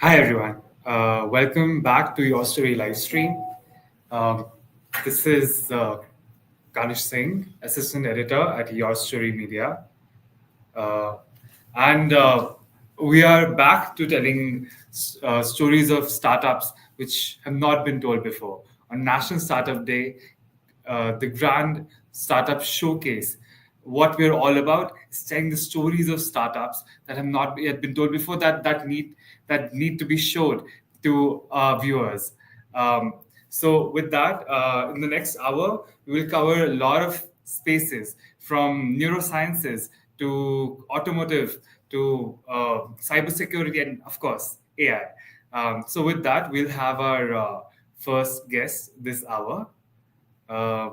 Hi everyone. Welcome back to Your Story live stream. Um, this is Kanish Singh, assistant editor at Your Story Media, uh, and we are back to telling stories of startups which have not been told before. On National Startup Day, the grand startup showcase. What we're all about is telling the stories of startups that have not yet been told before, that need to be showed to our viewers. So with that, in the next hour, we will cover a lot of spaces from neurosciences to automotive to cybersecurity and of course AI. So with that, we'll have our first guest this hour. Uh,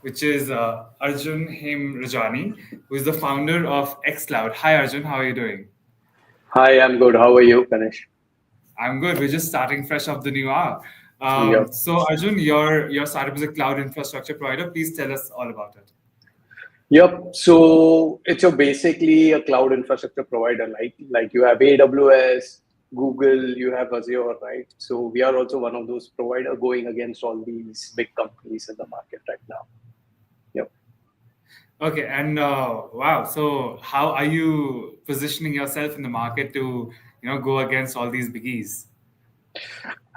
which is Arjun Him Rajani, who is the founder of xCloud. Hi, Arjun. How are you doing? Hi, I'm good. How are you, Ganesh? I'm good. We're just starting fresh off the new hour. Yep. So, Arjun, your startup is a cloud infrastructure provider. Please tell us all about it. Yep. So it's basically a cloud infrastructure provider, like you have AWS, Google, you have Azure, right? So we are also one of those provider going against all these big companies in the market right now. Yep. Okay, and wow. So, how are you positioning yourself in the market to go against all these biggies?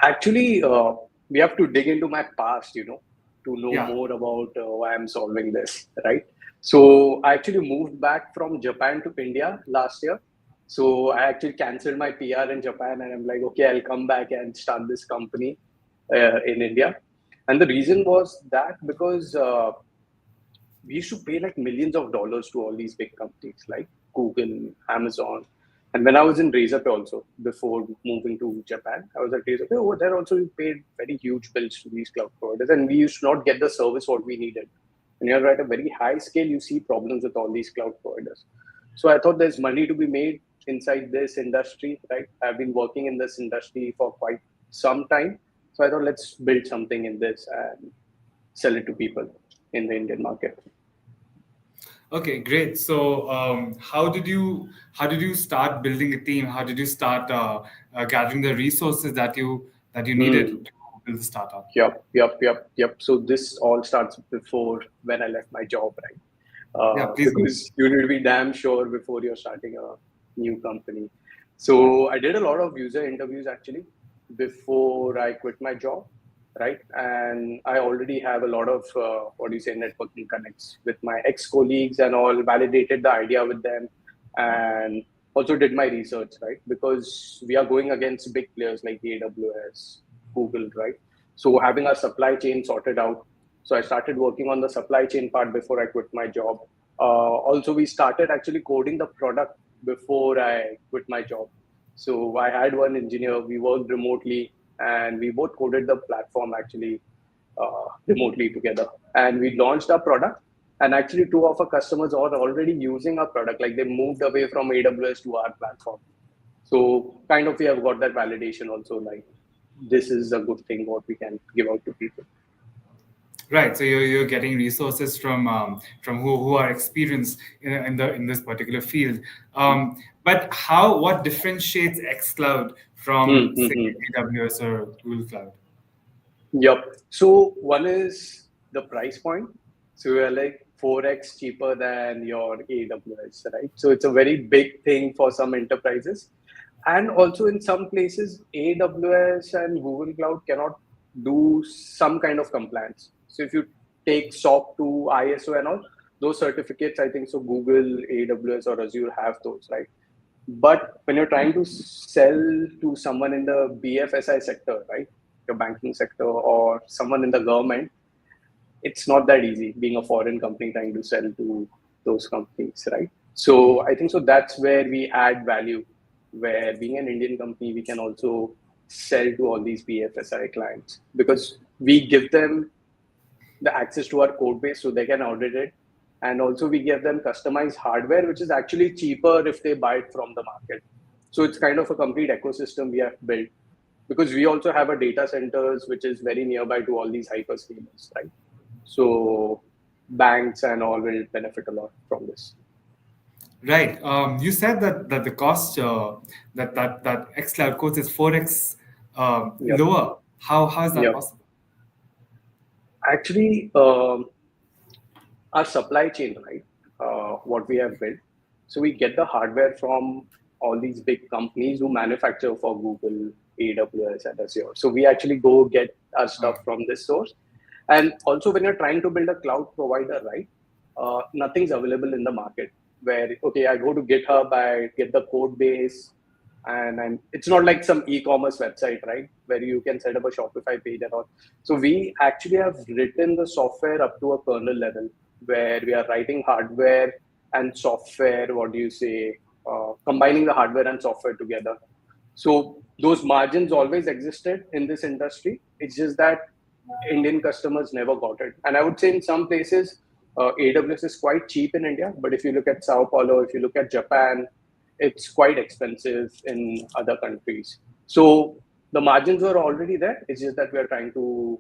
Actually, we have to dig into my past, to know Yeah. more about why I'm solving this, right? So I actually moved back from Japan to India last year. So I actually canceled my PR in Japan and I'm like, okay, I'll come back and start this company in India. And the reason was that because we used to pay like millions of dollars to all these big companies like Google, Amazon. And when I was in Razorpay also, before moving to Japan, I was at Razorpay. Over there also, we paid very huge bills to these cloud providers, and we used to not get the service what we needed. And you're at a very high scale, you see problems with all these cloud providers. So I thought there's money to be made inside this industry, right? I've been working in this industry for quite some time. So I thought let's build something in this and sell it to people in the Indian market. Okay, great. So, how did you start building a team? How did you start gathering the resources that you needed Hmm. to build the startup? Yep. So this all starts before when I left my job, right? Yeah, please go. Because you need to be damn sure before you're starting a new company. So I did a lot of user interviews actually before I quit my job, right? And I already have a lot of what do you say networking connects with my ex-colleagues and all. Validated the idea with them, and also did my research, right? Because we are going against big players like AWS, Google, right? So having our supply chain sorted out. So I started working on the supply chain part before I quit my job. Also, we started actually coding the product before I quit my job. So I had one engineer. We worked remotely, and we both coded the platform actually remotely together. And we launched our product. And actually, two of our customers are already using our product. Like they moved away from AWS to our platform. So kind of we have got that validation also. Like this is a good thing what we can give out to people. Right. So you're getting resources from who are experienced in this particular field. But what differentiates xCloud Hmm, from hmm, say hmm. AWS or Google Cloud? Yep. So one is the price point. So you're like 4x cheaper than your AWS, right? So it's a very big thing for some enterprises. And also in some places, AWS and Google Cloud cannot do some kind of compliance. So if you take SOC 2, ISO and all, those certificates, I think so Google, AWS or Azure have those, right? But when you're trying to sell to someone in the BFSI sector, right, your banking sector or someone in the government, it's not that easy being a foreign company trying to sell to those companies, right? So I think so that's where we add value, where being an Indian company, we can also sell to all these BFSI clients because we give them the access to our code base so they can audit it. And also we give them customized hardware, which is actually cheaper if they buy it from the market. So it's kind of a complete ecosystem we have built because we also have a data centers, which is very nearby to all these hyperscalers, right? So banks and all will benefit a lot from this. Right. You said that the cost that xCloud codes is 4x Yep. lower. How is that Yep. possible? Actually, our supply chain, right? What we have built. So we get the hardware from all these big companies who manufacture for Google, AWS, and Azure. So we actually go get our stuff Uh, from this source. And also, when you're trying to build a cloud provider, right? Nothing's available in the market. Where okay, I go to GitHub, I get the code base, and it's not like some e-commerce website, right, where you can set up a Shopify page and all. So we actually have written the software up to a kernel level, where we are writing hardware and software, what do you say, combining the hardware and software together. So those margins always existed in this industry. It's just that Indian customers never got it. And I would say in some places, AWS is quite cheap in India. But if you look at Sao Paulo, if you look at Japan, it's quite expensive in other countries. So the margins were already there. It's just that we are trying to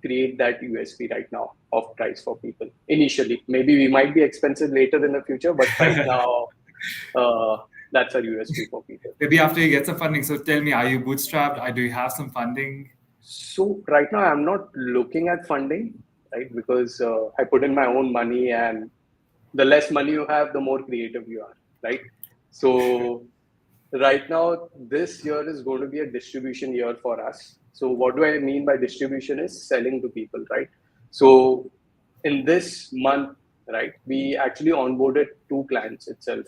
create that USP right now of price for people initially. Maybe we might be expensive later in the future, but right now, uh, that's our USP for people. Maybe after you get some funding. So tell me, are you bootstrapped? Do you have some funding? So right now, I'm not looking at funding, right? Because I put in my own money, and the less money you have, the more creative you are, right? So right now, this year is going to be a distribution year for us. So what do I mean by distribution is selling to people, right? So in this month, right, we actually onboarded two clients itself.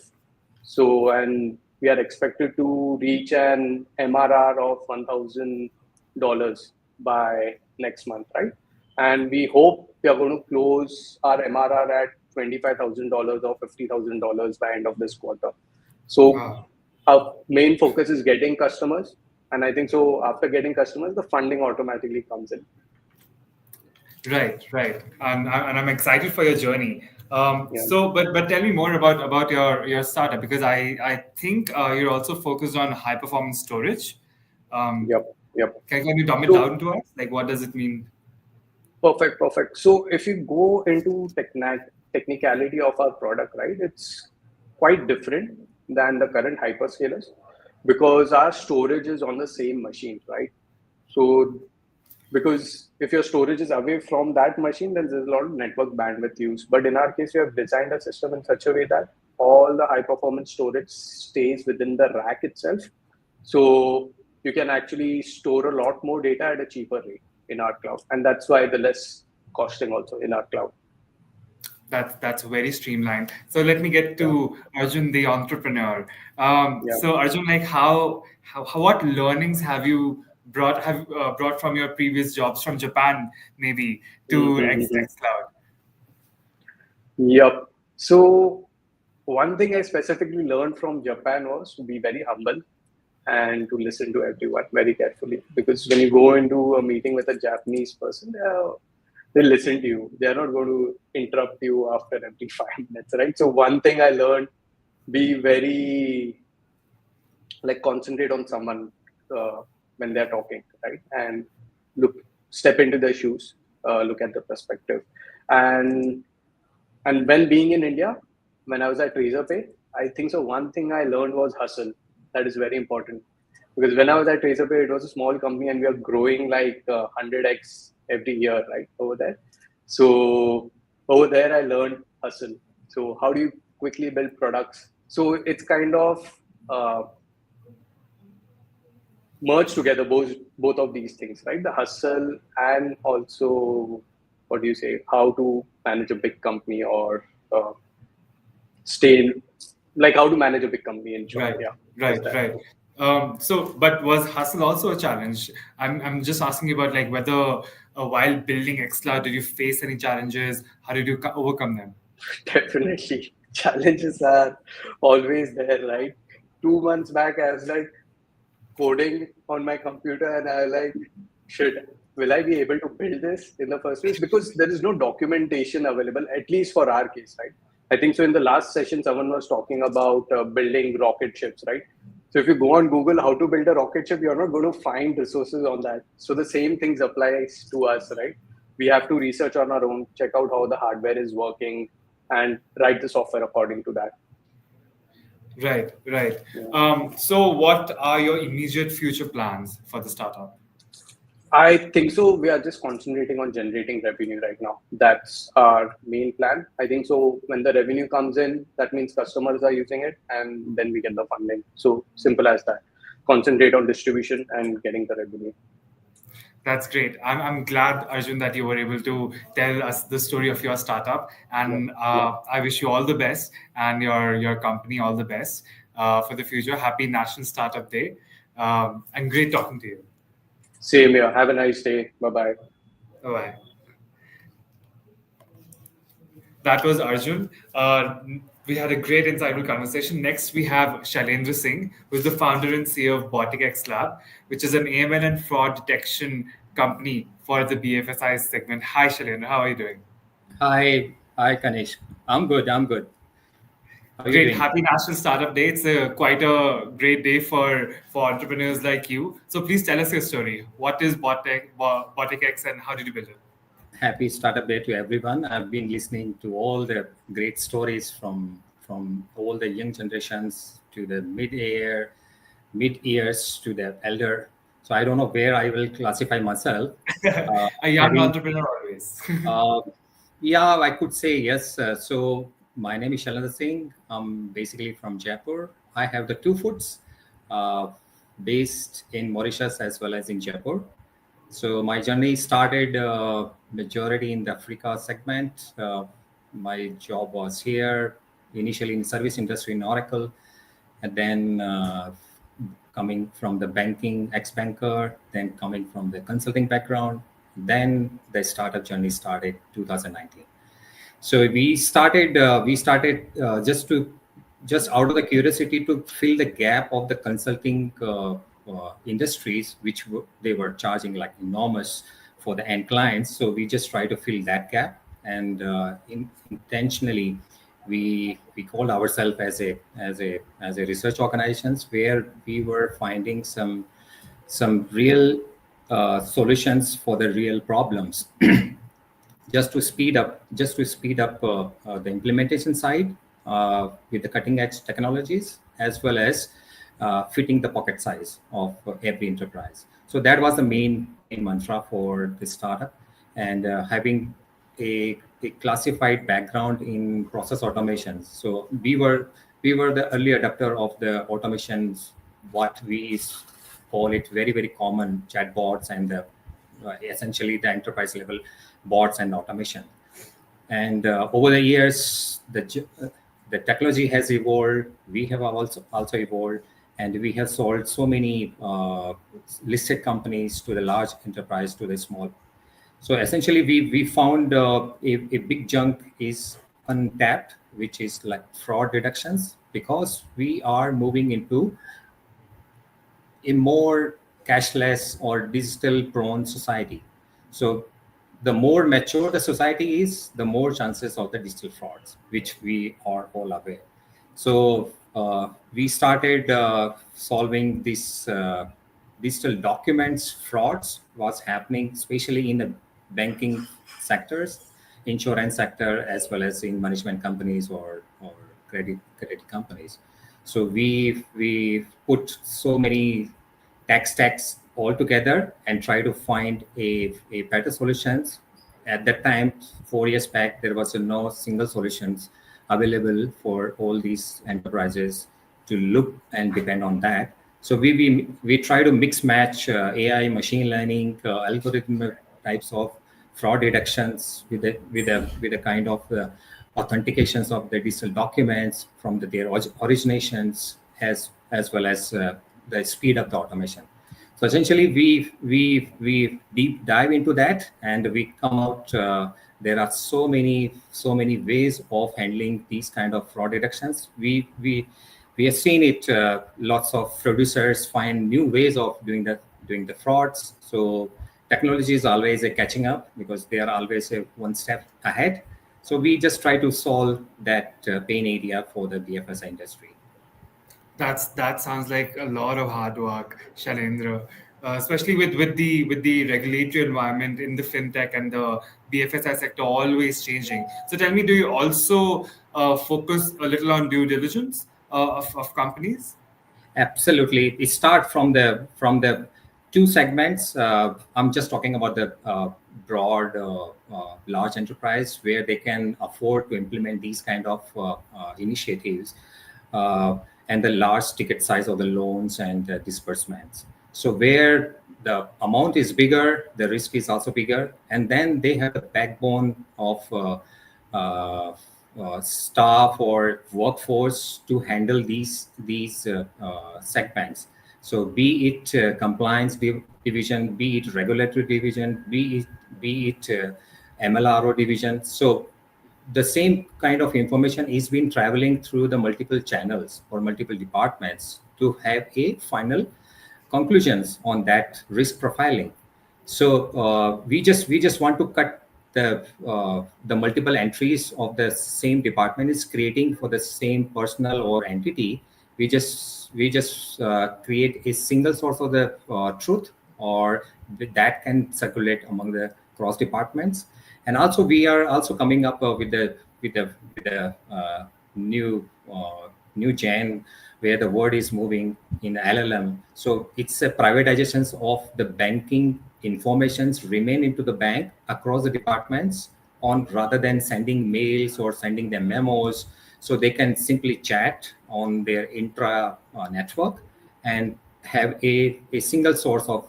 So, and we are expected to reach an MRR of $1,000 by next month, right? And we hope we are going to close our MRR at $25,000 or $50,000 by end of this quarter. So Wow. our main focus is getting customers, and I think so. After getting customers, the funding automatically comes in. Right, right, and I'm excited for your journey. Yeah. But tell me more about your startup because I think you're also focused on high performance storage. Um, Yep. Yep. can you dumb it So down to us? Like, what does it mean? perfect, perfect. So if you go into technicality of our product, right, it's quite different than the current hyperscalers because our storage is on the same machine, right? So because if your storage is away from that machine, then there's a lot of network bandwidth use. But in our case, we have designed a system in such a way that all the high performance storage stays within the rack itself. So you can actually store a lot more data at a cheaper rate in our cloud. And that's why the less costing also in our cloud. That's very streamlined. So let me get Yeah. to Arjun, the entrepreneur. Yeah. So Arjun, like how what learnings have you brought from your previous jobs from Japan maybe to Mm-hmm. xCloud? Yep. So one thing I specifically learned from Japan was to be very humble and to listen to everyone very carefully. Because when you go into a meeting with a Japanese person, they listen to you. They're not going to interrupt you after every 5 minutes, right? So one thing I learned: be very like concentrate on someone when they're talking, right? And look, step into their shoes, look at the perspective, and and when being in India, when I was at Razorpay, I think so. One thing I learned was hustle. That is very important because when I was at Razorpay, it was a small company and we are growing like 100x every year, right over there. So over there, I learned hustle. So how do you quickly build products? So it's kind of uh, merge together both of these things, right? The hustle and also what do you say? How to manage a big company or stay in, like how to manage a big company in short. Right, Yeah, right, is that. right. But was hustle also a challenge? I'm just asking about like whether while building xCloud, did you face any challenges? How did you overcome them? Definitely challenges are always there, right? 2 months back I was like coding on my computer and I was like, should will I be able to build this in the first place? Because there is no documentation available, at least for our case, right? I think so. In the last session, someone was talking about building rocket ships, right? So if you go on Google how to build a rocket ship, you're not going to find resources on that. So the same things applies to us, right? We have to research on our own, check out how the hardware is working, and write the software according to that. Right, right. Yeah. So, what are your immediate future plans for the startup? I think so. We are just concentrating on generating revenue right now. That's our main plan. I think so. When the revenue comes in, that means customers are using it, and then we get the funding. So simple as that. Concentrate on distribution and getting the revenue. That's great. I'm glad, Arjun, that you were able to tell us the story of your startup. Yeah, And yeah. I wish you all the best and your company all the best for the future. Happy National Startup Day. And great talking to you. Same here. Have a nice day. Bye bye. Bye bye. That was Arjun. We had a great insightful conversation. Next, we have Shailendra Singh, who is the founder and CEO of Botic Lab, which is an AML and fraud detection company for the BFSI segment. Hi, Shailendra. How are you doing? Hi, Kanish. I'm good. I'm good. How are you Great. doing? Happy National Startup Day. It's quite a great day for entrepreneurs like you. So please tell us your story. What is Botic and how did you build it? Happy Startup Day to everyone. I've been listening to all the great stories from all the young generations to the mid years to the elder. So I don't know where I will classify myself. A young Having entrepreneur always. Uh, yeah, I could say yes. So my name is Shradha Singh. I'm basically from Jaipur. I have the two foods uh, based in Mauritius as well as in Jaipur. So my journey started majority in the Africa segment. My job was here initially in service industry in Oracle, and then coming from the banking ex-banker, then coming from the consulting background, then the startup journey started 2019. So we started just out of the curiosity to fill the gap of the consulting industries, which they were charging like enormous for the end clients. So we just try to fill that gap, and intentionally we called ourselves as a research organizations where we were finding some real solutions for the real problems just to speed up the implementation side with the cutting edge technologies as well as fitting the pocket size of every enterprise. So that was the main mantra for this startup, and having a classified background in process automations. So we were the early adopter of the automations, what we call it very common chatbots and essentially the enterprise level bots and automation. And over the years, the technology has evolved. We have also evolved, and we have sold so many listed companies to the large enterprise to the small. So essentially, we found a big chunk is untapped, which is like fraud reductions, because we are moving into a more cashless or digital prone society. So the more mature the society is, the more chances of the digital frauds, which we are all aware. So we started solving this digital documents frauds was happening, especially in the banking sectors, insurance sector, as well as in management companies or credit companies. So we put so many tech stacks all together and try to find a better solutions. At that time, 4 years back, there was no single solutions available for all these enterprises to look and depend on that. So we try to mix match AI, machine learning, algorithm types of fraud detections with a kind of authentications of the digital documents from their originations, as well as the speed of the automation. So essentially, we deep dive into that, and we come out. There are so many ways of handling these kind of fraud detections. We have seen it. Lots of producers find new ways of doing the frauds. So technology is always a catching up because they are always a one step ahead. So we just try to solve that pain area for the BFSI industry. That sounds like a lot of hard work, Shailendra. Especially with the regulatory environment in the fintech and the BFSI sector always changing. So tell me, do you also focus a little on due diligence of companies? Absolutely. It starts from the two segments. I'm just talking about the broad, large enterprise where they can afford to implement these kind of initiatives, uh, and the large ticket size of the loans and disbursements. So where the amount is bigger, the risk is also bigger, and then they have the backbone of uh, staff or workforce to handle these segments. So be it compliance division, be it regulatory division, be it MLRO division. So the same kind of information is been traveling through the multiple channels or multiple departments to have a final conclusions on that risk profiling. So we just want to cut the multiple entries of the same department is creating for the same personal or entity. We just create a single source of the truth, or that can circulate among the cross departments. And also we are also coming up with the new new gen where the word is moving in LLM. So it's a privatization of the banking informations remain into the bank across the departments on rather than sending mails or sending them memos. So they can simply chat on their intra network and have a single source of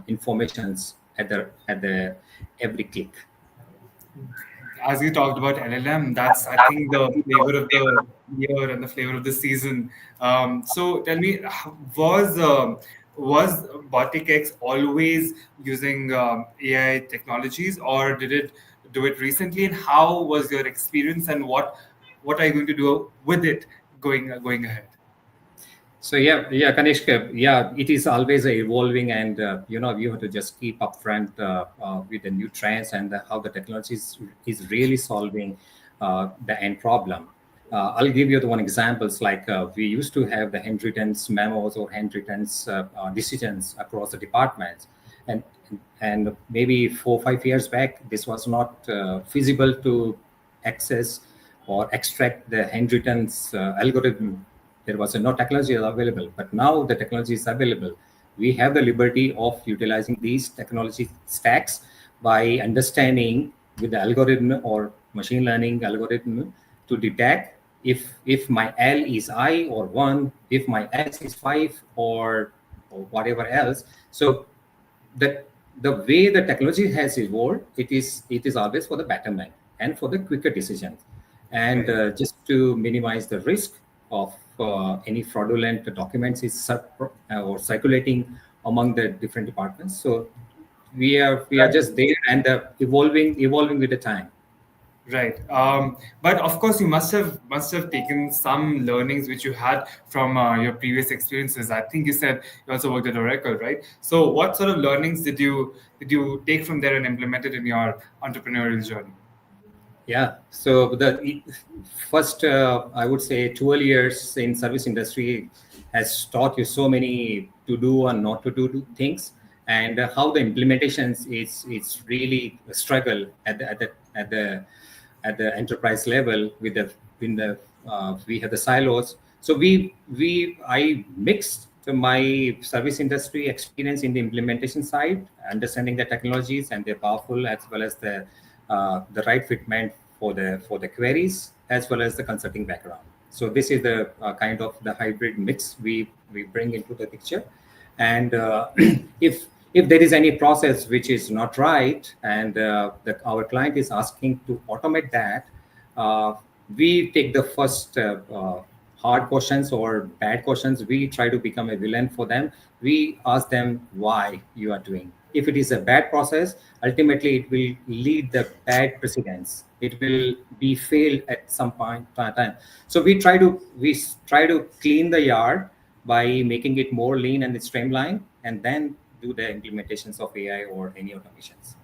informations at the every click. As you talked about LLM, that's I think the flavor of the year and the flavor of the season. So tell me, was Baltic X always using AI technologies, or did it do it recently? And how was your experience, and what are you going to do with it going ahead? So yeah, Kanishka, yeah, it is always evolving, and you have to just keep upfront with the new trends and how the technology is really solving the end problem. I'll give you the one examples. Like we used to have the handwritten memos or handwritten decisions across the departments, and and maybe 4 or 5 years back, this was not feasible to access or extract the handwritten algorithm. There was no technology available, but now the technology is available. We have the liberty of utilizing these technology stacks by understanding with the algorithm or machine learning algorithm to detect if my L is I or 1, if my S is 5, or whatever else. So the the way the technology has evolved, it is always for the betterment and for the quicker decisions, and Right. just to minimize the risk of any fraudulent documents or circulating among the different departments. So we are Right. just there and evolving with the time. Right. But of course, you must have taken some learnings which you had from your previous experiences. I think you said you also worked at Oracle, right? So, what sort of learnings did you take from there and implement it in your entrepreneurial journey? Yeah. So the first, I would say, 12 years in service industry has taught you so many to do and not to do things, and how the implementations is it's really a struggle at the enterprise level with the in the we have the silos. So I mixed my service industry experience in the implementation side, understanding the technologies and they're powerful, as well as the right fitment for the queries, as well as the consulting background. So this is the kind of the hybrid mix we bring into the picture. And if there is any process which is not right, and our client is asking to automate that, uh, we take the first hard questions or bad questions. We try to become a villain for them. We ask them why you are doing. If it is a bad process, ultimately it will lead the bad precedents. It will be failed at some point in time. So we try to clean the yard by making it more lean and streamlined, and then do the implementations of AI or any automations.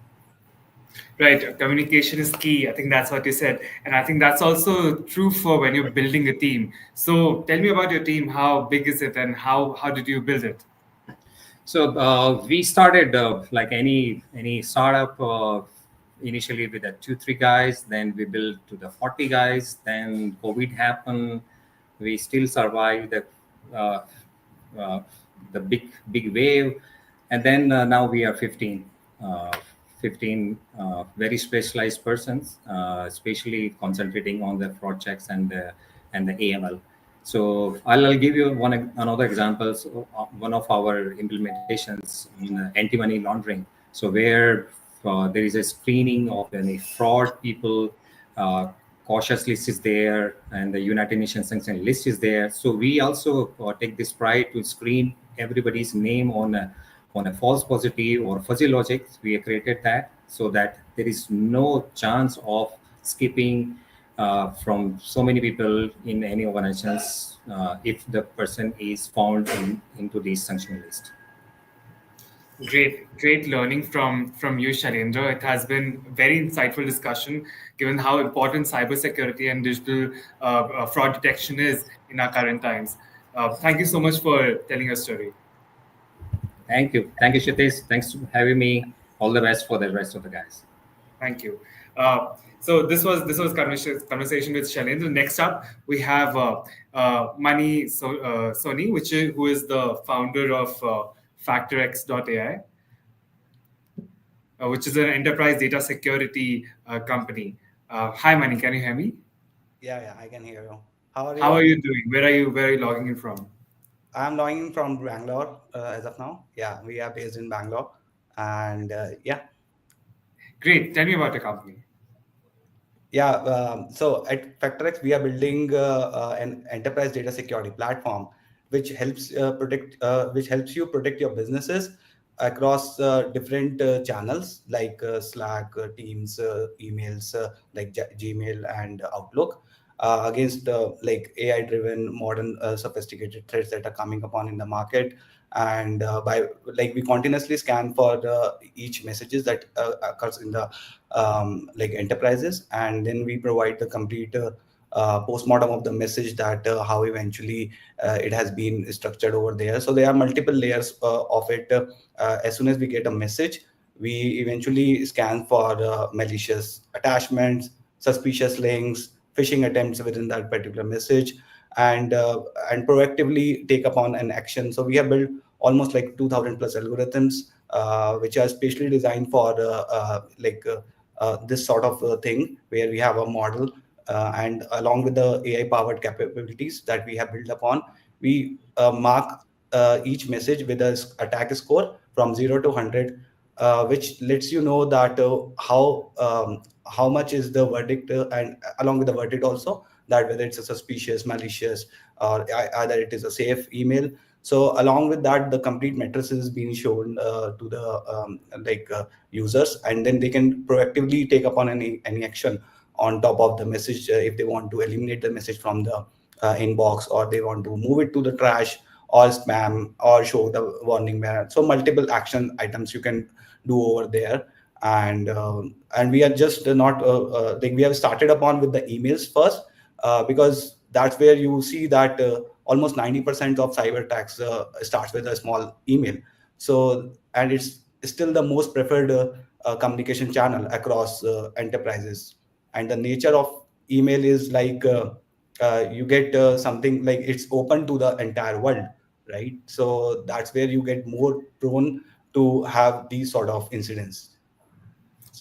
Right. Communication is key. I think that's what you said, and I think that's also true for when you're building a team. So, tell me about your team. How big is it, and how did you build it? So we started like any startup, initially with the 2 3 guys. Then we built to the 40 guys. Then COVID happened. we still survive uh, uh, the big wave, and then now we are uh, 15 very specialized persons, especially concentrating on the fraud checks and the AML. So I'll give you another example. So, one of our implementations in anti-money laundering. So where there is a screening of any fraud people. Uh, Cautious list is there, and the United Nations sanction list is there. So we also take this pride to screen everybody's name on a false positive or fuzzy logic. We have created that so that there is no chance of skipping from so many people in any organizations if the person is found into the sanction list. Great learning from you, Shailendra. It has been very insightful discussion, given how important cybersecurity and digital fraud detection is in our current times. Thank you so much for telling your story. Thank you, Shitesh. Thanks for having me. All the best for the rest of the guys. Thank you. So this was conversation with Shailendra. Next up, we have Mani Soni, who is the founder of FactorX.ai, which is an enterprise data security company. Hi, Mani, can you hear me? Yeah, I can hear you. How are How are you? you doing? Where are you logging in from? I'm logging in from Bangalore as of now. Yeah, we are based in Bangalore, and yeah, Great. Tell me about the company. yeah. So at FactorX, we are building an enterprise data security platform, which helps you protect your businesses across different channels like Slack, Teams, emails like Gmail and Outlook, against like AI-driven, modern, sophisticated threats that are coming upon in the market. And by like we continuously scan for each messages that occurs in the like enterprises, and then we provide the complete postmortem of the message that how eventually it has been structured over there. So there are multiple layers of it. As soon as we get a message, we eventually scan for malicious attachments, suspicious links, phishing attempts within that particular message, and proactively take upon an action. So we have built almost like 2000 plus algorithms which are specially designed for this sort of thing, where we have a model, and along with the AI powered capabilities that we have built upon, we mark each message with a attack score from 0 to 100, which lets you know that how much is the verdict, and along with the verdict also, that whether it's a suspicious, malicious, or either it is a safe email. So along with that, the complete matrix is being shown to the users, and then they can proactively take upon any action on top of the message, if they want to eliminate the message from the inbox, or they want to move it to the trash or spam, or show the warning banner. So multiple action items you can do over there. And we are just not like we have started upon with the emails first, because that's where you see that almost 90% of cyber attacks starts with a small email. So, and it's still the most preferred communication channel across enterprises. And the nature of email is like you get something like it's open to the entire world, right? So that's where you get more prone to have these sort of incidents.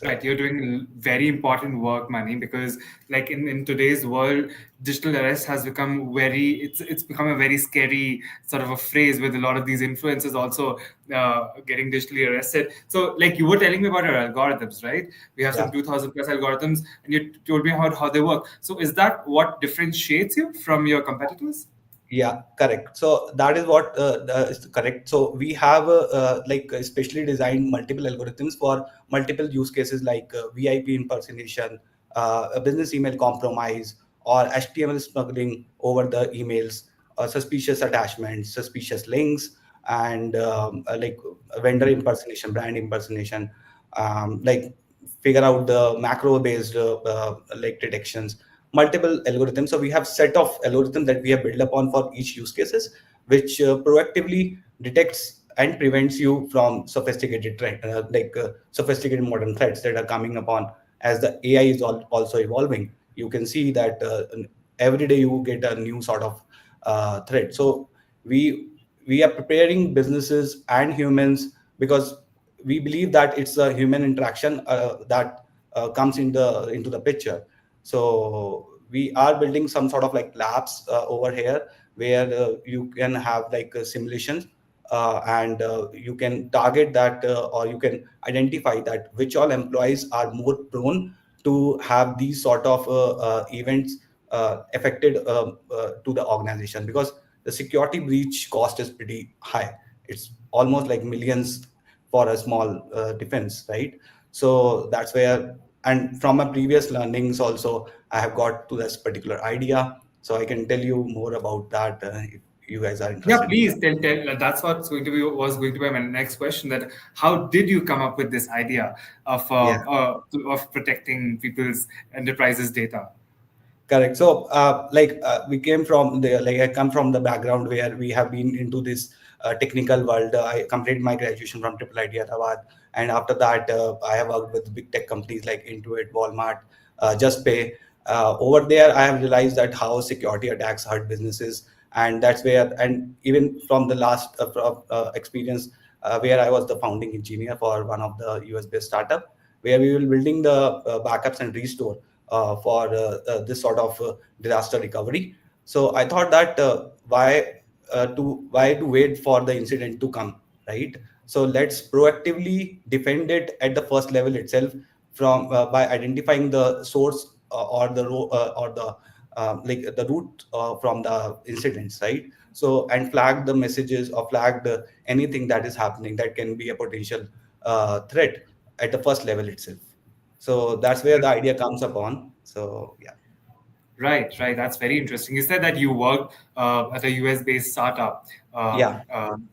Right, So you're doing very important work, Mani, because like in today's world, digital arrest has become it's become a very scary sort of a phrase, with a lot of these influencers also getting digitally arrested. So like you were telling me about our algorithms, right? We have some yeah. 2000 plus algorithms, and you told me about how they work. So is that what differentiates you from your competitors? Yeah, correct. So that is what is correct. So we have like specially designed multiple algorithms for multiple use cases like VIP impersonation, a business email compromise, or HTML smuggling over the emails, suspicious attachments, suspicious links, and like vendor impersonation, brand impersonation, like figure out the macro based like detections, multiple algorithms. So we have set of algorithms that we have built upon for each use cases, which proactively detects and prevents you from sophisticated threat, sophisticated modern threats that are coming upon as the AI is also evolving. You can see that every day you get a new sort of threat. So we are preparing businesses and humans, because we believe that it's a human interaction that comes into the picture. So we are building some sort of like labs over here, where you can have like simulations, and you can target that, or you can identify that which all employees are more prone to have these sort of events affected to the organization, because the security breach cost is pretty high. It's almost like millions for a small defense, right? So that's where, and from my previous learnings also, I have got to this particular idea. So I can tell you more about that if you guys are Yeah, interested in please that. tell. That's what's going to be was going to be my next question. That how did you come up with this idea Yeah. of protecting people's enterprises' data? Correct. So, we came from the, like, I come from the background where we have been into this technical world. I completed my graduation from Triple IT Hyderabad, and after that, I have worked with big tech companies like Intuit, Walmart, JustPay. Over there, I have realized that how security attacks hurt businesses, and that's where, and even from the last experience, where I was the founding engineer for one of the US-based startup, where we were building the backups and restore for this sort of disaster recovery. So I thought that why to wait for the incident to come, right? So let's proactively defend it at the first level itself, from by identifying the source or the like the root from the incidents, right? So, and flag the messages, or flag the anything that is happening that can be a potential threat at the first level itself. So that's where the idea comes upon. So yeah. Right, right. That's very interesting. You said that you worked at a US-based startup. Yeah.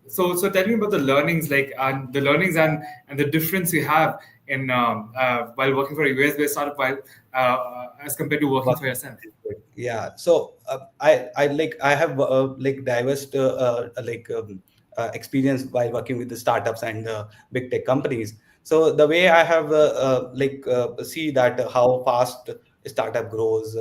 So tell me about the learnings, like and the learnings and the difference you have in while working for a US-based startup, while as compared to working for yourself. Yeah. So I have like diverse experience while working with the startups and big tech companies. So the way I have see that how fast a startup grows,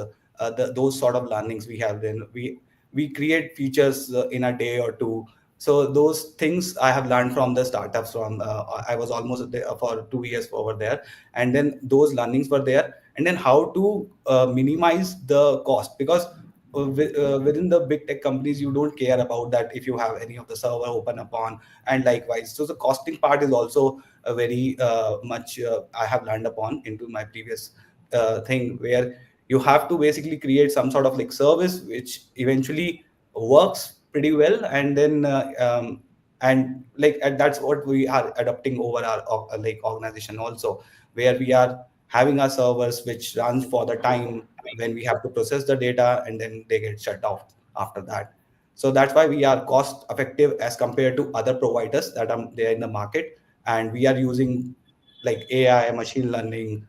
those sort of learnings we have, then we create features in a day or two. So those things I have learned from the startups. From I was almost there for 2 years over there, and then those learnings were there. And then how to minimize the cost, because within the big tech companies you don't care about that if you have any of the server open upon, and likewise. So the costing part is also a very much I have learned upon into my previous thing, where you have to basically create some sort of like service which eventually works pretty well, and then and that's what we are adopting over our like organization also, where we are having our servers which runs for the time when we have to process the data, and then they get shut off after that. So that's why we are cost effective as compared to other providers that are there in the market. And we are using like AI, machine learning,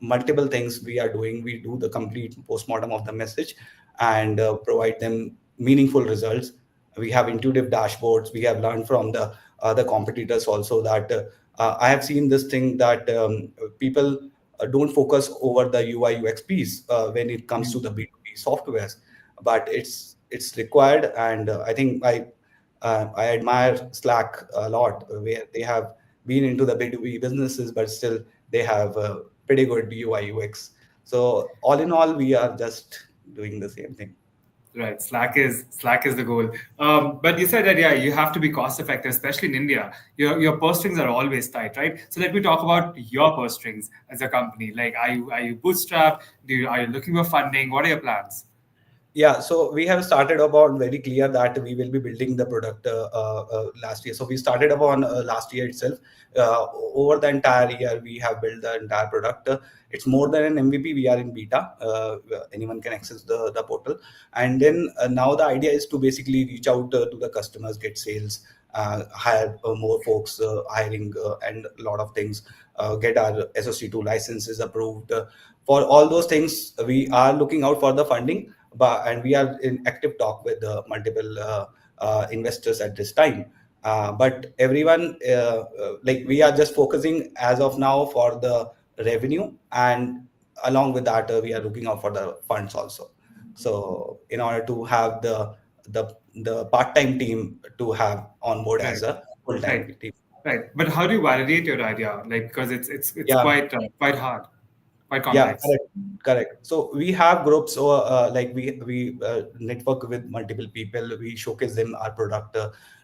multiple things we are doing. We do the complete postmortem of the message, and provide them meaningful results. We have intuitive dashboards. We have learned from the other competitors also that I have seen this thing that people don't focus over the UI UX piece when it comes to the B2B softwares, but it's required. And I think I admire Slack a lot, where they have been into the B2B businesses, but still they have pretty good UI UX. So all in all, we are just doing the same thing. Right, Slack is the goal. But you said that yeah, you have to be cost effective, especially in India. Your purse strings are always tight, right? So let me talk about your purse strings as a company. Like, are you bootstrapped? Are you looking for funding? What are your plans? Yeah, so we have started upon very clear that we will be building the product last year. So we started upon last year itself. Over the entire year, we have built the entire product. It's more than an MVP. We are in beta. Anyone can access the portal. And then now the idea is to basically reach out to the customers, get sales, hire more folks, hiring and a lot of things, get our SOC2 licenses approved. For all those things, we are looking out for the funding, and we are in active talk with multiple investors at this time. But everyone, like, we are just focusing as of now for the revenue, and along with that, we are looking out for the funds also. So in order to have the the part-time team to have on board as a full-time Right. team. Right. But how do you validate your idea? Like, because it's Yeah. quite hard, quite Yeah, complex. correct. So we have groups, so like we network with multiple people. We showcase them our product.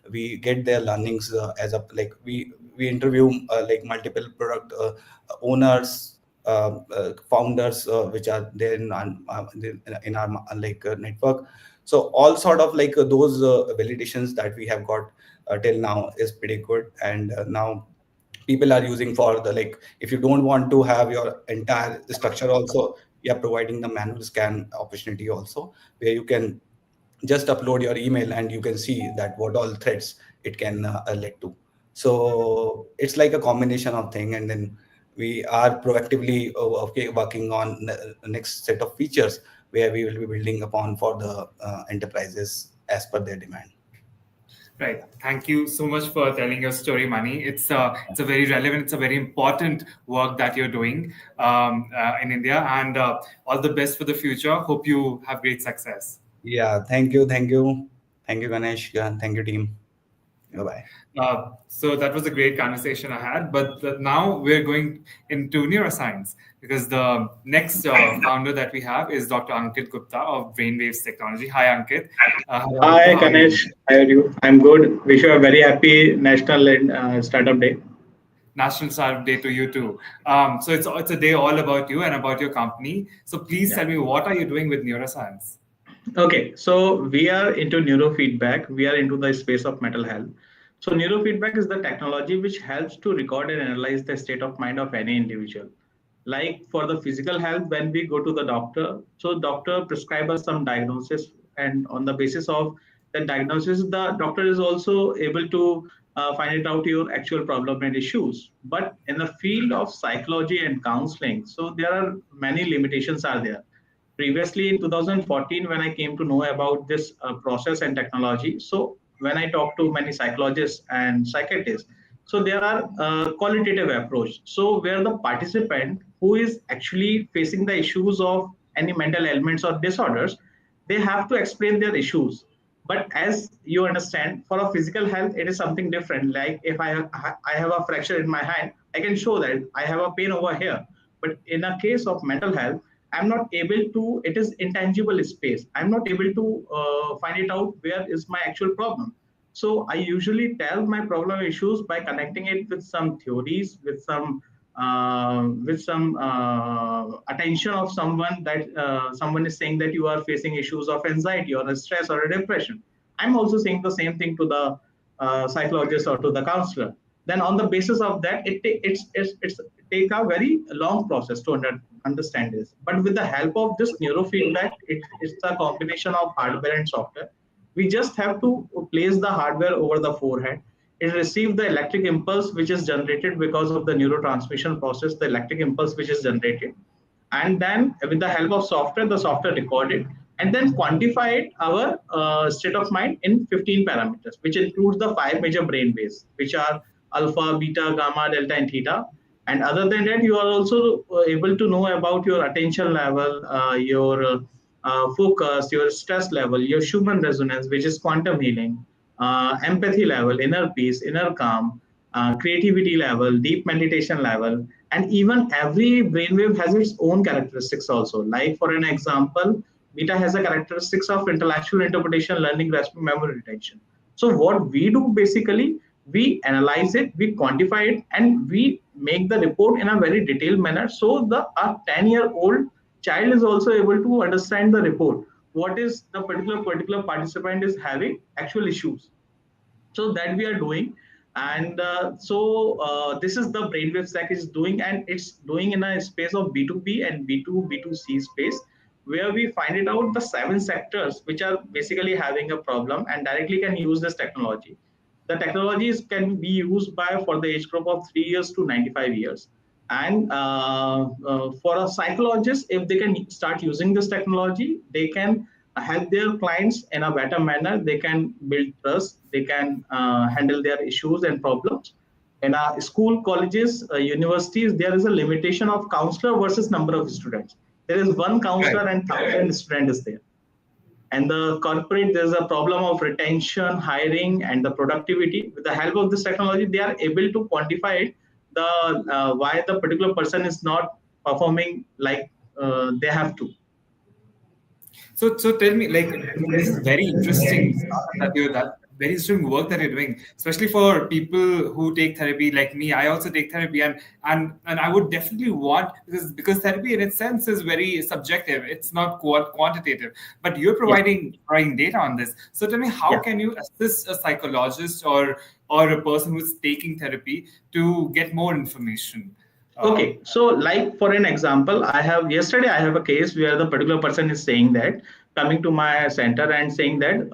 We get their learnings as a like we interview like multiple product owners, founders, which are there in our like network. So all sort of like those validations that we have got till now is pretty good, and now people are using for the like if you don't want to have your entire structure also, we are providing the manual scan opportunity also, where you can just upload your email and you can see that what all threads it can lead to. So it's like a combination of thing, and then we are proactively working on the next set of features where we will be building upon for the enterprises as per their demand. Right. Thank you so much for telling your story, Mani. It's a very relevant, it's a very important work that you're doing in India, and all the best for the future. Hope you have great success. Yeah, thank you, Ganesh. Yeah, thank you, team. Bye bye. So that was a great conversation I had. But now we're going into neuroscience because the next founder that we have is Dr. Ankit Gupta of Brainwaves Technology. Hi, Ankit. Hi, How are you? Ganesh. How are you? I'm good. Wish you a very happy National Startup Day. National Startup Day to you too. So it's a day all about you and about your company. So please Yeah. tell me, what are you doing with neuroscience? Okay, so we are into neurofeedback. We are into the space of mental health. So neurofeedback is the technology which helps to record and analyze the state of mind of any individual. Like for the physical health, when we go to the doctor, so doctor prescribe us some diagnosis, and on the basis of that diagnosis, the doctor is also able to find it out your actual problem and issues. But in the field of psychology and counseling, so there are many limitations are there. Previously in 2014, when I came to know about this process and technology, so when I talked to many psychologists and psychiatrists, so there are qualitative approach, so where the participant who is actually facing the issues of any mental ailments or disorders, they have to explain their issues. But as you understand, for a physical health it is something different. Like if I have a fracture in my hand, I can show that I have a pain over here. But in a case of mental health, I'm not able to, it is intangible space. I'm not able to find it out where is my actual problem. So I usually tell my problem issues by connecting it with some theories, with some attention of someone that someone is saying that you are facing issues of anxiety or a stress or a depression. I'm also saying the same thing to the psychologist or to the counselor. Then on the basis of that, it's take a very long process to understand this. But with the help of this neurofeedback, it's a combination of hardware and software. We just have to place the hardware over the forehead. It receives the electric impulse which is generated because of the neurotransmission process, the electric impulse which is generated. And then with the help of software, the software record it and then quantify it our state of mind in 15 parameters, which includes the 5 major brain waves, which are alpha, beta, gamma, delta, and theta. And other than that, you are also able to know about your attention level, your focus, your stress level, your Schumann resonance, which is quantum healing, empathy level, inner peace, inner calm, creativity level, deep meditation level, and even every brainwave has its own characteristics also. Like for an example, beta has a characteristics of intellectual interpretation, learning, grasping, memory retention. So what we do basically, we analyze it, we quantify it, and we make the report in a very detailed manner. So the a 10-year-old child is also able to understand the report. What is the particular participant is having actual issues, so that we are doing. And this is the brainwave stack is doing, and it's doing in a space of b2b and b2c space, where we find it out the 7 sectors which are basically having a problem and directly can use this technology. The technologies can be used by for the age group of 3 years to 95 years. And for a psychologist, if they can start using this technology, they can help their clients in a better manner. They can build trust. They can handle their issues and problems. In our school, colleges, universities, there is a limitation of counselor versus number of students. There is one Right. counselor and 1,000 students there. And the corporate, there's a problem of retention, hiring, and the productivity. With the help of this technology, they are able to quantify it, the why the particular person is not performing like they have to. So tell me, like, this is very interesting stuff that very interesting work that you're doing, especially for people who take therapy like me. I also take therapy, and I would definitely want, because therapy in its sense is very subjective. It's not quantitative, but you're Yeah. providing data on this. So tell me, how Yeah. can you assist a psychologist or a person who's taking therapy to get more information? Okay, so like for an example, yesterday I have a case where the particular person is saying that, coming to my center and saying that,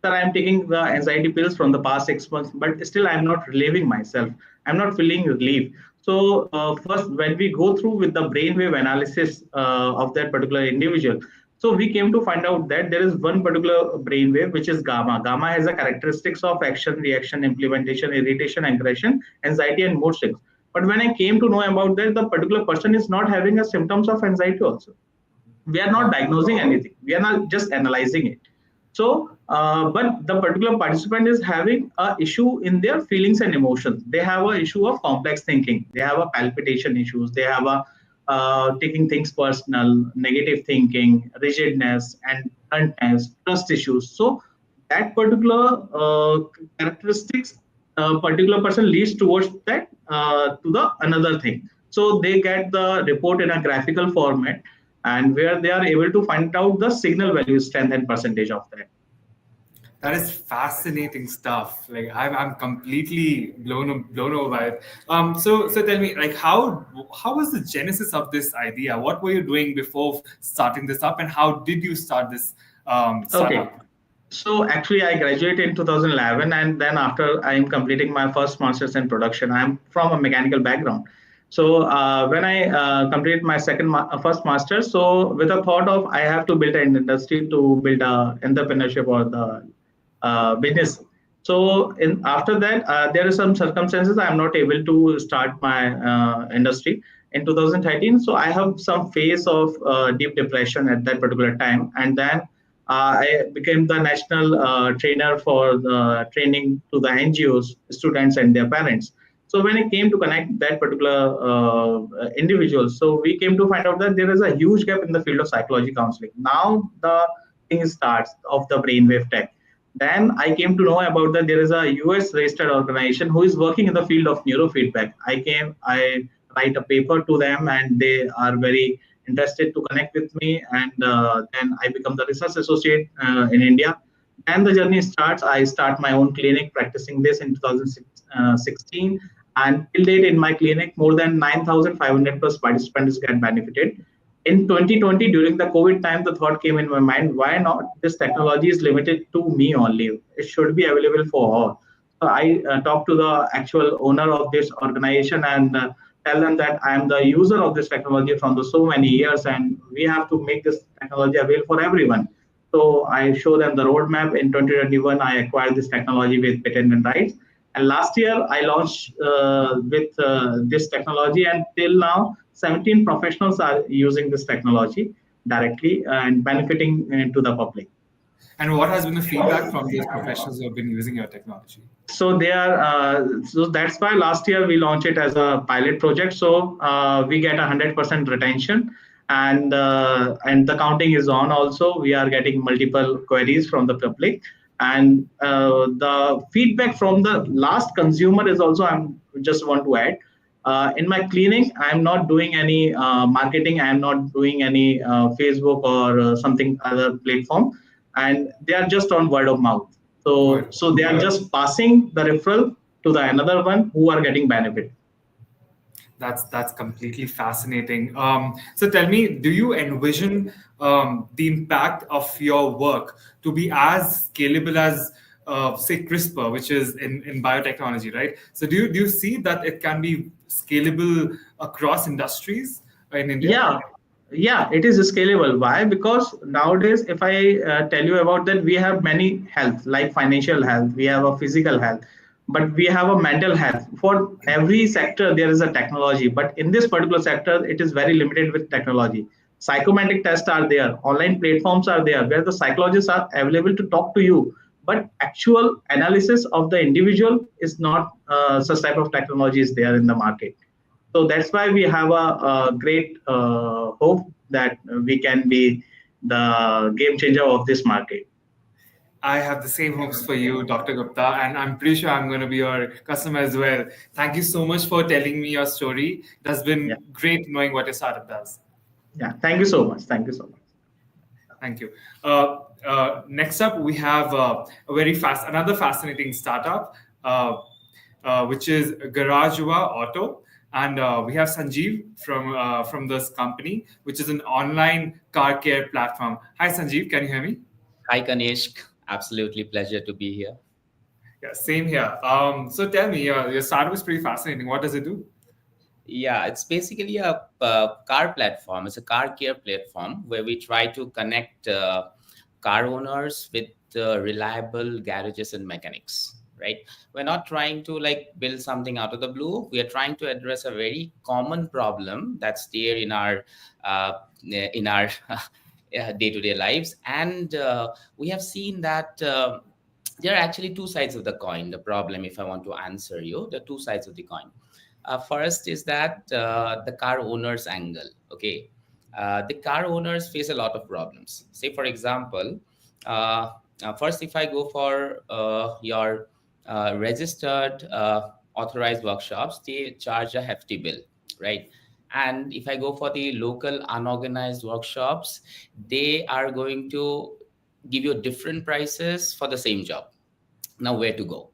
sir, I am taking the anxiety pills from the past 6 months, but still I am not relieving myself. I'm not feeling relief. So first, when we go through with the brainwave analysis of that particular individual, so we came to find out that there is one particular brainwave which is gamma. Gamma has the characteristics of action, reaction, implementation, irritation, aggression, anxiety, and mood swings. But when I came to know about that, the particular person is not having a symptoms of anxiety also. We are not diagnosing anything. We are not just analyzing it. So, but the particular participant is having a issue in their feelings and emotions. They have a issue of complex thinking. They have a palpitation issues. They have a taking things personal, negative thinking, rigidness, and bluntness, trust issues. So that particular characteristics, particular person leads towards that to the another thing. So they get the report in a graphical format, and where they are able to find out the signal value strength and percentage of that. That is fascinating stuff. Like I'm completely blown over by it. So tell me, like, how was the genesis of this idea? What were you doing before starting this up, and how did you start this Okay. startup? So actually, I graduated in 2011, and then after I am completing my first master's in production, I'm from a mechanical background. So when I completed my first master's, so with a thought of I have to build an industry to build a entrepreneurship or the business. So after that, there are some circumstances I am not able to start my industry in 2013. So I have some phase of deep depression at that particular time, and then I became the national trainer for the training to the NGOs, students, and their parents. So when I came to connect that particular individual, so we came to find out that there is a huge gap in the field of psychology counseling. Now the thing starts of the brainwave tech. Then I came to know about that there is a US registered organization who is working in the field of neurofeedback. I write a paper to them, and they are very interested to connect with me, and then I become the research associate in India. And the journey starts. I start my own clinic practicing this in 2016, and till date in my clinic, more than 9,500 plus participants get benefited. In 2020, during the COVID time, the thought came in my mind, why not this technology is limited to me only? It should be available for all. So I talked to the actual owner of this organization, and tell them that I am the user of this technology from the so many years, and we have to make this technology available for everyone. So I show them the roadmap. In 2021, I acquired this technology with patent and rights. And last year, I launched with this technology, and till now, 17 professionals are using this technology directly and benefiting to the public. And what has been the feedback from those professionals who have been using your technology? So they are. So that's why last year we launched it as a pilot project. So we get 100% retention, and the counting is on. Also, we are getting multiple queries from the public, and the feedback from the last consumer is also. I'm just want to add. In my clinic, I'm not doing any marketing. I'm not doing any Facebook or something other platform, and they are just on word of mouth. So they are just passing the referral to the another one who are getting benefit. That's completely fascinating. So tell me, do you envision the impact of your work to be as scalable as, say, CRISPR, which is in biotechnology, right? So do you see that it can be scalable across industries in India? Yeah, it is scalable. Why? Because nowadays, if I tell you about that, we have many health, like financial health, we have a physical health, but we have a mental health. For every sector, there is a technology, but in this particular sector, it is very limited with technology. psychometric tests are there, online platforms are there where the psychologists are available to talk to you, but actual analysis of the individual is not, such type of technology is there in the market. So that's why we have a great hope that we can be the game changer of this market. I have the same hopes for you, Dr. Gupta, and I'm pretty sure I'm going to be your customer as well. Thank you so much for telling me your story. It has Yeah, been great knowing what your startup does. yeah. Thank you so much. Thank you so much. Thank you. Next up, we have another fascinating startup, which is Garajua Auto, and we have Sanjeev from this company, which is an online car care platform. Hi, Sanjeev. Can you hear me? Hi, Kanishk. Absolutely pleasure to be here. Yeah, same here. So tell me, your startup is pretty fascinating. What does it do? Yeah, it's basically a car platform. It's a car care platform where we try to connect car owners with reliable garages and mechanics. Right? We're not trying to like build something out of the blue. We are trying to address a very common problem that's there in our day-to-day lives, and we have seen that. There are actually two sides of the coin. The problem, if I want to answer you, the two sides of the coin. First is that the car owner's angle. Okay, the car owners face a lot of problems. Say, for example, first, if I go for your registered, authorized workshops, they charge a hefty bill, right? And if I go for the local unorganized workshops, they are going to give you different prices for the same job. Now, where to go?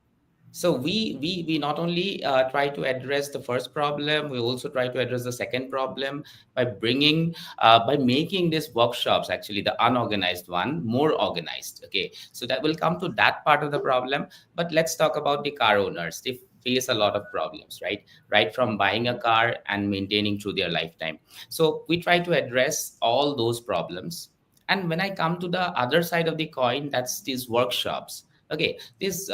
So we not only try to address the first problem, we also try to address the second problem by by making these workshops, actually the unorganized one, more organized. Okay, so that will come to that part of the problem. But let's talk about the car owners. They face a lot of problems, right from buying a car and maintaining through their lifetime. So we try to address all those problems. And when I come to the other side of the coin, that's these workshops. Okay, this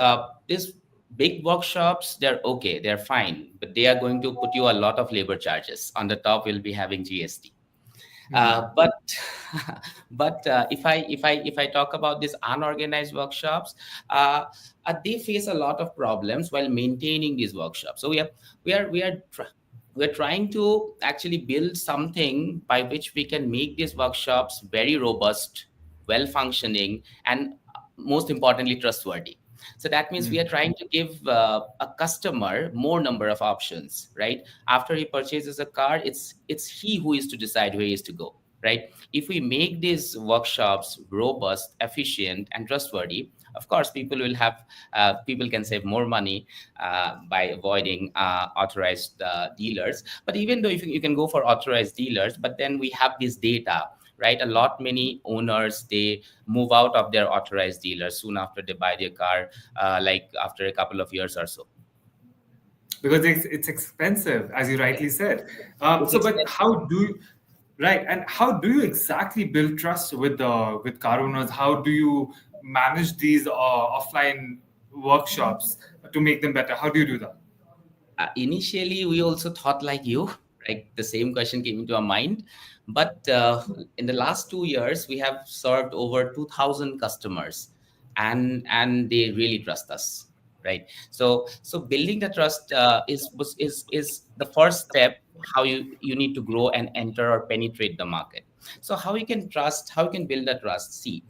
big workshops, they're okay, they're fine, but they are going to put you a lot of labor charges. On the top, we'll be having GST. But if I talk about these unorganized workshops, they face a lot of problems while maintaining these workshops. So we're trying to actually build something by which we can make these workshops very robust, well functioning, and most importantly, trustworthy. So that means we are trying to give a customer more number of options, right? After he purchases a car, it's he who is to decide where he is to go, right? If we make these workshops robust, efficient, and trustworthy, of course, people can save more money by avoiding authorized dealers. But even though if you can go for authorized dealers, but then we have this data, right? Many owners, they move out of their authorized dealers soon after they buy their car, like after a couple of years or so. Because it's expensive, as you rightly said. But how do you exactly build trust with car owners? How do you manage these offline workshops to make them better? How do you do that? Initially, we also thought like you, right? The same question came into our mind. But in the last 2 years, we have served over 2,000 customers, and they really trust us, right? So building the trust is the first step. How you need to grow and enter or penetrate the market. So how you can trust? How you can build a trust? See,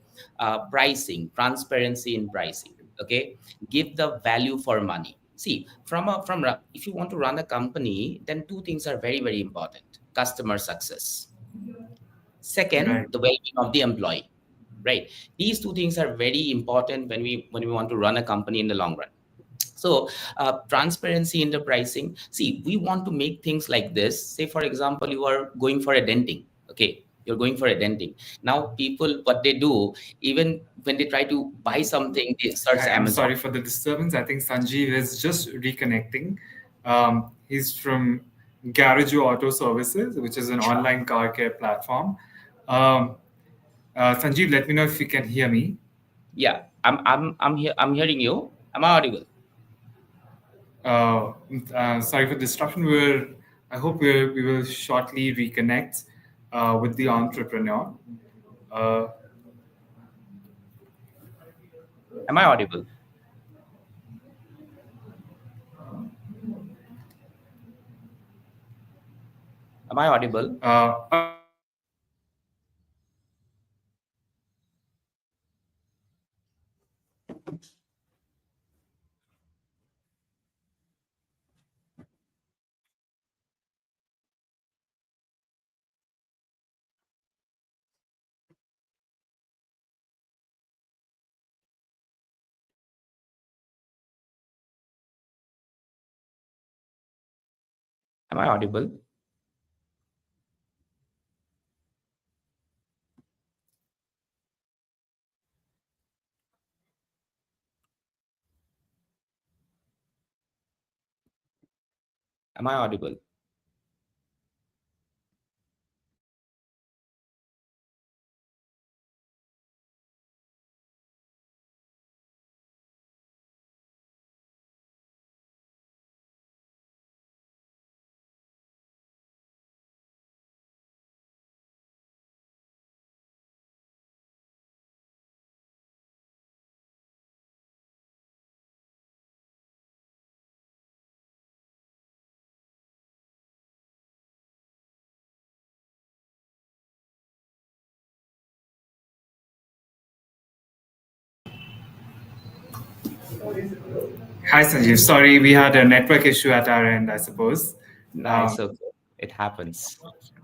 pricing, transparency in pricing. Okay, give the value for money. See, if you want to run a company, then two things are very, very important: customer success. Second, Right. the well-being of the employee. Right. These two things are very important when we want to run a company in the long run. So transparency in the pricing. See, we want to make things like this. Say, for example, you are going for a denting. Okay, you're going for a denting. Now, people, what they do, even when they try to buy something, they search I'm Amazon. sorry for the disturbance. I think Sanjeev is just reconnecting. He's from Garage Auto Services, which is an online car care platform. Um, Sanjeev, let me know if you can hear me. Yeah, I'm here. I'm hearing you. Am I audible? Sorry for disruption. I hope we will shortly reconnect. with the entrepreneur. Uh, Am I audible? Am I audible? uh, Am I audible? Am I audible? Hi, Sanjeev. Sorry, we had a network issue at our end, I suppose. Nice. Um, Okay. It happens.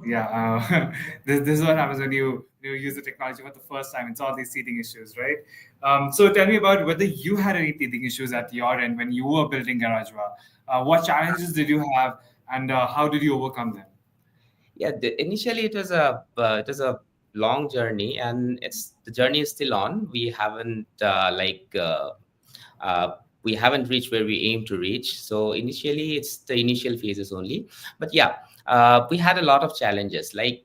yeah, this is what happens when you use the technology for the first time. It's all these teething issues, right? So tell me about whether you had any teething issues at your end when you were building GarageBar. What challenges did you have, and how did you overcome them? Yeah, initially it was a long journey, and it's the journey is still on. Uh, we haven't reached where we aim to reach. So initially, it's the initial phases only. But yeah, we had a lot of challenges. We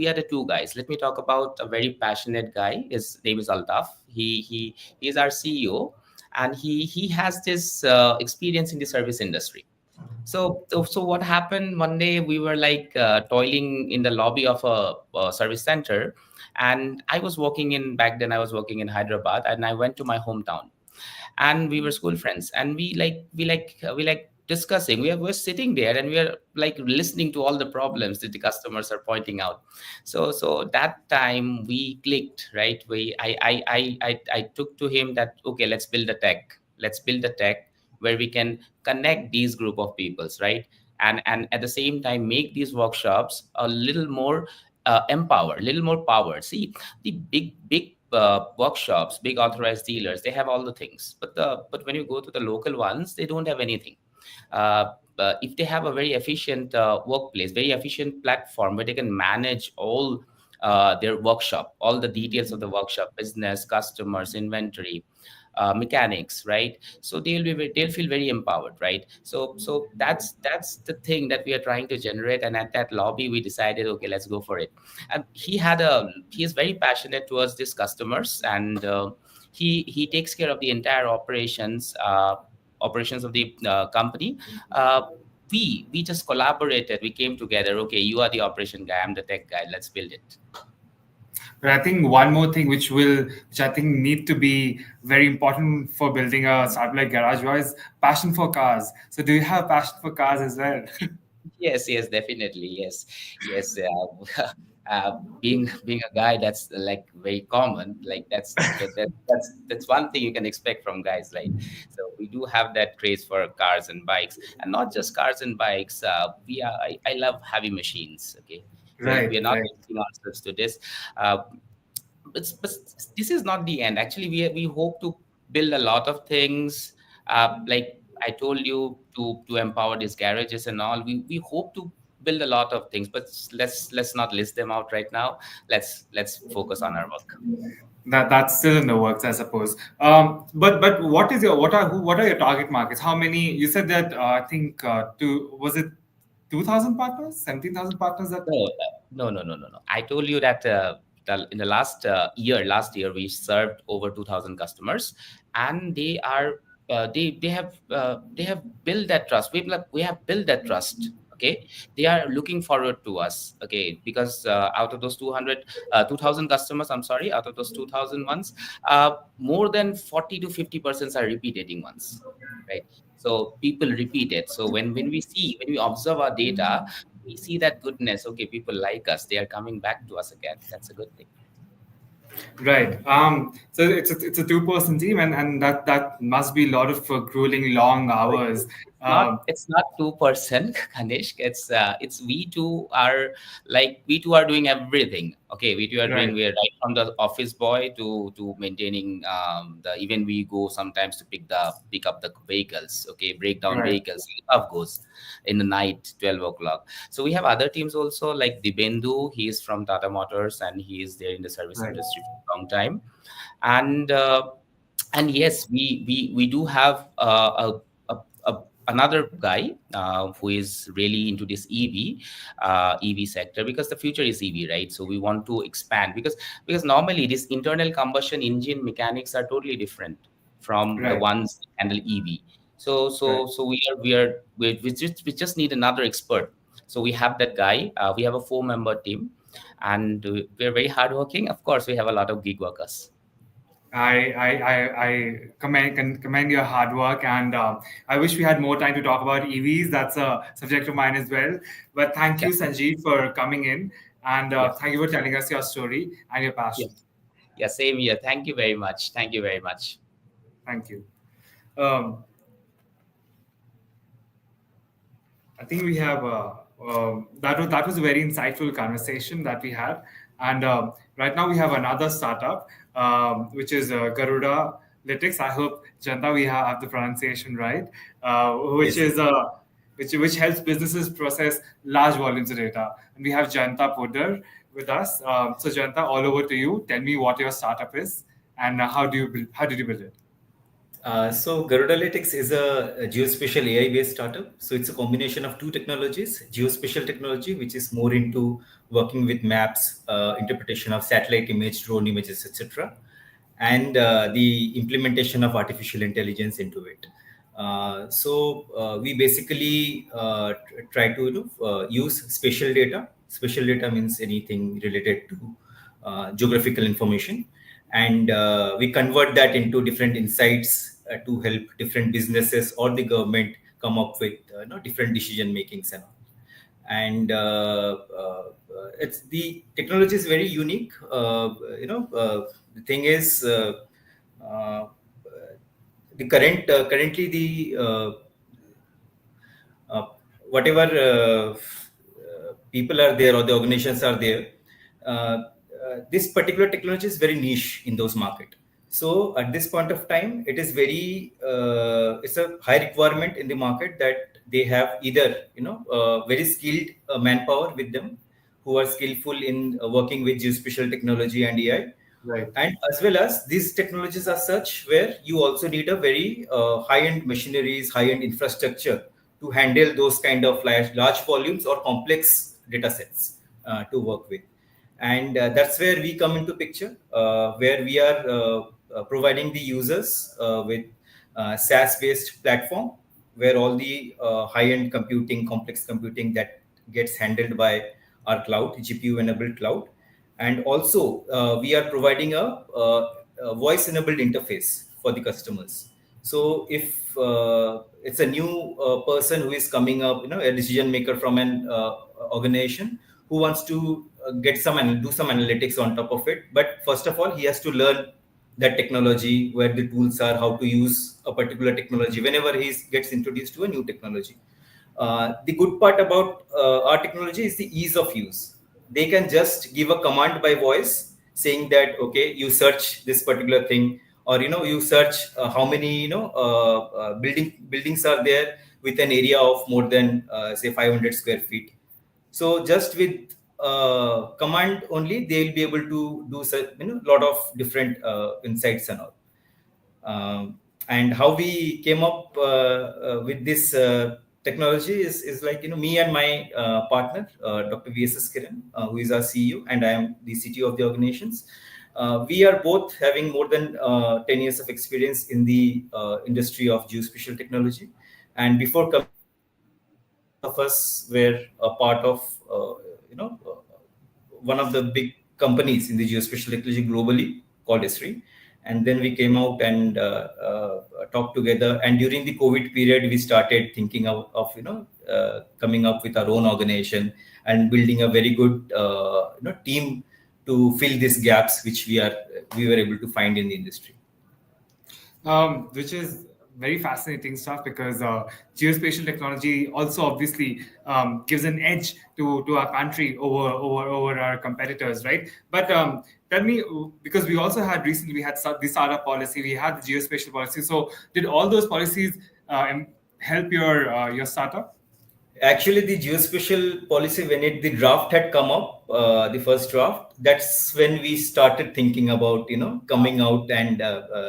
had the two guys. Let me talk about a very passionate guy. His name is Altaf. He is our CEO, and he has this experience in the service industry. So what happened one day? We were toiling in the lobby of a service center, and I was working in back then. I was working in Hyderabad, and I went to my hometown, and we were school friends, and we discussing. We're sitting there, and we are like listening to all the problems that the customers are pointing out. So that time we clicked, right? I took to him that, okay, let's build a tech where we can connect these group of peoples, right? And at the same time make these workshops a little more empowered, little more powered. See, the big workshops, big authorized dealers, they have all the things, but when you go to the local ones, they don't have anything. uh, if they have a very efficient workplace, very efficient platform where they can manage all their workshop, all the details of the workshop, business, customers, inventory, mechanics, right? So they'll feel very empowered, right? So that's the thing that we are trying to generate. And at that lobby, we decided, okay, let's go for it. And he is very passionate towards these customers, and he takes care of the entire operations of the company. uh, we just collaborated, we came together. Okay, you are the operation guy, I'm the tech guy, let's build it. But I think one more thing which I think need to be very important for building a startup like GarageBar is passion for cars. So do you have passion for cars as well? Yes, definitely. Yes. Being a guy, that's like very common. Like that's one thing you can expect from guys. Like, so we do have that craze for cars and bikes, and not just cars and bikes. I love heavy machines. Okay, we Right, are not right. limiting ourselves to this. Uh, but this is not the end. Actually, we hope to build a lot of things. Like I told you, to empower these garages and all. We hope to build a lot of things, but let's not list them out right now. Let's focus on our work. That's still in the works, I suppose. But what are your target markets? How many? You said that I think two was it 2,000 partners, 17,000 partners that. No. I told you that in the last year, we served over 2,000 customers, and they have built that trust. We have built that trust. Okay, they are looking forward to us. Okay, because out of those 2,000 customers, I'm sorry, out of those 2,000 ones, more than 40 to 50% are repeating ones, right? So people repeat it. So when we observe our data, we see that goodness. Okay, people like us, they are coming back to us again. That's a good thing. Right. So it's a two-person team, and that must be a lot of grueling long hours. It's not 2%, Kanish. It's we two are doing everything. Okay, we two are doing, Right. we're right from the office boy to maintaining the, even we go sometimes to pick up the vehicles. Okay, break down Right. vehicles. Of goes in the night 12 o'clock. So we have other teams also, like Dibendu. He is from Tata Motors and he is there in the service Right. industry for a long time. And yes, we do have another guy who is really into this EV sector, because the future is EV, right? So we want to expand, because normally this internal combustion engine mechanics are totally different from the Right. ones that handle EV. So we just need another expert. So we have that guy. We have a 4-member team, and we're very hardworking. Of course, we have a lot of gig workers. I commend your hard work, and I wish we had more time to talk about EVs. That's a subject of mine as well. But thank you, Yeah. Sanjeev, for coming in, and Yeah. thank you for telling us your story and your passion. Yes. Yeah, same here. Thank you very much. Thank you very much. Thank you. Um, I think we have that was a very insightful conversation that we had, and right now we have another startup, which is Garuda Lytics. I hope Janta we have the pronunciation right, which Yes. is which helps businesses process large volumes of data. And we have Janta Poddar with us. So Janta, all over to you. Tell me what your startup is and how did you build it? So Garudalytics is a geospatial AI-based startup. So it's a combination of two technologies: geospatial technology, which is more into working with maps, interpretation of satellite image, drone images, etc., and the implementation of artificial intelligence into it. We basically try to use spatial data. Spatial data means anything related to geographical information, and we convert that into different insights to help different businesses or the government come up with different decision makings and all. And it's the technology is very unique. The thing is, uh, the currently the uh, whatever people are there or the organizations are there, this particular technology is very niche in those market. So at this point of time, it is very it's a high requirement in the market that they have either very skilled manpower with them who are skillful in working with geospatial technology and AI, Right. and as well as these technologies are such where you also need a very high-end machineries, high-end infrastructure to handle those kind of large volumes or complex data sets to work with. And that's where we come into picture, where we are providing the users with SaaS based platform where all the high-end computing, complex computing that gets handled by our cloud, GPU enabled cloud. And also we are providing a voice enabled interface for the customers. So if it's a new person who is coming up, a decision maker from an organization who wants to get some and do some analytics on top of it, but first of all he has to learn that technology, where the tools are, how to use a particular technology whenever he gets introduced to a new technology. The good part about our technology is the ease of use. They can just give a command by voice saying that, okay, you search this particular thing, or you search how many buildings are there with an area of more than say 500 square feet. So just with command only, they will be able to do lot of different insights and all. And how we came up with this technology is like me and my partner, Dr. VSS Kiran, who is our CEO, and I am the CTO of the organizations. We are both having more than 10 years of experience in the industry of geospatial technology. And before coming to of us were a part of, one of the big companies in the geospatial technology globally called Esri. And then we came out and talked together. And during the COVID period, we started thinking of coming up with our own organization and building a very good team to fill these gaps which we were able to find in the industry. Which is very fascinating stuff, because geospatial technology also obviously gives an edge to our country over our competitors, right? But tell me, because we also had recently, we had the startup policy, we had the geospatial policy. So did all those policies help your startup? Actually, the geospatial policy, when the draft had come up, the first draft, that's when we started thinking about coming out and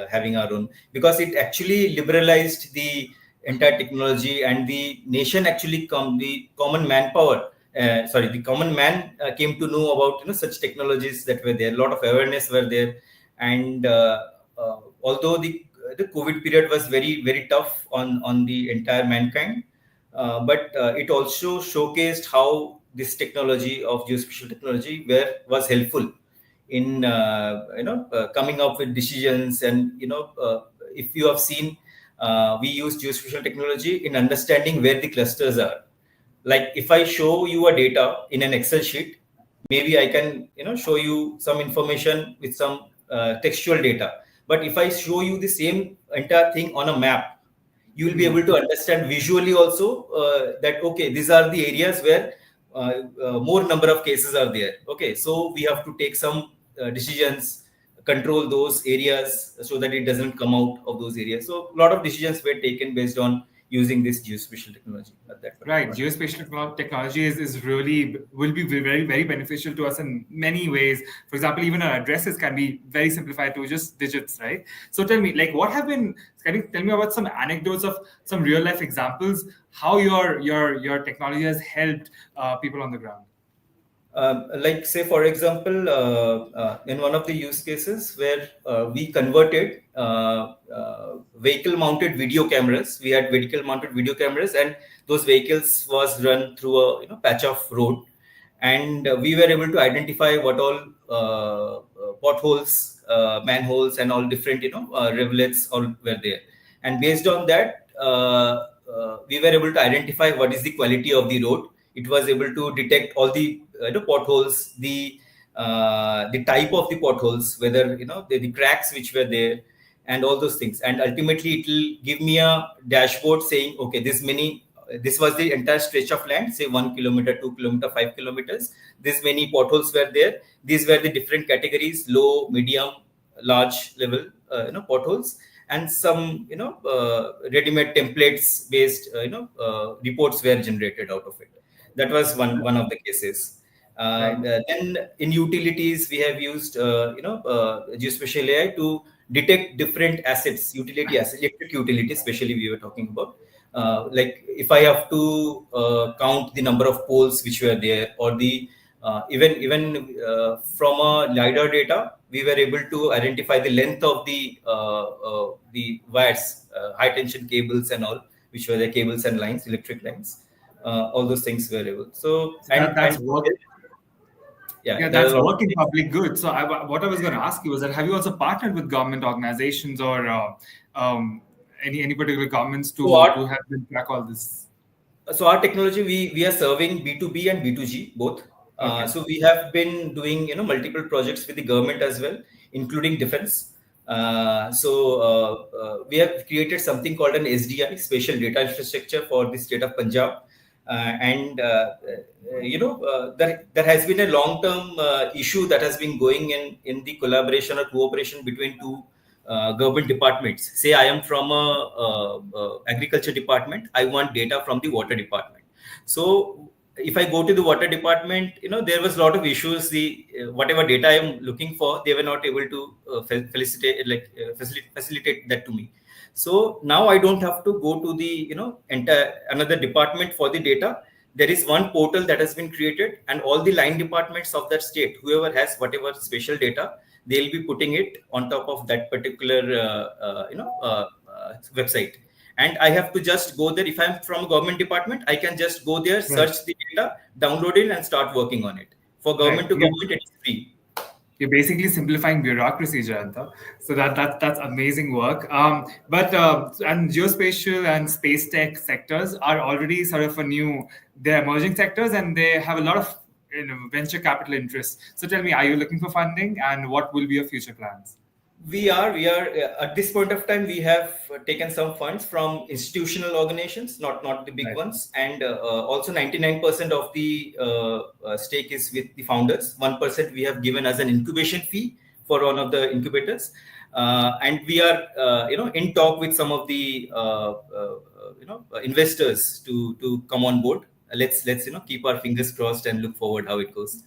having our own, because it actually liberalized the entire technology, and the nation actually the common manpower. The common man came to know about such technologies that were there. A lot of awareness were there, and although the COVID period was very, very tough on the entire mankind. But it also showcased how this technology of geospatial technology was helpful in coming up with decisions. And if you have seen, we use geospatial technology in understanding where the clusters are. Like if I show you a data in an Excel sheet, maybe I can show you some information with some textual data. But if I show you the same entire thing on a map, you will be able to understand visually also that, okay, these are the areas where more number of cases are there. Okay, so we have to take some decisions, control those areas so that it doesn't come out of those areas. So a lot of decisions were taken based on using this geospatial technology at that point. Right, geospatial technology will be very, very beneficial to us in many ways. For example, even our addresses can be very simplified to just digits, right? So tell me, can you tell me about some anecdotes of some real life examples, how your technology has helped people on the ground? Like say, for example, in one of the use cases where we converted vehicle mounted video cameras. We had vehicle mounted video cameras, and those vehicles was run through a patch of road, and we were able to identify what all potholes, manholes, and all different rivulets all were there. And based on that, we were able to identify what is the quality of the road. It was able to detect all the potholes, the type of the potholes, whether the cracks which were there, and all those things. And ultimately, it will give me a dashboard saying, okay, this was the entire stretch of land, say 1 kilometer, 2 kilometer, 5 kilometers. This many potholes were there. These were the different categories: low, medium, large level, potholes, and some ready-made templates based reports were generated out of it. That was one of the cases. Then in utilities, we have used geospatial AI to detect different assets, electric utility, especially we were talking about. Like if I have to count the number of poles which were there, or the even from a LiDAR data, we were able to identify the length of the wires, high tension cables and all, which were the cables and lines, electric lines. All those things were able. So that's working. Yeah, that's working public good. So what I was going to ask you was that, have you also partnered with government organizations or any particular governments to help them track all this? So our technology, we are serving B2B and B2G both. Okay. So we have been doing multiple projects with the government as well, including defense. So we have created something called an SDI, Spatial Data Infrastructure, for the state of Punjab. And there has been a long-term issue that has been going in the collaboration or cooperation between two government departments. Say I am from a agriculture department, I want data from the water department. So if I go to the water department, there was a lot of issues. The whatever data I am looking for, they were not able to facilitate that to me. So now I don't have to go to the another department for the data. There is one portal that has been created, and all the line departments of that state, whoever has whatever spatial data, they'll be putting it on top of that particular website. and I have to just go there. If I'm from a government department, I can just go there, search the data, download it, and start working on it. For government to government, it is free. You're basically simplifying bureaucracy, Jayanta. So that's amazing work. And geospatial and space tech sectors are already sort of they're emerging sectors, and they have a lot of venture capital interest. So tell me, are you looking for funding, and what will be your future plans? We are at this point of time, we have taken some funds from institutional organizations, not the big ones, and also 99% of the stake is with the founders. 1% we have given as an incubation fee for one of the incubators, and we are in talk with some of the investors to come on board. Let's keep our fingers crossed and look forward how it goes.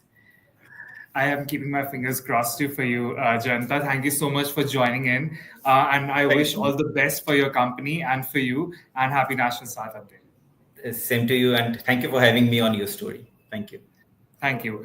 I am keeping my fingers crossed for you, Jayanta. Thank you so much for joining in. And I wish all the best for your company and for you, and happy National Startup Day. Same to you, and thank you for having me on your story. Thank you. Thank you.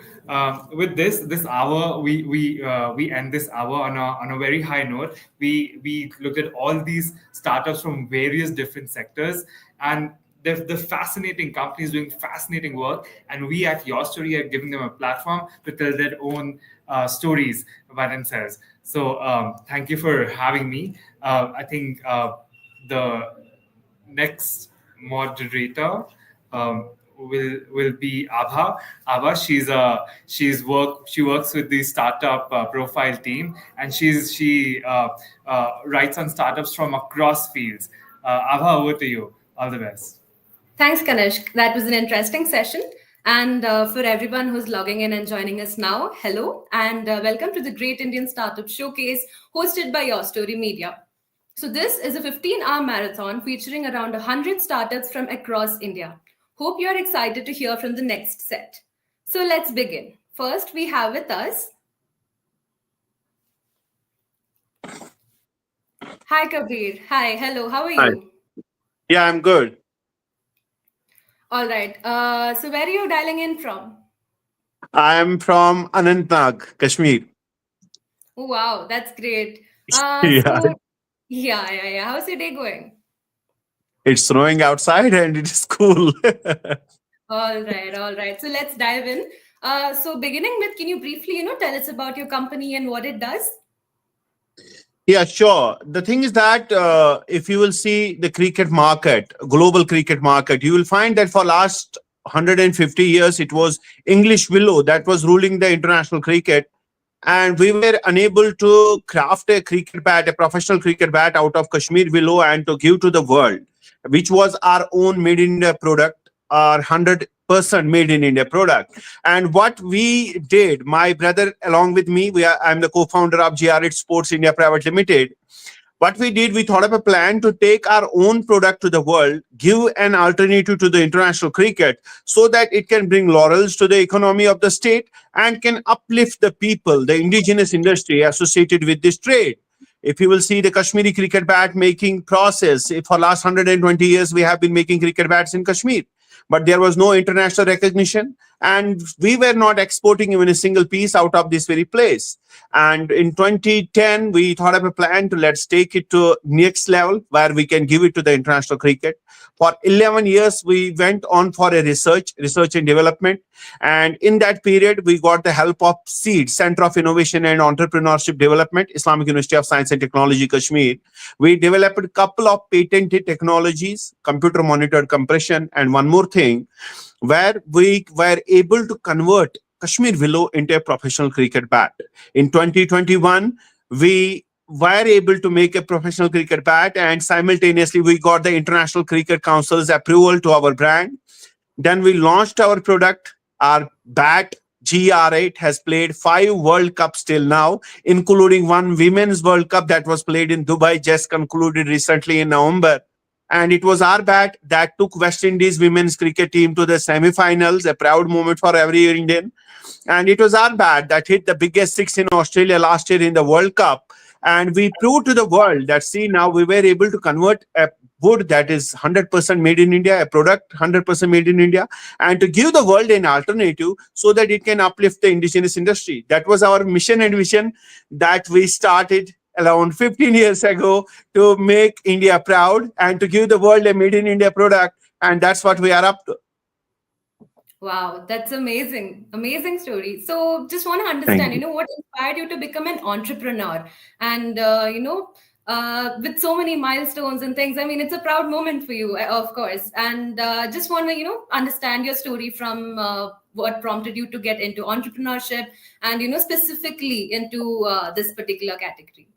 With this hour, we end this hour on a very high note. We looked at all these startups from various different sectors, and they're fascinating companies doing fascinating work, and we at YourStory are giving them a platform to tell their own stories by themselves. So thank you for having me. I think the next moderator will be Abha. Abha, she works with the startup profile team, and she writes on startups from across fields. Abha, over to you. All the best. Thanks, Kanishk. That was an interesting session. And for everyone who's logging in and joining us now, hello, and welcome to the Great Indian Startup Showcase hosted by YourStory Media. So this is a 15-hour marathon featuring around 100 startups from across India. Hope you're excited to hear from the next set. So let's begin. First, we have with us... Hi, Kabir. Hi, hello, how are you? Hi. Yeah, I'm good. All right. So where are you dialing in from? I'm from Anantnag, Kashmir. Oh, wow, that's great. Yeah. How's your day going? It's snowing outside and it is cool. All right. So let's dive in. So beginning with, can you briefly, tell us about your company and what it does? Yeah, sure. The thing is that if you will see the cricket market, global cricket market, you will find that for last 150 years, it was English willow that was ruling the international cricket. And we were unable to craft a cricket bat, a professional cricket bat out of Kashmir willow and to give to the world, which was our own made in India product, our 100% made in India product. And what we did, my brother along with me, I'm the co-founder of GR8 Sports India Private Limited. What we did, we thought of a plan to take our own product to the world, give an alternative to the international cricket so that it can bring laurels to the economy of the state and can uplift the people, the indigenous industry associated with this trade. If you will see the Kashmiri cricket bat making process, for last 120 years, we have been making cricket bats in Kashmir. But there was no international recognition, and we were not exporting even a single piece out of this very place. And in 2010, we thought of a plan to let's take it to next level where we can give it to the international cricket. For 11 years, we went on for a research and development. And in that period, we got the help of SEED, Center of Innovation and Entrepreneurship Development, Islamic University of Science and Technology, Kashmir. We developed a couple of patented technologies, computer monitored compression, and one more thing, where we were able to convert Kashmir willow into a professional cricket bat. In 2021, we were able to make a professional cricket bat, and simultaneously we got the International Cricket Council's approval to our brand. Then we launched our product. Our bat GR8 has played 5 World Cups till now, including one Women's World Cup that was played in Dubai, just concluded recently in November. And it was our bat that took West Indies women's cricket team to the semi-finals, a proud moment for every Indian. And it was our bat that hit the biggest six in Australia last year in the World Cup. And we proved to the world that, see, now we were able to convert a wood that is 100% made in India, a product 100% made in India, and to give the world an alternative so that it can uplift the indigenous industry. That was our mission and vision that we started around 15 years ago to make India proud and to give the world a made in India product. And that's what we are up to. Wow, that's amazing. Amazing story. So just want to Thank understand, you. what inspired you to become an entrepreneur? And, with so many milestones and things, I mean, it's a proud moment for you, of course. And just want to, understand your story from what prompted you to get into entrepreneurship and, specifically into this particular category.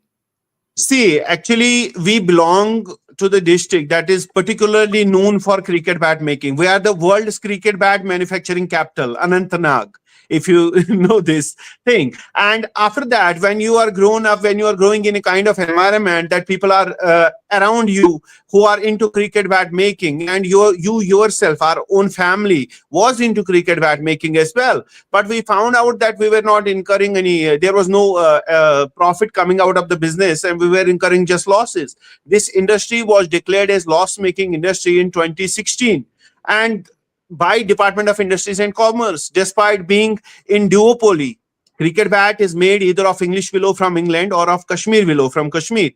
See, actually, we belong to the district that is particularly known for cricket bat making. We are the world's cricket bat manufacturing capital, Anantnag, if you know this thing. And after that, when you are grown up, when you are growing in a kind of environment that people are around you who are into cricket bat making, and you yourself, our own family, was into cricket bat making as well. But we found out that we were not incurring any, there was no profit coming out of the business, and we were incurring just losses. This industry was declared as loss-making industry in 2016. And by Department of Industries and Commerce, despite being in duopoly. Cricket bat is made either of English willow from England or of Kashmir willow from Kashmir.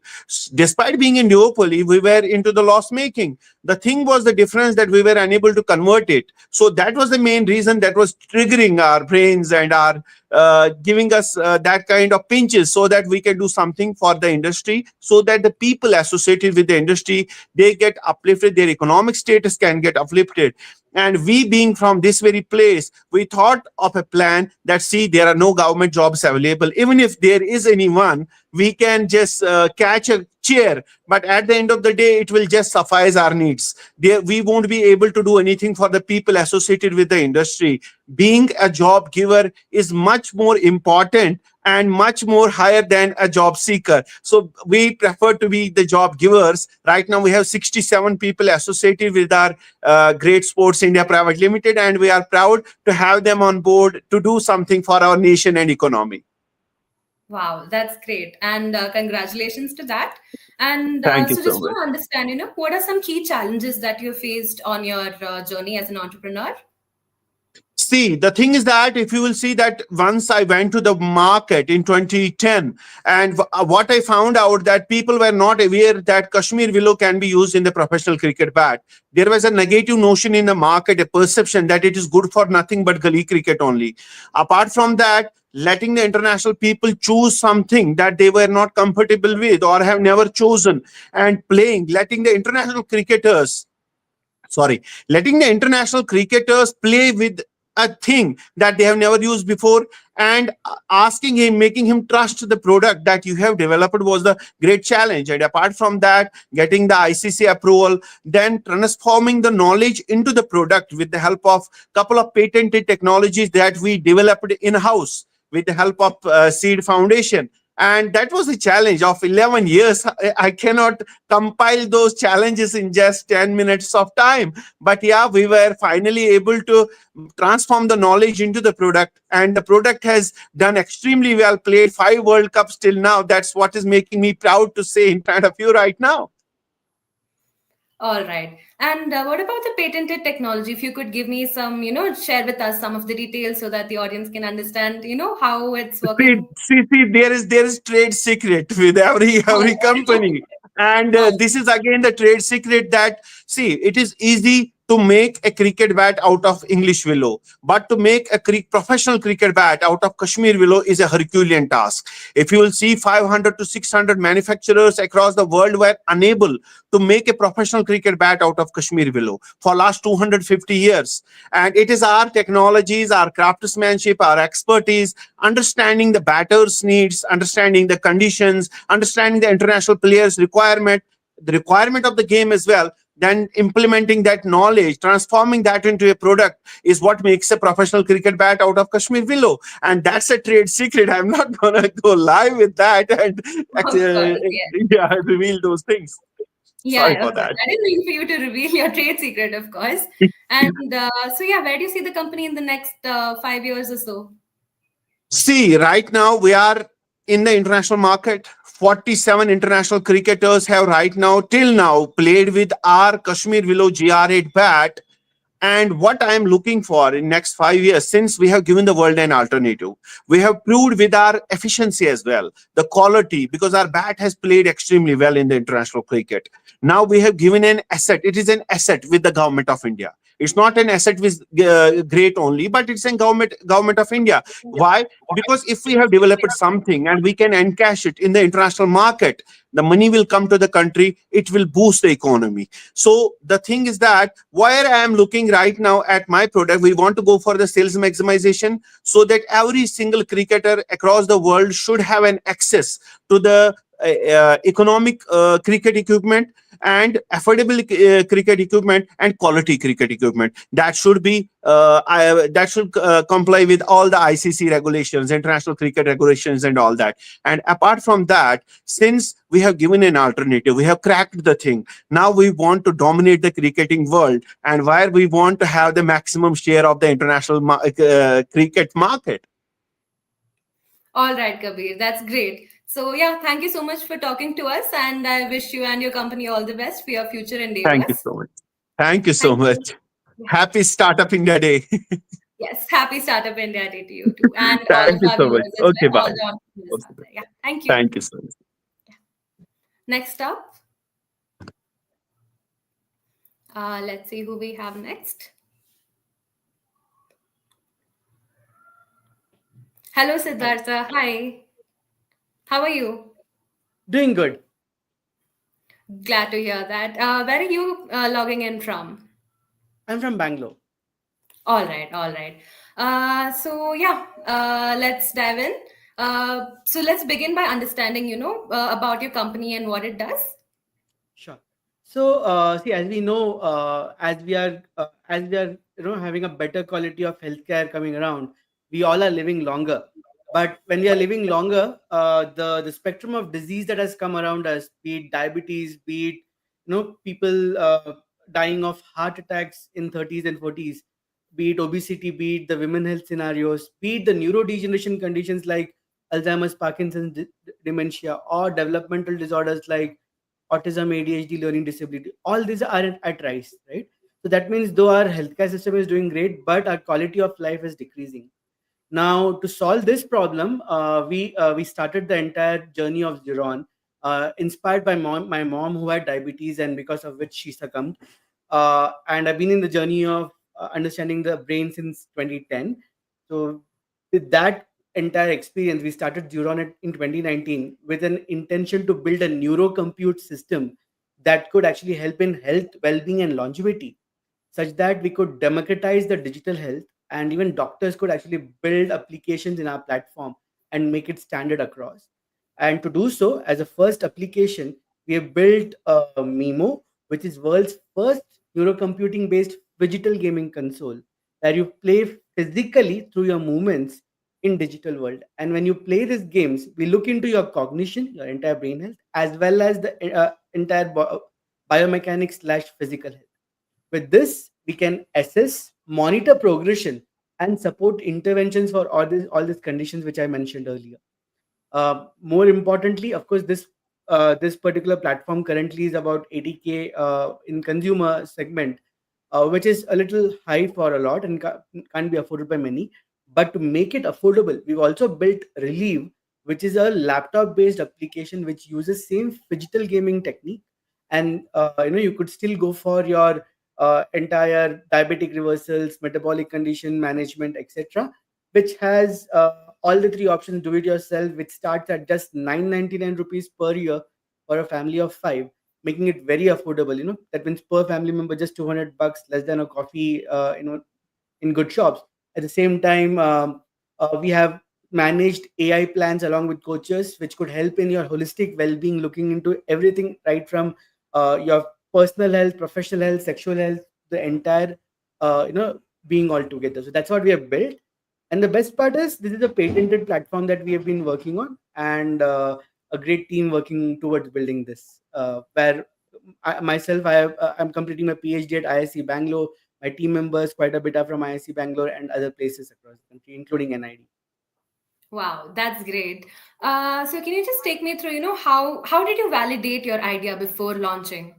Despite being in duopoly, we were into the loss making. The thing was the difference that we were unable to convert it. So that was the main reason that was triggering our brains and our giving us that kind of pinches so that we can do something for the industry, so that the people associated with the industry, they get uplifted, their economic status can get uplifted. And we being from this very place, we thought of a plan that, see, there are no government jobs available. Even if there is anyone, we can just catch a chair. But at the end of the day, it will just suffice our needs. We won't be able to do anything for the people associated with the industry. Being a job giver is much more important and much more higher than a job seeker. So we prefer to be the job givers. Right now, we have 67 people associated with our Great Sports India Private Limited, and we are proud to have them on board to do something for our nation and economy. Wow, that's great. And congratulations to that. And Thank you so so just much. want to understand, what are some key challenges that you faced on your journey as an entrepreneur? See, the thing is that if you will see that once I went to the market in 2010, and what I found out that people were not aware that Kashmir willow can be used in the professional cricket bat. There was a negative notion in the market, a perception that it is good for nothing but gully cricket only. Apart from that, letting the international people choose something that they were not comfortable with or have never chosen and playing, letting the international cricketers play with a thing that they have never used before, and asking him, making him trust the product that you have developed was the great challenge. And apart from that, getting the ICC approval, then transforming the knowledge into the product with the help of a couple of patented technologies that we developed in-house with the help of Seed Foundation. And that was a challenge of 11 years. I cannot compile those challenges in just 10 minutes of time. But yeah, we were finally able to transform the knowledge into the product. And the product has done extremely well, played 5 World Cups till now. That's what is making me proud to say in front of you right now. All right. And what about the patented technology? If you could give me some, share with us some of the details so that the audience can understand, how it's working. See, there is trade secret with every company. And this is again the trade secret that, see, it is easy to make a cricket bat out of English willow, but to make a professional cricket bat out of Kashmir willow is a Herculean task. If you will see, 500 to 600 manufacturers across the world were unable to make a professional cricket bat out of Kashmir willow for last 250 years. And it is our technologies, our craftsmanship, our expertise, understanding the batter's needs, understanding the conditions, understanding the international players' requirement, the requirement of the game as well, then implementing that knowledge, transforming that into a product is what makes a professional cricket bat out of Kashmir willow. And that's a trade secret. I'm not going to go live with that and reveal those things. Sorry for that. I didn't mean for you to reveal your trade secret, of course. And where do you see the company in the next 5 years or so? See, right now we are in the international market. 47 international cricketers have till now played with our Kashmir willow GR8 bat. And what I am looking for in next 5 years, since we have given the world an alternative, we have proved with our efficiency as well, the quality, because our bat has played extremely well in the international cricket. Now we have given an asset. It is an asset with the government of India. It's not an asset with great only, but it's a government of India. Why? Because if we have developed something and we can encash it in the international market, the money will come to the country. It will boost the economy. So the thing is that where I am looking right now at my product, we want to go for the sales maximization, so that every single cricketer across the world should have an access to the economic cricket equipment and affordable cricket equipment and quality cricket equipment that should be that should comply with all the ICC regulations, international cricket regulations, and all that. And apart from that, since we have given an alternative, we have cracked the thing. Now we want to dominate the cricketing world, and where we want to have the maximum share of the international cricket market. All right, Kabir, that's great. So yeah, thank you so much for talking to us, and I wish you and your company all the best for your future Thank you endeavors. so much. Thank you so Thank you. much. Yeah. Happy Startup India Day. Yes, happy Startup India Day to you too, and all Thank of you our so much. viewers as Okay, well, all bye. the entrepreneurs out Okay. there. Yeah, thank you. Thank you so much. Next up, let's see who we have next. Hello, Siddhartha. Hi. How are you? Doing good. Glad to hear that. Where are you logging in from? I'm from Bangalore. All right, all right. So yeah, let's dive in. So let's begin by understanding, about your company and what it does. Sure. So, see, as we know, as we are, having a better quality of healthcare coming around, we all are living longer. But when we are living longer, the spectrum of disease that has come around us, be it diabetes, be it people dying of heart attacks in 30s and 40s, be it obesity, be it the women health scenarios, be it the neurodegeneration conditions like Alzheimer's, Parkinson's, dementia, or developmental disorders like autism, ADHD, learning disability, all these are at rise, right? So that means though our healthcare system is doing great, but our quality of life is decreasing. Now, to solve this problem, we started the entire journey of Zeron, inspired by my mom who had diabetes and because of which she succumbed. And I've been in the journey of understanding the brain since 2010. So with that entire experience, we started Zeron in 2019 with an intention to build a neurocompute system that could actually help in health, well-being, and longevity, such that we could democratize the digital health, and even doctors could actually build applications in our platform and make it standard across. And to do so, as a first application, we have built Mimo, which is world's first neurocomputing based digital gaming console, where you play physically through your movements in digital world. And when you play these games, we look into your cognition, your entire brain health, as well as the entire biomechanics slash physical health. With this, we can assess, monitor progression, and support interventions for all these conditions which I mentioned earlier. More importantly, of course, this particular platform currently is about 80K in consumer segment, which is a little high for a lot and can't be afforded by many. But to make it affordable, we've also built Relieve, which is a laptop-based application which uses same digital gaming technique, and you could still go for your entire diabetic reversals, metabolic condition management, etc., which has all the three options. Do it yourself, which starts at just 999 rupees per year for a family of five, making it very affordable. That means per family member just 200 bucks, less than a coffee in good shops. At the same time, we have managed AI plans along with coaches, which could help in your holistic well-being, looking into everything right from your personal health, professional health, sexual health, the entire being all together. So that's what we have built. And the best part is this is a patented platform that we have been working on, and a great team working towards building this. Where I'm completing my PhD at IIC Bangalore. My team members, quite a bit, are from IIC Bangalore and other places across the country, including NID. Wow, that's great. So can you just take me through, how did you validate your idea before launching?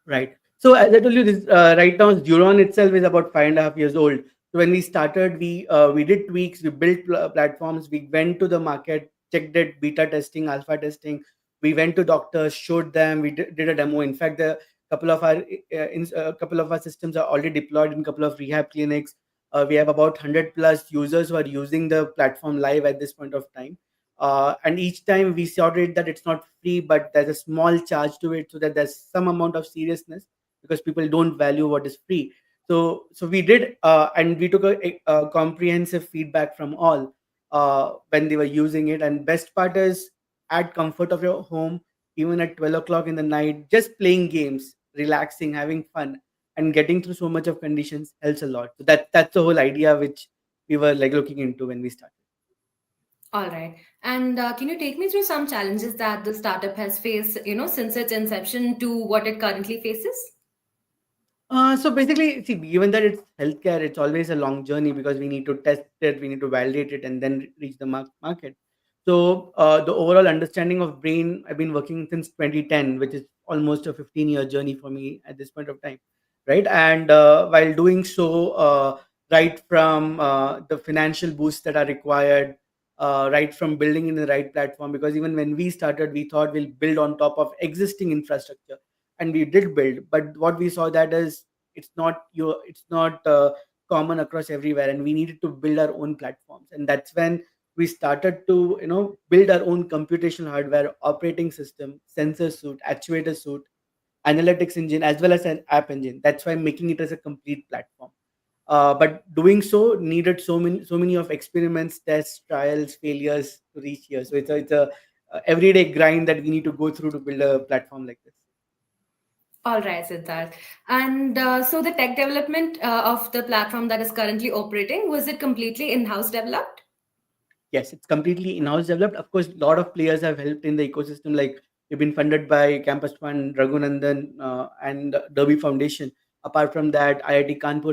Right. So as I told you, this right now Zuron itself is about 5.5 years old. So when we started, we did tweaks, we built platforms, we went to the market, checked it, beta testing, alpha testing. We went to doctors, showed them, we did a demo. In fact, the couple of our systems are already deployed in a couple of rehab clinics. We have about 100 plus users who are using the platform live at this point of time. And each time we sorted that it's not free, but there's a small charge to it, so that there's some amount of seriousness, because people don't value what is free. So we did, and we took a comprehensive feedback from all when they were using it. And best part is, at comfort of your home, even at 12 o'clock in the night, just playing games, relaxing, having fun, and getting through so much of conditions helps a lot. So that's the whole idea which we were like looking into when we started. All right. And can you take me through some challenges that the startup has faced, since its inception to what it currently faces? So basically, see, given that it's healthcare, it's always a long journey, because we need to test it, we need to validate it, and then reach the market. So the overall understanding of brain, I've been working since 2010, which is almost a 15-year journey for me at this point of time, right? And while doing so, right from the financial boosts that are required, right from building in the right platform, because even when we started, we thought we'll build on top of existing infrastructure, and we did build. But what we saw that is, it's not common across everywhere, and we needed to build our own platforms. And that's when we started to build our own computational hardware, operating system, sensor suite, actuator suite, analytics engine, as well as an app engine. That's why making it as a complete platform. But doing so needed so many of experiments, tests, trials, failures to reach here. So it's a everyday grind that we need to go through to build a platform like this. All right, Siddharth. And so the tech development of the platform that is currently operating, was it completely in-house developed? Yes, it's completely in-house developed. Of course, a lot of players have helped in the ecosystem. Like, we've been funded by Campus Fund, Raghunandan, and Derby Foundation. Apart from that, IIT Kanpur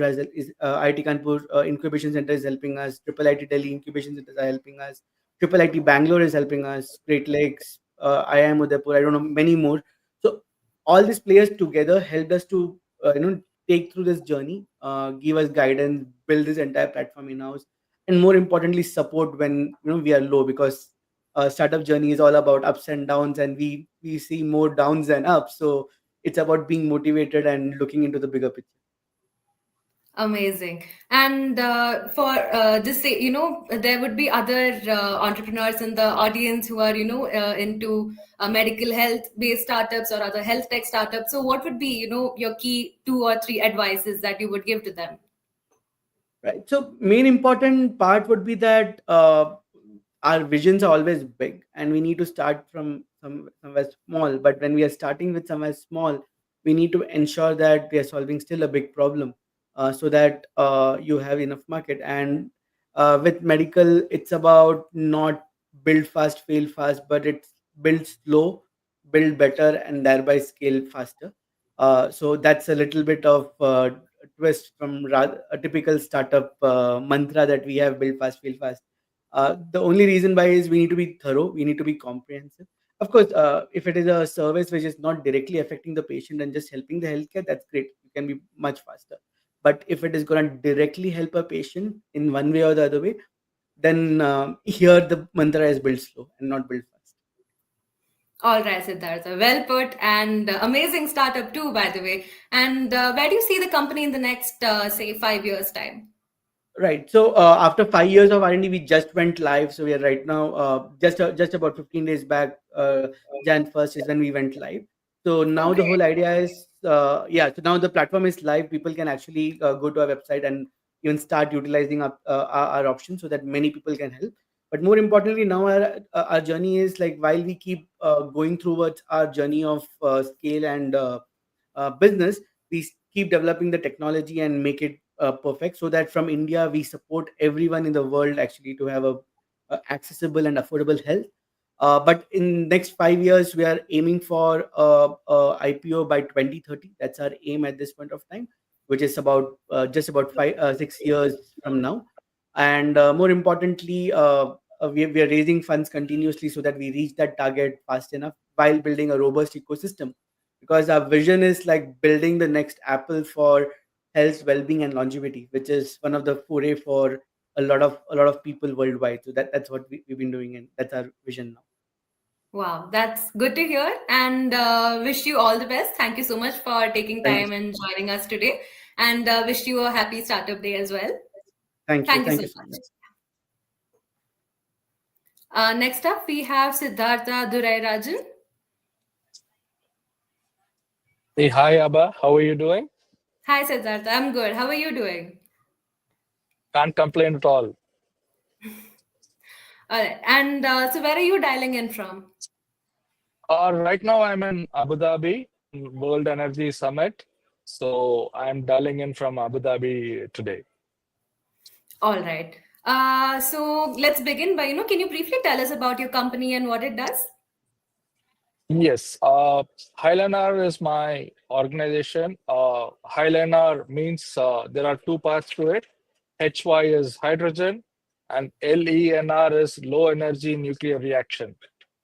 IIT Kanpur Incubation Center is helping us. Triple IT Delhi Incubation Centers are helping us. Triple IT Bangalore is helping us. Great Lakes, IIM Udaipur, I don't know, many more. So all these players together helped us to take through this journey, give us guidance, build this entire platform in-house, and more importantly, support when we are low, because startup journey is all about ups and downs, and we see more downs than ups. So it's about being motivated and looking into the bigger picture. Amazing. And for just say, there would be other entrepreneurs in the audience who are, into medical health-based startups or other health tech startups. So what would be, your key 2 or 3 advices that you would give to them? Right. So main important part would be that our visions are always big, and we need to start from somewhere small. But when we are starting with somewhere small, we need to ensure that we are solving still a big problem, so that you have enough market. And with medical, it's about not build fast, fail fast, but it's build slow, build better, and thereby scale faster. So that's a little bit of twist from a typical startup mantra that we have: build fast, fail fast. The only reason why is we need to be thorough, we need to be comprehensive. Of course, if it is a service which is not directly affecting the patient and just helping the healthcare, that's great. You can be much faster. But if it is going to directly help a patient in one way or the other way, then here the mantra is build slow and not build fast. All right, Siddhartha. Well put, and amazing startup too, by the way. And where do you see the company in the next, say, 5 years' time? Right. So after 5 years of R&D, we just went live. So we are right now just about 15 days back. Jan 1st is when we went live. So now the Okay. whole idea is, So now the platform is live. People can actually go to our website and even start utilizing our options, so that many people can help. But more importantly, now our journey is like, while we keep going towards our journey of scale and business, we keep developing the technology and make it perfect, so that from India we support everyone in the world actually to have a accessible and affordable health. But in next 5 years, we are aiming for IPO by 2030. That's our aim at this point of time, which is about just about 6 years from now. And more importantly, we are raising funds continuously, so that we reach that target fast enough, while building a robust ecosystem, because our vision is like building the next Apple for health, well-being, and longevity, which is one of the foray for a lot of people worldwide. So that's what we've been doing, and that's our vision now. Wow, that's good to hear, and wish you all the best. Thank you so much for taking Thank you. time and joining us today, and wish you a happy startup day as well. Thank you. Thank you Thank so you so much. much. Next up, we have Siddhartha Durayrajan. Hey, hi Abba, how are you doing? Hi, Siddhartha. I'm good. How are you doing? Can't complain at all. All right. And so, where are you dialing in from? Right now I'm in Abu Dhabi, World Energy Summit. So I'm dialing in from Abu Dhabi today. All right. So let's begin by, can you briefly tell us about your company and what it does? Yes, Highlander is my organization. Highlander means there are two parts to it. HY is hydrogen and LENR is low energy nuclear reaction.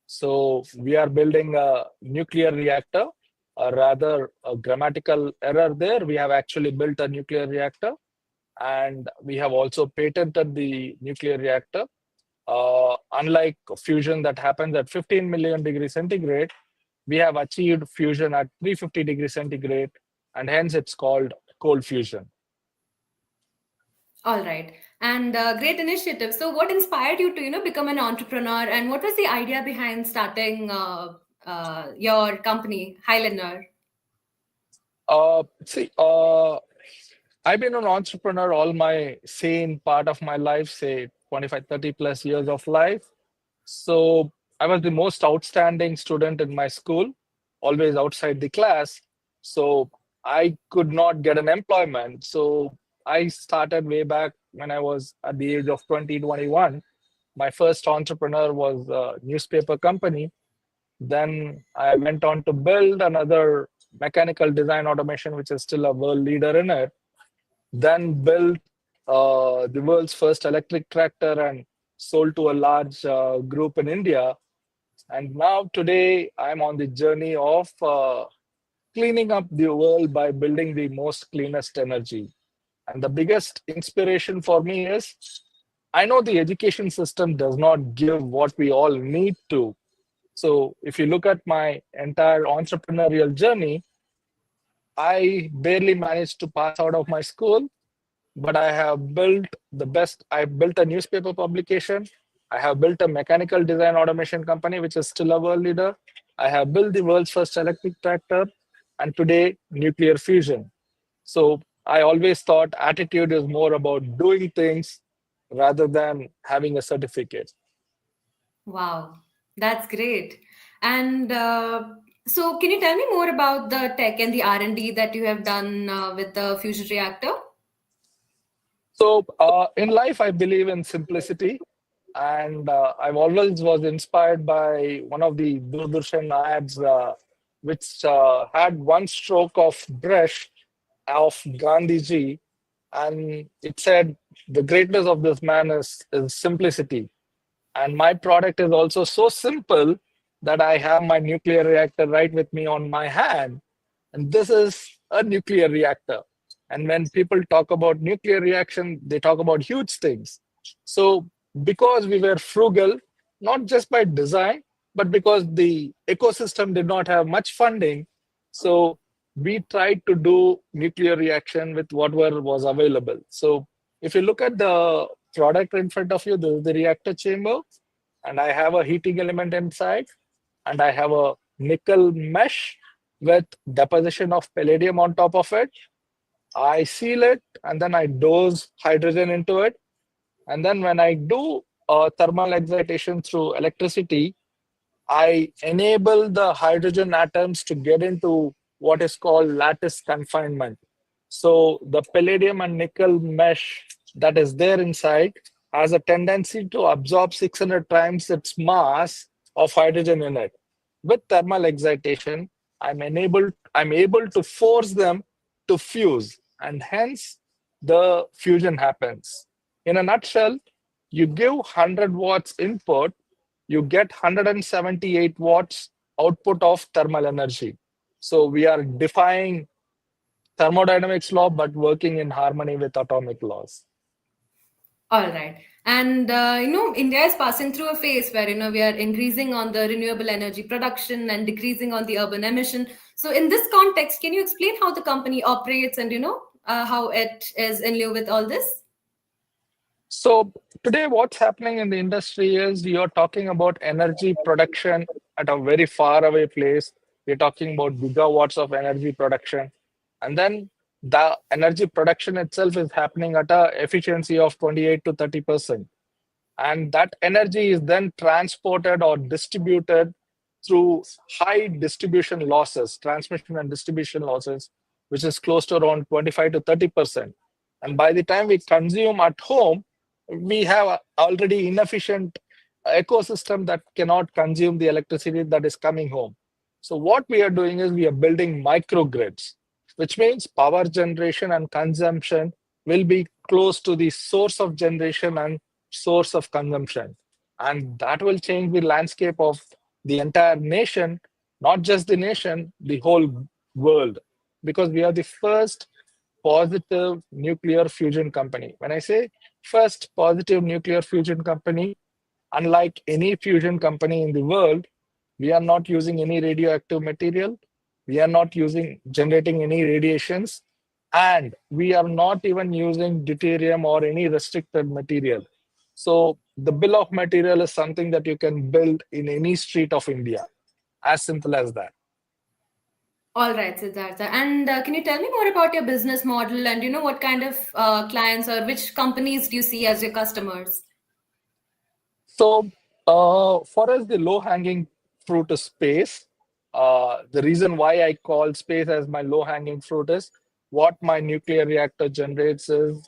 So we are building a nuclear reactor, or rather a grammatical error there. We have actually built a nuclear reactor, and we have also patented the nuclear reactor. Unlike fusion that happens at 15 million degrees centigrade, we have achieved fusion at 350 degrees centigrade, and hence it's called cold fusion. All right. And great initiative. So what inspired you to, become an entrepreneur, and what was the idea behind starting your company, Highlander? See, I've been an entrepreneur all my sane part of my life, say 25, 30 plus years of life. So I was the most outstanding student in my school, always outside the class. So I could not get an employment. So I started way back when I was at the age of 20, 21. My first entrepreneur was a newspaper company. Then I went on to build another mechanical design automation, which is still a world leader in it. Then built the world's first electric tractor and sold to a large group in India. And now today I'm on the journey of cleaning up the world by building the most cleanest energy. And the biggest inspiration for me is I know the education system does not give what we all need to. So if you look at my entire entrepreneurial journey, I barely managed to pass out of my school, but I have built the best. I built a newspaper publication. I have built a mechanical design automation company, which is still a world leader. I have built the world's first electric tractor, and today, nuclear fusion. So I always thought attitude is more about doing things rather than having a certificate. Wow, that's great. And so, can you tell me more about the tech and the R&D that you have done with the fusion reactor? So in life, I believe in simplicity, and I've always was inspired by one of the Doordarshan ads, which had one stroke of brush of Gandhiji, and it said, "The greatness of this man is simplicity." And my product is also so simple that I have my nuclear reactor right with me on my hand. And this is a nuclear reactor. And when people talk about nuclear reaction, they talk about huge things. So because we were frugal, not just by design, but because the ecosystem did not have much funding, so we tried to do nuclear reaction with whatever was available. So if you look at the product in front of you, this is the reactor chamber, and I have a heating element inside, and I have a nickel mesh with deposition of palladium on top of it. I seal it, and then I dose hydrogen into it. And then when I do thermal excitation through electricity, I enable the hydrogen atoms to get into what is called lattice confinement. So the palladium and nickel mesh that is there inside has a tendency to absorb 600 times its mass of hydrogen in it. With thermal excitation, I'm able to force them to fuse, and hence the fusion happens. In a nutshell, you give 100 watts input, you get 178 watts output of thermal energy. So we are defying thermodynamics law, but working in harmony with atomic laws. All right. And, India is passing through a phase where, we are increasing on the renewable energy production and decreasing on the urban emission. So in this context, can you explain how the company operates and, how it is in lieu with all this? So today, what's happening in the industry is you're talking about energy production at a very far away place. We're talking about gigawatts of energy production. And then the energy production itself is happening at a efficiency of 28 to 30%. And that energy is then transported or distributed through high distribution losses, transmission and distribution losses, which is close to around 25 to 30%. And by the time we consume at home, we have already inefficient ecosystem that cannot consume the electricity that is coming home. So what we are doing is we are building microgrids, which means power generation and consumption will be close to the source of generation and source of consumption. And that will change the landscape of the entire nation, not just the nation, the whole world, because we are the first positive nuclear fusion company. When I say first positive nuclear fusion company, unlike any fusion company in the world, we are not using any radioactive material. We are not generating any radiations. And we are not even using deuterium or any restricted material. So the bill of material is something that you can build in any street of India. As simple as that. All right, Siddhartha. And can you tell me more about your business model and, what kind of clients or which companies do you see as your customers? So for us, the low-hanging fruit is space. The reason why I call space as my low-hanging fruit is what my nuclear reactor generates is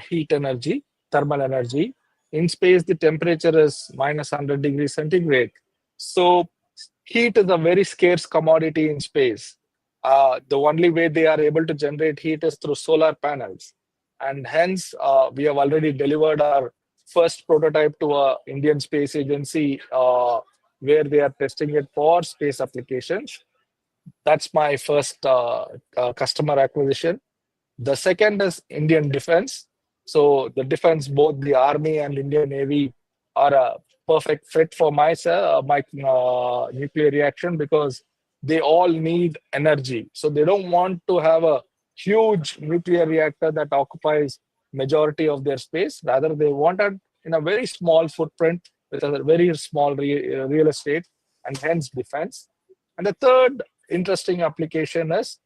heat energy, thermal energy. In space, the temperature is minus 100 degrees centigrade. So heat is a very scarce commodity in space. The only way they are able to generate heat is through solar panels. And hence, we have already delivered our first prototype to a Indian Space Agency where they are testing it for space applications. That's my first customer acquisition. The second is Indian Defense. So the defense, both the Army and Indian Navy are a perfect fit for my nuclear reaction because they all need energy. So they don't want to have a huge nuclear reactor that occupies majority of their space. Rather, they want it in a very small footprint with a very small real estate and hence defense. And the third interesting application is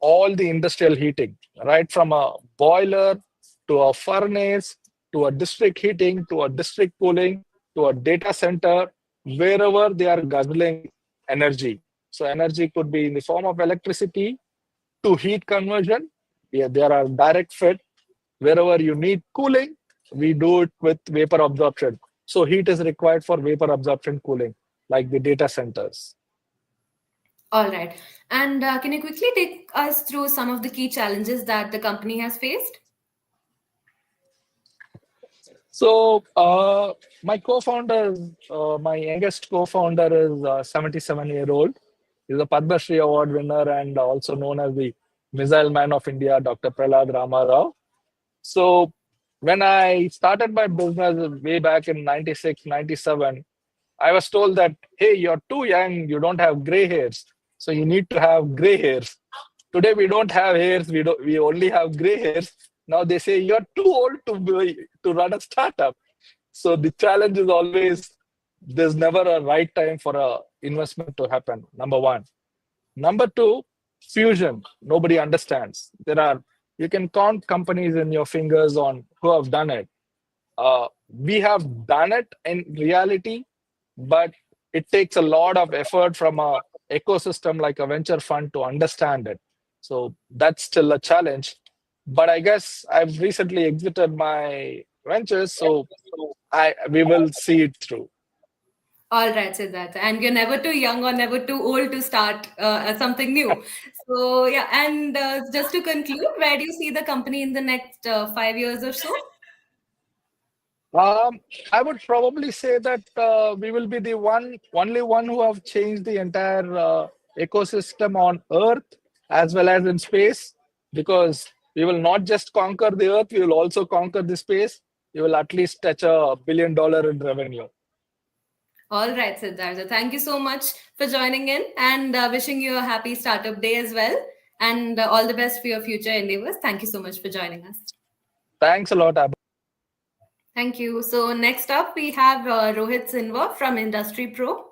all the industrial heating, right from a boiler to a furnace to a district heating to a district cooling to a data center, wherever they are guzzling energy. So energy could be in the form of electricity to heat conversion. Yeah, there are direct fit. Wherever you need cooling, we do it with vapor absorption. So heat is required for vapor absorption cooling, like the data centers. All right. And can you quickly take us through some of the key challenges that the company has faced? So my co-founder, my youngest co-founder is 77-year-old. He's a Padma Shri Award winner and also known as the Missile Man of India, Dr. Prahlad Ramarao. So when I started my business way back in 96, 97, I was told that, hey, you're too young, you don't have gray hairs. So you need to have gray hairs. Today we don't have hairs, we only have gray hairs. Now they say you're too old to run a startup. So the challenge is always there's never a right time for a investment to happen. Number one. Number two, fusion. Nobody understands. You can count companies in your fingers on who have done it. We have done it in reality, but it takes a lot of effort from a ecosystem like a venture fund to understand it. So that's still a challenge. But I guess I've recently exited my ventures, so we will see it through. All right, Siddhartha. And you're never too young or never too old to start something new. So, yeah. And just to conclude, where do you see the company in the next 5 years or so? I would probably say that we will be the only one who have changed the entire ecosystem on Earth as well as in space, because we will not just conquer the Earth, we will also conquer the space. We will at least touch $1 billion in revenue. All right, Siddhartha. Thank you so much for joining in, and wishing you a happy startup day as well. And all the best for your future endeavors. Thank you so much for joining us. Thanks a lot, Abhay. Thank you. So next up, we have Rohit Sinha from Industry Pro.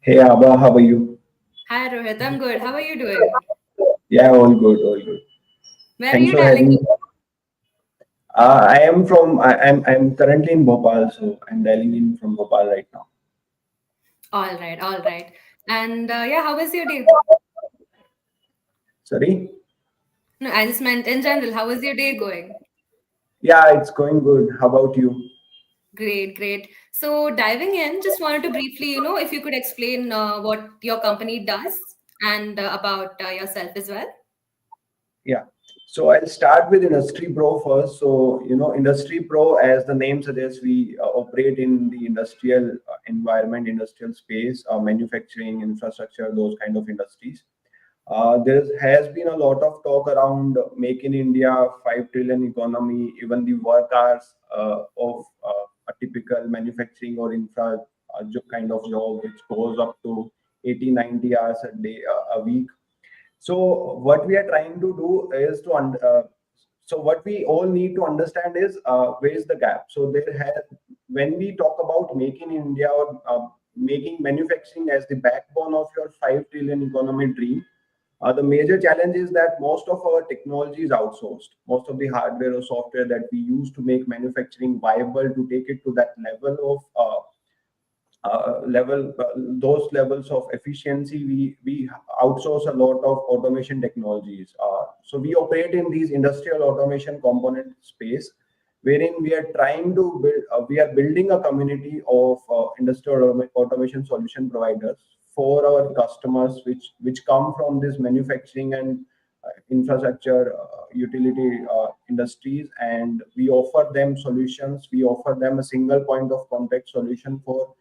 Hey Abba, how are you? Hi Rohit, I'm good. How are you doing? Yeah, all good, all good. Where Thanks are you for having dialing? me. I'm currently in Bhopal, so I'm dialing in from Bhopal right now. All right, all right. And yeah, how was your day? Sorry? No, I just meant in general, how was your day going? Yeah, it's going good. How about you? Great, great. So diving in, just wanted to briefly, if you could explain what your company does and about yourself as well. Yeah. So I'll start with Industry Pro first. So, Industry Pro, as the name suggests, we operate in the industrial environment, industrial space, manufacturing, infrastructure, those kind of industries. There has been a lot of talk around Make in India, 5 trillion economy, even the work hours of a typical manufacturing or infra kind of job, which goes up to 80, 90 hours a day, a week. So what we are trying to do is so what we all need to understand is where is the gap. So when we talk about making India or making manufacturing as the backbone of your 5 trillion economy dream, the major challenge is that most of our technology is outsourced. Most of the hardware or software that we use to make manufacturing viable, to take it to that level of those levels of efficiency, we outsource a lot of automation technologies. So we operate in these industrial automation component space, wherein we are trying to build, we are building a community of industrial automation solution providers for our customers, which come from this manufacturing and infrastructure utility industries, and we offer them solutions. We offer them a single point of contact solution for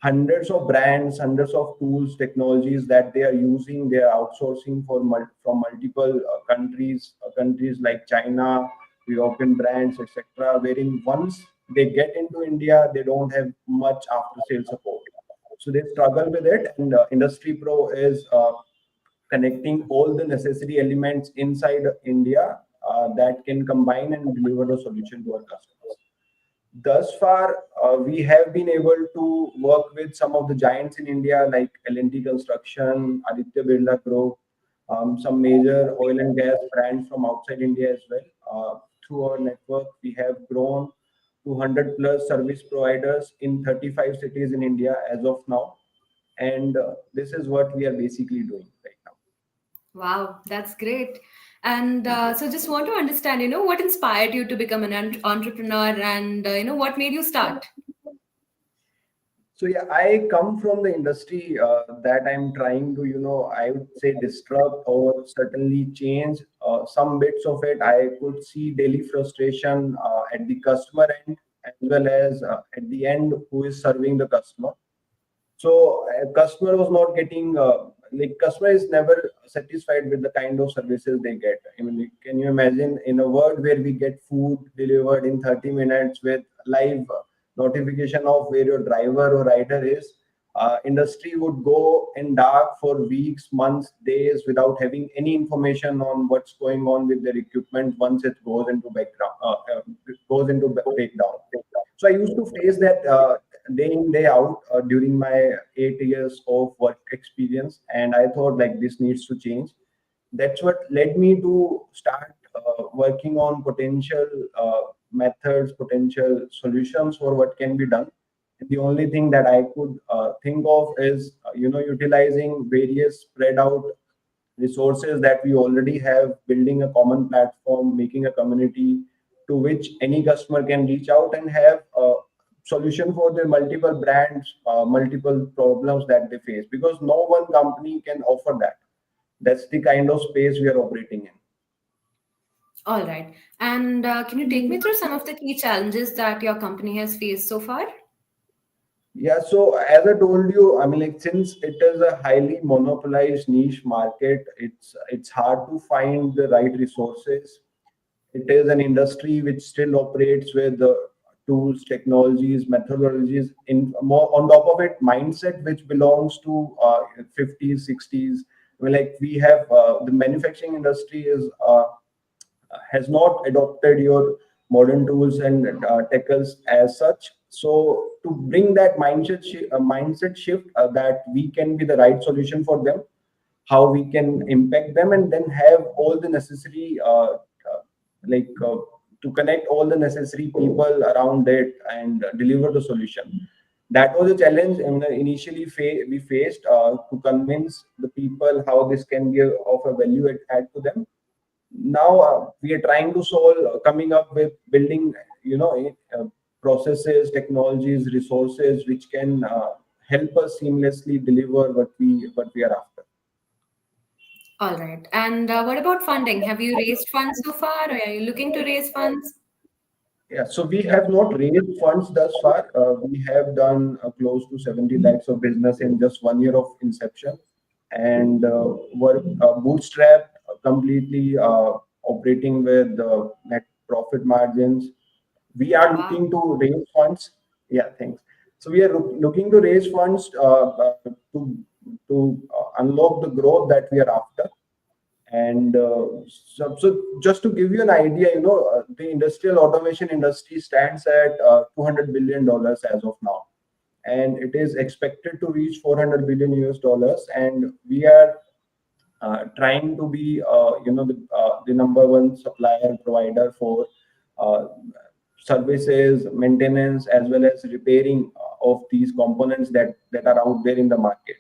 hundreds of brands, hundreds of tools, technologies that they are using, they are outsourcing from multiple countries like China, European brands, etc. Wherein once they get into India, they don't have much after-sale support. So they struggle with it, and Industry Pro is connecting all the necessary elements inside India that can combine and deliver the solution to our customers. Thus far, we have been able to work with some of the giants in India like L&T Construction, Aditya Birla Group, some major oil and gas brands from outside India as well. Through our network, we have grown 200 plus service providers in 35 cities in India as of now. And this is what we are basically doing right now. Wow, that's great. And so just want to understand, what inspired you to become an entrepreneur and, what made you start? So yeah, I come from the industry that I'm trying to, I would say disrupt or certainly change some bits of it. I could see daily frustration at the customer end as well as at the end who is serving the customer. So a customer was not getting like customer is never satisfied with the kind of services they get. I mean, can you imagine in a world where we get food delivered in 30 minutes with live notification of where your driver or rider is, industry would go in dark for weeks, months, days without having any information on what's going on with their equipment once it goes into breakdown. So I used to face that day in day out during my 8 years of work experience, and I thought like this needs to change. That's what led me to start working on potential methods, potential solutions for what can be done. And the only thing that I could think of is utilizing various spread out resources that we already have, building a common platform, making a community to which any customer can reach out and have a solution for their multiple brands, multiple problems that they face, because no one company can offer that. That's the kind of space we are operating in. All right. And can you take me through some of the key challenges that your company has faced so far? Yeah, so as I told you, I mean, like since it is a highly monopolized niche market, it's hard to find the right resources. It is an industry which still operates with the tools, technologies, methodologies. In more on top of it, mindset which belongs to 50s, 60s. I mean, like we have the manufacturing industry is has not adopted your modern tools and tackles as such. So to bring that mindset shift that we can be the right solution for them, how we can impact them, and then have all the necessary like to connect all the necessary people around it and deliver the solution. That was a challenge, and initially we faced to convince the people how this can be of a value add to them. Now we are trying to solve, coming up with building, processes, technologies, resources which can help us seamlessly deliver what we are after. All right. And what about funding? Have you raised funds so far, or are you looking to raise funds? Yeah, so we have not raised funds thus far. We have done close to 70 lakhs of business in just 1 year of inception, and were bootstrapped completely, operating with net profit margins. We are Wow. looking to raise funds. Yeah, thanks. So we are looking to raise funds to unlock the growth that we are after. And so just to give you an idea, the industrial automation industry stands at $200 billion as of now, and it is expected to reach 400 billion US dollars. And we are trying to be, the number one supplier provider for uh, services, maintenance, as well as repairing of these components that are out there in the market.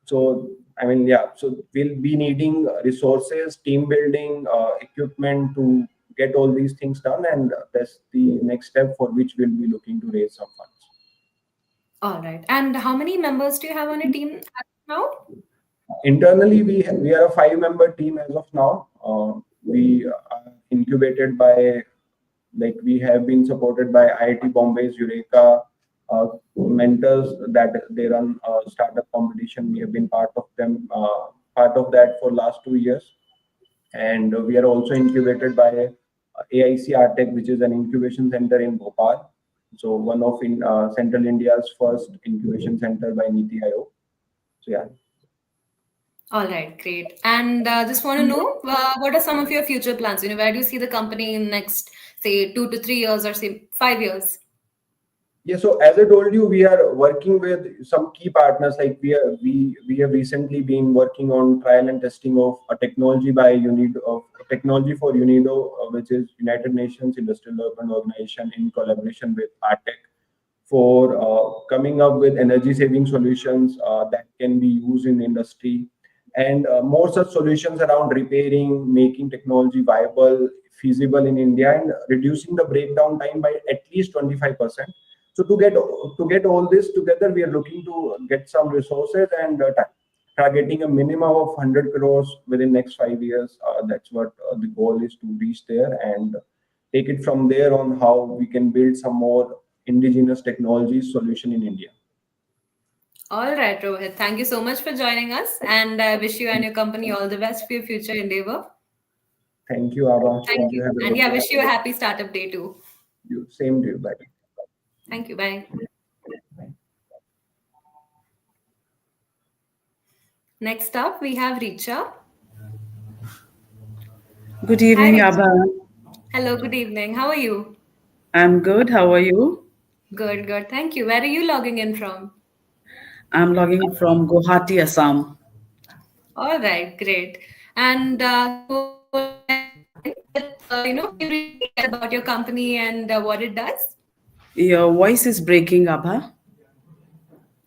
So I mean, yeah, so we'll be needing resources, team building, equipment to get all these things done, and that's the next step for which we'll be looking to raise some funds. All right. And how many members do you have on your team as of now? Internally, we are a 5-member team as of now. We are incubated by, like, we have been supported by IIT Bombay's Eureka mentors that they run a startup competition. We have been part of that for last 2 years. And we are also incubated by AIC Artec, which is an incubation center in Bhopal. So one of Central India's first incubation center by Niti Aayog. So yeah. All right, great. And just want to know what are some of your future plans? Where do you see the company in next, say, 2 to 3 years or say 5 years? Yeah, so as I told you, we are working with some key partners. Like we have recently been working on trial and testing of a technology by UNIDO, of technology for UNIDO, which is United Nations Industrial Development Organization, in collaboration with Artec, for coming up with energy saving solutions that can be used in industry, and more such solutions around repairing, making technology viable, feasible in India, and reducing the breakdown time by at least 25%. So to get all this together, we are looking to get some resources and targeting a minimum of 100 crores within next 5 years. That's what the goal is, to reach there and take it from there on how we can build some more indigenous technology solution in India. All right, Rohit. Thank you so much for joining us, and I wish you and your company all the best for your future endeavor. Thank you, Abba. Thank Thank you. you. Have a And good yeah, day. wish you a happy startup day too. Same to you. Bye. Thank you. Bye. Next up, we have Richa. Good Hi, evening, Richa. Abha. Hello, good evening. How are you? I'm good. How are you? Good, good. Thank you. Where are you logging in from? I'm logging from Guwahati, Assam. All right, great. And so let's begin with, can you briefly tell about your company and what it does? Your voice is breaking, Abha.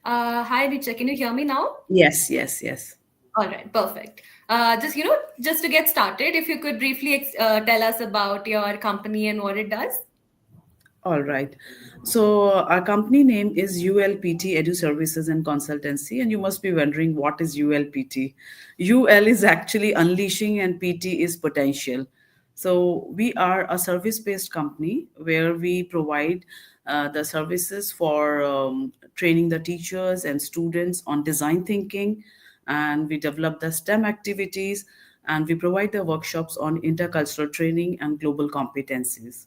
Hi, Richa. Can you hear me now? Yes, yes, yes. All right, perfect. Just to get started, if you could briefly tell us about your company and what it does. All right. So our company name is ULPT Edu Services and Consultancy, and you must be wondering what is ULPT. UL is actually unleashing, and PT is potential. So we are a service-based company where we provide the services for training the teachers and students on design thinking, and we develop the STEM activities, and we provide the workshops on intercultural training and global competencies.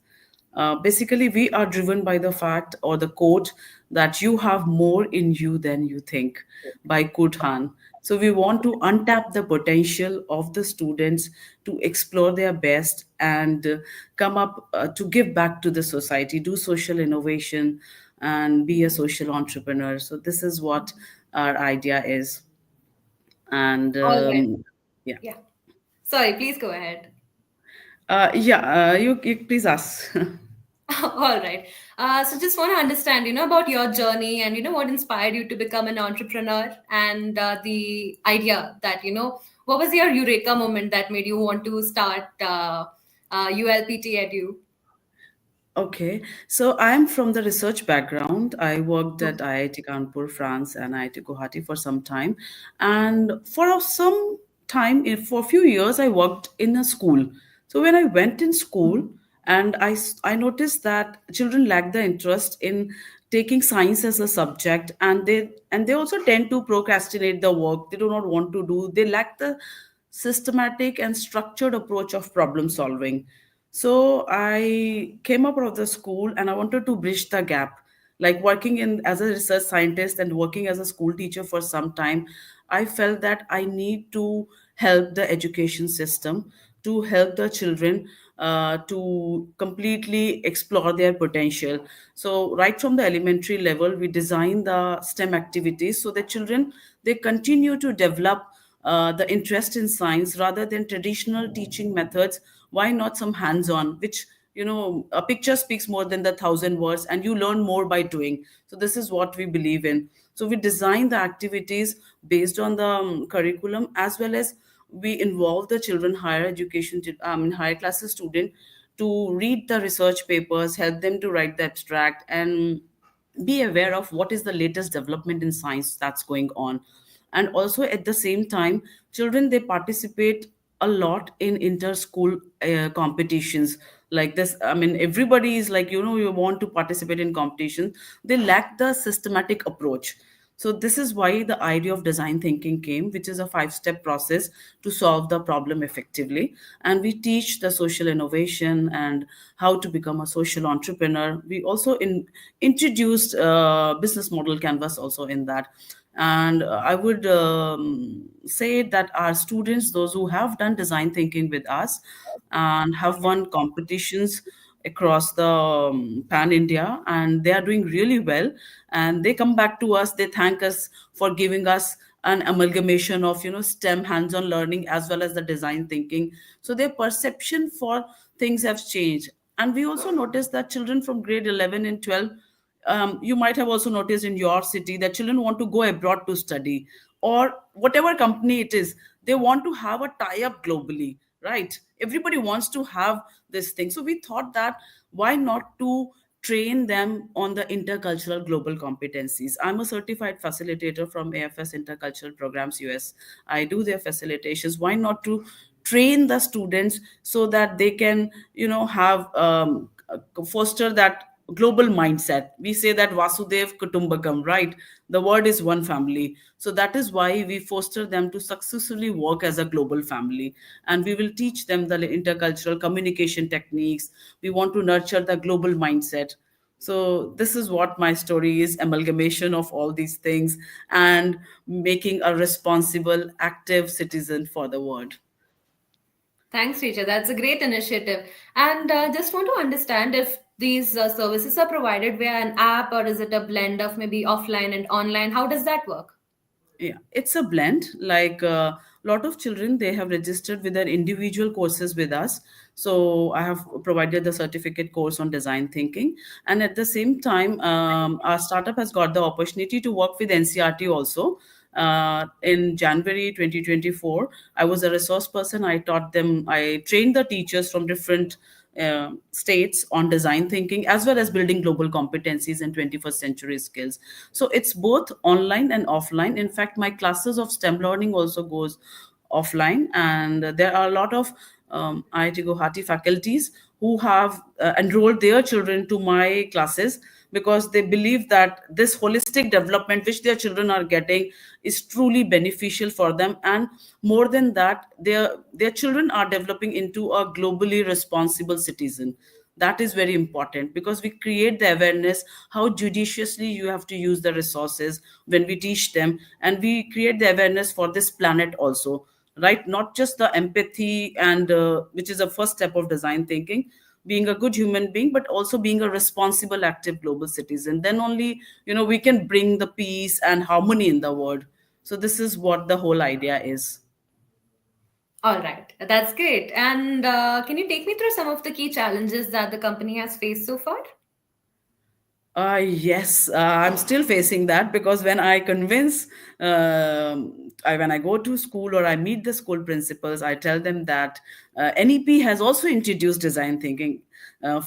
Basically, we are driven by the fact or the quote that you have more in you than you think by Kurt Han. So, we want to untap the potential of the students to explore their best and come up to give back to the society, do social innovation, and be a social entrepreneur. So, this is what our idea is. And All right. yeah. Yeah. Sorry, please go ahead. You please ask. All right. So just want to understand, about your journey and, what inspired you to become an entrepreneur and the idea that, what was your eureka moment that made you want to start ULPT Edu? Okay, so I'm from the research background. I worked at IIT Kanpur, France, and IIT Guwahati for some time. And for some time, for a few years, I worked in a school. So when I went in school, and I noticed that children lack the interest in taking science as a subject, and they also tend to procrastinate the work. They do not want to do. They lack the systematic and structured approach of problem solving. So I came out of the school and I wanted to bridge the gap. Like working in as a research scientist and working as a school teacher for some time, I felt that I need to help the education system, to help the children to completely explore their potential. So right from the elementary level, we design the STEM activities so that children, they continue to develop the interest in science rather than traditional teaching methods. Why not some hands-on, which, a picture speaks more than the thousand words, and you learn more by doing. So this is what we believe in. So we design the activities based on the curriculum, as well as we involve the children, higher education, higher classes student, to read the research papers, help them to write the abstract, and be aware of what is the latest development in science that's going on. And also at the same time, children, they participate a lot in inter-school competitions like this. I mean, everybody is like, you want to participate in competitions. They lack the systematic approach. So this is why the idea of design thinking came, which is a 5-step process to solve the problem effectively. And we teach the social innovation and how to become a social entrepreneur. We also introduced business model canvas also in that. And I would say that our students, those who have done design thinking with us and have won competitions across the pan India, and they are doing really well, and they come back to us, they thank us for giving us an amalgamation of STEM hands-on learning as well as the design thinking. So their perception for things have changed. And we also noticed that children from grade 11 and 12, you might have also noticed in your city that children want to go abroad to study, or whatever company it is, they want to have a tie-up globally, right? Everybody wants to have this thing. So we thought that why not to train them on the intercultural global competencies. I'm a certified facilitator from AFS Intercultural Programs US. I do their facilitations. Why not to train the students so that they can have foster that global mindset. We say that Vasudev Kutumbakam, right? The word is one family. So that is why we foster them to successfully work as a global family. And we will teach them the intercultural communication techniques. We want to nurture the global mindset. So this is what my story is, amalgamation of all these things and making a responsible, active citizen for the world. Thanks, Richa. That's a great initiative. And just want to understand if these services are provided via an app, or is it a blend of maybe offline and online? How does that work? Yeah, it's a blend. Like a lot of children, they have registered with their individual courses with us. So I have provided the certificate course on design thinking, and at the same time, our startup has got the opportunity to work with NCRT also. In January 2024, I was a resource person. I taught them, I trained the teachers from different states on design thinking, as well as building global competencies and 21st century skills. So it's both online and offline. In fact, my classes of STEM learning also goes offline, and there are a lot of IIT Guwahati faculties who have enrolled their children to my classes, because they believe that this holistic development which their children are getting is truly beneficial for them. And more than that, their children are developing into a globally responsible citizen. That is very important, because we create the awareness how judiciously you have to use the resources when we teach them, and we create the awareness for this planet also, right? Not just the empathy, and which is a first step of design thinking, being a good human being, but also being a responsible active global citizen. Then only, we can bring the peace and harmony in the world. So this is what the whole idea is. All right, that's great. And can you take me through some of the key challenges that the company has faced so far? Yes, I'm still facing that, because when I convince, when I go to school or I meet the school principals, I tell them that NEP has also introduced design thinking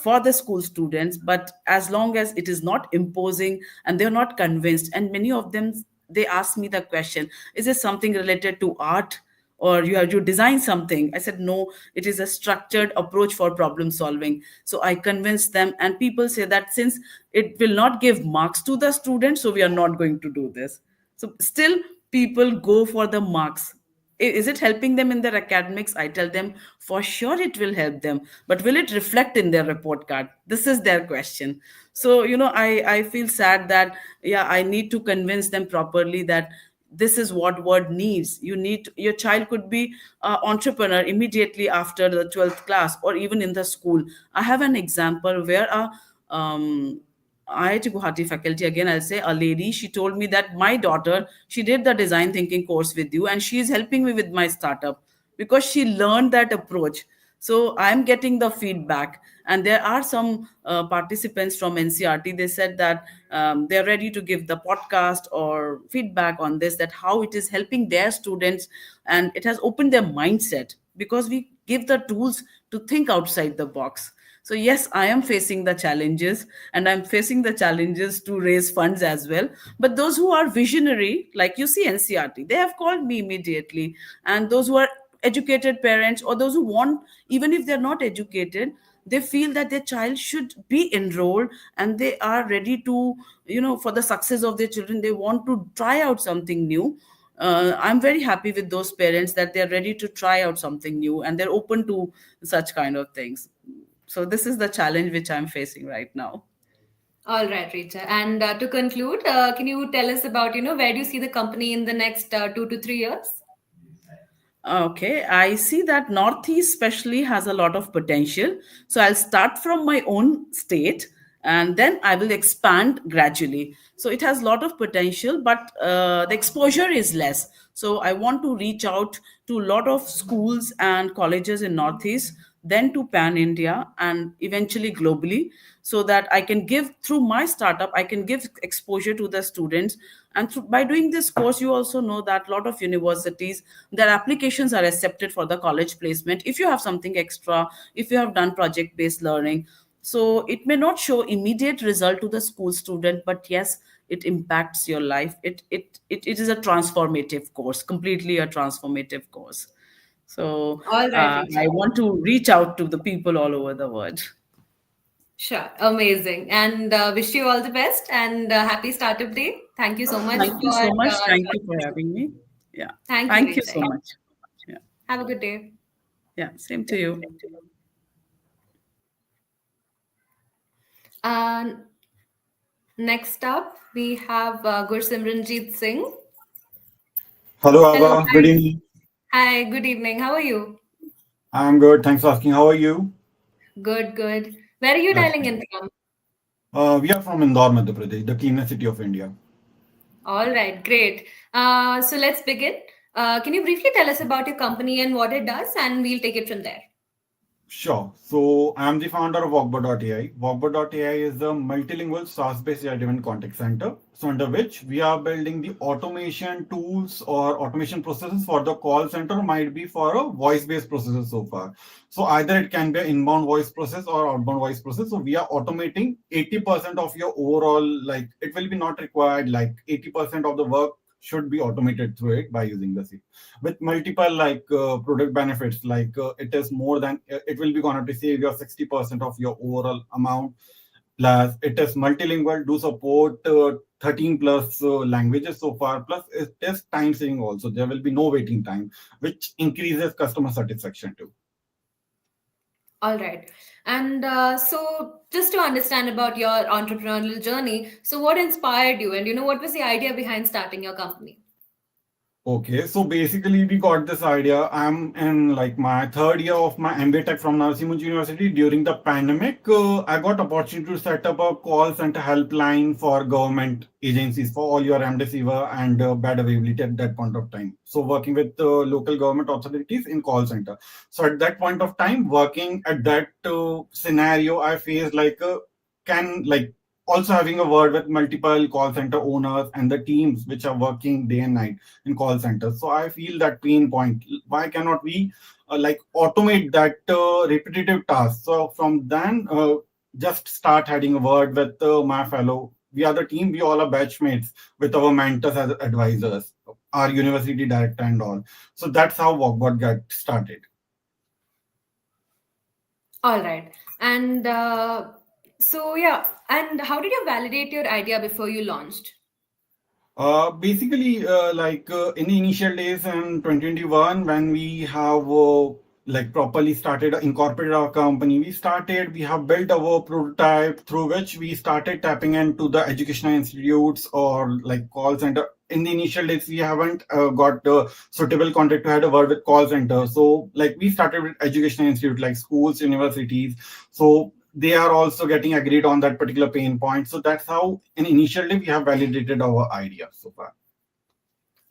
for the school students, but as long as it is not imposing and they're not convinced, and many of them, they ask me the question, is it something related to art? Or you have to design something? I said no, it is a structured approach for problem solving. So I convinced them, and people say that since it will not give marks to the students, so we are not going to do this. So still people go for the marks. Is it helping them in their academics? I tell them for sure it will help them, but will it reflect in their report card? This is their question. So I feel sad that, yeah, I need to convince them properly that this is what word needs. Your child could be an entrepreneur immediately after the 12th class, or even in the school. I have an example where a IIT Guwahati faculty, again I'll say, a lady, she told me that my daughter, she did the design thinking course with you, and she is helping me with my startup because she learned that approach. So I'm getting the feedback, and there are some participants from NCRT. They said that they're ready to give the podcast or feedback on this, that how it is helping their students, and it has opened their mindset because we give the tools to think outside the box. So yes, I am facing the challenges, and I'm facing the challenges to raise funds as well. But those who are visionary, like you see NCRT, they have called me immediately. And those who are educated parents, or those who want, even if they're not educated, they feel that their child should be enrolled, and they are ready to, for the success of their children, they want to try out something new. I'm very happy with those parents that they're ready to try out something new, and they're open to such kind of things. So this is the challenge which I'm facing right now. All right, Richa. And to conclude, can you tell us about, where do you see the company in the next 2 to 3 years? Okay, I see that Northeast especially has a lot of potential. So I'll start from my own state, and then I will expand gradually. So it has a lot of potential, but the exposure is less. So I want to reach out to a lot of schools and colleges in Northeast, then to Pan India, and eventually globally, so that I can give, through my startup, I can give exposure to the students. And by doing this course, you also know that a lot of universities, their applications are accepted for the college placement if you have something extra, if you have done project based learning. So it may not show immediate result to the school student, but yes, it impacts your life. It is a transformative course, completely a transformative course. So All right, I Richa. want to reach out to the people all over the world. Sure, amazing. And wish you all the best, and happy Startup Day. Thank you so much Thank you for so much. Thank you for joining us. having me. Yeah. Thank you, Thank you Richa. so much. Yeah. Have a good day. Yeah. Same to you. And next up, we have Gursimranjeet Singh. Hello, Hello. Ava. Good evening. Hi, good evening. How are you? I'm good. Thanks for asking. How are you? Good, good. Where are you That's dialing good. in from? We are from Indore, Madhya Pradesh, the cleanest city of India. All right, great. So let's begin. Can you briefly tell us about your company and what it does, and we'll take it from there. Sure. So I'm the founder of Walkbot.ai. Walkbot.ai is a multilingual SaaS-based AI-driven contact center. So under which we are building the automation tools or automation processes for the call center, might be for a voice-based processes so far. So either it can be an inbound voice process or outbound voice process. So we are automating 80% of your overall, like it will be not required, like 80% of the work should be automated through it by using the same with multiple like product benefits. Like it is more than it will be going to save your 60% of your overall amount. Plus, it is multilingual, do support 13 plus languages so far. Plus, it is time saving also. There will be no waiting time, which increases customer satisfaction too. All right. And so just to understand about your entrepreneurial journey, so what inspired you and what was the idea behind starting your company? Okay, so basically we got this idea. I'm in like my third year of my MBA Tech from Narasimhan University. During the pandemic, I got opportunity to set up a call center helpline for government agencies for all your remdesivir and bed availability at that point of time. So working with local government authorities in call center. So at that point of time, working at that scenario, I faced like can like also having a word with multiple call center owners and the teams which are working day and night in call centers. So I feel that pain point. Why cannot we like automate that repetitive task? So from then, just start having a word with my fellow. We are the team. We all are batchmates with our mentors as advisors, our university director and all. So that's how Walkbot got started. All right. And so, yeah. And how did you validate your idea before you launched? Basically, in the initial days in 2021, when we have like properly started incorporated our company, we have built our prototype through which we started tapping into the educational institutes or like call center. In the initial days, we haven't got the suitable contact to have a word with call center. So like we started with educational institute like schools, universities. So they are also getting agreed on that particular pain point. So that's how in initial day we have validated our idea so far.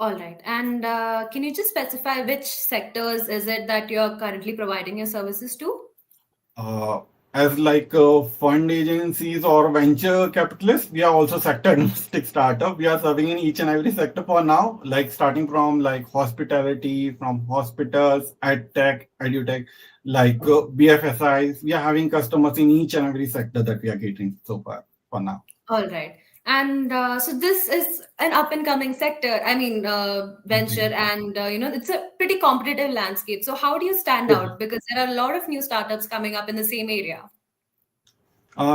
All right. And can you just specify which sectors is it that you're currently providing your services to? As like fund agencies or venture capitalists, we are also sector agnostic startup. We are serving in each and every sector for now, like starting from like hospitality, from hospitals, edtech, edutech, like BFSIs. We are having customers in each and every sector that we are catering so far for now. All right. And so this is an up and coming sector. I mean, venture, and it's a pretty competitive landscape. So how do you stand out? Because there are a lot of new startups coming up in the same area.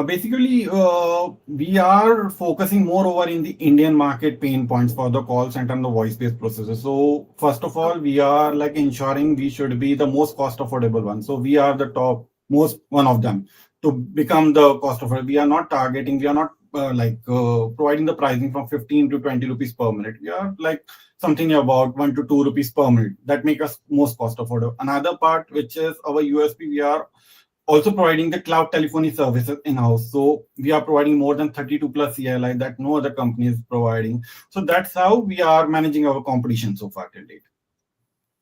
Basically, we are focusing more over in the Indian market pain points for the call center and the voice-based processes. So first of all, we are like ensuring we should be the most cost affordable one. So we are the top most one of them to become the cost affordable. We are not targeting. We are not providing the pricing from 15 to 20 rupees per minute. We are like something about 1 to 2 rupees per minute. That make us most cost affordable. Another part, which is our USP, we are also providing the cloud telephony services in-house. So we are providing more than 32 plus CLI that no other company is providing. So that's how we are managing our competition so far till date.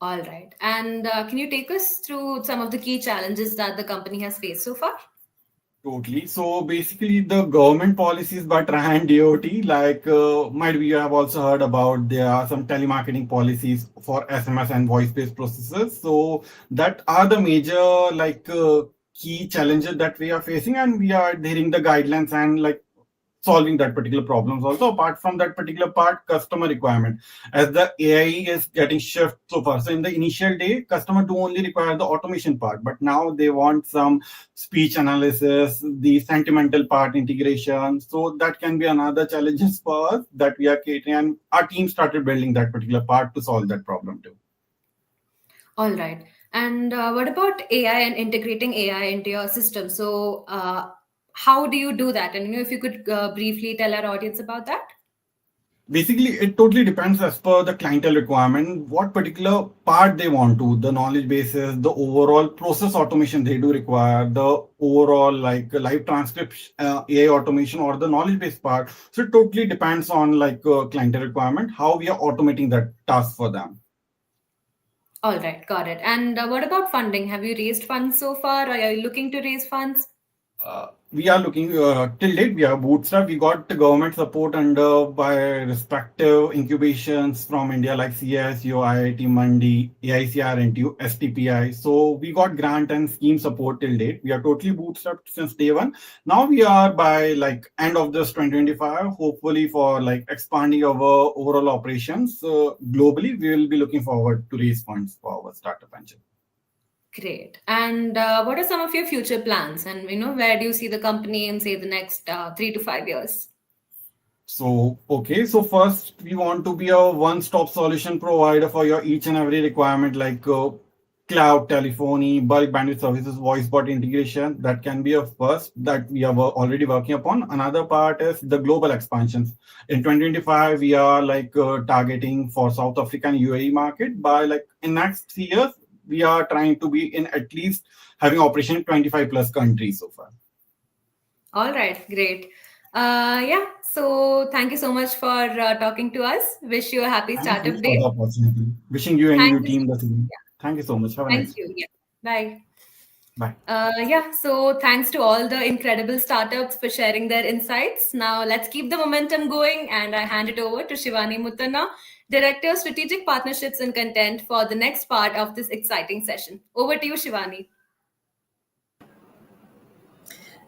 All right. And can you take us through some of the key challenges that the company has faced so far? Totally. So basically, the government policies by TRA and DOT, might be you have also heard about, there are some telemarketing policies for SMS and voice-based processes. So that are the major key challenges that we are facing, and we are adhering the guidelines and solving that particular problems. Also, apart from that particular part, customer requirement, as the AI is getting shift so far. So in the initial day, customer do only require the automation part, but now they want some speech analysis, the sentimental part integration. So that can be another challenges for us that we are catering, and our team started building that particular part to solve that problem too. All right. And what about AI and integrating AI into your system? So how do you do that? And if you could briefly tell our audience about that. Basically, it totally depends as per the clientele requirement, what particular part they want to, the knowledge bases, the overall process automation they do require, the overall live transcript AI automation or the knowledge base part. So it totally depends on clientele requirement, how we are automating that task for them. All right, got it. And what about funding? Have you raised funds so far? Or are you looking to raise funds? we are looking till date. We are bootstrapped. We got the government support under by respective incubations from India like CISU, IIT Mandi, AICR, NTU, STPI. So we got grant and scheme support till date. We are totally bootstrapped since day one. Now we are by like end of this 2025, hopefully for like expanding our overall operations globally. We will be looking forward to raise funds for our startup engine. Great. And what are some of your future plans? And where do you see the company in, say, the next 3 to 5 years? So, okay. So first, we want to be a one-stop solution provider for your each and every requirement, like cloud telephony, bulk bandwidth services, voice bot integration. That can be a first that we are already working upon. Another part is the global expansions. In 2025, we are like targeting for South Africa and UAE market. By like in next 3 years, we are trying to be in at least having operation in 25 plus countries so far. All right, great. Yeah, so thank you so much for talking to us. Wish you a happy Thank you startup for day. the opportunity. Wishing you and Thank your you. team the same. Yeah. Thank you so much. Have a Thank nice day. you. Yeah. Bye. Bye. Yeah, so thanks to all the incredible startups for sharing their insights. Now let's keep the momentum going, and I hand it over to Shivani Muttanna, Director, Strategic Partnerships and Content, for the next part of this exciting session. Over to you, Shivani.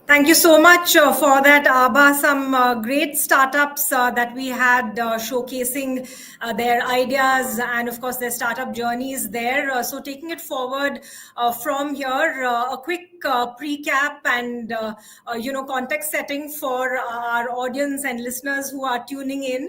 Thank you so much for that, Abha. Some great startups that we had showcasing their ideas and, of course, their startup journeys there. So taking it forward from here, a quick recap and, context setting for our audience and listeners who are tuning in.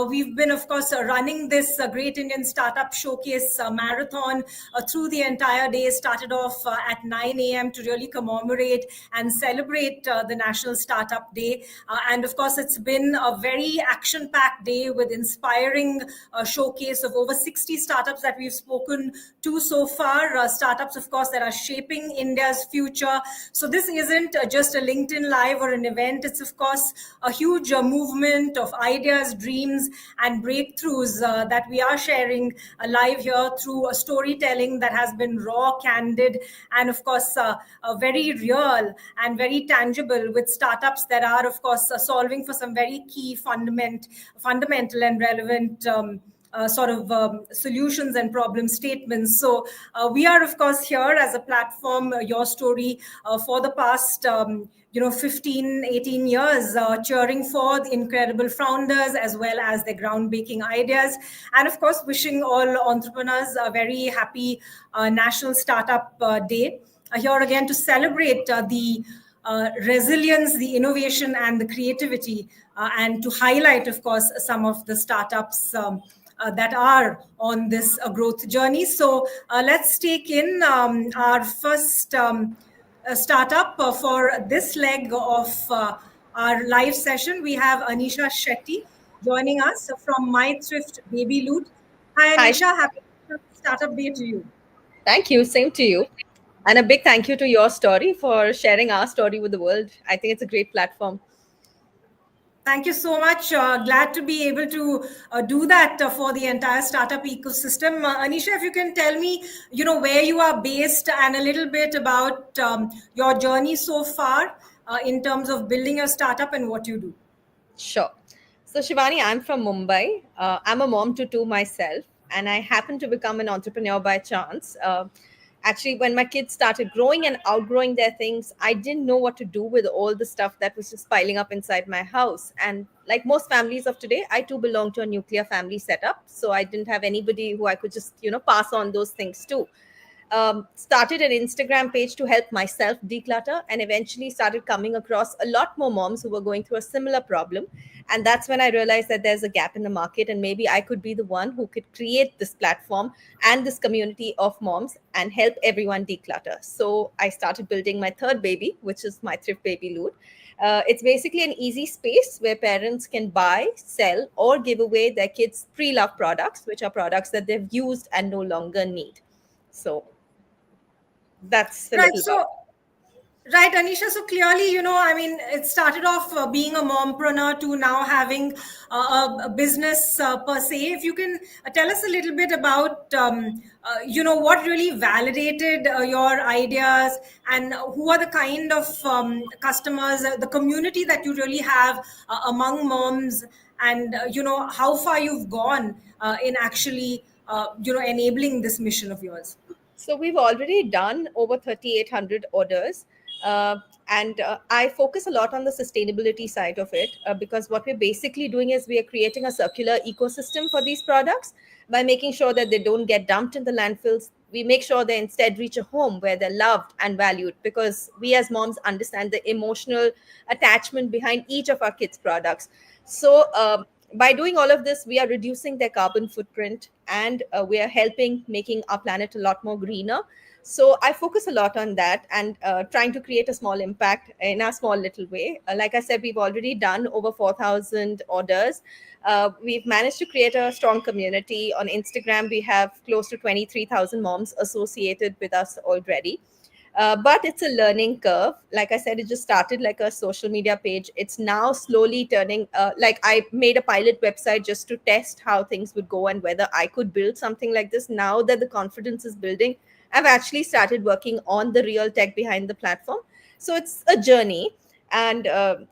We've been, of course, running this Great Indian Startup Showcase marathon through the entire day. Started off at 9 a.m. to really commemorate and celebrate the National Startup Day. And of course, it's been a very action-packed day with inspiring showcase of over 60 startups that we've spoken to so far. Startups, of course, that are shaping India's future. So this isn't just a LinkedIn Live or an event. It's, of course, a huge movement of ideas, dreams, and breakthroughs that we are sharing live here through a storytelling that has been raw, candid, and, of course, very real and very tangible, with startups that are, of course, solving for some very key fundamental and relevant solutions and problem statements. So we are, of course, here as a platform, Your Story, for the past 15, 18 years, cheering for the incredible founders as well as their groundbreaking ideas. And of course, wishing all entrepreneurs a very happy National Startup Day. Here again to celebrate the resilience, the innovation, and the creativity, and to highlight, of course, some of the startups that are on this growth journey. So let's take in our first startup for this leg of our live session. We have Anisha Shetty joining us from My Thrift Baby Loot. Hi, Anisha. Happy Startup Day to you. Thank you. Same to you. And a big thank you to Your Story for sharing our story with the world. I think it's a great platform. Thank you so much. Glad to be able to do that for the entire startup ecosystem. Anisha, if you can tell me, where you are based and a little bit about your journey so far in terms of building your startup and what you do. Sure. So Shivani, I'm from Mumbai. I'm a mom to two myself, and I happened to become an entrepreneur by chance. Actually, when my kids started growing and outgrowing their things, I didn't know what to do with all the stuff that was just piling up inside my house. And like most families of today, I too belong to a nuclear family setup. So I didn't have anybody who I could just, pass on those things to. Started an Instagram page to help myself declutter, and eventually started coming across a lot more moms who were going through a similar problem. And that's when I realized that there's a gap in the market, and maybe I could be the one who could create this platform and this community of moms and help everyone declutter. So I started building my third baby, which is My Thrift Baby Loot. It's basically an easy space where parents can buy, sell, or give away their kids' pre-loved products, which are products that they've used and no longer need. So that's the right. little So, Right, Anisha. So clearly, I mean, it started off being a mompreneur to now having a business per se. If you can tell us a little bit about, what really validated your ideas, and who are the kind of customers, the community that you really have among moms, and, how far you've gone in actually, enabling this mission of yours. So we've already done over 3,800 orders. Uh, and I focus a lot on the sustainability side of it because what we're basically doing is we are creating a circular ecosystem for these products by making sure that they don't get dumped in the landfills. We make sure they instead reach a home where they're loved and valued, because we as moms understand the emotional attachment behind each of our kids' products. So, by doing all of this, we are reducing their carbon footprint, and we are helping making our planet a lot more greener. So I focus a lot on that, and trying to create a small impact in a small little way. Like I said, we've already done over 4,000 orders. We've managed to create a strong community. On Instagram, we have close to 23,000 moms associated with us already. But it's a learning curve. Like I said, it just started like a social media page. It's now slowly turning, like I made a pilot website just to test how things would go and whether I could build something like this. Now that the confidence is building, I've actually started working on the real tech behind the platform. So it's a journey, and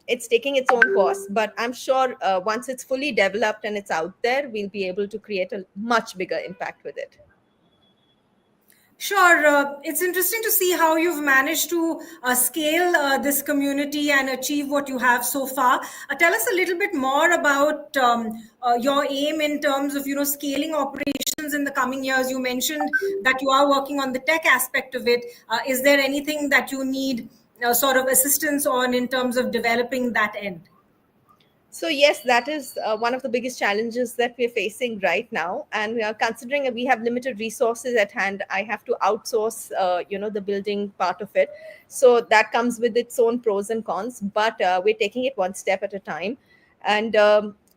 it's taking its own course. But I'm sure once it's fully developed and it's out there, we'll be able to create a much bigger impact with it. Sure. It's interesting to see how you've managed to scale this community and achieve what you have so far. Tell us a little bit more about your aim in terms of, scaling operations in the coming years. You mentioned that you are working on the tech aspect of it. Is there anything that you need sort of assistance on in terms of developing that end? So yes, that is one of the biggest challenges that we're facing right now, and we are considering that we have limited resources at hand. I have to outsource, the building part of it. So that comes with its own pros and cons, but we're taking it one step at a time. And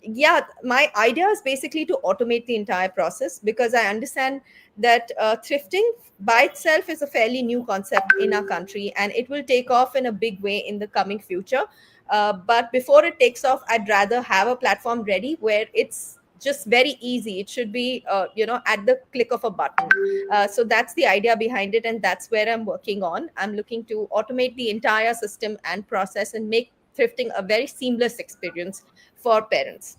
yeah, my idea is basically to automate the entire process, because I understand that thrifting by itself is a fairly new concept in our country, and it will take off in a big way in the coming future. But before it takes off, I'd rather have a platform ready where it's just very easy. It should be, at the click of a button. So that's the idea behind it, and that's where I'm working on. I'm looking to automate the entire system and process and make thrifting a very seamless experience for parents.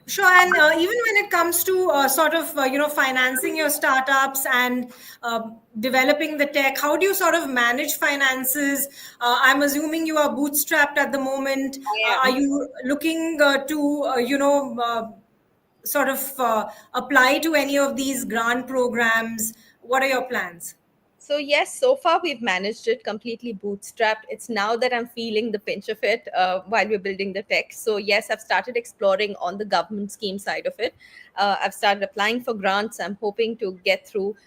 Sure, and even when it comes to sort of financing your startups and developing the tech, how do you sort of manage finances? I'm assuming you are bootstrapped at the moment. Are you looking to sort of apply to any of these grant programs? What are your plans? So yes, so far we've managed it completely bootstrapped. It's now that I'm feeling the pinch of it while we're building the tech. So yes, I've started exploring on the government scheme side of it. I've started applying for grants. I'm hoping to get through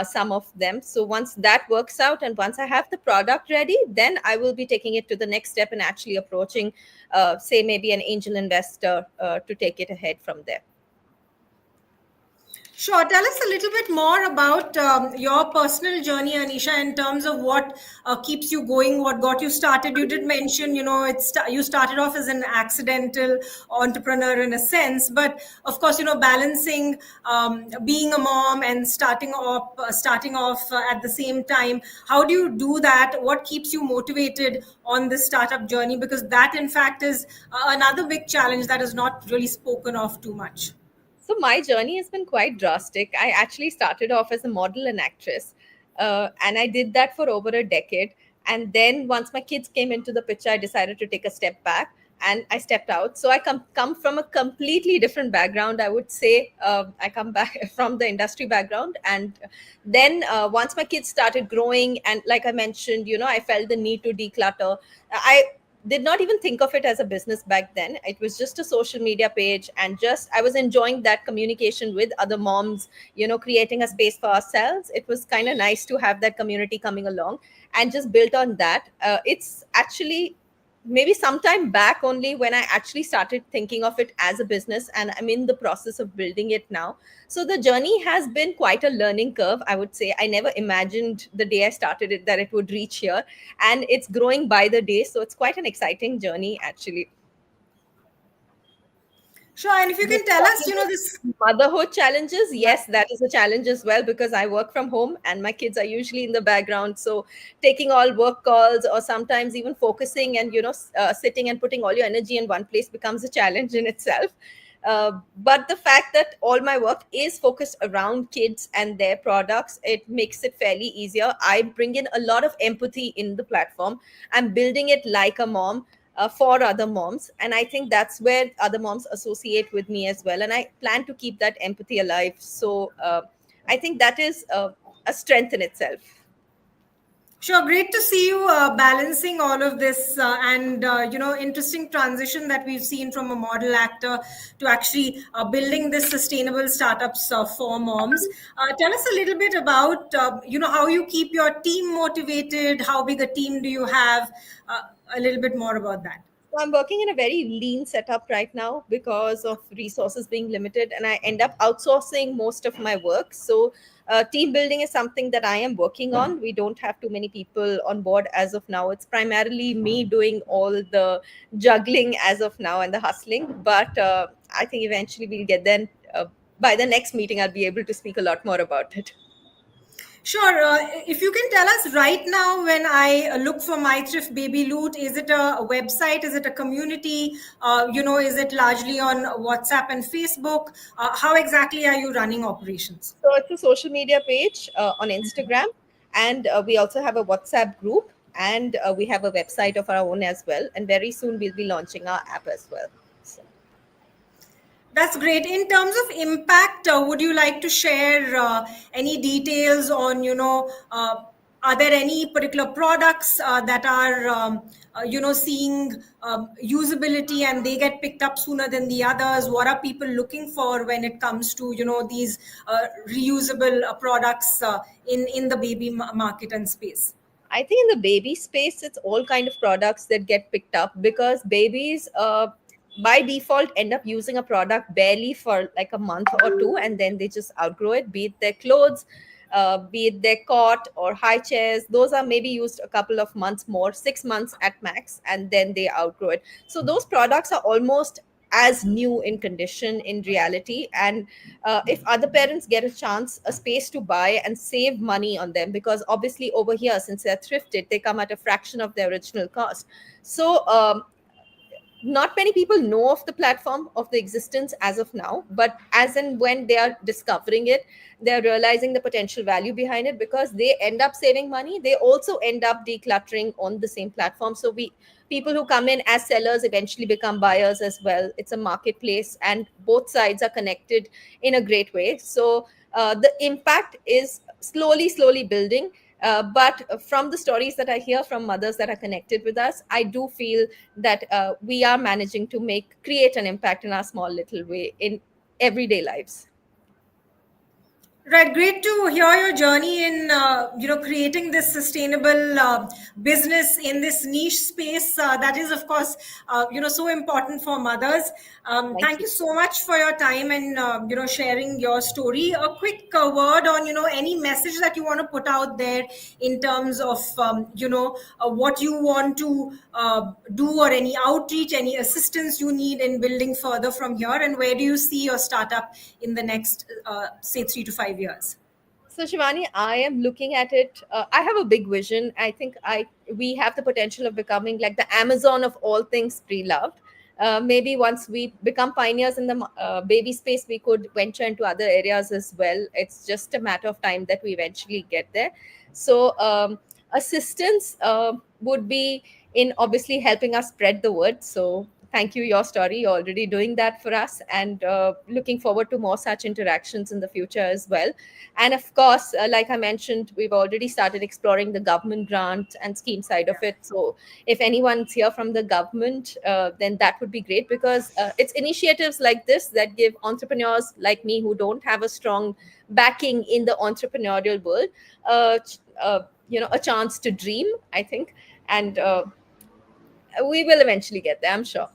some of them. So once that works out, and once I have the product ready, then I will be taking it to the next step and actually approaching, say, maybe an angel investor to take it ahead from there. Sure. Tell us a little bit more about your personal journey, Anisha, in terms of what keeps you going, what got you started. You did mention, you started off as an accidental entrepreneur in a sense, but of course, balancing being a mom and starting off at the same time. How do you do that? What keeps you motivated on this startup journey? Because that, in fact, is another big challenge that is not really spoken of too much. So my journey has been quite drastic. I actually started off as a model and actress, and I did that for over a decade. And then once my kids came into the picture, I decided to take a step back and I stepped out. So I come from a completely different background. I would say I come back from the industry background, and then once my kids started growing, and like I mentioned, I felt the need to declutter. I did not even think of it as a business back then. It was just a social media page, and just I was enjoying that communication with other moms, creating a space for ourselves. It was kind of nice to have that community coming along, and just built on that. It's actually maybe sometime back only when I actually started thinking of it as a business, and I'm in the process of building it now. So the journey has been quite a learning curve, I would say. I never imagined the day I started it that it would reach here, and it's growing by the day. So it's quite an exciting journey, actually. Sure, and if you can tell us, this motherhood challenges, yes, that is a challenge as well, because I work from home and my kids are usually in the background. So taking all work calls, or sometimes even focusing and sitting and putting all your energy in one place becomes a challenge in itself. But the fact that all my work is focused around kids and their products, it makes it fairly easier. I bring in a lot of empathy in the platform. I'm building it like a mom, for other moms, and I think that's where other moms associate with me as well, and I plan to keep that empathy alive. So I think that is a strength in itself. Sure, great to see you balancing all of this, and interesting transition that we've seen from a model actor to actually building this sustainable startups for moms. Tell us a little bit about how you keep your team motivated. How big a team do you have? A little bit more about that. So I'm working in a very lean setup right now because of resources being limited, and I end up outsourcing most of my work. So team building is something that I am working on. We don't have too many people on board as of now. It's primarily me doing all the juggling as of now and the hustling. But I think eventually we'll get there. By the next meeting, I'll be able to speak a lot more about it. Sure. If you can tell us right now, when I look for My Thrift Baby Loot, is it a website? Is it a community? Is it largely on WhatsApp and Facebook? How exactly are you running operations? So it's a social media page on Instagram, and we also have a WhatsApp group, and we have a website of our own as well. And very soon we'll be launching our app as well. So. That's great. In terms of impact, would you like to share any details on, are there any particular products that are, seeing usability and they get picked up sooner than the others? What are people looking for when it comes to, these reusable products in the baby market and space? I think in the baby space, it's all kind of products that get picked up, because babies by default end up using a product barely for like a month or two, and then they just outgrow it, be it their clothes, be it their cot or high chairs. Those are maybe used a couple of months more, 6 months at max, and then they outgrow it. So those products are almost as new in condition in reality. And if other parents get a chance, a space to buy and save money on them, because obviously over here, since they're thrifted, they come at a fraction of their original cost. So not many people know of the platform, of the existence as of now, but as and when they are discovering it, they're realizing the potential value behind it, because they end up saving money. They also end up decluttering on the same platform. So people who come in as sellers eventually become buyers as well. It's a marketplace, and both sides are connected in a great way. So the impact is slowly building. But from the stories that I hear from mothers that are connected with us, I do feel that we are managing to create an impact in our small little way in everyday lives. Right, great to hear your journey in creating this sustainable business in this niche space. That is, of course, so important for mothers. Thank you so much for your time and sharing your story. A quick word on any message that you want to put out there in terms of what you want to do, or any outreach, any assistance you need in building further from here, and where do you see your startup in the next say 3 to 5 years? So Shivani, I am looking at it. I have a big vision. I think we have the potential of becoming like the Amazon of all things pre-loved. Maybe once we become pioneers in the baby space, we could venture into other areas as well. It's just a matter of time that we eventually get there. So assistance would be in obviously helping us spread the word. So thank you, YourStory. You're already doing that for us, and looking forward to more such interactions in the future as well. And of course, like I mentioned, we've already started exploring the government grant and scheme side of it. So if anyone's here from the government, then that would be great, because it's initiatives like this that give entrepreneurs like me, who don't have a strong backing in the entrepreneurial world, a chance to dream, I think. And we will eventually get there, I'm sure.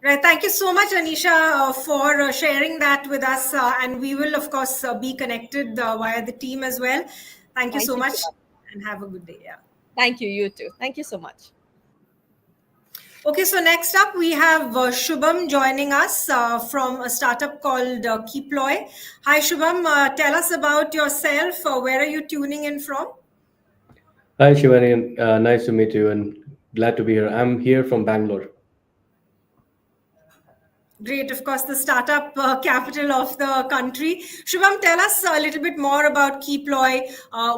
Right. Thank you so much, Anisha, for sharing that with us. And we will, of course, be connected via the team as well. Thank you so much and have a good day. Yeah. Thank you. You too. Thank you so much. Okay, so next up we have Shubham joining us from a startup called Keyploy. Hi, Shubham. Tell us about yourself. Where are you tuning in from? Hi, Shivani. Nice to meet you and glad to be here. I'm here from Bangalore. Great. Of course, the startup capital of the country. Shubham, tell us a little bit more about Keyploy.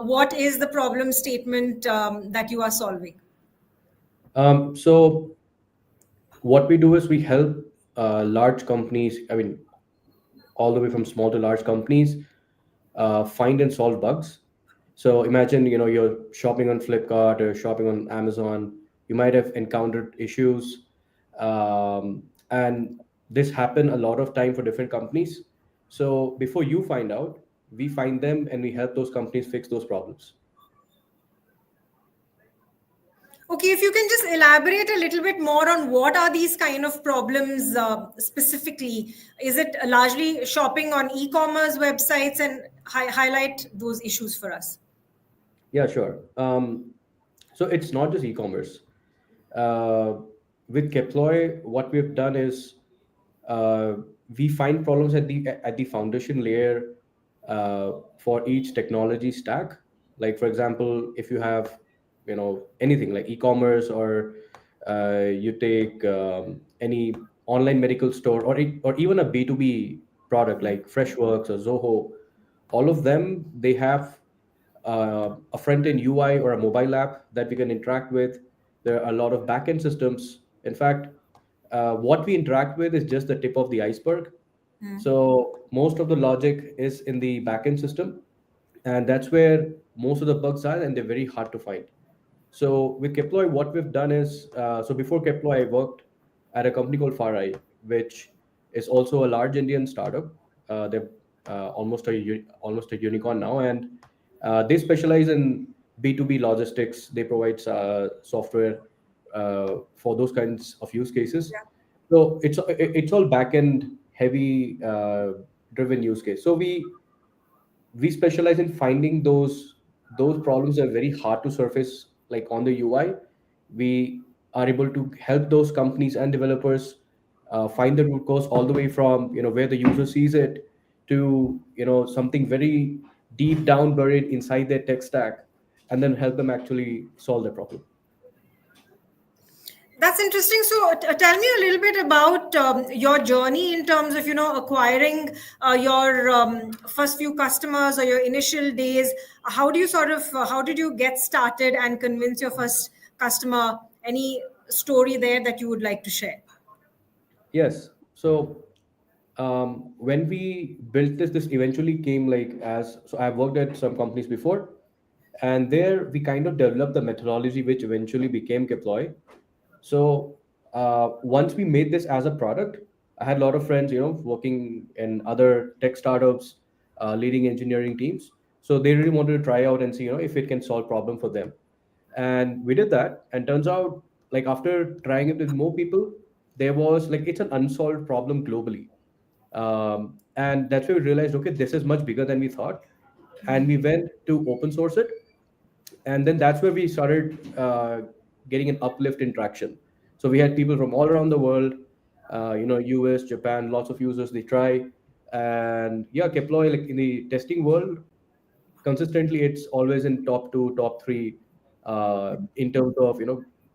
What is the problem statement that you are solving? So what we do is we help large companies, I mean, all the way from small to large companies, find and solve bugs. So imagine, you're shopping on Flipkart or shopping on Amazon. You might have encountered issues, and this happen a lot of time for different companies. So before you find out, we find them and we help those companies fix those problems. Okay, if you can just elaborate a little bit more on what are these kind of problems specifically? Is it largely shopping on e-commerce websites, and highlight those issues for us? Yeah, sure. So it's not just e-commerce. Uh, with Keploy, what we've done is uh, we find problems at the foundation layer for each technology stack. Like for example, if you have anything like e-commerce, or you take any online medical store, or even a B2B product like Freshworks or Zoho, all of them, they have a front-end UI or a mobile app that we can interact with. There are a lot of back-end systems. In fact, what we interact with is just the tip of the iceberg. So most of the logic is in the back-end system, and that's where most of the bugs are, and they're very hard to find. So with Keploy, what we've done is, so before Keploy, I worked at a company called Farai, which is also a large Indian startup. They're almost a unicorn now, and they specialize in B2B logistics. They provide software for those kinds of use cases. So it's all back-end heavy driven use case. So we specialize in finding those problems that are very hard to surface, like on the UI. We are able to help those companies and developers find the root cause all the way from where the user sees it to something very deep down buried inside their tech stack, and then help them actually solve the problem. That's interesting. So tell me a little bit about your journey in terms of acquiring your first few customers or your initial days. How do you how did you get started and convince your first customer? Any story there that you would like to share? Yes. So when we built this eventually came so I've worked at some companies before, and there we kind of developed the methodology which eventually became Keploy. So once we made this as a product, I had a lot of friends, working in other tech startups, leading engineering teams. So they really wanted to try out and see, if it can solve problem for them. And we did that. And turns out, like after trying it with more people, there was it's an unsolved problem globally. And that's where we realized, okay, this is much bigger than we thought. And we went to open source it, and then that's where we started getting an uplift in traction. So we had people from all around the world, US, Japan, lots of users, they try. And yeah, Keploy, like in the testing world, consistently it's always in top 2, top 3 in terms of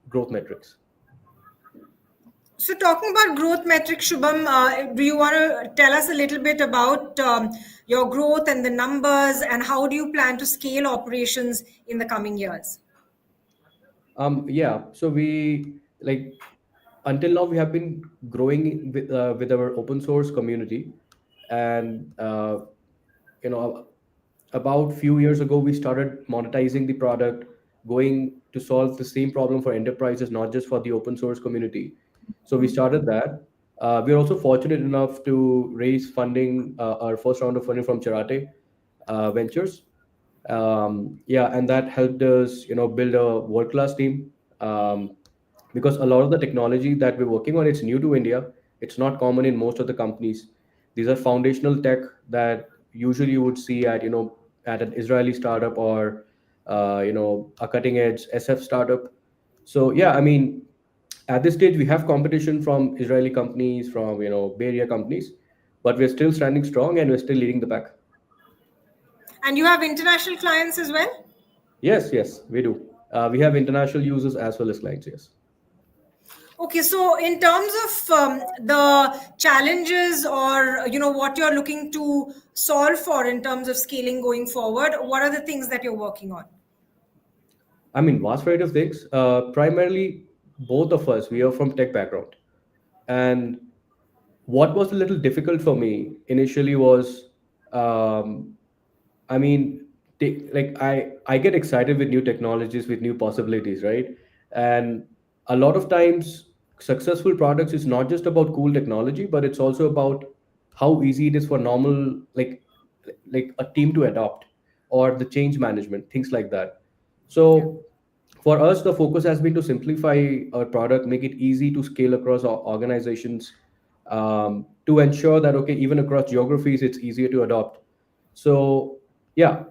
growth metrics. So talking about growth metrics, Shubham, do you want to tell us a little bit about your growth and the numbers, and how do you plan to scale operations in the coming years? Yeah, so we until now we have been growing with our open source community, and you know about few years ago we started monetizing the product, going to solve the same problem for enterprises, not just for the open source community. So we started that. We're also fortunate enough to raise funding, our first round of funding from Charate Ventures. Yeah, and that helped us build a world class team. um, because a lot of the technology that we're working on, it's new to India. It's not common in most of the companies. These are foundational tech that usually you would see at at an Israeli startup or a cutting edge SF startup. So yeah, I mean, at this stage we have competition from Israeli companies, from Bay Area companies, but we're still standing strong and we're still leading the pack. And you have international clients as well? Yes, we do. We have international users as well as clients. Yes. Okay, so in terms of the challenges or what you're looking to solve for in terms of scaling going forward, what are the things that you're working on? I mean, vast variety of things. Primarily, both of us, we are from tech background. And what was a little difficult for me initially was, um, I mean, like I get excited with new technologies, with new possibilities, right? And a lot of times, successful products is not just about cool technology, but it's also about how easy it is for normal, like a team to adopt, or the change management, things like that. So for us, the focus has been to simplify our product, make it easy to scale across our organizations, to ensure that okay, even across geographies, it's easier to adopt. So yeah,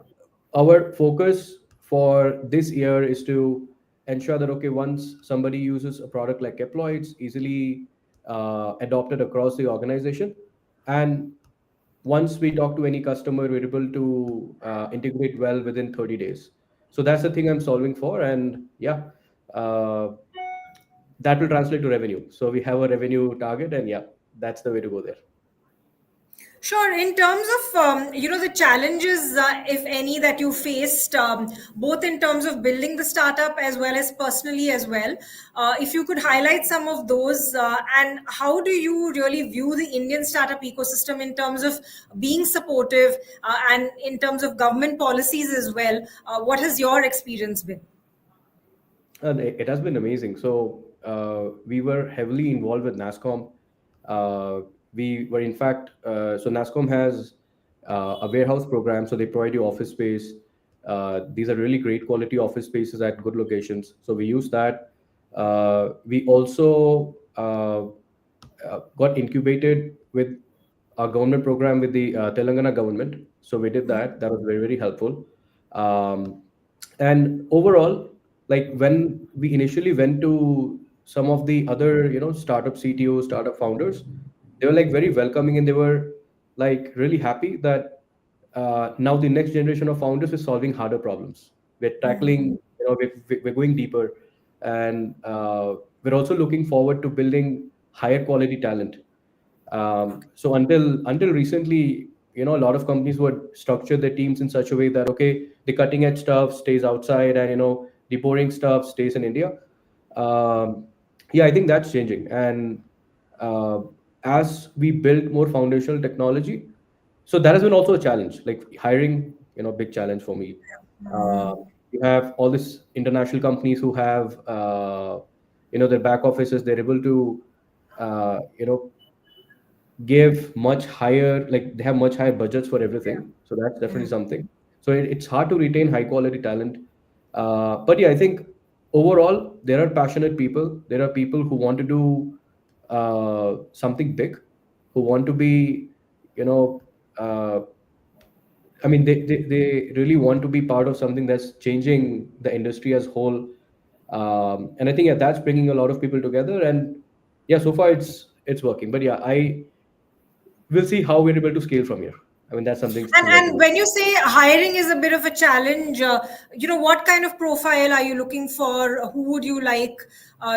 our focus for this year is to ensure that okay, once somebody uses a product like Keploy, it's easily adopted across the organization, and once we talk to any customer, we're able to integrate well within 30 days. So that's the thing I'm solving for, and yeah, uh, that will translate to revenue. So we have a revenue target, and yeah, that's the way to go there. Sure. In terms of the challenges, if any, that you faced, both in terms of building the startup as well as personally as well, if you could highlight some of those, and how do you really view the Indian startup ecosystem in terms of being supportive, and in terms of government policies as well? What has your experience been? And it has been amazing. So we were heavily involved with NASCOM. We were, in fact, so NASCOM has a warehouse program, so they provide you office space. These are really great quality office spaces at good locations. So we use that. We also got incubated with our government program with the Telangana government. So we did that. That was very, very helpful. Um, and overall, like when we initially went to some of the other startup CTOs, startup founders, they were like very welcoming, and they were like really happy that now the next generation of founders is solving harder problems. We're tackling, we're going deeper, and we're also looking forward to building higher quality talent. So until recently, a lot of companies would structure their teams in such a way that okay, the cutting edge stuff stays outside, and the boring stuff stays in India. Yeah, I think that's changing, and uh, as we build more foundational technology, so that has been also a challenge, like hiring, big challenge for me. uh, you have all these international companies who have their back offices, they're able to give much higher, like they have much higher budgets for everything, so that's definitely something. So it's hard to retain high quality talent. But yeah, I think overall there are passionate people, there are people who want to do something big, who want to be, you know uh, I mean, they really want to be part of something that's changing the industry as whole. And I think yeah, that's bringing a lot of people together, and yeah, so far it's working. But yeah, I we'll see how we're able to scale from here. I mean, that's something And still yet to and do. when you say hiring is a bit of a challenge, what kind of profile are you looking for? Who would you like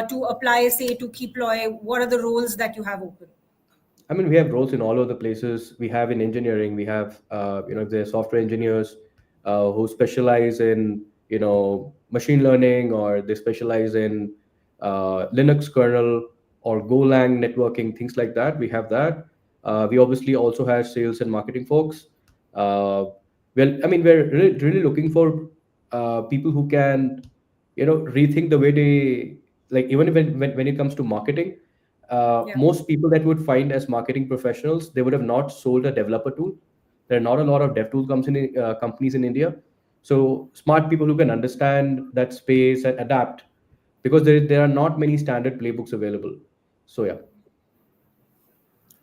to apply, say, to Keploy? What are the roles that you have open? I mean, we have roles in all over the places. We have in engineering, we have, the software engineers who specialize in, machine learning, or they specialize in Linux kernel or Golang networking, things like that. We have that. We obviously also have sales and marketing folks. Uh, well, I mean, we're really looking for people who can, rethink the way they, like, even when it comes to marketing, most people that would find as marketing professionals, they would have not sold a developer tool. There are not a lot of dev tool companies in India. So smart people who can understand that space and adapt because there are not many standard playbooks available. So yeah.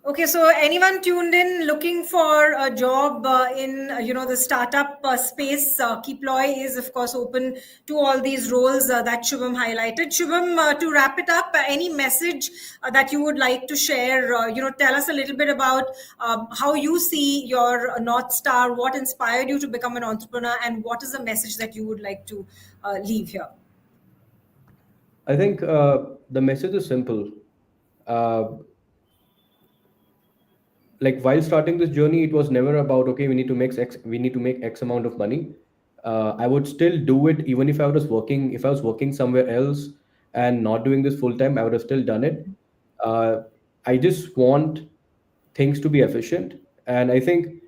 Okay, so anyone tuned in looking for a job in the startup space, Keyploy is of course open to all these roles that Shubham highlighted. Shubham, to wrap it up, any message that you would like to share? Tell us a little bit about how you see your North Star, what inspired you to become an entrepreneur, and what is the message that you would like to leave here? I think the message is simple. Uh, like while starting this journey, it was never about, okay, we need to make X amount of money. I would still do it even if I was working somewhere else and not doing this full time, I would have still done it. uh, I just want things to be efficient, and I think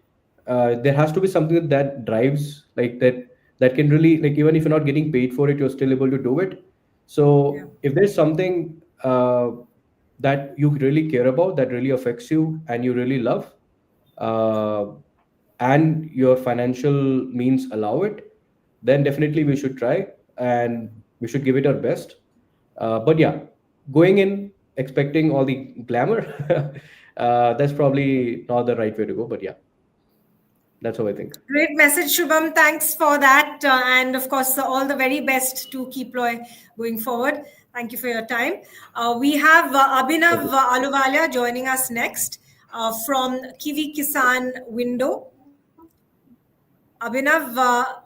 there has to be something that drives, like that can really, like, even if you're not getting paid for it, you're still able to do it. So if there's something that you really care about, that really affects you and you really love, uh, and your financial means allow it, then definitely we should try and we should give it our best. But yeah, going in expecting all the glamour, that's probably not the right way to go. But yeah, that's how I think. Great message, Shubham. Thanks for that. And of course, all the very best to Keyploy going forward. Thank you for your time. We have Abhinav Aluvalia joining us next from Kiwi Kisan Window. Abhinav,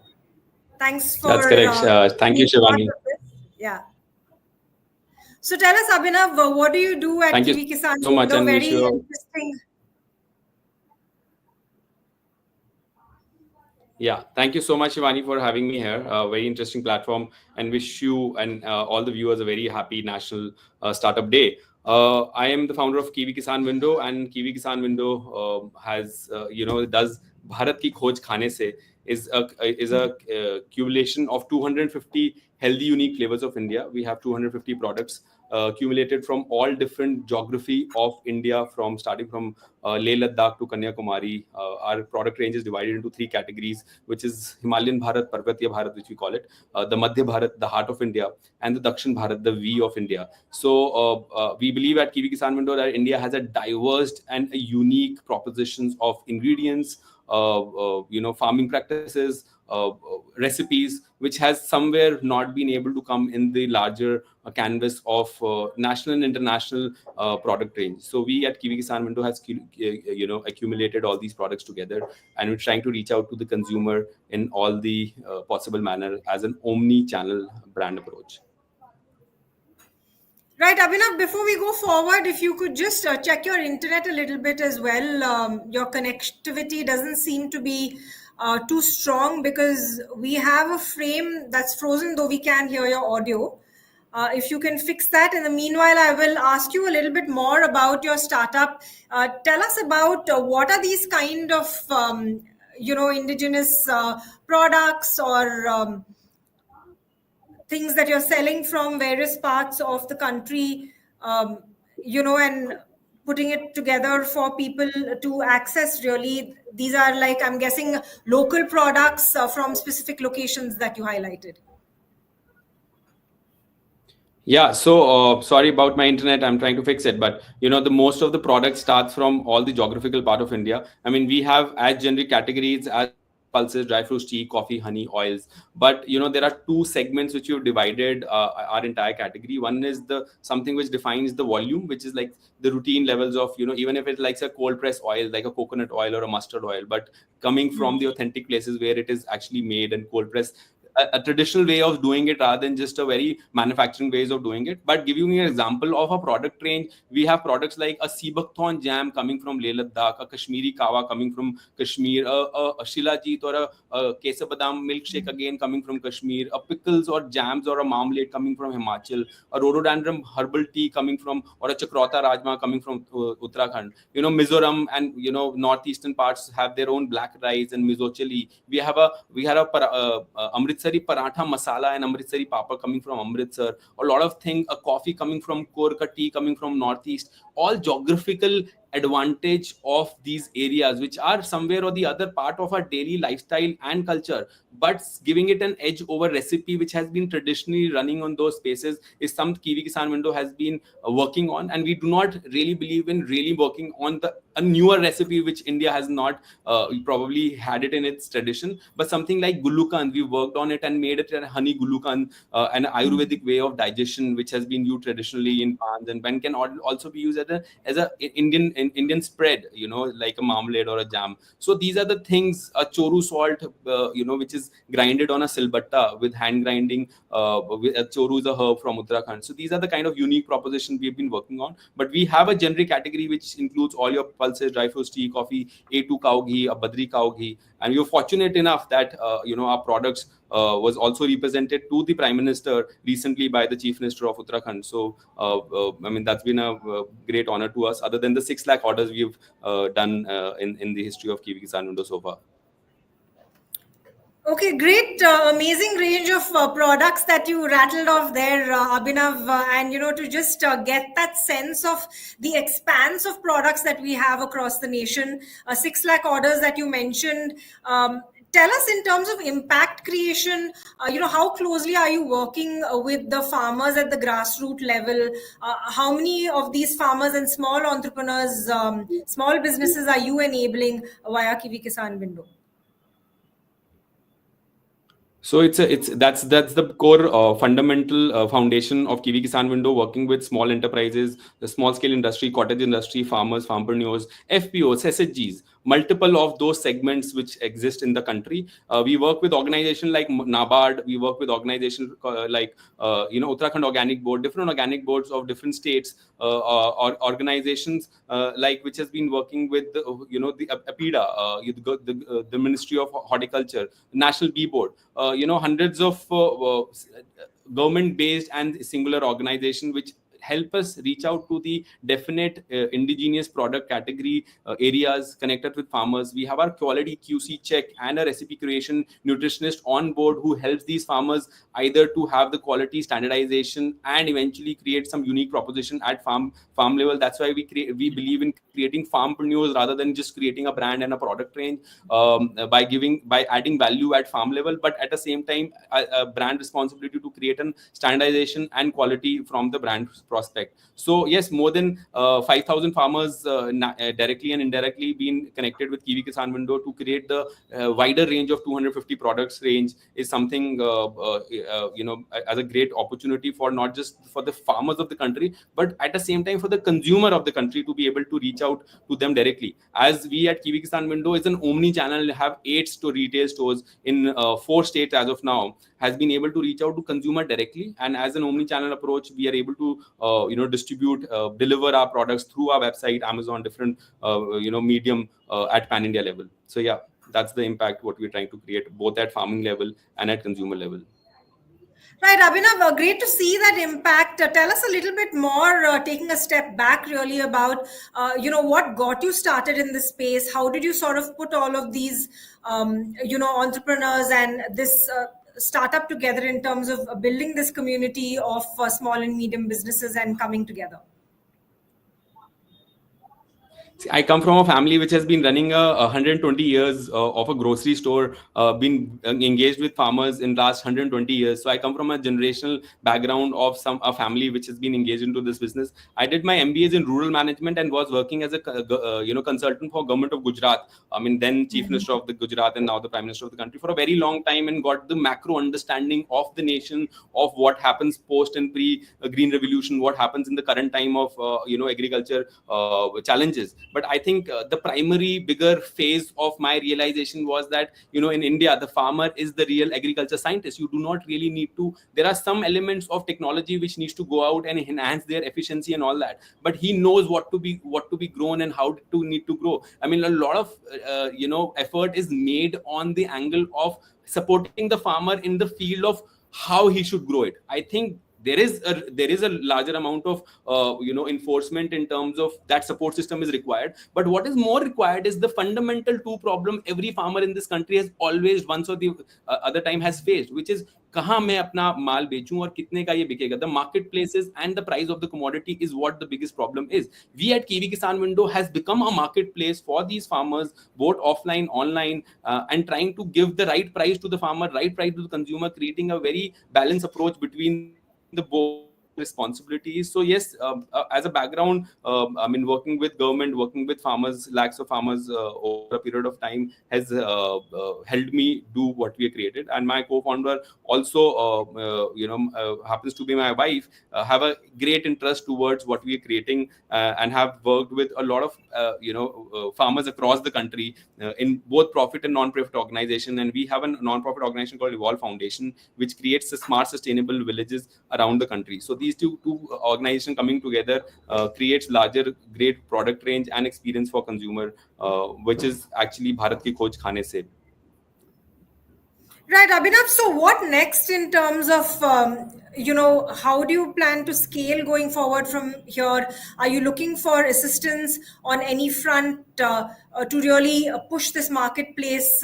thanks for That's correct. Thank you, being part Shivani. of this. Yeah. So tell us, Abhinav, what do you do at Thank you Kiwi Kisan so much, Window? and wish Very you interesting. Yeah, thank you so much, Shivani, for having me here. Very interesting platform, and wish you and all the viewers a very happy National Startup Day. I am the founder of Kiwi Kisan Window, and Kiwi Kisan Window has, does Bharat Ki Khoj Khane Se is a accumulation of 250 healthy, unique flavors of India. We have 250 products accumulated from all different geography of India, from starting from Leh Ladakh to Kanyakumari. Our product range is divided into three categories, which is Himalayan Bharat, Parvatiya Bharat, which we call it, the Madhya Bharat, the heart of India, and the Dakshin Bharat, the V of India. So we believe at Kiwi Kisan Window that India has a diverse and a unique propositions of ingredients, farming practices, recipes, which has somewhere not been able to come in the larger canvas of national and international product range. So we at Kiwi Kisan Window has accumulated all these products together, and we're trying to reach out to the consumer in all the possible manner as an omni-channel brand approach. Right, Abhinav, before we go forward, if you could just check your internet a little bit as well. Your connectivity doesn't seem to be too strong, because we have a frame that's frozen, though we can hear your audio. If you can fix that. In the meanwhile, I will ask you a little bit more about your startup. Tell us about what are these kind of, indigenous products or things that you're selling from various parts of the country, and putting it together for people to access. Really, these are, like, I'm guessing, local products from specific locations that you highlighted. Yeah, so sorry about my internet. I'm trying to fix it, but the most of the product starts from all the geographical part of India. I mean, we have as generic categories as pulses, dry fruits, tea, coffee, honey, oils. But there are two segments which you've divided our entire category. One is the something which defines the volume, which is like the routine levels of even if it's like a cold press oil, like a coconut oil or a mustard oil, but coming from the authentic places where it is actually made and cold pressed. A traditional way of doing it rather than just a very manufacturing ways of doing it. But giving you an example of a product range, we have products like a Sibakthon jam coming from Leh Ladakh, a Kashmiri kawa coming from Kashmir, a Shilajit or a Kesar Badam milkshake again coming from Kashmir, a pickles or jams or a marmalade coming from Himachal, a rhododendron herbal tea coming from, or a Chakrota Rajma coming from Uttarakhand. Mizoram and northeastern parts have their own black rice and mizo chili. We had a Amritsari paratha masala and Amritsari papa coming from Amritsar. A lot of things, a coffee coming from Korka, tea coming from northeast. all geographical advantage of these areas, which are somewhere or the other part of our daily lifestyle and culture, but giving it an edge over recipe which has been traditionally running on those spaces is some Kiwi Kisan window has been working on. And we do not really believe in really working on a newer recipe which India has not probably had it in its tradition, but something like gulukan, we worked on it and made it a honey gulukan, an Ayurvedic way of digestion which has been used traditionally in pans, and can also be used as a Indian spread, like a marmalade or a jam. So these are the things, a choru salt, which is grinded on a silbatta with hand grinding. Choru is a herb from Uttarakhand. So these are the kind of unique propositions we've been working on. But we have a generic category which includes all your pulses, dry fruits, tea, coffee, A2 cow ghee, a Badri cow ghee. And we were fortunate enough that our products was also represented to the Prime Minister recently by the Chief Minister of Uttarakhand. So that's been a great honor to us, other than the 6 lakh orders we've done in the history of Kiwi Kisan Window so far. Okay, great, amazing range of products that you rattled off there, Abhinav, and to just get that sense of the expanse of products that we have across the nation, 6 lakh orders that you mentioned. Tell us, in terms of impact creation, how closely are you working with the farmers at the grassroots level? How many of these farmers and small entrepreneurs, small businesses are you enabling via Kiwi Kisan Window? So that's the core fundamental foundation of Kiwi Kisan Window, working with small enterprises, the small scale industry, cottage industry, farmers, farmpreneurs, FPOs, SHGs, multiple of those segments which exist in the country. We work with organizations like NABARD. We work with organizations like Uttarakhand Organic Board, different organic boards of different states, or organizations like which has been working with the APIDA, the Ministry of Horticulture, National Bee Board. Hundreds of government-based and singular organizations which help us reach out to the definite indigenous product category areas connected with farmers. We have our quality QC check and a recipe creation nutritionist on board who helps these farmers either to have the quality standardization and eventually create some unique proposition at farm level. That's why we believe in creating farmpreneurs rather than just creating a brand and a product range, by adding value at farm level, but at the same time a brand responsibility to create an standardization and quality from the brand prospect. So yes, more than 5,000 farmers directly and indirectly been connected with Kiwi Kisan Window to create the wider range of 250 products range is something as a great opportunity for not just for the farmers of the country, but at the same time for the consumer of the country to be able to reach out to them directly. As we at Kiwi Kisan Window is an omni channel, have 8 retail stores in 4 states as of now, has been able to reach out to consumer directly, and as an omni-channel approach, we are able to distribute, deliver our products through our website, Amazon, different medium at pan India level. So yeah, that's the impact what we're trying to create both at farming level and at consumer level. Right, Abhinav, great to see that impact. Tell us a little bit more, taking a step back really about, what got you started in this space? How did you sort of put all of these, entrepreneurs and this startup together in terms of building this community of small and medium businesses and coming together? I come from a family which has been running 120 years of a grocery store, been engaged with farmers in last 120 years. So I come from a generational background of a family which has been engaged into this business. I did my MBAs in rural management and was working as a consultant for government of Gujarat. Then Chief Minister of the Gujarat and now the Prime Minister of the country for a very long time, and got the macro understanding of the nation, of what happens post and pre Green Revolution, what happens in the current time of agriculture challenges. But I think the primary bigger phase of my realization was that, in India, the farmer is the real agriculture scientist. You do not really need to, there are some elements of technology which needs to go out and enhance their efficiency and all that. But he knows what to be grown and how to need to grow. A lot of, effort is made on the angle of supporting the farmer in the field of how he should grow it. I think there is a larger amount of enforcement in terms of that support system is required. But what is more required is the fundamental two problem every farmer in this country has always once or the other time has faced, which is कहाँ मैं अपना माल बेचूं और कितने का ये बिकेगा. The marketplaces and the price of the commodity is what the biggest problem is. We at Kiwi Kisan Window has become a marketplace for these farmers, both offline, online, and trying to give the right price to the farmer, right price to the consumer, creating a very balanced approach between the both responsibilities. So yes, as a background, I mean, working with government, working with farmers, lakhs of farmers over a period of time has helped me do what we created. And my co-founder also, happens to be my wife, have a great interest towards what we are creating, and have worked with a lot of farmers across the country in both profit and non-profit organization. And we have a non-profit organization called Evolve Foundation, which creates smart, sustainable villages around the country. So these two organizations coming together creates larger, great product range and experience for consumer, which is actually Bharat Ki Khoj Khane Se. Right, Abhinav. So what next in terms of, how do you plan to scale going forward from here? Are you looking for assistance on any front to really push this marketplace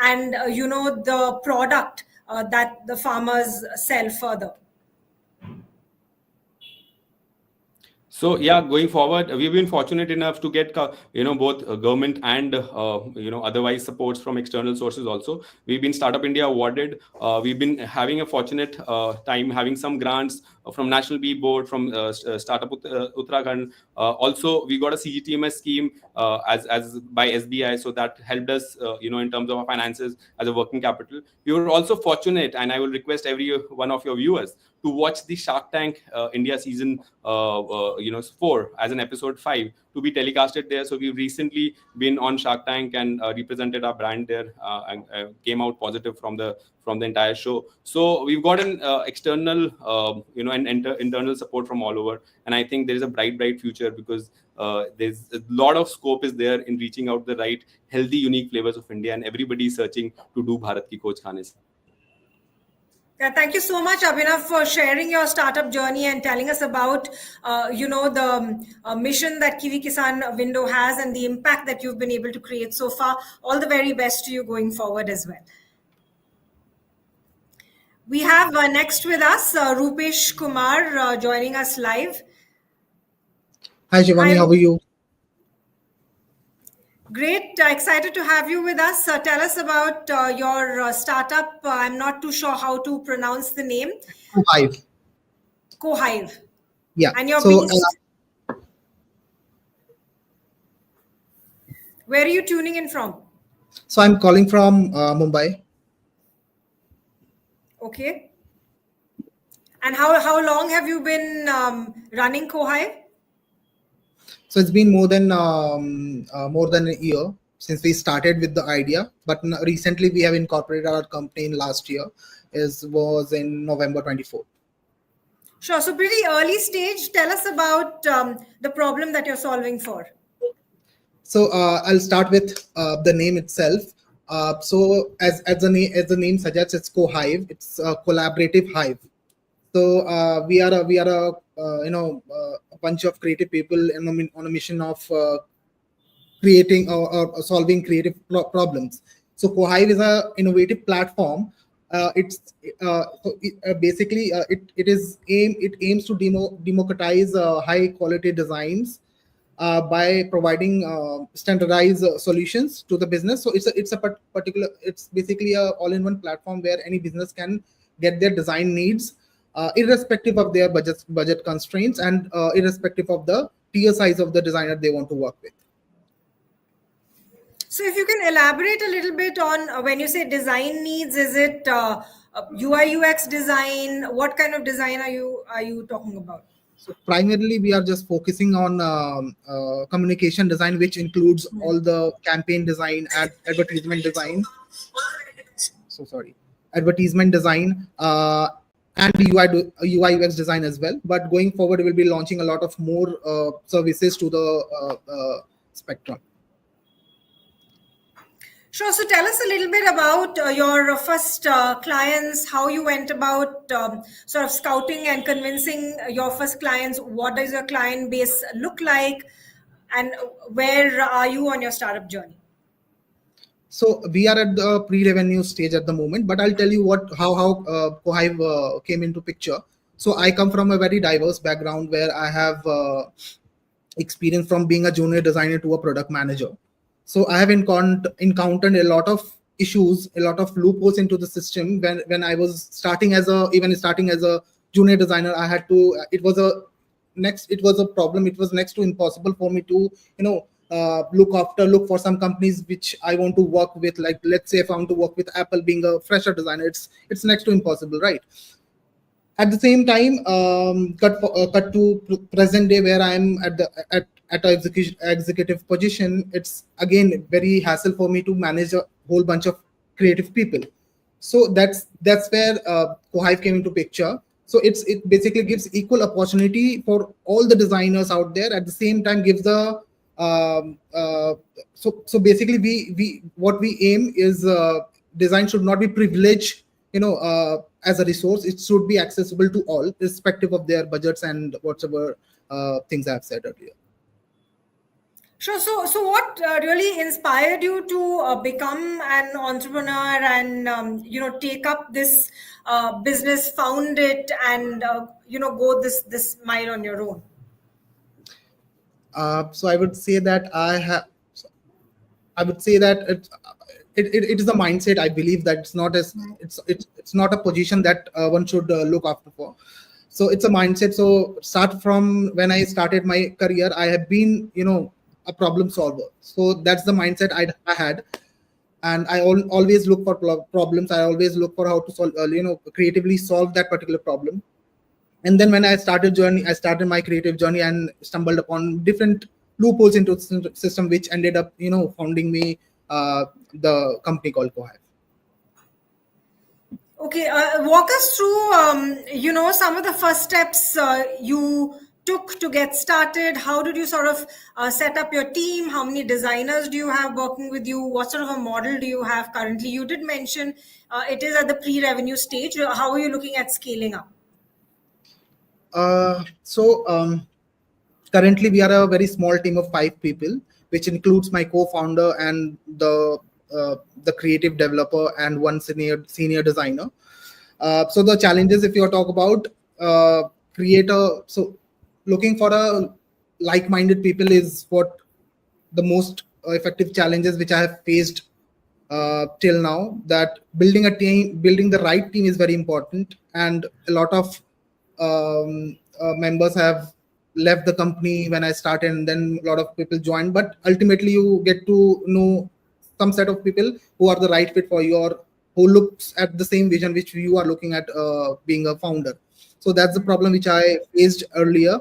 and, the product that the farmers sell further? So yeah, going forward, we've been fortunate enough to get both government and otherwise supports from external sources also. We've been Startup India awarded. We've been having a fortunate time having some grants from National Bee Board, from Startup Uttarakhand. Also, we got a CGTMS scheme as by SBI, so that helped us in terms of our finances as a working capital. We were also fortunate, and I will request every one of your viewers to watch the Shark Tank India season 4 as an episode 5 to be telecasted there. So we've recently been on Shark Tank and represented our brand there, and came out positive from the entire show. So we've got an external and internal support from all over, and I think there is a bright future, because there's a lot of scope is there in reaching out the right healthy, unique flavors of India, and everybody is searching to do Bharat Ki Khoj Khane Se. Yeah, thank you so much, Abhinav, for sharing your startup journey and telling us about, the mission that Kiwi Kisan Window has and the impact that you've been able to create so far. All the very best to you going forward as well. We have next with us Rupesh Kumar joining us live. Hi, Shivani. How are you? Great. Excited to have you with us. Tell us about your startup. I'm not too sure how to pronounce the name. Cohive. Cohive. Yeah. And you're so, based... Where are you tuning in from? So I'm calling from Mumbai. Okay. And how long have you been running Cohive? So it's been more than a year since we started with the idea, but recently we have incorporated our company in last year. Was in November 24. Sure. So pretty early stage. Tell us about the problem that you're solving for. So I'll start with the name itself. So as the name suggests, it's Cohive. It's a collaborative hive. So we are a bunch of creative people on a mission of creating or solving creative problems. So Cohive is an innovative platform. It aims to democratize high quality designs by providing standardized solutions to the business. So it's basically a all-in-one platform where any business can get their design needs, irrespective of their budget constraints and irrespective of the tier size of the designer they want to work with. So if you can elaborate a little bit on when you say design needs, is it UI UX design? What kind of design are you talking about? So primarily we are just focusing on communication design, which includes all the campaign design, advertisement design. Advertisement design and UI UX design as well. But going forward, we will be launching a lot of more services to the spectrum. Sure. So tell us a little bit about your first clients, how you went about sort of scouting and convincing your first clients. What does your client base look like? And where are you on your startup journey? So we are at the pre-revenue stage at the moment, but I'll tell you how Cohive came into picture. So I come from a very diverse background where I have experience from being a junior designer to a product manager. So I have encountered a lot of issues, a lot of loopholes into the system. When I was starting as a junior designer, I had to. It was a problem. It was next to impossible for me to look for some companies which I want to work with. Like, let's say if I want to work with Apple, being a fresher designer, it's next to impossible, right? At the same time, cut to present day where I'm at an executive position. It's again very hassle for me to manage a whole bunch of creative people. So that's where Cohive came into picture. So it basically gives equal opportunity for all the designers out there. At the same time, gives the so basically we what we aim is design should not be privileged, as a resource. It should be accessible to all, irrespective of their budgets and whatever things I've said earlier. Sure. So what really inspired you to become an entrepreneur and take up this business, found it, and go this mile on your own? So I would say that it is a mindset. I believe that it's not a position that one should look after for. So it's a mindset. So start from when I started my career, I have been a problem solver. So that's the mindset I had, and I always look for problems. I always look for how to solve, creatively solve that particular problem. And then when I started my creative journey and stumbled upon different loopholes into the system, which ended up, founding me the company called Cohive. Okay, walk us through, some of the first steps you took to get started. How did you sort of set up your team? How many designers do you have working with you? What sort of a model do you have currently? You did mention it is at the pre-revenue stage. How are you looking at scaling up? Currently we are a very small team of 5 people, which includes my co-founder and the creative developer and one senior designer. So the challenges, if you talk about looking for a like-minded people is what the most effective challenges which I have faced till now. That building the right team is very important, and a lot of members have left the company when I started, and then a lot of people joined. But ultimately, you get to know some set of people who are the right fit for you, or who looks at the same vision which you are looking at being a founder. So that's the problem which I faced earlier.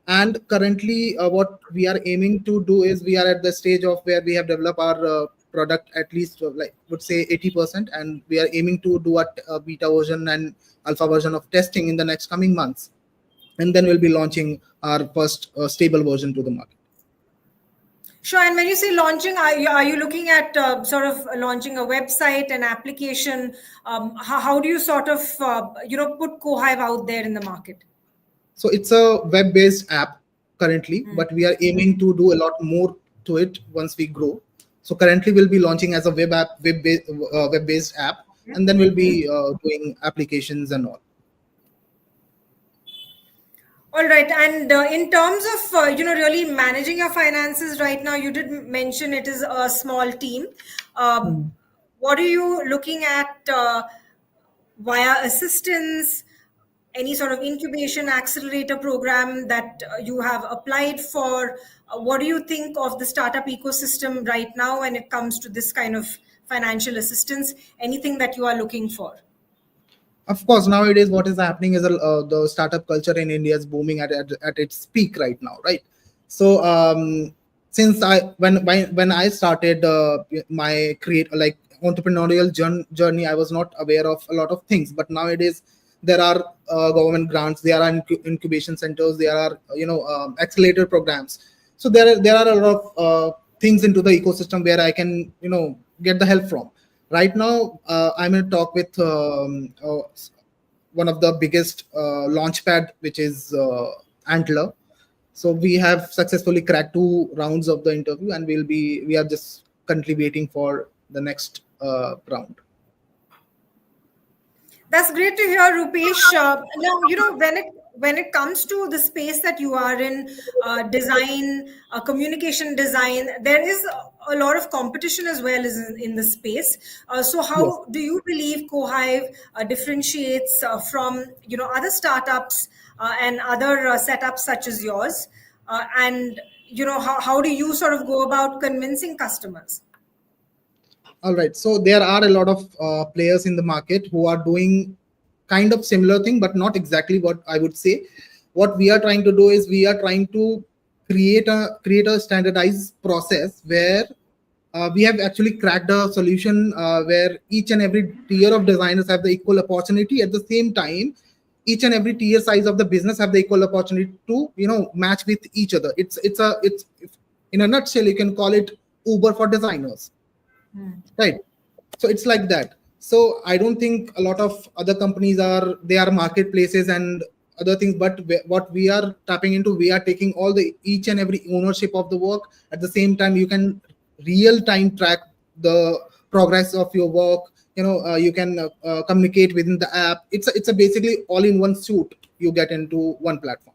And currently, what we are aiming to do is we are at the stage of where we have developed our product at least would say 80%, and we are aiming to do a beta version and alpha version of testing in the next coming months, and then we'll be launching our first stable version to the market. Sure. And when you say launching, are you looking at sort of launching a website, an application? How do you sort of put Cohive out there in the market? So it's a web-based app currently, but we are aiming to do a lot more to it once we grow. So currently we'll be launching as a web-based app, and then we'll be doing applications and all. All right. And in terms of, really managing your finances right now, you did mention it is a small team. What are you looking at via assistance? Any sort of incubation accelerator program that you have applied for? What do you think of the startup ecosystem right now when it comes to this kind of financial assistance? Anything that you are looking for? Of course, nowadays what is happening is the startup culture in India is booming at its peak right now, right? So since when I started my entrepreneurial journey, I was not aware of a lot of things. But nowadays there are government grants, there are incubation centers, there are accelerator programs. So there are a lot of things into the ecosystem where I can get the help from. Right now, I'm in a talk with one of the biggest launchpad, which is Antler. So we have successfully cracked 2 rounds of the interview, and we are just currently waiting for the next round. That's great to hear, Rupesh. Now, when it comes to the space that you are in, design, communication design, there is a lot of competition as well as in the space. So, how do you believe CoHive differentiates from other startups and other setups such as yours? And how do you sort of go about convincing customers? All right. So there are a lot of players in the market who are doing kind of similar thing, but not exactly what I would say. What we are trying to do is we are trying to create a standardized process where we have actually cracked a solution where each and every tier of designers have the equal opportunity. At the same time, each and every tier size of the business have the equal opportunity to match with each other. It's in a nutshell, you can call it Uber for designers. Right. So it's like that. So I don't think a lot of other companies are marketplaces and other things, but what we are tapping into, we are taking each and every ownership of the work. At the same time, you can real time track the progress of your work. You can communicate within the app. It's a basically all in one suite you get into one platform.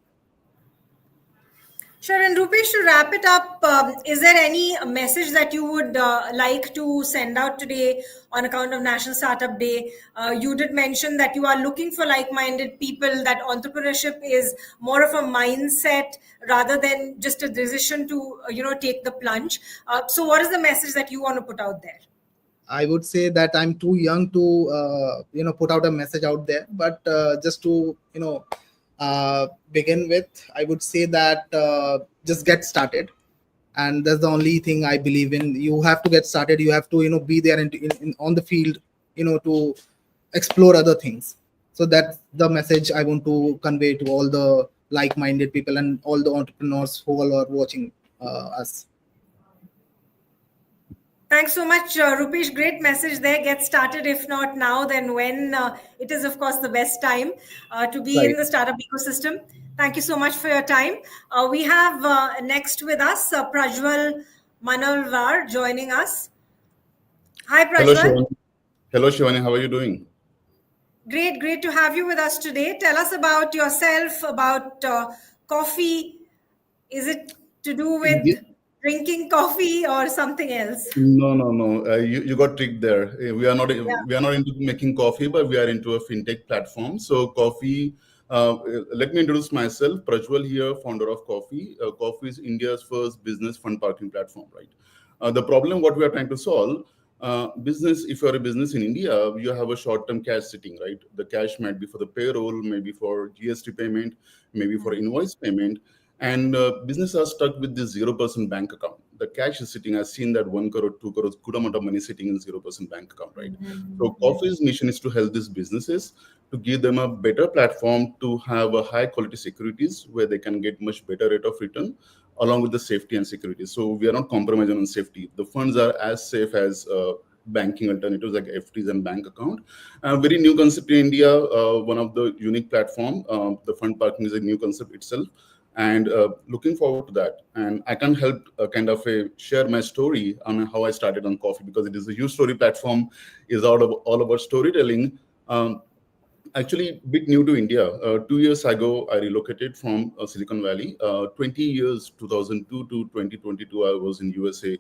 Sure. And Rupesh, to wrap it up, is there any message that you would like to send out today on account of National Startup Day? You did mention that you are looking for like-minded people, that entrepreneurship is more of a mindset rather than just a decision to, take the plunge. So what is the message that you want to put out there? I would say that I'm too young to, put out a message out there, but just to, begin with, I would say that just get started, and that's the only thing I believe in. You have to get started. You have to be there on the field, to explore other things. So that's the message I want to convey to all the like-minded people and all the entrepreneurs who all are watching us. Thanks so much, Rupesh. Great message there. Get started. If not now, then when? It is, of course, the best time to be in the startup ecosystem. Thank you so much for your time. We have next with us Prajwal Manalwar joining us. Hi, Prajwal. Hello, Shivani. How are you doing? Great to have you with us today. Tell us about yourself, about coffee. Is it to do with drinking coffee or something else? No. You got tricked there. We are not into making coffee, but we are into a fintech platform. So coffee. Let me introduce myself. Prajwal here, founder of Coffee. Coffee is India's first business fund parking platform. Right. The problem what we are trying to solve. Business. If you are a business in India, you have a short-term cash sitting. Right. The cash might be for the payroll, maybe for GST payment, maybe for invoice payment. And business are stuck with this 0% bank account. The cash is sitting. I've seen that 1 crore, 2 crores, good amount of money sitting in 0% bank account, right? So Coffee's mission is to help these businesses to give them a better platform to have a high quality securities where they can get much better rate of return along with the safety and security. So we are not compromising on safety. The funds are as safe as banking alternatives like FTs and bank account. Very new concept in India. One of the unique platform. The fund parking is a new concept itself. And looking forward to that. And I can help share my story on how I started on Coffee, because it is a YourStory platform, is all about storytelling. Actually, a bit new to India. 2 years ago, I relocated from Silicon Valley. 20 years, 2002 to 2022, I was in USA,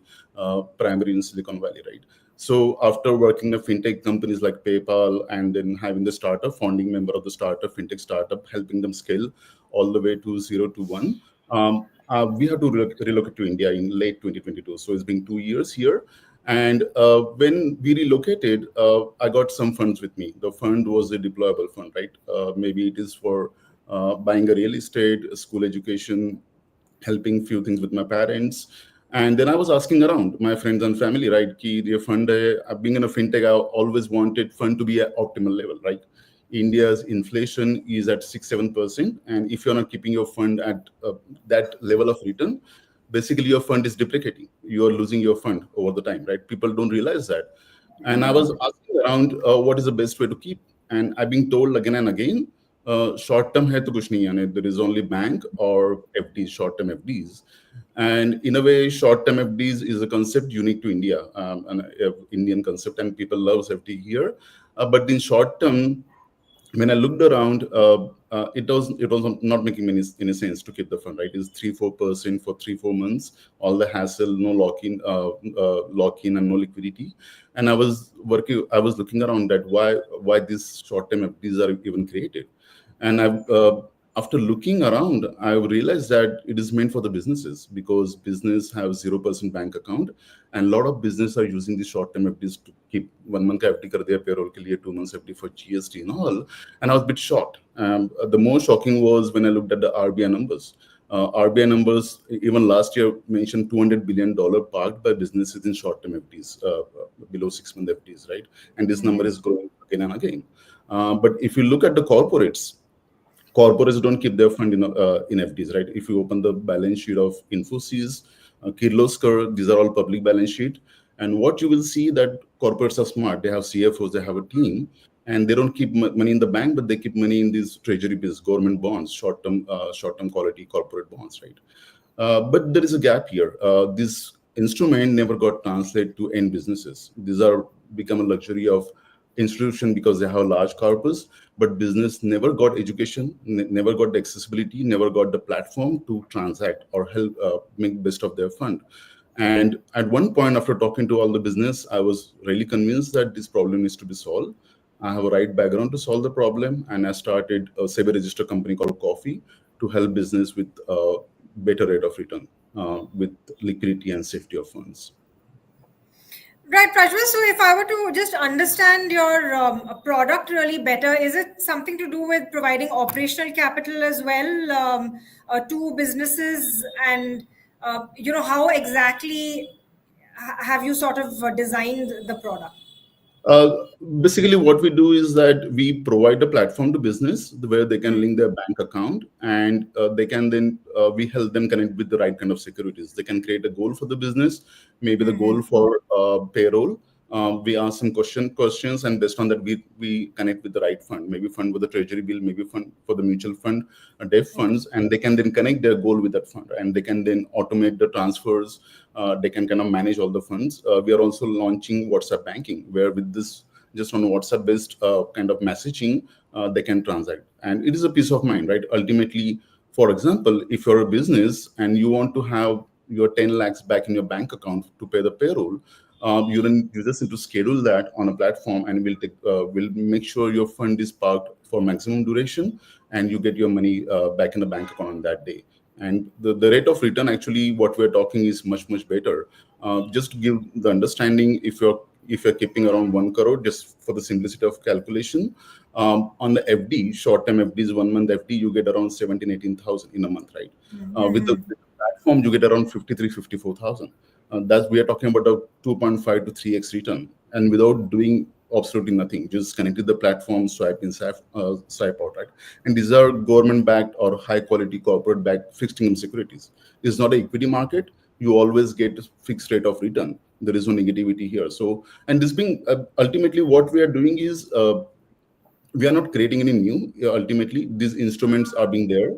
primarily in Silicon Valley, right? So after working at fintech companies like PayPal and then having the startup, founding member of the startup, fintech startup, helping them scale all the way to 0 to 1, we had to relocate to India in late 2022. So it's been 2 years here. And when we relocated, I got some funds with me. The fund was a deployable fund, right? Maybe it is for buying a real estate, school education, helping few things with my parents. And then I was asking around my friends and family, right? Their fund, being in a fintech, I always wanted fund to be at optimal level, right? India's inflation is at 6-7%. And if you're not keeping your fund at that level of return, basically your fund is depreciating. You are losing your fund over the time, right? People don't realize that. And I was asking around what is the best way to keep, and I've been told again and again, short term hai to kuch nahi hai, there is only bank or FDs, short term FDs. And in a way, short term FDs is a concept unique to India, an Indian concept, and people love FD here. But in short term, when I looked around, it was not making any sense to keep the fund, right? It's 3-4% for 3-4 months, all the hassle, no lock in and no liquidity. And I was looking around that why these short-term FDs are even created. And after looking around, I realized that it is meant for the businesses, because business have 0% bank account, and a lot of business are using the short-term FDs to keep 1 month FD kar diya payroll ke liye, 2 months FD for GST and all. And I was a bit shocked. The more shocking was when I looked at the RBI numbers. RBI numbers even last year mentioned $200 billion parked by businesses in short-term FDs, below 6-month FDs, right? And this number is growing again and again. But if you look at the corporates don't keep their fund in FDs, right? If you open the balance sheet of Infosys, Kirloskar, these are all public balance sheet. And what you will see that corporates are smart. They have CFOs, they have a team, and they don't keep money in the bank, but they keep money in these treasury bills, government bonds, short-term quality corporate bonds, right? But there is a gap here. This instrument never got translated to end businesses. These are become a luxury of institution because they have a large corpus, but business never got education, never got the accessibility, never got the platform to transact or help make best of their fund. And at one point, after talking to all the business, I was really convinced that this problem needs to be solved. I have a right background to solve the problem, and I started a SEBI registered company called Coffee to help business with better rate of return, with liquidity and safety of funds. Right, Prajwal. So if I were to just understand your product really better, is it something to do with providing operational capital as well to businesses? And, how exactly have you sort of designed the product? Basically, what we do is that we provide a platform to business where they can link their bank account, and they can then we help them connect with the right kind of securities. They can create a goal for the business, maybe the goal for payroll. We ask some questions, and based on that, we connect with the right fund. Maybe fund with the treasury bill, maybe fund for the mutual fund, debt funds, and they can then connect their goal with that fund, and they can then automate the transfers. They can kind of manage all the funds. We are also launching WhatsApp banking, where with this just on WhatsApp based kind of messaging, they can transact, and it is a peace of mind, right? Ultimately, for example, if you're a business and you want to have your 10 lakhs back in your bank account to pay the payroll, you just need to schedule that on a platform, and we'll make sure your fund is parked for maximum duration, and you get your money back in the bank account on that day. And the rate of return, actually, what we're talking is much better. Just to give the understanding, if you're keeping around 1 crore, just for the simplicity of calculation, on the FD, short-term FDs, 1 month FD, you get around 17,000-18,000 in a month, right? With the platform, you get around 53,000-54,000. That's, we are talking about a 2.5 to 3x return, and without doing absolutely nothing, just connected the platform, swipe in, swipe out, right? And these are government-backed or high-quality corporate-backed fixed income securities. It's not an equity market. You always get a fixed rate of return. There is no negativity here. So, and this being ultimately what we are doing is we are not creating any new. Ultimately, these instruments are being there.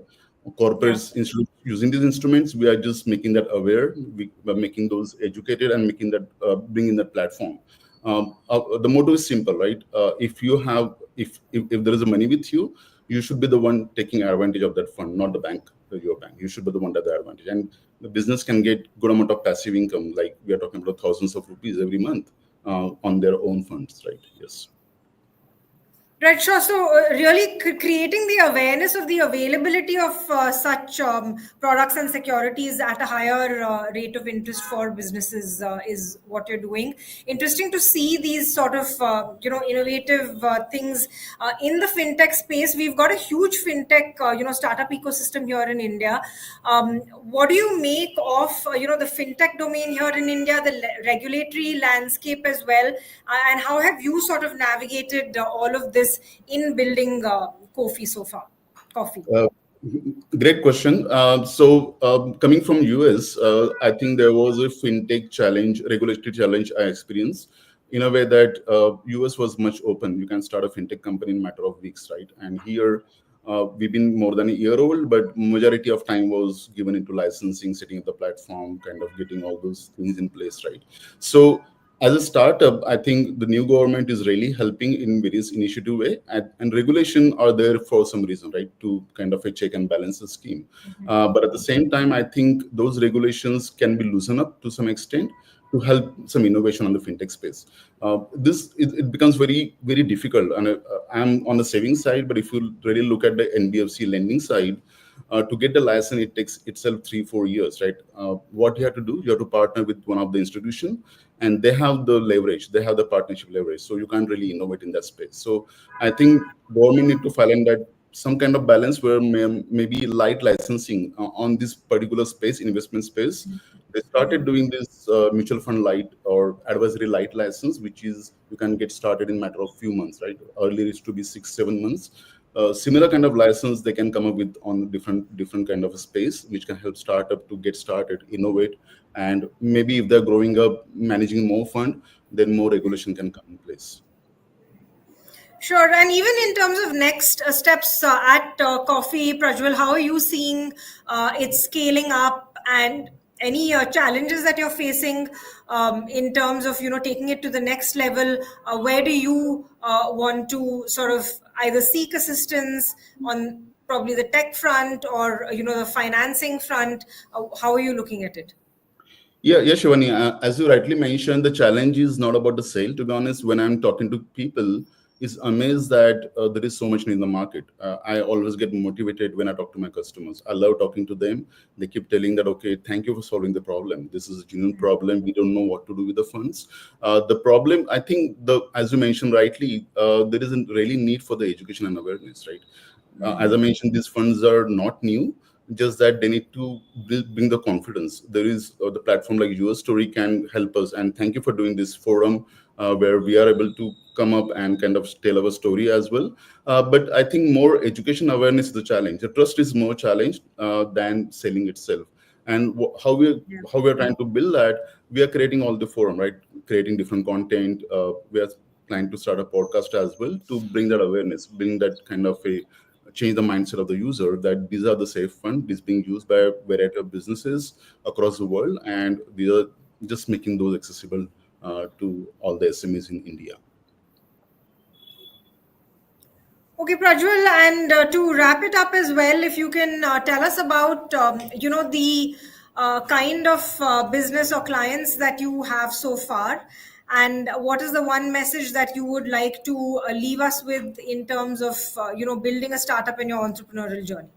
Corporates using these instruments, we are just making that aware. We are making those educated and making that bringing that platform. The motto is simple, right? If there is a money with you, you should be the one taking advantage of that fund, not the bank, your bank. You should be the one that the advantage, and the business can get good amount of passive income. Like we are talking about thousands of rupees every month on their own funds, right? Yes. Right, sure. So really creating the awareness of the availability of such products and securities at a higher rate of interest for businesses is what you're doing. Interesting to see these sort of innovative things in the fintech space. We've got a huge fintech startup ecosystem here in India. What do you make of the fintech domain here in India, the regulatory landscape as well, and how have you sort of navigated all of this in building Coffee so far? Coffee. Great question. Coming from US, I think there was a fintech challenge, regulatory challenge I experienced in a way that US was much open. You can start a fintech company in a matter of weeks, right? And here we've been more than a year old, but majority of time was given into licensing, setting up the platform, kind of getting all those things in place, right? So as a startup, I think the new government is really helping in various initiative way, and regulation are there for some reason, right? To kind of a check and balance the scheme. But at the same time, I think those regulations can be loosened up to some extent to help some innovation on the fintech space. It becomes very, very difficult. And I'm on the savings side, but if you really look at the NBFC lending side, to get the license, it takes itself 3-4 years, right? What you have to do, you have to partner with one of the institution, and they have the leverage, they have the partnership leverage, so you can't really innovate in that space. So I think government need to find that some kind of balance where maybe light licensing on this particular space, investment space. They started doing this mutual fund light or advisory light license, which is you can get started in a matter of few months, right? Earlier it used to be 6-7 months. Similar kind of license they can come up with on different kind of a space, which can help startup to get started, innovate, and maybe if they're growing up, managing more fund, then more regulation can come in place. Sure. And even in terms of next steps at Coffee, Prajwal, how are you seeing it scaling up, and any challenges that you're facing in terms of, taking it to the next level? Where do you want to sort of either seek assistance on probably the tech front or, the financing front? How are you looking at it? Yeah, Shivani, as you rightly mentioned, the challenge is not about the sale. To be honest, when I'm talking to people, is amazed that there is so much in the market. I always get motivated when I talk to my customers. I love talking to them. They keep telling that, okay, thank you for solving the problem. This is a genuine problem. We don't know what to do with the funds. The problem, I think, as you mentioned rightly, there isn't really need for the education and awareness, right? As I mentioned, these funds are not new, just that they need to bring the confidence. There is the platform like YourStory can help us, and thank you for doing this forum where we are able to come up and kind of tell our story as well. But I think more education awareness is the challenge. The trust is more challenged than selling itself. And how we're trying to build that, we are creating all the forum, right? Creating different content. We are planning to start a podcast as well to bring that awareness, bring that kind of a change the mindset of the user that these are the safe funds, is being used by a variety of businesses across the world, and we are just making those accessible to all the SMEs in India. Okay, Prajwal, and to wrap it up as well, if you can tell us about, the kind of business or clients that you have so far, and what is the one message that you would like to leave us with in terms of, building a startup in your entrepreneurial journey?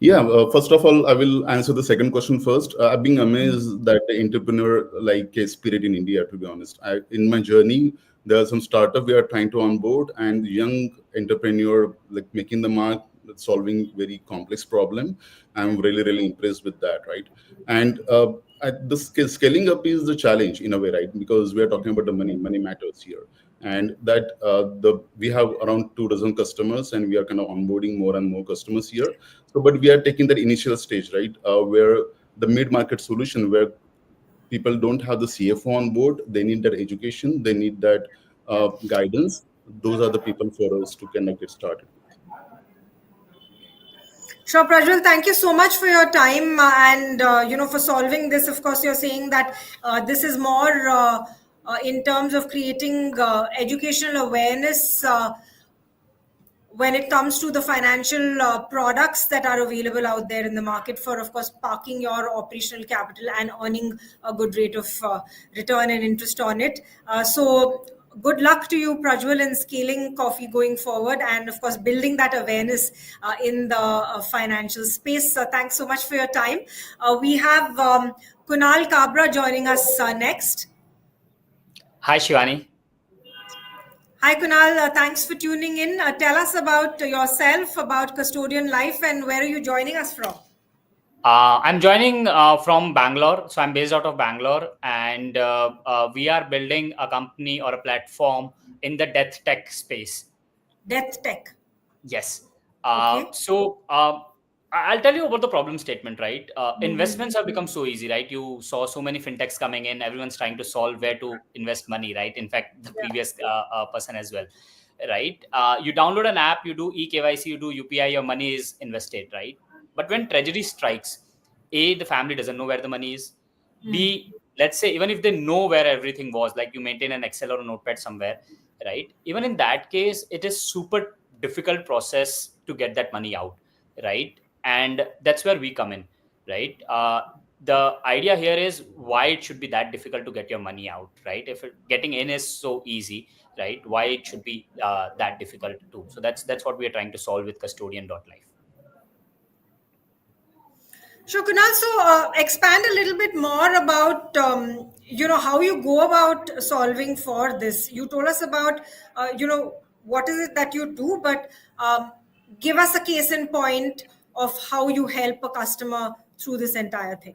Yeah, first of all, I will answer the second question first. I've been amazed that the entrepreneur like a spirit in India, to be honest. In my journey, there are some startup we are trying to onboard, and young entrepreneur like making the mark, solving very complex problem. I'm really, really impressed with that, right? And the scaling up is the challenge in a way, right? Because we are talking about the money matters here. And that we have around 24 customers, and we are kind of onboarding more and more customers here. So, but we are taking that initial stage, right, where the mid-market solution, where people don't have the CFO on board, they need that education, they need that guidance. Those are the people for us to kind of get started with. Sure, Prajwal, thank you so much for your time and for solving this. Of course, you're saying that this is more in terms of creating educational awareness when it comes to the financial products that are available out there in the market for, of course, parking your operational capital and earning a good rate of return and interest on it. So good luck to you, Prajwal, in scaling Coffee going forward, and of course building that awareness in the financial space. Thanks so much for your time. We have Kunal Kabra joining us next. Hi, Shivani. Hi, Kunal. Thanks for tuning in. Tell us about yourself, about Custodian Life, and where are you joining us from? I'm joining from Bangalore. So I'm based out of Bangalore, and we are building a company or a platform in the death tech space. Death tech? Yes. Okay. So I'll tell you about the problem statement, right? Investments have become so easy, right? You saw so many fintechs coming in. Everyone's trying to solve where to invest money, right? In fact, the previous person as well, right? You download an app, you do eKYC, you do UPI, your money is invested, right? But when tragedy strikes, A, the family doesn't know where the money is. B, let's say even if they know where everything was, like you maintain an Excel or a notepad somewhere, right? Even in that case, it is super difficult process to get that money out, right? And that's where we come in, right? The idea here is why it should be that difficult to get your money out, right? If getting in is so easy, right? Why it should be that difficult too? So that's what we are trying to solve with custodian.life. Sure, Kunal. So expand a little bit more about how you go about solving for this. You told us about what is it that you do, but give us a case in point of how you help a customer through this entire thing.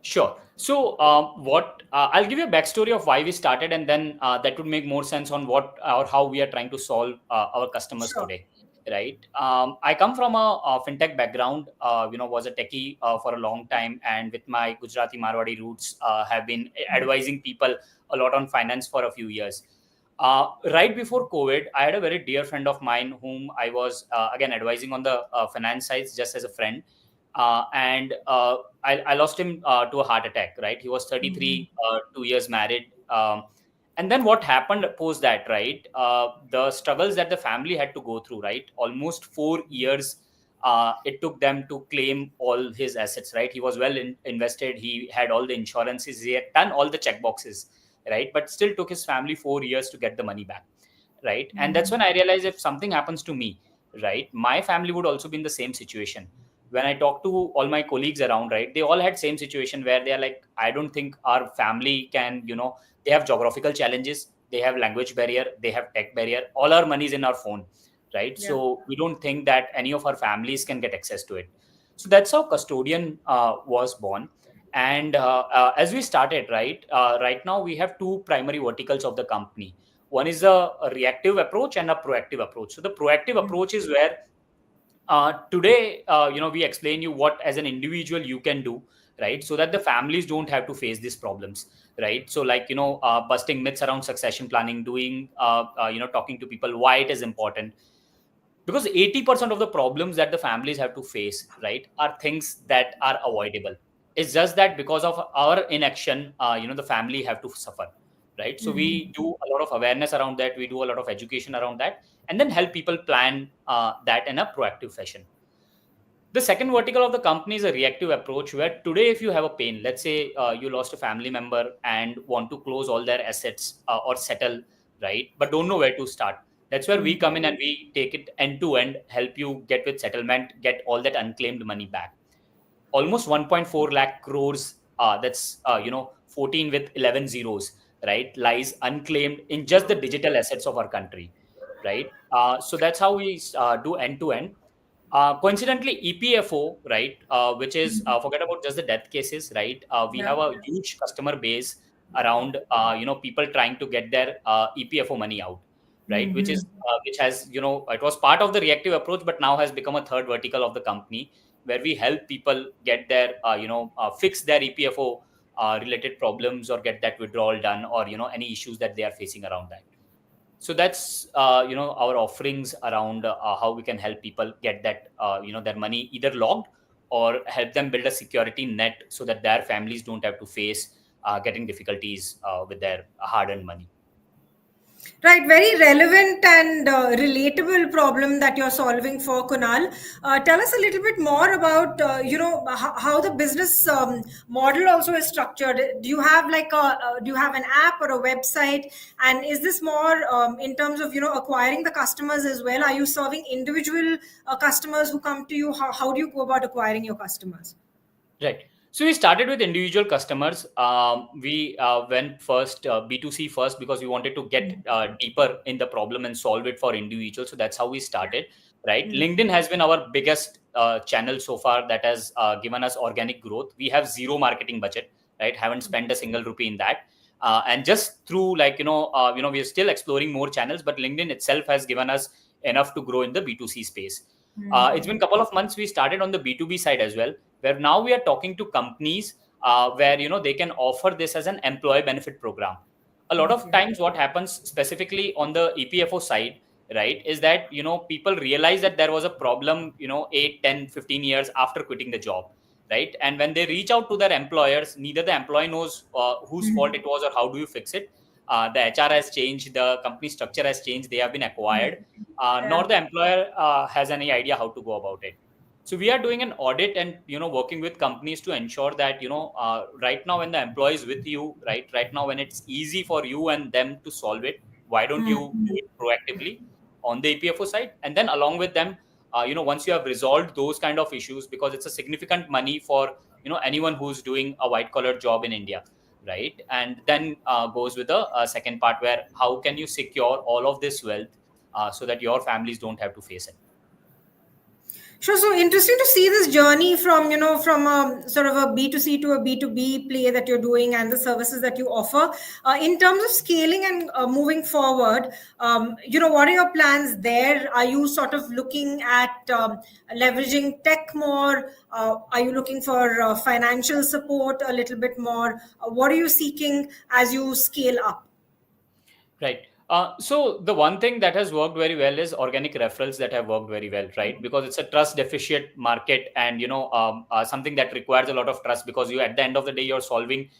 Sure. So, I'll give you a backstory of why we started, and then that would make more sense on what or how we are trying to solve our customers today, right? I come from a fintech background. Was a techie for a long time, and with my Gujarati Marwadi roots, have been advising people a lot on finance for a few years. Right before COVID, I had a very dear friend of mine whom I was again advising on the finance side just as a friend. I lost him to a heart attack, right? He was 33, 2 years married. And then what happened post that, right? The struggles that the family had to go through, right? Almost 4 years it took them to claim all his assets, right? He was well invested. He had all the insurances. He had done all the check boxes, right? But still took his family 4 years to get the money back, right? And that's when I realized if something happens to me, right, my family would also be in the same situation. When I talk to all my colleagues around, right, they all had same situation where they're like, I don't think our family can, they have geographical challenges, they have language barrier, they have tech barrier, all our money is in our phone, right? Yeah. So we don't think that any of our families can get access to it. So that's how custodian was born. And as we started, right now we have two primary verticals of the company. One is a reactive approach and a proactive approach. So the proactive approach is where today, we explain you what as an individual you can do, right? So that the families don't have to face these problems, right? So like, busting myths around succession planning, doing, talking to people why it is important. Because 80% of the problems that the families have to face, right, are things that are avoidable. It's just that because of our inaction, the family have to suffer, right? So we do a lot of awareness around that. We do a lot of education around that, and then help people plan that in a proactive fashion. The second vertical of the company is a reactive approach where today, if you have a pain, let's say you lost a family member and want to close all their assets or settle, right, but don't know where to start. That's where we come in and we take it end to end, help you get with settlement, get all that unclaimed money back. Almost 1.4 lakh crores, that's 14 with 11 zeros, right, lies unclaimed in just the digital assets of our country, right? So that's how we do end to end. Coincidentally, EPFO, right, which is forget about just the death cases, right? We have a huge customer base around, people trying to get their EPFO money out, right? Which is which has, it was part of the reactive approach, but now has become a third vertical of the company where we help people get their, fix their EPFO related problems or get that withdrawal done, or any issues that they are facing around that. So that's our offerings around how we can help people get that their money either logged or help them build a security net so that their families don't have to face getting difficulties with their hard-earned money. Right, very relevant and relatable problem that you're solving for, Kunal. Tell us a little bit more about, how the business model also is structured. Do you have do you have an app or a website? And is this more in terms of, acquiring the customers as well? Are you serving individual customers who come to you? How do you go about acquiring your customers? Right. So we started with individual customers. We went first B2C first because we wanted to get deeper in the problem and solve it for individuals. So that's how we started, right? LinkedIn has been our biggest channel so far that has given us organic growth. We have zero marketing budget, right? Haven't spent a single rupee in that. And just through we're still exploring more channels, but LinkedIn itself has given us enough to grow in the B2C space. It's been a couple of months. We started on the B2B side as well, where now we are talking to companies where they can offer this as an employee benefit program. A lot of times what happens specifically on the EPFO side, right, is that people realize that there was a problem 8, 10, 15 years after quitting the job, right? And when they reach out to their employers, neither the employee knows whose fault it was or how do you fix it. The HR has changed, the company structure has changed, they have been acquired, nor the employer has any idea how to go about it. So we are doing an audit and working with companies to ensure that right now when the employee is with you, right now when it's easy for you and them to solve it, why don't you do it proactively on the EPFO side? And then along with them, once you have resolved those kind of issues, because it's a significant money for anyone who's doing a white collar job in India, right? And then goes with the second part, where how can you secure all of this wealth so that your families don't have to face it. Sure. So interesting to see this journey from, from a sort of a B2C to a B2B play that you're doing and the services that you offer. In terms of scaling and moving forward, what are your plans there? Are you sort of looking at leveraging tech more? Are you looking for financial support a little bit more? What are you seeking as you scale up? Right. So the one thing that has worked very well is organic referrals that have worked very well, right? Because it's a trust deficient market, and something that requires a lot of trust, because you at the end of the day you're solving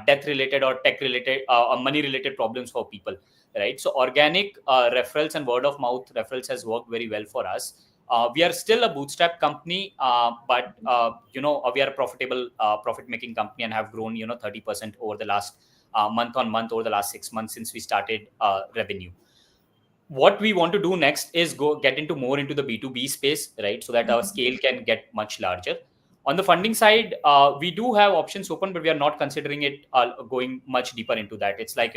death related or tech related or money related problems for people, right? So organic referrals and word of mouth referrals has worked very well for us. We are still a bootstrap company, but we are a profitable profit making company and have grown 30% over the last month on month over the last 6 months since we started revenue. What we want to do next is get into more into the B2B space, right? So that our scale can get much larger. On the funding side, we do have options open, but we are not considering it going much deeper into that. It's like,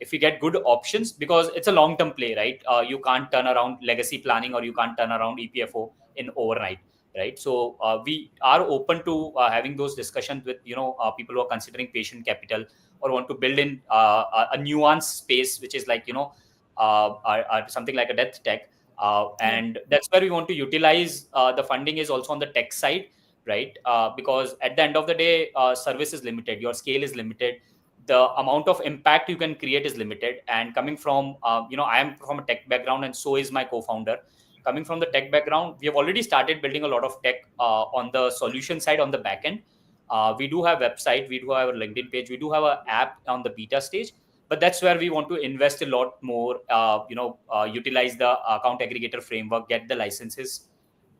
if we get good options, because it's a long-term play, right? You can't turn around legacy planning, or you can't turn around EPFO in overnight, right? So we are open to having those discussions with, people who are considering patient capital or want to build in a nuanced space, which is like, something like a death tech. And that's where we want to utilize the funding is also on the tech side, right? Because at the end of the day, service is limited, your scale is limited, the amount of impact you can create is limited. And coming from, I am from a tech background, and so is my co-founder. Coming from the tech background, we have already started building a lot of tech on the solution side, on the back end. We do have website, we do have a LinkedIn page, we do have an app on the beta stage, but that's where we want to invest a lot more, utilize the account aggregator framework, get the licenses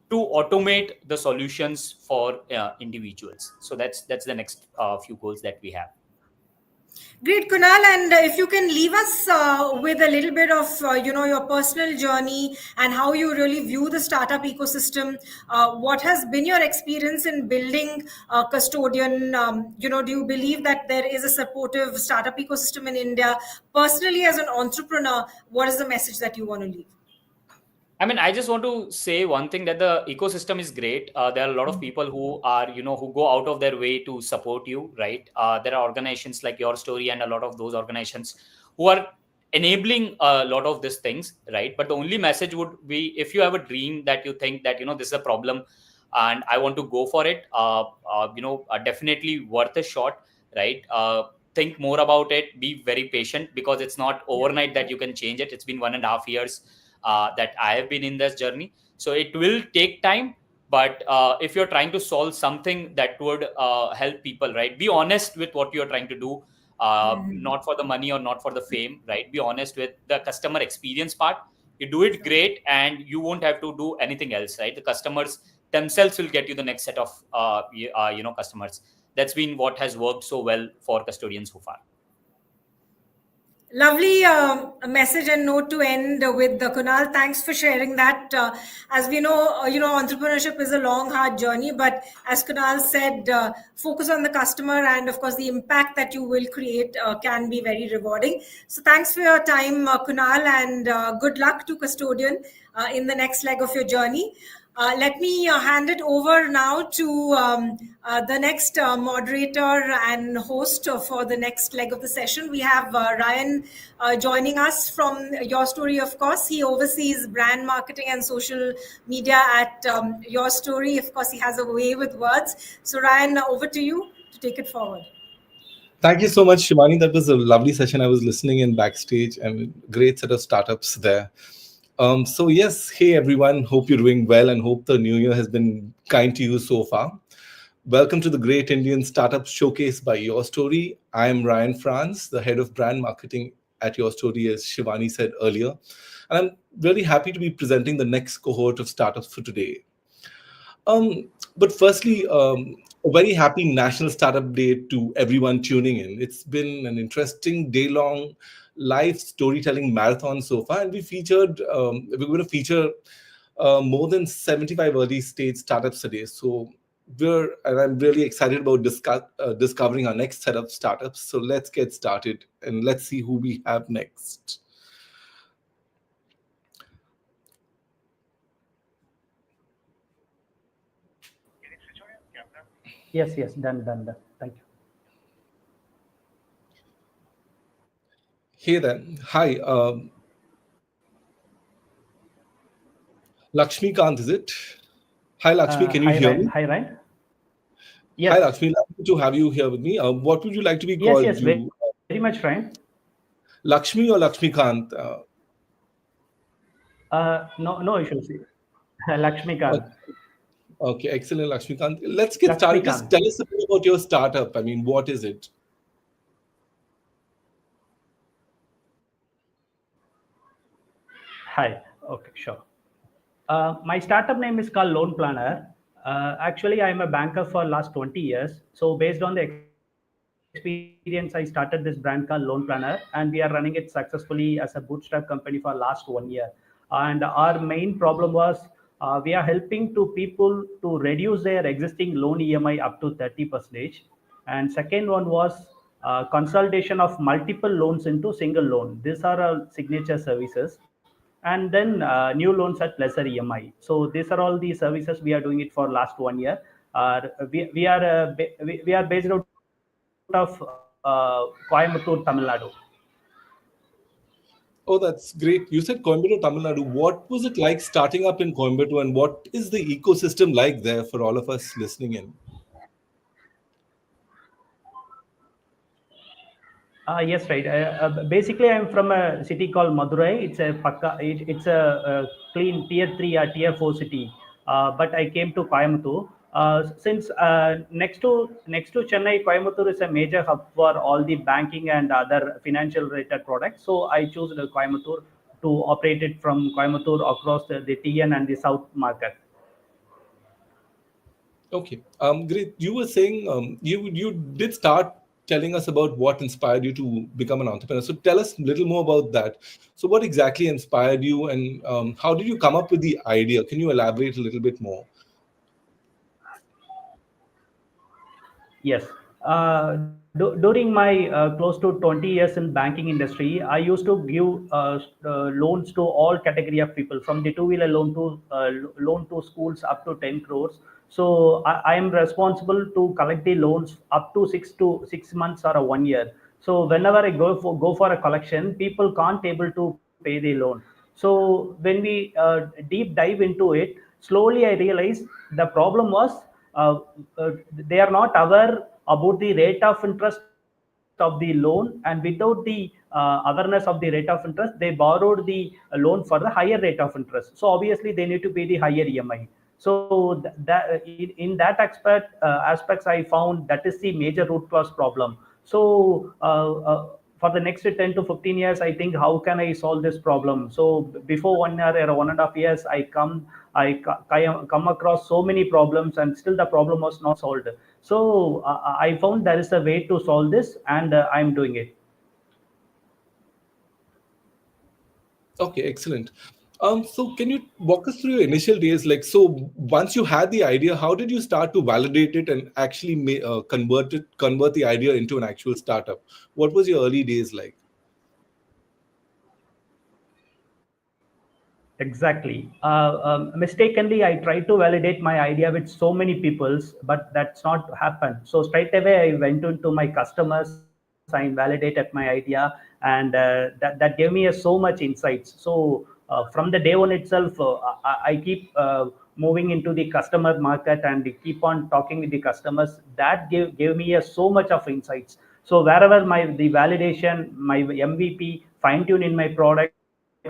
to automate the solutions for individuals. So that's the next few goals that we have. Great, Kunal. And if you can leave us with a little bit of, your personal journey and how you really view the startup ecosystem. What has been your experience in building Custodian? Do you believe that there is a supportive startup ecosystem in India? Personally, as an entrepreneur, what is the message that you want to leave? I mean, I just want to say one thing, that the ecosystem is great. There are a lot of people who are, who go out of their way to support you, right? There are organizations like YourStory and a lot of those organizations who are enabling a lot of these things, right? But the only message would be, if you have a dream that you think that, this is a problem and I want to go for it, definitely worth a shot, right? Think more about it, be very patient, because it's not overnight that you can change it. It's been 1.5 years that I have been in this journey. So it will take time, but if you're trying to solve something that would help people, right? Be honest with what you're trying to do, not for the money or not for the fame, right? Be honest with the customer experience part. You do it great and you won't have to do anything else, right? The customers themselves will get you the next set of customers. That's been what has worked so well for Custodians so far. Lovely message and note to end with, Kunal. Thanks for sharing that. As we know, entrepreneurship is a long, hard journey, but as Kunal said, focus on the customer, and of course, the impact that you will create can be very rewarding. So thanks for your time, Kunal, and good luck to Custodian. in the next leg of your journey. Let me hand it over now to the next moderator and host for the next leg of the session. We have Ryan joining us from YourStory, of course. He oversees brand marketing and social media at YourStory. Of course, he has a way with words. So Ryan, over to you to take it forward. Thank you so much, Shivani. That was a lovely session. I was listening in backstage and great set of startups there. So yes, hey everyone, hope you're doing well and hope the new year has been kind to you so far. Welcome to the Great Indian Startup Showcase by YourStory. I am Ryan France, the head of brand marketing at YourStory, as Shivani said earlier. And I'm really happy to be presenting the next cohort of startups for today. But firstly, a very happy National Startup Day to everyone tuning in. It's been an interesting day-long live storytelling marathon so far, and we're going to feature more than 75 early stage startups today. So I'm really excited about discovering our next set of startups. So let's get started and let's see who we have next. Yes, done. Thank you. Hey there. Hi. Lakshmikant, is it? Hi, Lakshmi. Can you hear me? Hi, Ryan. Yes. Hi, Lakshmi. Lovely to have you here with me. What would you like to be called? Yes, very much, Ryan. Lakshmi or Lakshmikant? No issues. Lakshmikant. Okay, excellent, Lakshmikant. Let's get started. Just tell us a bit about your startup. I mean, what is it? Hi. Okay, sure. My startup name is called Loan Planner. Actually, I'm a banker for last 20 years. So based on the experience, I started this brand called Loan Planner, and we are running it successfully as a bootstrap company for last 1 year. And our main problem was we are helping to people to reduce their existing loan EMI up to 30%. And second one was consolidation of multiple loans into single loan. These are our signature services. And then new loans at lesser EMI. So these are all the services we are doing it for last 1 year. We are based out of Coimbatore, Tamil Nadu. Oh, that's great. You said Coimbatore, Tamil Nadu. What was it like starting up in Coimbatore, and what is the ecosystem like there for all of us listening in? Yes, right. Basically, I'm from a city called Madurai. It's a clean tier 3 or tier 4 city. But I came to Coimbatore. Since next to Chennai, Coimbatore is a major hub for all the banking and other financial related products. So I chose the Coimbatore to operate it from Coimbatore across the TN and the South market. Okay, great. You were saying you did start telling us about what inspired you to become an entrepreneur. So tell us a little more about that. So what exactly inspired you, and how did you come up with the idea? Can you elaborate a little bit more? Yes. During my close to 20 years in banking industry, I used to give loans to all category of people, from the two-wheeler loan to schools up to 10 crores. So I am responsible to collect the loans up to 6 months or 1 year. So whenever I go for a collection, people can't able to pay the loan. So when we deep dive into it, slowly I realized the problem was they are not aware about the rate of interest of the loan, and without the awareness of the rate of interest, they borrowed the loan for the higher rate of interest. So obviously they need to pay the higher EMI. So in that aspects I found that is the major root cause problem. So for the next 10 to 15 years, I think, how can I solve this problem? So before 1 year or 1.5 years, I come across so many problems, and still the problem was not solved. So I found there is a way to solve this, and I'm doing it. Okay, excellent. So can you walk us through your initial days? Like, so once you had the idea, how did you start to validate it and actually convert the idea into an actual startup? What was your early days like? Exactly. Mistakenly, I tried to validate my idea with so many people's, but that's not happened. So straight away, I went into my customers and validated my idea, and that gave me so much insights. So from the day one itself, I keep moving into the customer market and keep on talking with the customers. That gave me so much of insights. So wherever the validation, my MVP, fine tune in my products,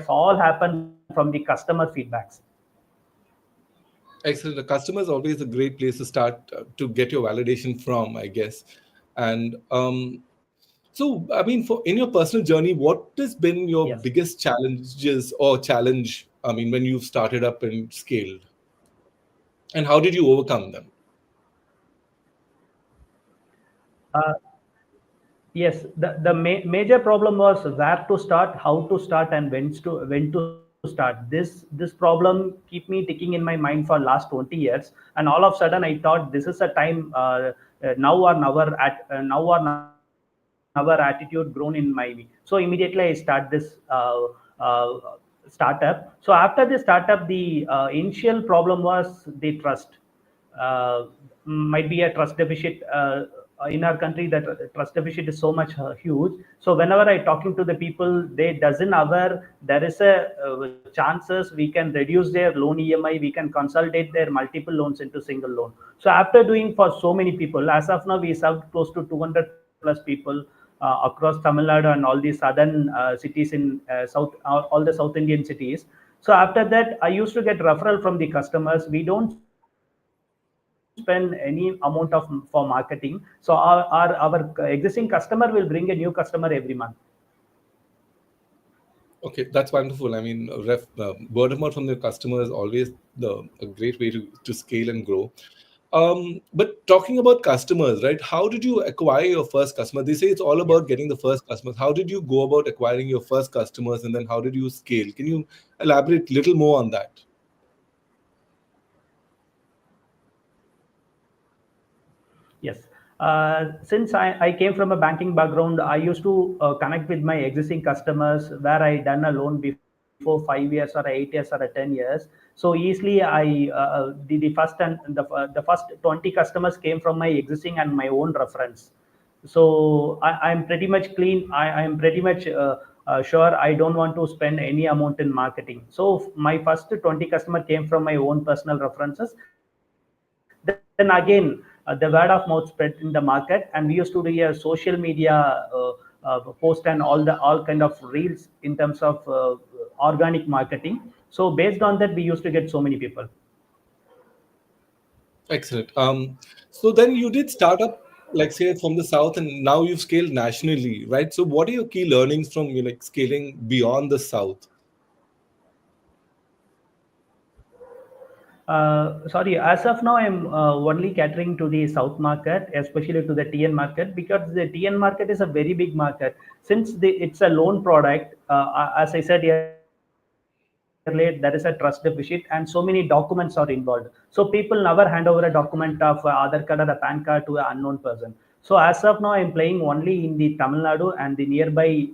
all happen from the customer feedbacks. Excellent. The customer is always a great place to start to get your validation from, I guess. And so, I mean, for in your personal journey, what has been your Yes. biggest challenges or challenge? I mean, when you've started up and scaled, and how did you overcome them? Uh, yes, the major problem was where to start, how to start, and when to start. This problem keep me ticking in my mind for last 20 years, and all of a sudden I thought this is a time, now or never, now or never attitude grown in my me. So immediately I start this startup. So after the startup, the initial problem was the trust. Might be a trust deficit in our country. That trust deficit is so much huge. So whenever I talking to the people, they doesn't aware there is a chances we can reduce their loan EMI, we can consolidate their multiple loans into single loan. So after doing for so many people, as of now we served close to 200 plus people across Tamil Nadu and all the southern cities in south, all the South Indian cities. So after that, I used to get referral from the customers. We don't spend any amount of for marketing. So our existing customer will bring a new customer every month. Okay, that's wonderful. I mean, word of mouth from the customer is always a great way to scale and grow. But talking about customers, right? How did you acquire your first customer? They say it's all about getting the first customers. How did you go about acquiring your first customers, and then how did you scale? Can you elaborate a little more on that? Yes. Since I came from a banking background, I used to connect with my existing customers where I done a loan before 5 years or 8 years or 10 years. So easily the first and the first 20 customers came from my existing and my own reference. So I'm pretty much clean. I'm pretty much sure I don't want to spend any amount in marketing. So my first 20 customer came from my own personal references. Then again, the word of mouth spread in the market, and we used to do a social media post and all kind of reels in terms of organic marketing. So based on that, we used to get so many people. Excellent. So then you did start up, like say from the south, and now you've scaled nationally, right? So what are your key learnings from like scaling beyond the south? Sorry, as of now, I'm only catering to the South market, especially to the TN market, because the TN market is a very big market. Since it's a loan product, as I said earlier, there is a trust deficit and so many documents are involved. So people never hand over a document of Aadhaar card or a PAN card to an unknown person. So as of now, I'm playing only in the Tamil Nadu and the nearby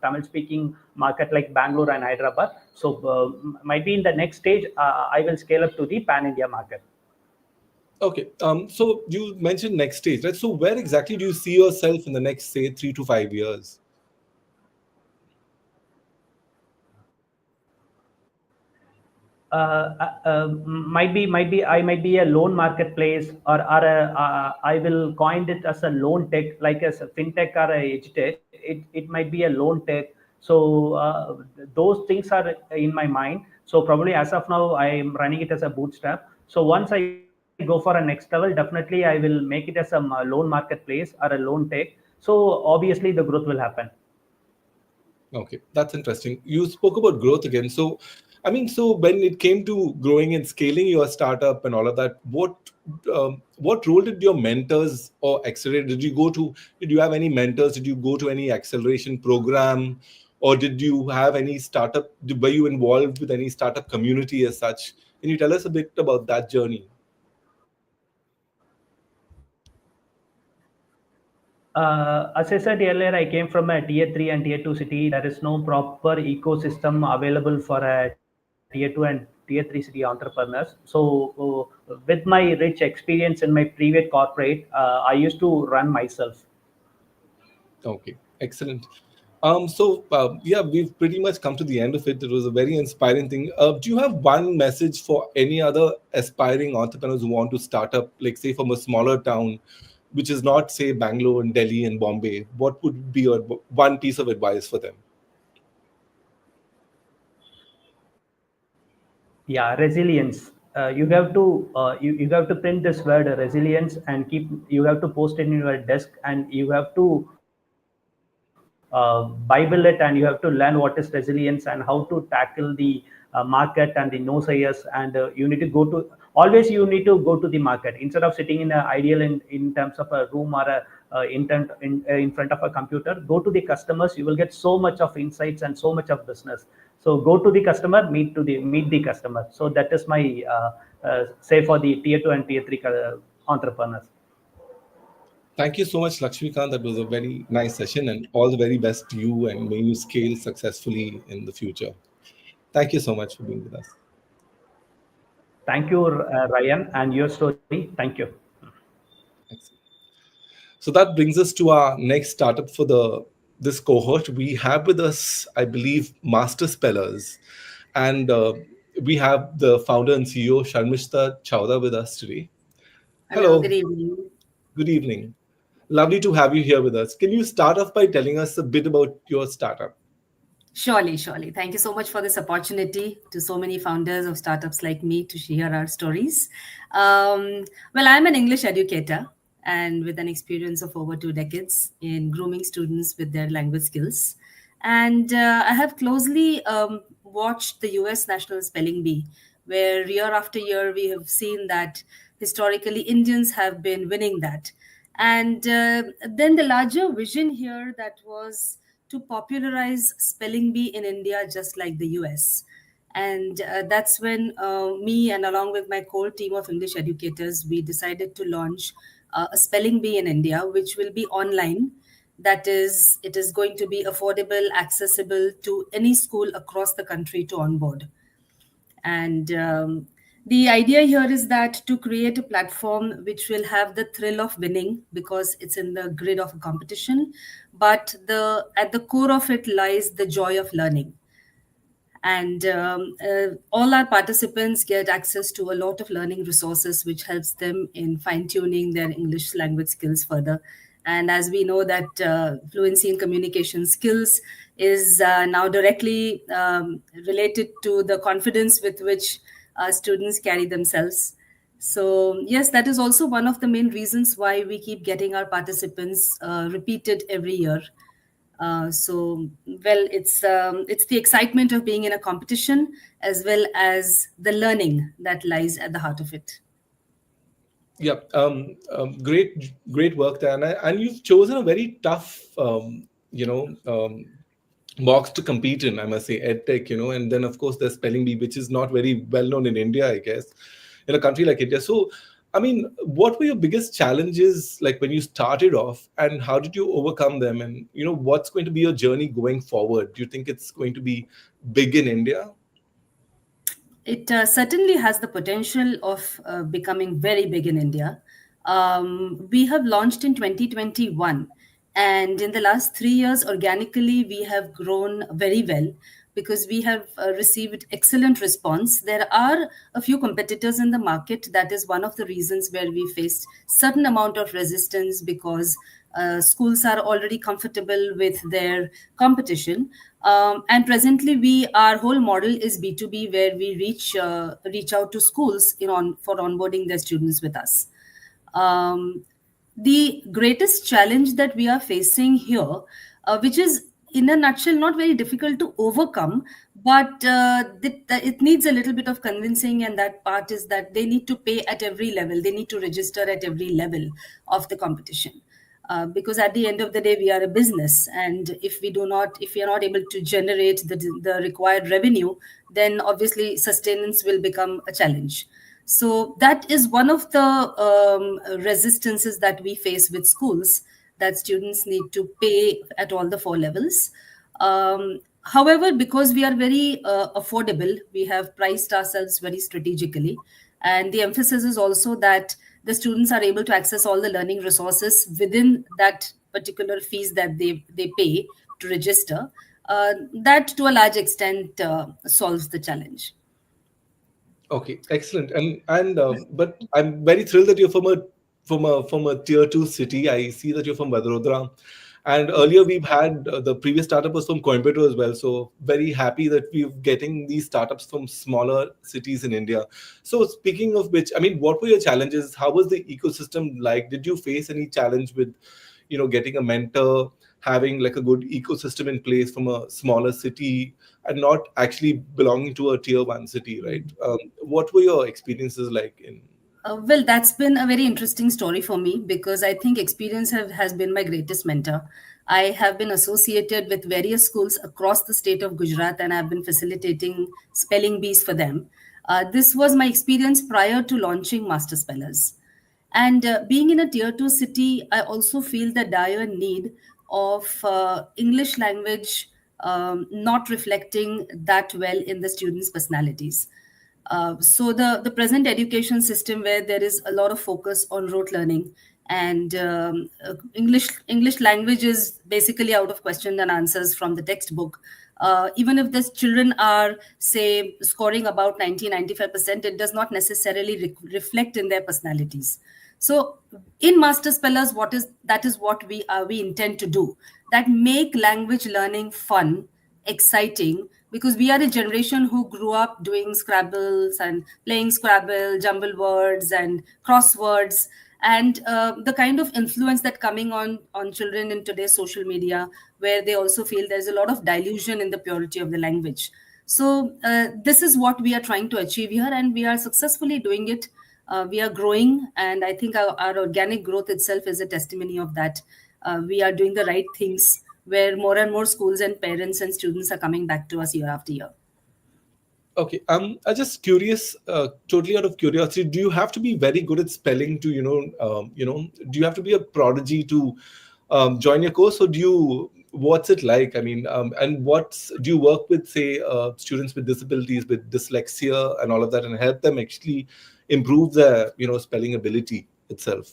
Tamil-speaking market like Bangalore and Hyderabad. So might be in the next stage, I will scale up to the pan-India market. Okay. So you mentioned next stage, right? So where exactly do you see yourself in the next, say, 3 to 5 years? Might be I might be a loan marketplace, or I will coin it as a loan tech, like as a fintech or a edtech. It might be a loan tech. So those things are in my mind. So probably as of now I am running it as a bootstrap. So once I go for a next level, definitely I will make it as a loan marketplace or a loan tech. So obviously the growth will happen. Okay, that's interesting. You spoke about growth again. So, I mean, so when it came to growing and scaling your startup and all of that, what role did your mentors or accelerator? Did you go to? Did you have any mentors? Did you go to any acceleration program, or did you have any startup? Were you involved with any startup community as such? Can you tell us a bit about that journey? As I said earlier, I came from a tier 3 and tier 2 city. There is no proper ecosystem available for a TN market. tier 2 and tier 3 city entrepreneurs. So with my rich experience in my previous corporate, I used to run myself. Okay, excellent. Yeah, we've pretty much come to the end of it. It was a very inspiring thing. Do you have one message for any other aspiring entrepreneurs who want to start up, like say from a smaller town, which is not say Bangalore and Delhi and Bombay? What would be your one piece of advice for them? Yeah, resilience. You have to print this word resilience and you have to post it in your desk, and you have to bible it, and you have to learn what is resilience and how to tackle the market and the no sayers. And you need to go to always you need to go to the market instead of sitting in a ideal in terms of a room or a in front of a computer. Go to the customers. You will get so much of insights and so much of business. So go to the customer, meet the customer. So that is my say for the tier 2 and tier 3 entrepreneurs. Thank you so much, Lakshmikant. That was a very nice session, and all the very best to you, and may you scale successfully in the future. Thank you so much for being with us. Thank you, Ryan, and your story. Thank you. Excellent. So that brings us to our next startup for this cohort. We have with us, I believe, master spellers, and we have the founder and CEO Sharmishta Chowda with us today. Hello, good evening. Good evening. Lovely to have you here with us. Can you start off by telling us a bit about your startup? Surely. Thank you so much for this opportunity to so many founders of startups like me to share our stories. Well, I'm an English educator and with an experience of over 2 decades in grooming students with their language skills. And I have closely watched the US National Spelling Bee, where year after year we have seen that historically Indians have been winning that. And then the larger vision here that was to popularize spelling bee in India, just like the US. And that's when me and along with my core team of English educators, we decided to launch a spelling bee in India, which will be online. That is, it is going to be affordable, accessible to any school across the country to onboard. And the idea here is that to create a platform which will have the thrill of winning because it's in the grid of a competition, but at the core of it lies the joy of learning. And all our participants get access to a lot of learning resources, which helps them in fine-tuning their English language skills further. And as we know that fluency in communication skills is now directly related to the confidence with which students carry themselves. So yes, that is also one of the main reasons why we keep getting our participants repeated every year. It's the excitement of being in a competition as well as the learning that lies at the heart of it. Yeah, great work there, and you've chosen a very tough, box to compete in. I must say, EdTech, and then of course there's spelling bee, which is not very well known in India, I guess, in a country like India. So, I mean, what were your biggest challenges like when you started off, and how did you overcome them? And what's going to be your journey going forward? Do you think it's going to be big in India? It certainly has the potential of becoming very big in India. We have launched in 2021, and in the last 3 years, organically, we have grown very well because we have received excellent response. There are a few competitors in the market. That is one of the reasons where we faced certain amount of resistance because schools are already comfortable with their competition. And presently, our whole model is B2B, where we reach out to schools for onboarding their students with us. The greatest challenge that we are facing here, which is in a nutshell not very difficult to overcome, but it needs a little bit of convincing, and that part is that they need to pay at every level. They need to register at every level of the competition. Because at the end of the day, we are a business, and if we are not able to generate the required revenue, then obviously sustenance will become a challenge. So that is one of the resistances that we face with schools, that students need to pay at all the 4 levels. However, because we are very affordable, we have priced ourselves very strategically. And the emphasis is also that the students are able to access all the learning resources within that particular fees that they pay to register. That to a large extent solves the challenge. Okay, excellent. And but I'm very thrilled that you're from a tier two city. I see that you're from Vadodara. And earlier we've had the previous startup was from Coimbatore as well. So very happy that we're getting these startups from smaller cities in India. So speaking of which, I mean, what were your challenges? How was the ecosystem like? Did you face any challenge with, getting a mentor, having like a good ecosystem in place from a smaller city and not actually belonging to a tier one city, right? What were your experiences like in? Well, that's been a very interesting story for me because I think experience has been my greatest mentor. I have been associated with various schools across the state of Gujarat and I've been facilitating spelling bees for them. This was my experience prior to launching Master Spellers. And being in a tier two city, I also feel the dire need of English language not reflecting that well in the students' personalities. So the present education system where there is a lot of focus on rote learning and English language is basically out of question and answers from the textbook. Even if the children are say scoring about 90-95%, it does not necessarily reflect in their personalities. So in Master Spellers, that is what we intend to do, that make language learning fun, exciting, because we are a generation who grew up doing Scrabbles and playing Scrabble, jumble words and crosswords, and the kind of influence that coming on children in today's social media, where they also feel there's a lot of dilution in the purity of the language. So this is what we are trying to achieve here, and we are successfully doing it. We are growing, and I think our organic growth itself is a testimony of that. We are doing the right things where more and more schools and parents and students are coming back to us year after year. Okay, I'm just curious, totally out of curiosity. Do you have to be very good at spelling to, do you have to be a prodigy to join your course, or what's it like? I mean, and do you work with, say, students with disabilities, with dyslexia and all of that, and help them actually improve their, spelling ability itself?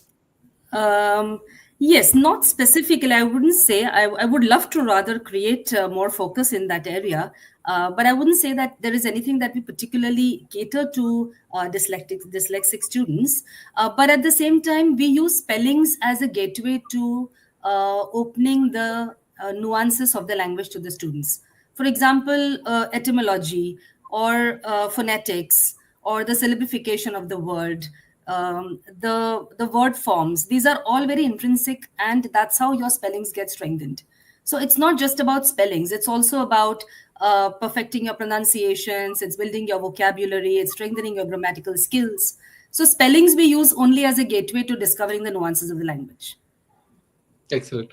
Yes, not specifically. I wouldn't say. I would love to rather create more focus in that area. But I wouldn't say that there is anything that we particularly cater to dyslexic students. But at the same time, we use spellings as a gateway to opening the nuances of the language to the students. For example, etymology or phonetics or the syllabification of the word, the word forms. These are all very intrinsic, and that's how your spellings get strengthened. So it's not just about spellings, it's also about perfecting your pronunciations, it's building your vocabulary, it's strengthening your grammatical skills. So spellings we use only as a gateway to discovering the nuances of the language. Excellent.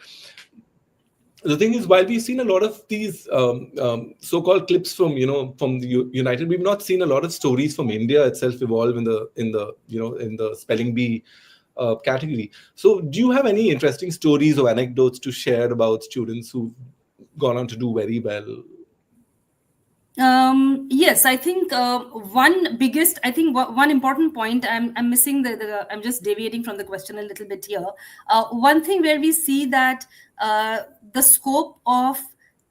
The thing is, while we've seen a lot of these so-called clips from the United, we've not seen a lot of stories from India itself evolve in the spelling bee category. So do you have any interesting stories or anecdotes to share about students who've gone on to do very well? Yes, I think one important point I'm missing I'm just deviating from the question a little bit here. One thing where we see that the scope of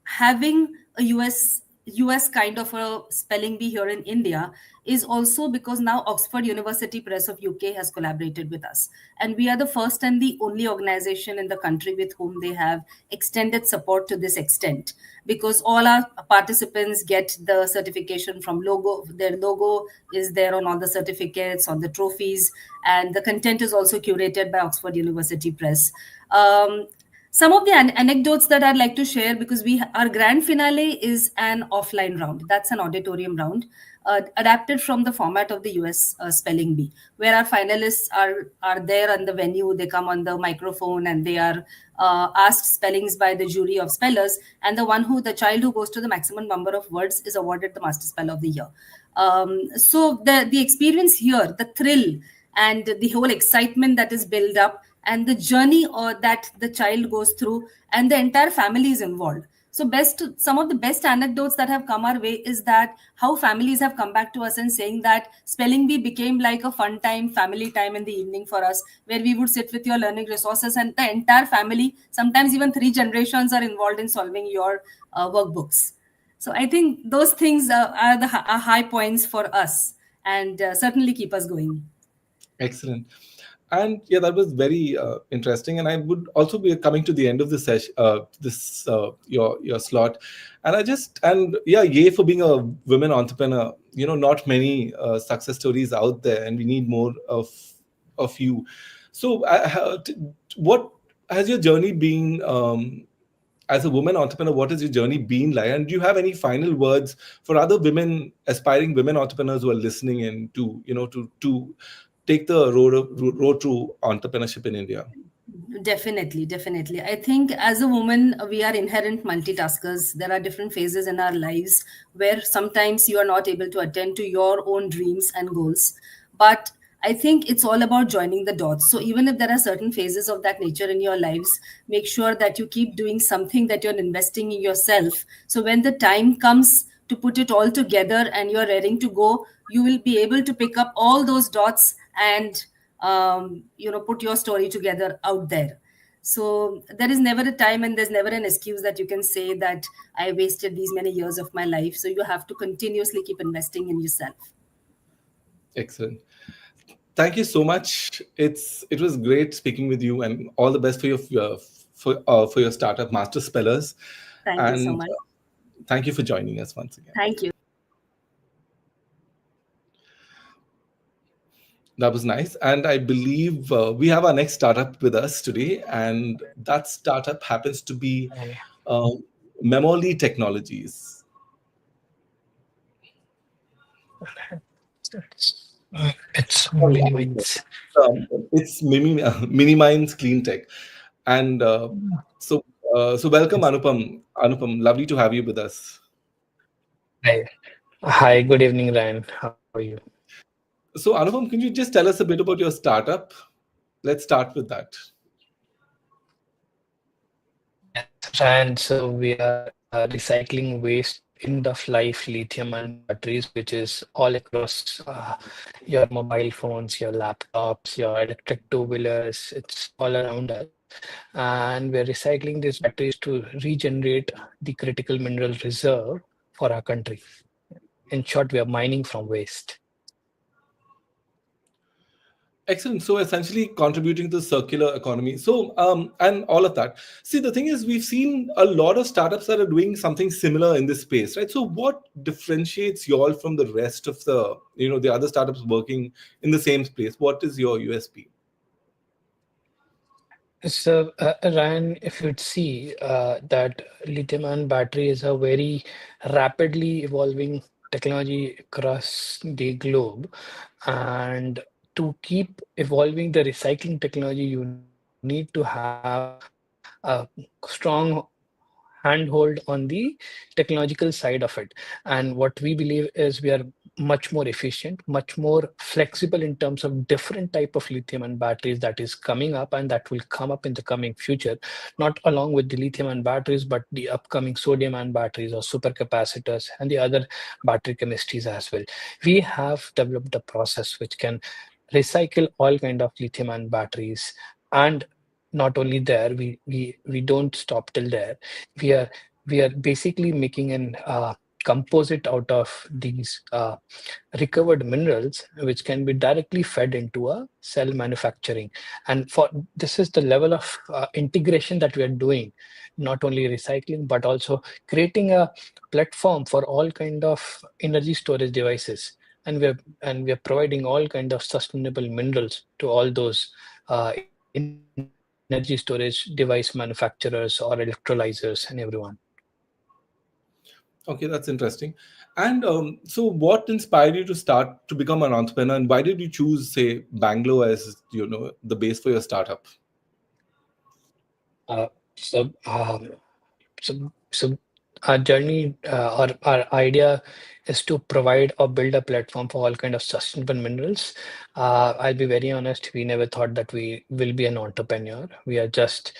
having a US kind of a spelling bee here in India is also because now Oxford University Press of UK has collaborated with us. And we are the first and the only organization in the country with whom they have extended support to this extent, because all our participants get the certification from logo. Their logo is there on all the certificates, on the trophies, and the content is also curated by Oxford University Press. Some of the anecdotes that I'd like to share, because our grand finale is an offline round. That's an auditorium round, adapted from the format of the US spelling bee, where our finalists are there on the venue. They come on the microphone and they are asked spellings by the jury of spellers, and the child who goes to the maximum number of words is awarded the Master Speller of the Year. So the experience here, the thrill and the whole excitement that is built up, and the journey that the child goes through, and the entire family is involved. So some of the best anecdotes that have come our way is that how families have come back to us and saying that spelling bee became like a fun time, family time in the evening for us, where we would sit with your learning resources and the entire family, sometimes even 3 generations are involved in solving your workbooks. So I think those things are the high points for us and certainly keep us going. Excellent. And yeah, that was very interesting. And I would also be coming to the end of this session, your slot. And yay for being a women entrepreneur. Not many success stories out there, and we need more of you. So, what has your journey been? As a woman entrepreneur, what has your journey been like? And do you have any final words for other aspiring women entrepreneurs who are listening in to take the road to entrepreneurship in India? Definitely. I think as a woman, we are inherent multitaskers. There are different phases in our lives where sometimes you are not able to attend to your own dreams and goals. But I think it's all about joining the dots. So even if there are certain phases of that nature in your lives, make sure that you keep doing something, that you're investing in yourself. So when the time comes to put it all together and you're ready to go, you will be able to pick up all those dots and put your story together out there. So there is never a time and there's never an excuse that you can say that I wasted these many years of my life. So you have to continuously keep investing in yourself. Excellent. Thank you so much. It was great speaking with you, and all the best for your startup, Master Spellers. Thank you so much. Thank you for joining us once again. Thank you. That was nice. And I believe we have our next startup with us today. And that startup happens to be Memoli Technologies. It's Minimines. It's Minimines Clean Tech. And so welcome, Anupam. Anupam, lovely to have you with us. Hi, good evening, Ryan. How are you? So, Anupam, can you just tell us a bit about your startup? Let's start with that. Yes, Ryan. So we are recycling waste end of life lithium-ion batteries, which is all across your mobile phones, your laptops, your electric two-wheelers. It's all around us. And we're recycling these batteries to regenerate the critical mineral reserve for our country. In short, we are mining from waste. Excellent. So essentially contributing to the circular economy. So, and all of that. See, the thing is, we've seen a lot of startups that are doing something similar in this space, right? So what differentiates you all from the rest of the other startups working in the same space? What is your USP? So, Ryan, if you'd see that lithium-ion battery is a very rapidly evolving technology across the globe, and to keep evolving the recycling technology, you need to have a strong handhold on the technological side of it. And what we believe is we are much more efficient, much more flexible in terms of different type of lithium and batteries that is coming up and that will come up in the coming future, not along with the lithium and batteries, but the upcoming sodium and batteries or supercapacitors and the other battery chemistries as well. We have developed a process which can recycle all kind of lithium and batteries. And not only there, we don't stop till there. We are basically making an composite out of these recovered minerals, which can be directly fed into a cell manufacturing. And for this is the level of integration that we are doing, not only recycling but also creating a platform for all kind of energy storage devices. And we are providing all kind of sustainable minerals to all those energy storage device manufacturers or electrolyzers and everyone. Okay, that's interesting. And so what inspired you to become an entrepreneur, and why did you choose, say, Bangalore as the base for your startup? Uh, so, um, so our journey or our idea is to provide or build a platform for all kind of sustainable minerals. I'll be very honest, we never thought that we will be an entrepreneur. We are just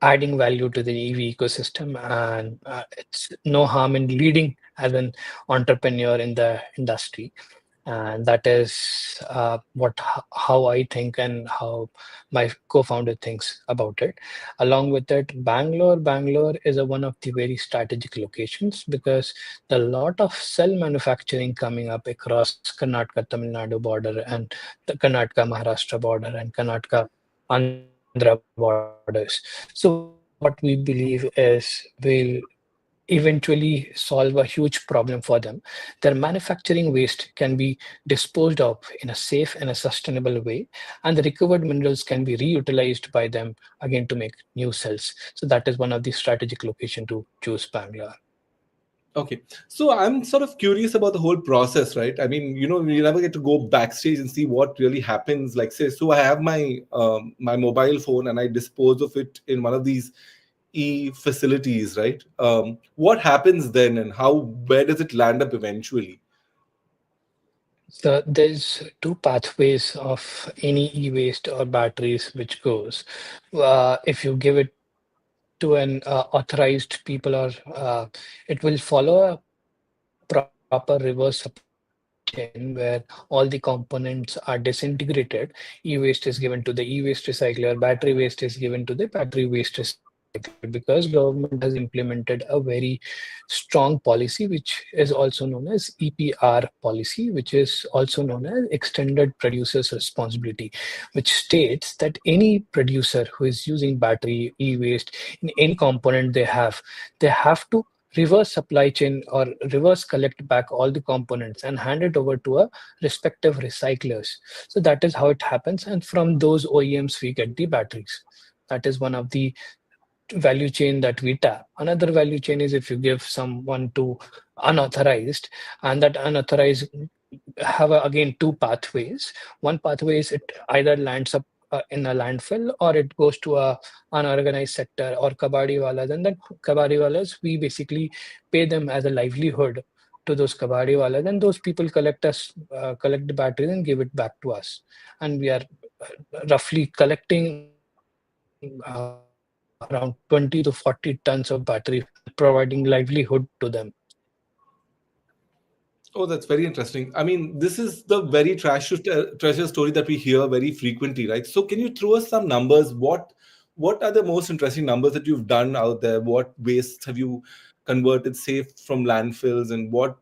adding value to the EV ecosystem, and it's no harm in leading as an entrepreneur in the industry. And that is how I think and how my co-founder thinks about it. Along with it, Bangalore is one of the very strategic locations because there are a lot of cell manufacturing coming up across Karnataka Tamil Nadu border and the Karnataka Maharashtra border and Karnataka Andhra borders. So what we believe is will eventually solve a huge problem for them. Their manufacturing waste can be disposed of in a safe and a sustainable way, and the recovered minerals can be reutilized by them again to make new cells. So that is one of the strategic location to choose Bangalore. Okay. So I'm sort of curious about the whole process, right? I mean, you never get to go backstage and see what really happens. Like, say, so I have my mobile phone and I dispose of it in one of these facilities, right? What happens then, and where does it land up eventually? So there's two pathways of any e-waste or batteries which goes. If you give it to an authorized people, or it will follow a proper reverse supply chain where all the components are disintegrated. E-waste is given to the e-waste recycler, battery waste is given to the battery waste recycler, because government has implemented a very strong policy which is also known as EPR policy, which is also known as extended producer's responsibility, which states that any producer who is using battery, e-waste in any component they have to reverse supply chain or reverse collect back all the components and hand it over to a respective recyclers. So that is how it happens, and from those OEMs we get the batteries. That is one of the value chain that we tap. Another value chain is if you give someone to unauthorized, and that unauthorized have again two pathways. One pathway is it either lands up in a landfill, or it goes to a unorganized sector or kabadiwalas. And then kabadiwalas, we basically pay them as a livelihood to those kabadiwalas, and those people collect the batteries and give it back to us. And we are roughly collecting around 20 to 40 tons of battery and providing livelihood to them. Oh, that's very interesting. I mean, this is the very treasure story that we hear very frequently, right? So, can you throw us some numbers? What are the most interesting numbers that you've done out there? What waste have you converted, say, from landfills, and what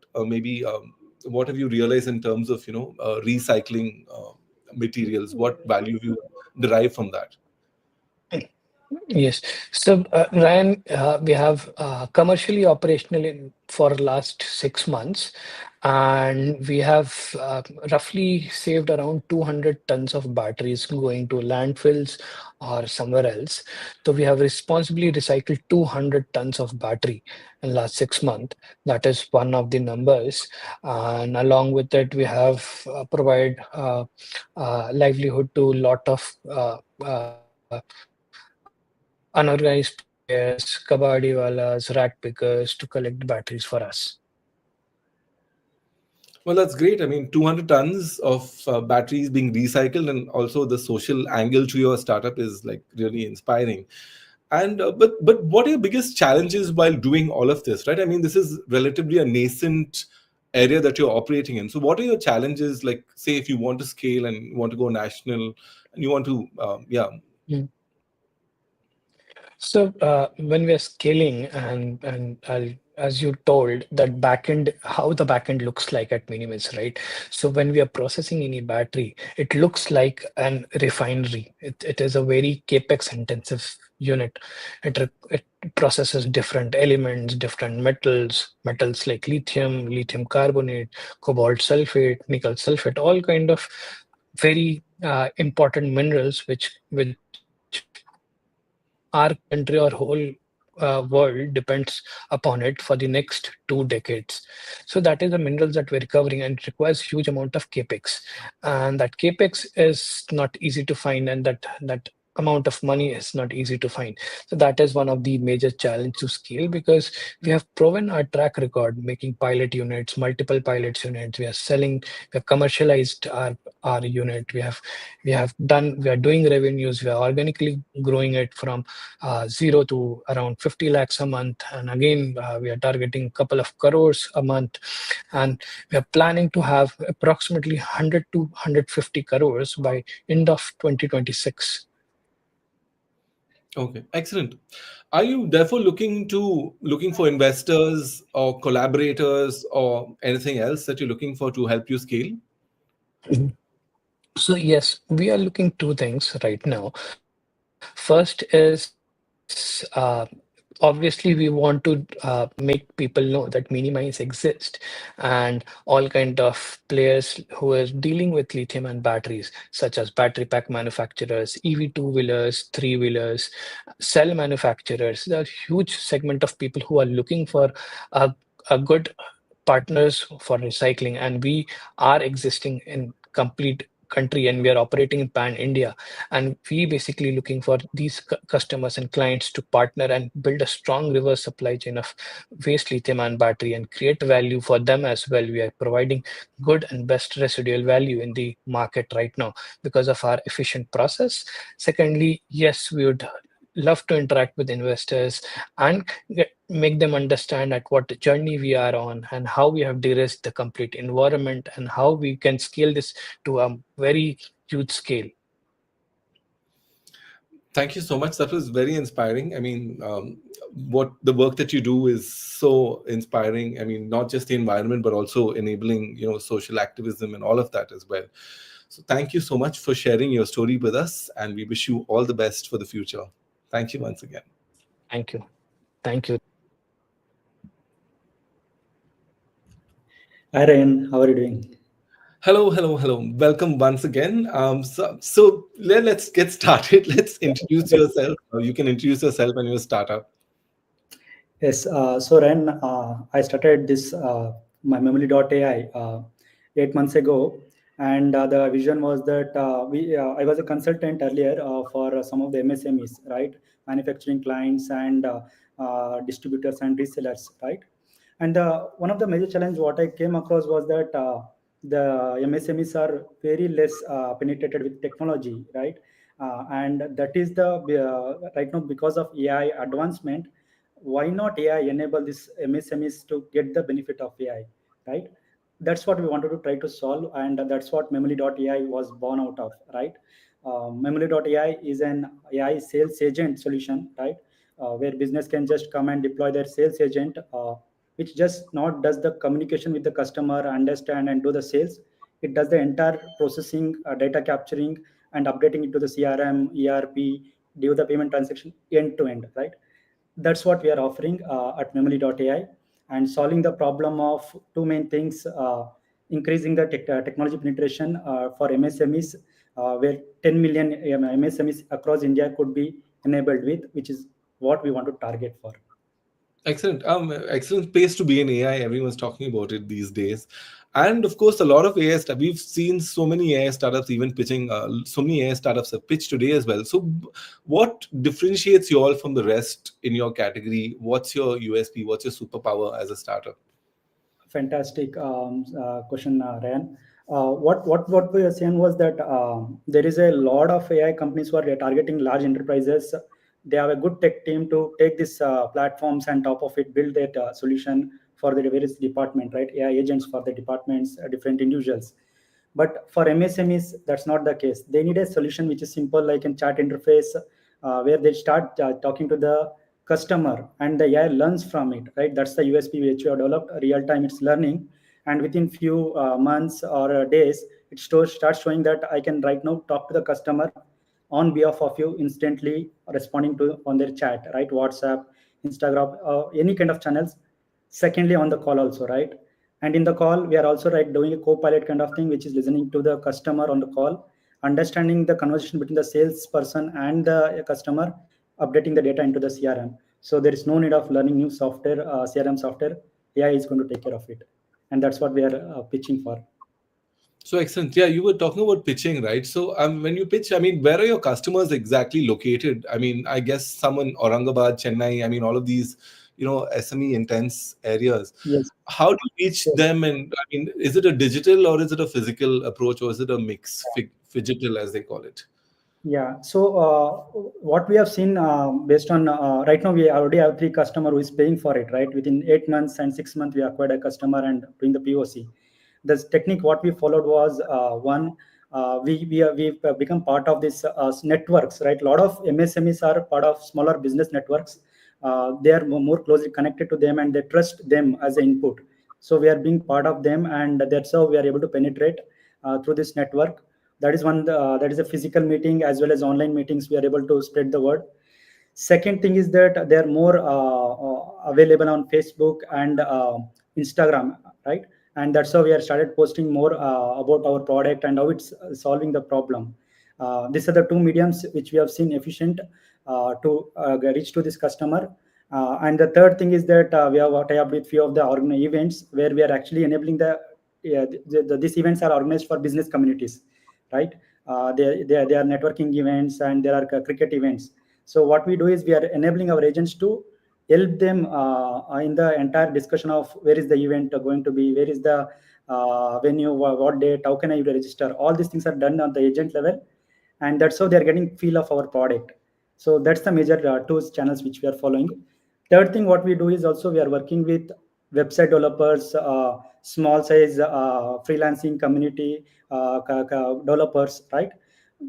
have you realized in terms of recycling materials? What value have you derived from that? Yes. So, Ryan, we have commercially operational for last 6 months, and we have roughly saved around 200 tons of batteries going to landfills or somewhere else. So we have responsibly recycled 200 tons of battery in last 6 months. That is one of the numbers. And along with it, we have provide livelihood to lot of unorganized players, kabadiwalas, rat pickers to collect batteries for us. Well, that's great. I mean, 200 tons of batteries being recycled, and also the social angle to your startup is like really inspiring. And but what are your biggest challenges while doing all of this, right? I mean, this is relatively a nascent area that you're operating in. So, what are your challenges? Like, say, if you want to scale and want to go national, and you want to, Mm. So when we are scaling, and as you told, that backend, how the backend looks like at Minimis, right? So when we are processing any battery, it looks like an refinery. It is a very capex intensive unit. It processes different elements, different metals like lithium carbonate, cobalt sulfate, nickel sulfate, all kind of very important minerals which our country or whole world depends upon it for the next 2 decades. So that is the minerals that we're recovering, and it requires huge amount of capex. And that capex is not easy to find, and that amount of money is not easy to find. So that is one of the major challenge to scale, because we have proven our track record making pilot units, multiple pilots units. We are selling, we have commercialized our unit. We are doing revenues. We are organically growing it from zero to around 50 lakhs a month. And again, we are targeting a couple of crores a month. And we are planning to have approximately 100 to 150 crores by end of 2026. Okay, excellent. Are you therefore looking for investors or collaborators or anything else that you're looking for to help you scale? So yes, we are looking two things right now. First is obviously we want to make people know that Minimize exists, and all kind of players who are dealing with lithium and batteries, such as battery pack manufacturers, EV two-wheelers, three-wheelers, cell manufacturers. There are huge segment of people who are looking for a good partners for recycling, and we are existing in complete country, and we are operating in pan India, and we basically looking for these customers and clients to partner and build a strong reverse supply chain of waste lithium and battery and create value for them as well. We are providing good and best residual value in the market right now because of our efficient process. Secondly, yes, we would love to interact with investors and make them understand at what journey we are on and how we have de-risked the complete environment and how we can scale this to a very huge scale. Thank you so much. That was very inspiring. I mean, what the work that you do is so inspiring. I mean, not just the environment, but also enabling, social activism and all of that as well. So thank you so much for sharing your story with us, and we wish you all the best for the future. Thank you once again. Thank you. Thank you. Hi Ryan, how are you doing? Hello. Welcome once again. So let's get started. Let's introduce yourself. You can introduce yourself and your startup. Yes, so Ryan, I started this my Memory.ai 8 months ago, and the vision was that I was a consultant earlier for some of the MSMEs, right, manufacturing clients and distributors and resellers, right. And one of the major challenge what I came across was that the MSMEs are very less penetrated with technology, right? And that is the right now, because of AI advancement, why not AI enable this MSMEs to get the benefit of AI, right? That's what we wanted to try to solve, and that's what Memory.ai was born out of, right? Memory.ai is an AI sales agent solution, right? Where business can just come and deploy their sales agent, which just not does the communication with the customer, understand and do the sales. It does the entire processing, data capturing and updating it to the CRM, ERP, do the payment transaction end to end, right? That's what we are offering at Memory.ai, and solving the problem of two main things: increasing the technology penetration for MSMEs, where 10 million MSMEs across India could be enabled with, which is what we want to target for. Excellent. Excellent space to be in AI. Everyone's talking about it these days. And of course, a lot of AI stuff. We've seen so many AI startups even pitching. So many AI startups have pitched today as well. So what differentiates you all from the rest in your category? What's your USP? What's your superpower as a startup? Fantastic question, Ryan. What we are saying was that there is a lot of AI companies who are targeting large enterprises. They have a good tech team to take these platforms and top of it build that solution for the various department, right? AI agents for the departments, different individuals. But for MSMEs, that's not the case. They need a solution which is simple, like in chat interface, where they start talking to the customer and the AI learns from it, right? That's the USP which we have developed. Real time, it's learning, and within few months or days, it starts showing that I can right now talk to the customer on behalf of you, instantly responding to on their chat, right? WhatsApp, Instagram, any kind of channels. Secondly, on the call also, right? And in the call, we are also right doing a co-pilot kind of thing, which is listening to the customer on the call, understanding the conversation between the salesperson and the customer, updating the data into the CRM. So there is no need of learning new software, CRM software. AI is going to take care of it, and that's what we are pitching for. So excellent. Yeah, you were talking about pitching, right? So when you pitch, I mean, where are your customers exactly located? I mean, I guess some in Aurangabad, Chennai, I mean, all of these, SME intense areas. Yes. How do you reach Yes. them? And I mean, is it a digital or is it a physical approach, or is it a mix, digital as they call it? Yeah. So what we have seen based on right now, we already have 3 customers who is paying for it. Right, within 8 months and 6 months, we acquired a customer and doing the POC. The technique what we followed was one. We've become part of this networks. Right, a lot of MSMEs are part of smaller business networks. They are more closely connected to them and they trust them as an input. So we are being part of them, and that's how we are able to penetrate through this network. That is one. That is a physical meeting as well as online meetings. We are able to spread the word. Second thing is that they are more available on Facebook and Instagram, right? And that's how we are started posting more about our product and how it's solving the problem. These are the two mediums which we have seen efficient to reach to this customer. And the third thing is that we have tied up with few of the events where we are actually enabling these events are organized for business communities, right? They are networking events and there are cricket events. So what we do is we are enabling our agents to help them in the entire discussion of where is the event going to be, where is the venue, what date, how can I register. All these things are done on the agent level, and that's how they are getting feel of our product. So that's the major two channels which we are following. Third thing what we do is also we are working with website developers, small size freelancing community developers, right?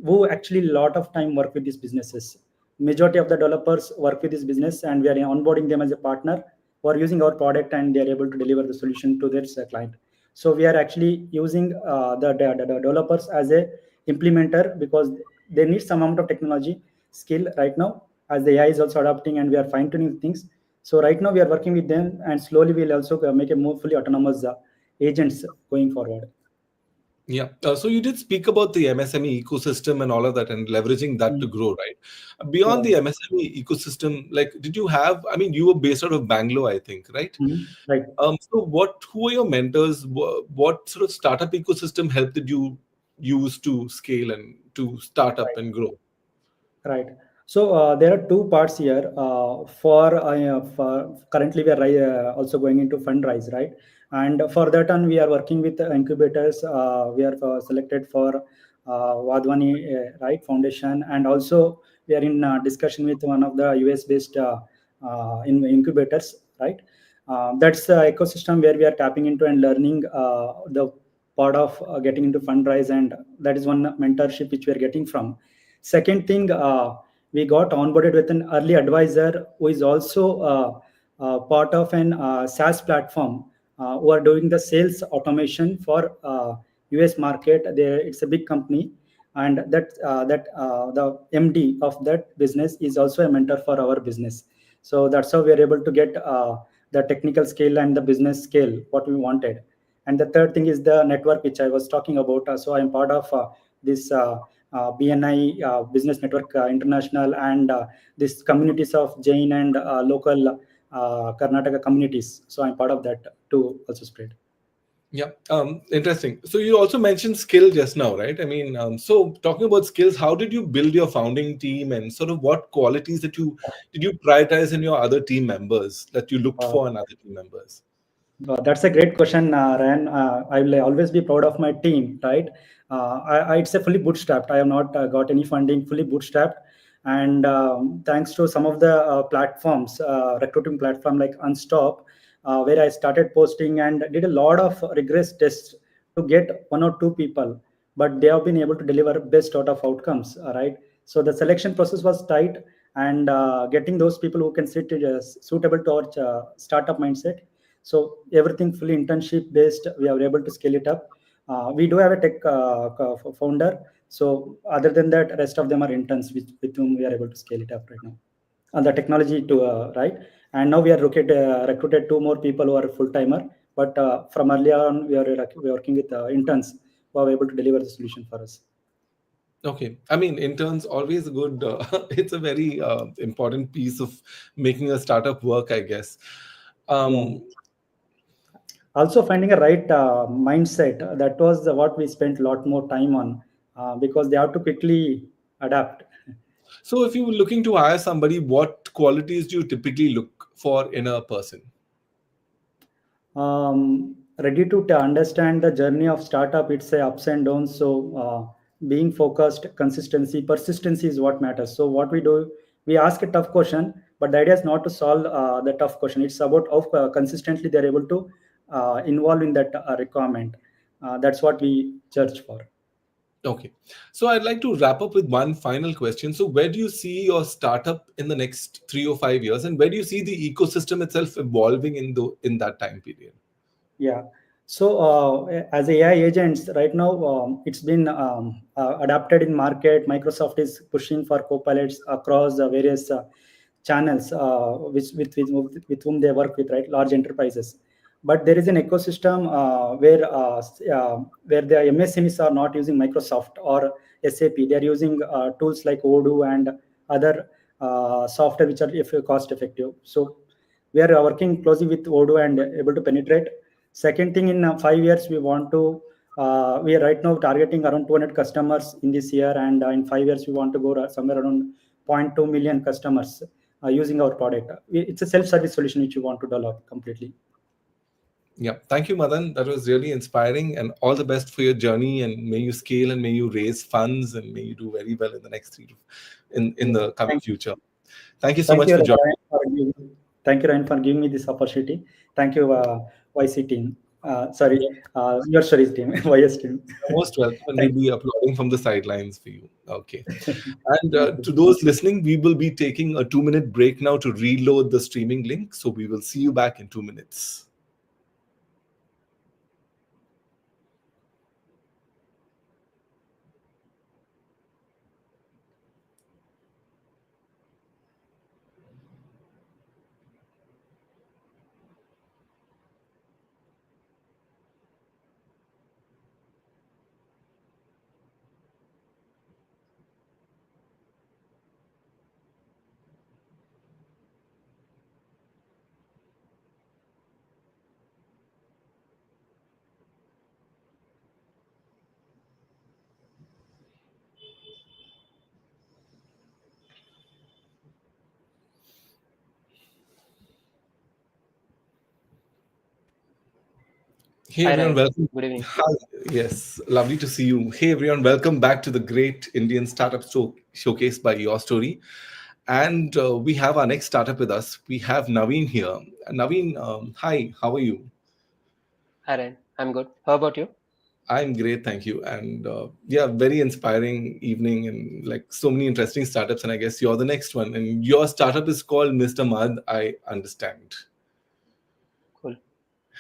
Who actually lot of time work with these businesses. Majority of the developers work with this business, and we are onboarding them as a partner who are using our product, and they are able to deliver the solution to their client. So we are actually using the developers as a implementer because they need some amount of technology skill right now, as the AI is also adapting and we are fine tuning things. So right now we are working with them, and slowly we'll also make a more fully autonomous agents going forward. Yeah. So you did speak about the MSME ecosystem and all of that and leveraging that to grow, right? Beyond the MSME ecosystem, like, did you have, I mean, you were based out of Bangalore, I think, right? Right. So who are your mentors? What sort of startup ecosystem help did you use to scale and to start up and grow? Right. So there are two parts here. For currently we are also going into fundraise, right? And for that one, we are working with incubators. We are selected for Wadhwani, right, Foundation, and also we are in discussion with one of the US-based incubators, right? That's the ecosystem where we are tapping into and learning the part of getting into fundraise, and that is one mentorship which we are getting from. Second thing, we got onboarded with an early advisor who is also part of an SaaS platform who are doing the sales automation for US market. It's a big company, and the MD of that business is also a mentor for our business. So that's how we are able to get the technical skill and the business scale what we wanted. And the third thing is the network which I was talking about. So I'm part of this BNI Business Network International, and these communities of Jain and local Karnataka communities. So I'm part of that to also spread. Yeah, interesting. So you also mentioned skill just now, right? I mean, so talking about skills, how did you build your founding team, and sort of what qualities did you prioritize in your other team members that you looked for in other team members? That's a great question, Ryan. I will always be proud of my team, right? It's a fully bootstrapped. I have not got any funding, fully bootstrapped. And thanks to some of the platforms, recruiting platform like Unstop, where I started posting and did a lot of rigorous tests to get 1 or 2 people, but they have been able to deliver best out of outcomes, right? So the selection process was tight, and getting those people who can sit suitable to our startup mindset. So everything fully internship based, we are able to scale it up. We do have a tech founder. So other than that, rest of them are interns with whom we are able to scale it up right now. And the technology to right. And now we are recruited 2 more people who are full timer. But from earlier on, we are working with interns who are able to deliver the solution for us. Okay, I mean, interns always good. It's a very important piece of making a startup work, I guess. Also finding a right mindset, that was what we spent a lot more time on, because they have to quickly adapt. So if you were looking to hire somebody, what qualities do you typically look for in a person? Ready to understand the journey of startup. It's a ups and downs. So being focused, consistency, persistency is what matters. So what we do, we ask a tough question, but the idea is not to solve the tough question. It's about how consistently they're able to involve in that requirement. That's what we search for. Okay. So I'd like to wrap up with one final question. So where do you see your startup in the next 3 or 5 years, and where do you see the ecosystem itself evolving in that time period? Yeah. So as AI agents, right now it's been adapted in market. Microsoft is pushing for copilots across various channels, with whom they work with, right? Large enterprises. But there is an ecosystem where the MSMEs are not using Microsoft or SAP. They are using tools like Odoo and other software which are cost effective. So we are working closely with Odoo and able to penetrate. Second thing, in 5 years, we want to, we are right now targeting around 200 customers in this year. And in 5 years, we want to go somewhere around 0.2 million customers using our product. It's a self-service solution which we want to develop completely. Yeah. Thank you, Madan. That was really inspiring, and all the best for your journey, and may you scale and may you raise funds and may you do very well in the next in the coming future. Thank you so much for joining. Thank you, Ryan, for giving me this opportunity. Thank you, YC team. Sorry, your stories team, YS team. You're most welcome, and we'll be applauding from the sidelines for you. Okay. And to those listening, we will be taking a 2-minute break now to reload the streaming link. So we will see you back in 2 minutes. Hey Hi, everyone, Ryan. welcome. Good evening. Hi. Yes, lovely to see you. Hey everyone, welcome back to the Great Indian Startup Showcase by YourStory. And we have our next startup with us. We have Naveen here. Naveen, hi, how are you? Hi, Ryan. I'm good. How about you? I'm great, thank you. And yeah, very inspiring evening, and like so many interesting startups. And I guess you're the next one. And your startup is called Mr. Mud, I understand. Cool.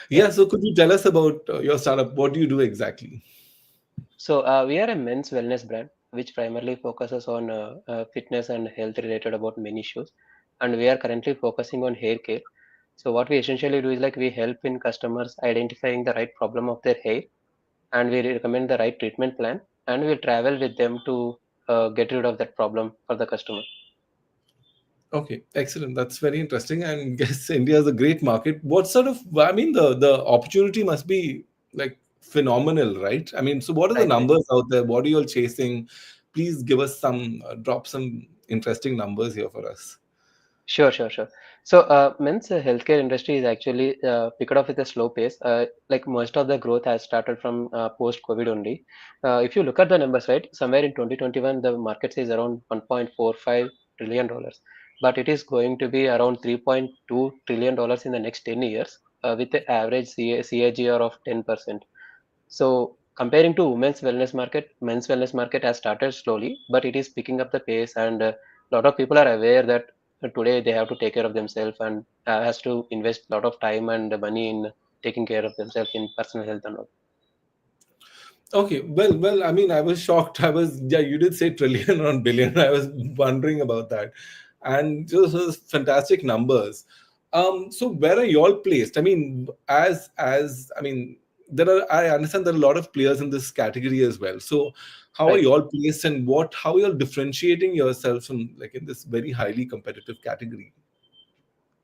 Yeah, so could you tell us about your startup? What do you do exactly? So we are a men's wellness brand, which primarily focuses on fitness and health related about many issues. And we are currently focusing on hair care. So what we essentially do is like we help in customers identifying the right problem of their hair, and we recommend the right treatment plan, and we travel with them to get rid of that problem for the customer. Okay, excellent. That's very interesting. And yes, India is a great market. What sort of, I mean, the opportunity must be like phenomenal, right? I mean, so what are the Right, right. numbers out there? What are you all chasing? Please give us some, drop some interesting numbers here for us. Sure, sure, sure. So, men's healthcare industry is actually picked up with a slow pace. Like most of the growth has started from post-COVID only. If you look at the numbers, right, somewhere in 2021, the market is around $1.45 trillion, but it is going to be around $3.2 trillion in the next 10 years, with the average CAGR of 10%. So comparing to women's wellness market, men's wellness market has started slowly, but it is picking up the pace, and a lot of people are aware that today they have to take care of themselves and has to invest a lot of time and money in taking care of themselves in personal health and all. Okay, well, I mean, I was shocked. Yeah, you did say trillion or billion. I was wondering about that, and just those fantastic numbers. So where are you all placed? I mean, I mean, there are. I understand there are a lot of players in this category as well. So how are Right. you all placed, and how are you all differentiating yourselves from like in this very highly competitive category?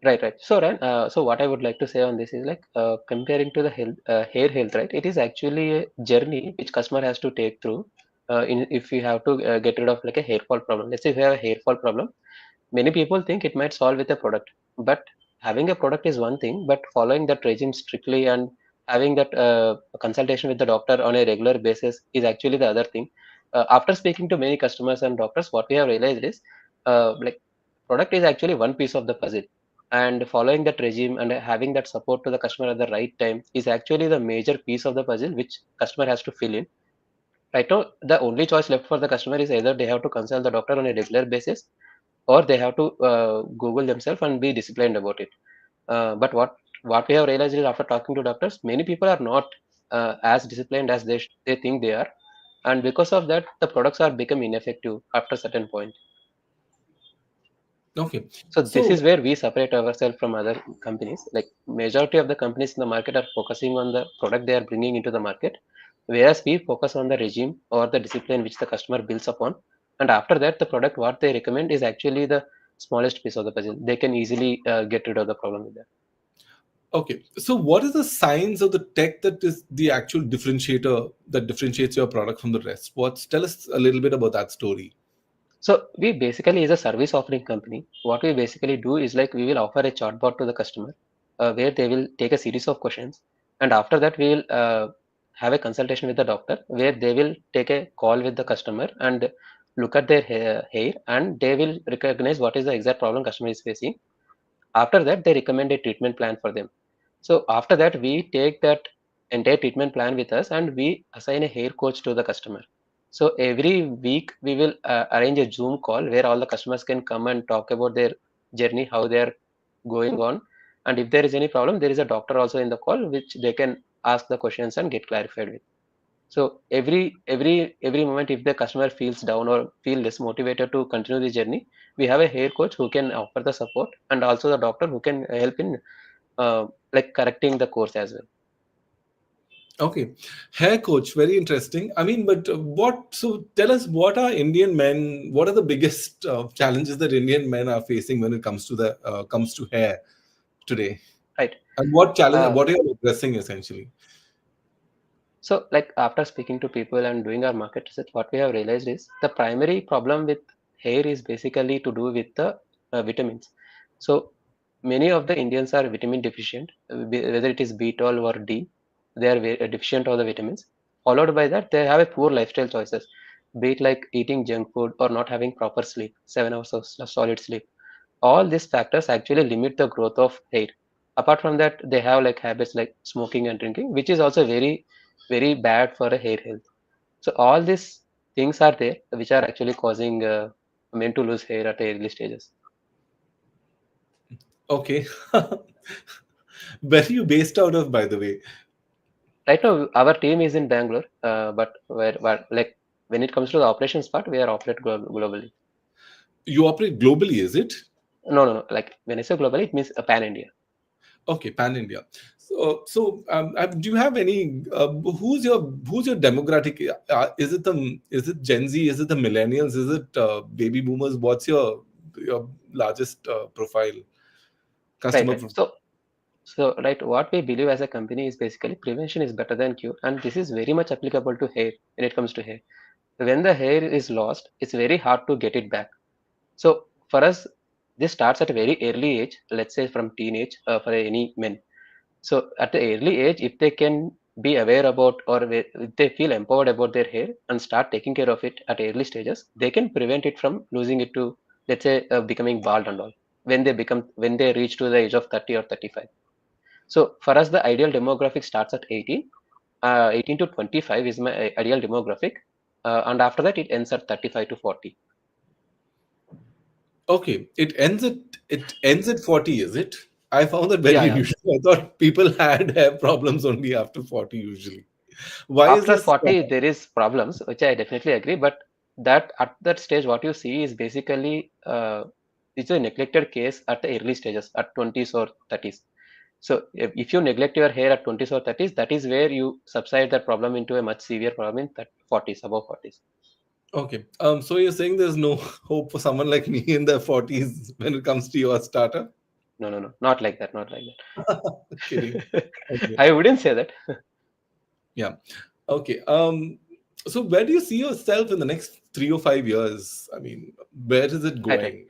Right, right. So, Ryan, so what I would like to say on this is like comparing to the health, hair health, right? It is actually a journey which customer has to take through. If you have to get rid of like a hair fall problem. Let's say if you have a hair fall problem, many people think it might solve with a product, but having a product is one thing, but following that regime strictly and having that consultation with the doctor on a regular basis is actually the other thing. After speaking to many customers and doctors, what we have realized is like product is actually one piece of the puzzle, and following that regime and having that support to the customer at the right time is actually the major piece of the puzzle which customer has to fill in. Right now, the only choice left for the customer is either they have to consult the doctor on a regular basis or they have to Google themselves and be disciplined about it. But what we have realized is after talking to doctors, many people are not as disciplined as they think they are, and because of that, the products are become ineffective after a certain point. Okay. So this So is where we separate ourselves from other companies. Like majority of the companies in the market are focusing on the product they are bringing into the market, whereas we focus on the regime or the discipline which the customer builds upon. And after that, the product what they recommend is actually the smallest piece of the puzzle. They can easily get rid of the problem with that. okay. So what is the science of the tech that is the actual differentiator that differentiates your product from the rest? Tell us a little bit about that story. So we basically is a service offering company. What we basically do is like we will offer a chatbot to the customer where they will take a series of questions, and after that we will have a consultation with the doctor where they will take a call with the customer and look at their hair, and they will recognize what is the exact problem customer is facing. After that, they recommend a treatment plan for them. So after that, we take that entire treatment plan with us and we assign a hair coach to the customer. So every week we will arrange a Zoom call where all the customers can come and talk about their journey, how they are going on, and if there is any problem, there is a doctor also in the call which they can ask the questions and get clarified with. So every moment, if the customer feels down or feel less motivated to continue the journey, we have a hair coach who can offer the support, and also the doctor who can help in like correcting the course as well. Okay, hair coach, very interesting. I mean, but so tell us, what are Indian men? What are the biggest challenges that Indian men are facing when it comes to comes to hair today? Right. And what challenge? What are you addressing essentially? So, like after speaking to people and doing our market research, what we have realized is the primary problem with hair is basically to do with the vitamins. So, many of the Indians are vitamin deficient, whether it is B12 or D, they are deficient of the vitamins. Followed by that, they have a poor lifestyle choices, be it like eating junk food or not having proper sleep, 7 hours of solid sleep. All these factors actually limit the growth of hair. Apart from that, they have like habits like smoking and drinking, which is also very bad for a hair health. So all these things are there which are actually causing men to lose hair at early stages. Okay. Where are you based out of, by the way? Right now, our team is in Bangalore, but like when it comes to the operations part, we are operate globally. You operate globally, is it? No. Like when I say globally, it means pan India. Okay, pan India. So, do you have any? Who's your demographic? Is it Gen Z? Is it the millennials? Is it baby boomers? What's your largest profile? Customer Right. profile? So right, what we believe as a company is basically prevention is better than cure, and this is very much applicable to hair when it comes to hair. When the hair is lost, it's very hard to get it back. So for us, this starts at a very early age, let's say from teenage for any men. So at the early age, if they can be aware about or if they feel empowered about their hair and start taking care of it at early stages, they can prevent it from losing it to, let's say, becoming bald and all when they reach to the age of 30 or 35. So for us, the ideal demographic starts at 18. 18 to 25 is my ideal demographic, and after that it ends at 35 to 40. Okay, it ends at 40, is it? I found that very Yeah. unusual. I thought people had hair problems only after 40 usually. Why is After this? 40, there is problems, which I definitely agree. But that at that stage, what you see is basically it's a neglected case at the early stages, at 20s or 30s. So if you neglect your hair at 20s or 30s, that is where you subside that problem into a much severe problem in that 40s, above 40s. Okay. So you're saying there's no hope for someone like me in their 40s when it comes to your startup? No, not like that, not like Kidding. that. Okay. I wouldn't say that. Yeah. Okay. So where do you see yourself in the next 3 or 5 years? I mean, where is it Right, right. going?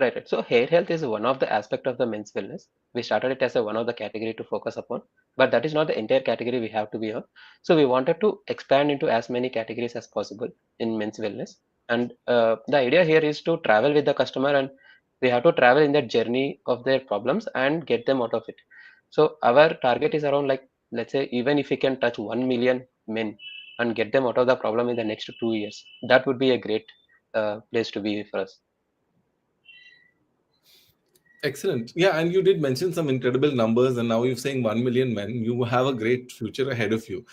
Right. So hair health is one of the aspect of the men's wellness. We started it as a one of the category to focus upon, but that is not the entire category we have to be on. So we wanted to expand into as many categories as possible in men's wellness. And the idea here is to travel with the customer, and we have to travel in that journey of their problems and get them out of it. So our target is around, like, let's say, even if we can touch 1 million men and get them out of the problem in the next 2 years, that would be a great place to be for us. Excellent. Yeah, and you did mention some incredible numbers, and now you're saying 1 million men. You have a great future ahead of you.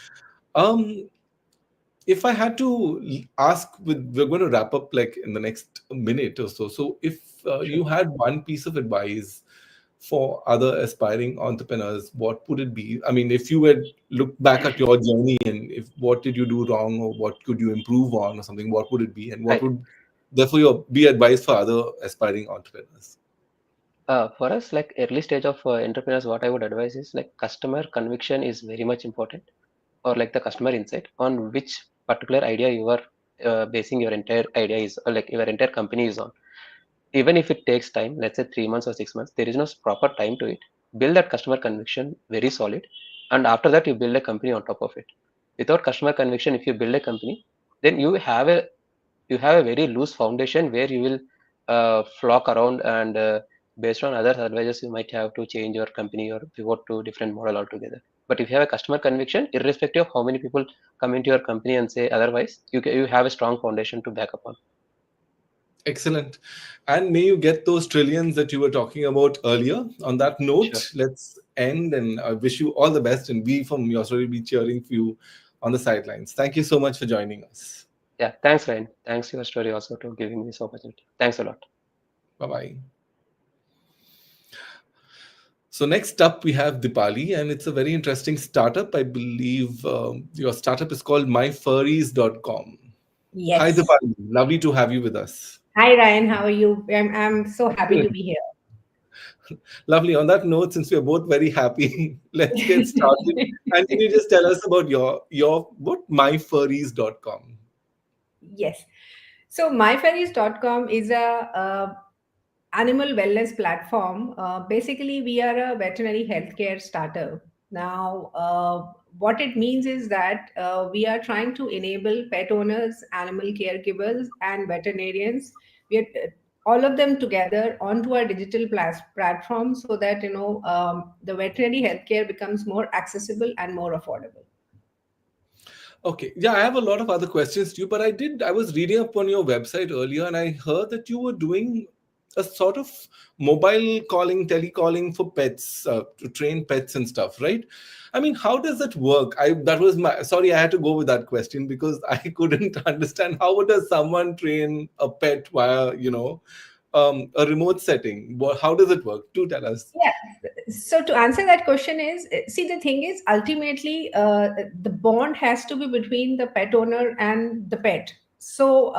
Um, if I had to ask, we're going to wrap up like in the next minute or so. So, if you had one piece of advice for other aspiring entrepreneurs, what would it be? I mean, if you had looked back at your journey and if what did you do wrong or what could you improve on or something, what would it be? And what Right. would therefore be advice for other aspiring entrepreneurs? For us, like early stage of entrepreneurs, what I would advise is like customer conviction is very much important, or like the customer insight on which particular idea you are basing your entire idea is, or like your entire company is on. Even if it takes time, let's say 3 months or 6 months, there is no proper time to it. Build that customer conviction very solid, and after that, you build a company on top of it. Without customer conviction, if you build a company, then you have a very loose foundation where you will flock around, and based on other advisors you might have to change your company or pivot to different model altogether. But if you have a customer conviction, irrespective of how many people come into your company and say otherwise, you have a strong foundation to back up on. Excellent. And may you get those trillions that you were talking about earlier. On that note, Sure. let's end, and I wish you all the best, and we from YourStory will be cheering for you on the sidelines. Thank you so much for joining us. Yeah, thanks, Ryan. Thanks YourStory also to giving me this opportunity. Thanks a lot. Bye-bye. So next up, we have Dipali, and it's a very interesting startup. I believe your startup is called myfurries.com. Hi, Yes. Dipali. Lovely to have you with us. Hi, Ryan. How are you? I'm so happy to be here. Lovely. On that note, since we're both very happy, let's get started. And can you just tell us about what myfurries.com? Yes. So myferries.com is a animal wellness platform. Basically, we are a veterinary healthcare startup. Now, what it means is that we are trying to enable pet owners, animal caregivers, and veterinarians. We are all of them together onto our digital platform so that the veterinary healthcare becomes more accessible and more affordable. Okay. Yeah, I have a lot of other questions to you, but I was reading up on your website earlier and I heard that you were doing a sort of mobile calling, telecalling for pets, to train pets and stuff, right? I mean, how does that work? Sorry, I had to go with that question because I couldn't understand how does someone train a pet via, a remote setting? How does it work? Do tell us. Yeah. So to answer that question is, see, the thing is, ultimately, the bond has to be between the pet owner and the pet. So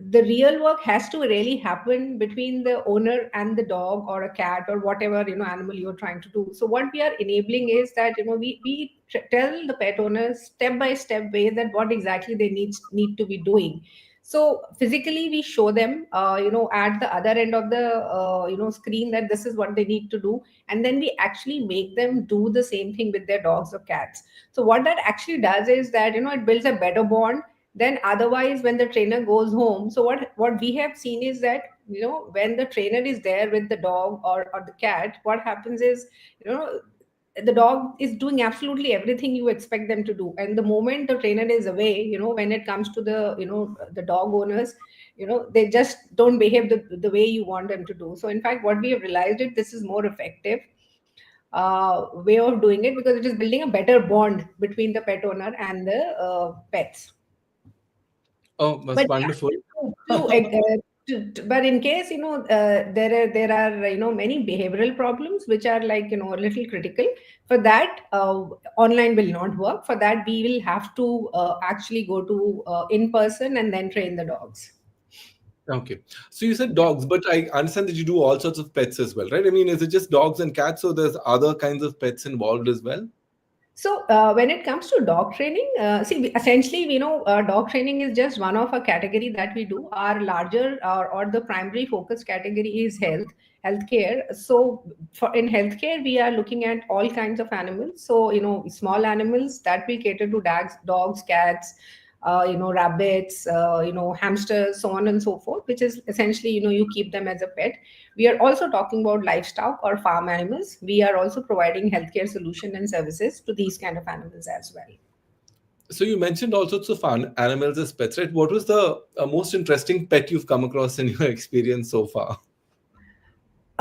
the real work has to really happen between the owner and the dog or a cat or whatever animal you're trying to do. So what we are enabling is that we tell the pet owners step by step way that what exactly they need to be doing. So physically we show them at the other end of the screen that this is what they need to do, and then we actually make them do the same thing with their dogs or cats. So what that actually does is that it builds a better bond than otherwise when the trainer goes home. So what we have seen is that when the trainer is there with the dog or the cat, what happens is the dog is doing absolutely everything you expect them to do, and the moment the trainer is away, when it comes to the dog owners, they just don't behave the way you want them to do. So in fact, what we have realized is this is more effective way of doing it, because it is building a better bond between the pet owner and the pets. Oh, that's But wonderful. but in case there are many behavioral problems which are like a little critical. For that, online will not work. For that, we will have to actually go to in person and then train the dogs. Okay. So you said dogs, but I understand that you do all sorts of pets as well, right? I mean, is it just dogs and cats, or there's other kinds of pets involved as well? So when it comes to dog training, essentially, dog training is just one of a category that we do. Our larger or the primary focus category is healthcare. So in healthcare, we are looking at all kinds of animals. So small animals that we cater to: dogs, cats, rabbits, hamsters, so on and so forth. Which is essentially, you keep them as a pet. We are also talking about livestock or farm animals. We are also providing healthcare solution and services to these kind of animals as well. So you mentioned all sorts of animals as pets, right? What was the most interesting pet you've come across in your experience so far?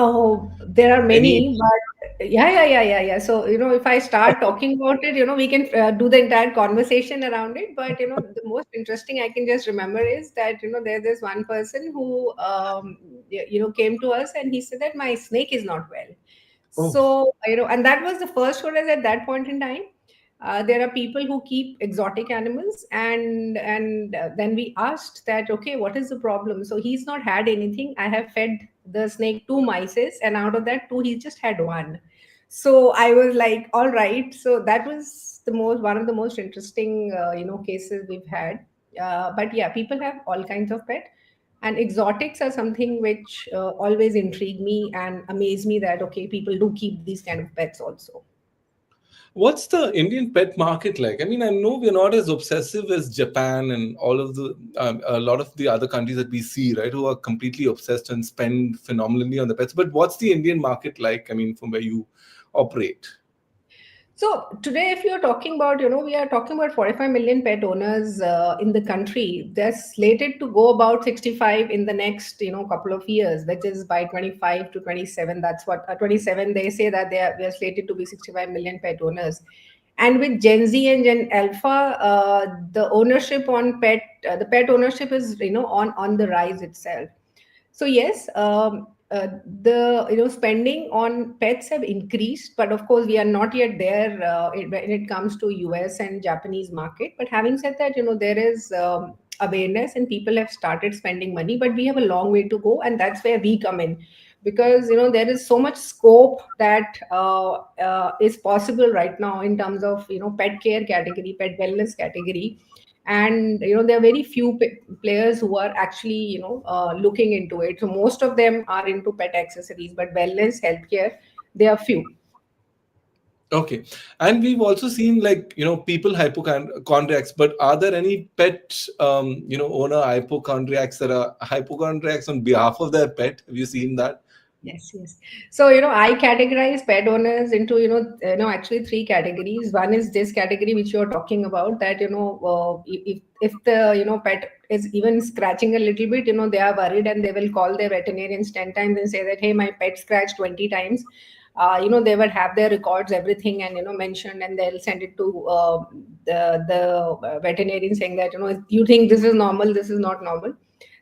Oh, there are Any? many, but yeah. So, if I start talking about it, we can do the entire conversation around it. But, the most interesting I can just remember is that, there's this one person who, came to us and he said that my snake is not well. Oh. So, and that was the first one at that point in time. There are people who keep exotic animals, and then we asked that, okay, what is the problem? So he's not had anything. I have fed the snake 2 mice, and out of that 2, he just had 1. So I was like, all right. So that was one of the most interesting cases we've had. But yeah, people have all kinds of pet, and exotics are something which always intrigue me and amaze me, that okay, people do keep these kind of pets also. What's the Indian pet market like? I mean, I know we're not as obsessive as Japan and all of the a lot of the other countries that we see, right, who are completely obsessed and spend phenomenally on the pets. But what's the Indian market like? I mean, from where you operate? So today, if you're talking about, we are talking about 45 million pet owners in the country. They're slated to go about 65 in the next, couple of years, which is by 25 to 27. That's what 27. They say that we are slated to be 65 million pet owners. And with Gen Z and Gen Alpha, the ownership on the pet ownership is, on the rise itself. So yes, the spending on pets have increased, but of course we are not yet there when it comes to US and Japanese market. But having said that, there is awareness and people have started spending money, but we have a long way to go, and that's where we come in, because there is so much scope that is possible right now in terms of pet care category, pet wellness category. And there are very few players who are actually looking into it. So most of them are into pet accessories, but wellness, healthcare, there are few. Okay. And we've also seen, like, people hypochondriacs, but are there any pet, owner hypochondriacs that are hypochondriacs on behalf of their pet? Have you seen that? Yes. So, I categorize pet owners into, actually 3 categories. One is this category which you're talking about, that, if the, pet is even scratching a little bit, they are worried and they will call their veterinarians 10 times and say that, hey, my pet scratched 20 times. They would have their records, everything, and, mentioned, and they'll send it to the veterinarian saying that, you think this is normal, this is not normal.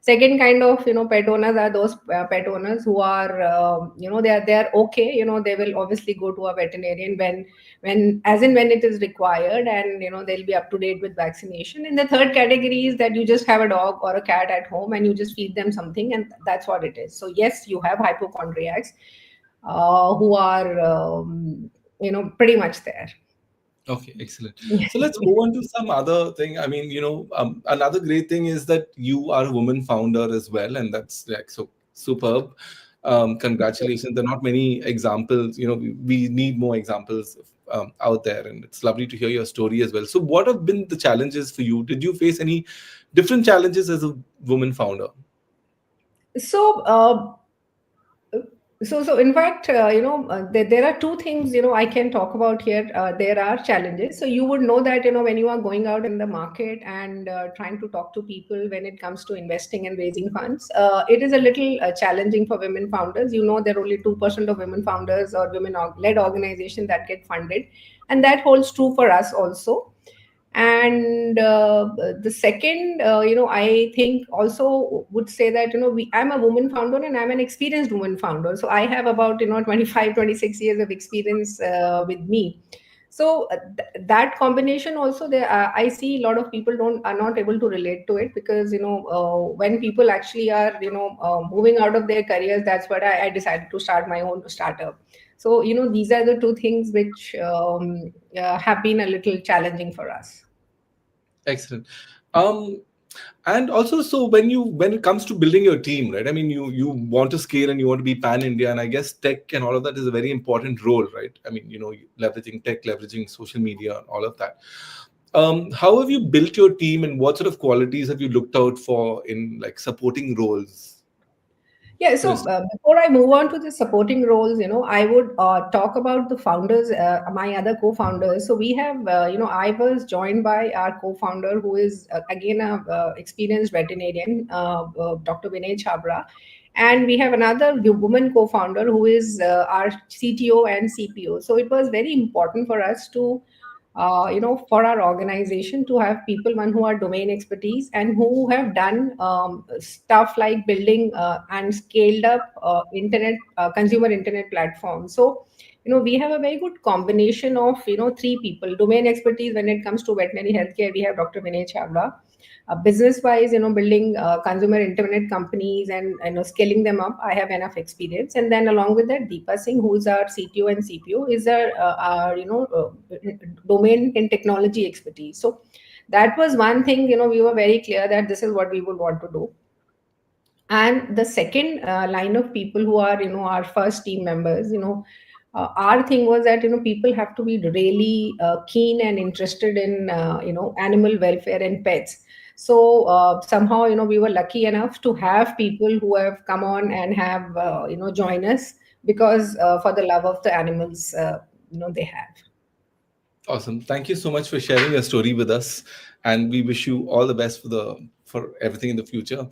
Second kind of pet owners are those pet owners who are they are okay. They will obviously go to a veterinarian when as in when it is required, and they'll be up to date with vaccination. And the third category is that you just have a dog or a cat at home and you just feed them something, and that's what it is. So yes, you have hypochondriacs who are pretty much there. Okay, excellent. So let's move on to some other thing. I mean, another great thing is that you are a woman founder as well, and that's like so superb. Congratulations. There are not many examples. We need more examples out there, and it's lovely to hear your story as well. So, what have been the challenges for you? Did you face any different challenges as a woman founder? So in fact, there are 2 things, I can talk about here. There are challenges. So you would know that, when you are going out in the market and trying to talk to people when it comes to investing and raising funds, it is a little challenging for women founders. There are only 2% of women founders or women-led organizations that get funded. And that holds true for us also. And the second, I think also would say that, I'm a woman founder and I'm an experienced woman founder. So I have about, 25, 26 years of experience with me. So that combination also, there I see a lot of people are not able to relate to it, because when people actually are moving out of their careers, that's what I decided to start my own startup. So these are the two things which have been a little challenging for us. Excellent. Um, and also, so when it comes to building your team, right? I mean, you want to scale and you want to be pan India, and I guess tech and all of that is a very important role, right? I mean, leveraging tech, leveraging social media, all of that. How have you built your team, and what sort of qualities have you looked out for in like supporting roles? Yeah, so before I move on to the supporting roles, I would talk about the founders, my other co-founders. So we have, I was joined by our co-founder, who is again a experienced veterinarian, Dr. Vinay Chabra, and we have another woman co-founder who is our CTO and CPO. So it was very important for us to for our organization to have people, one, who are domain expertise and who have done stuff like building and scaled up consumer internet platforms. So we have a very good combination of three people. Domain expertise when it comes to veterinary healthcare, we have Dr. Vinay Chavla. Business wise, building consumer internet companies and scaling them up, I have enough experience. And then along with that, Deepa Singh, who is our CTO and CPO, is our domain in technology expertise. So that was one thing, we were very clear that this is what we would want to do. And the second line of people who are our first team members, our thing was that people have to be really keen and interested in animal welfare and pets. So somehow we were lucky enough to have people who have come on and have join us, because for the love of the animals they have. Awesome. Thank you so much for sharing your story with us, and we wish you all the best for everything in the future.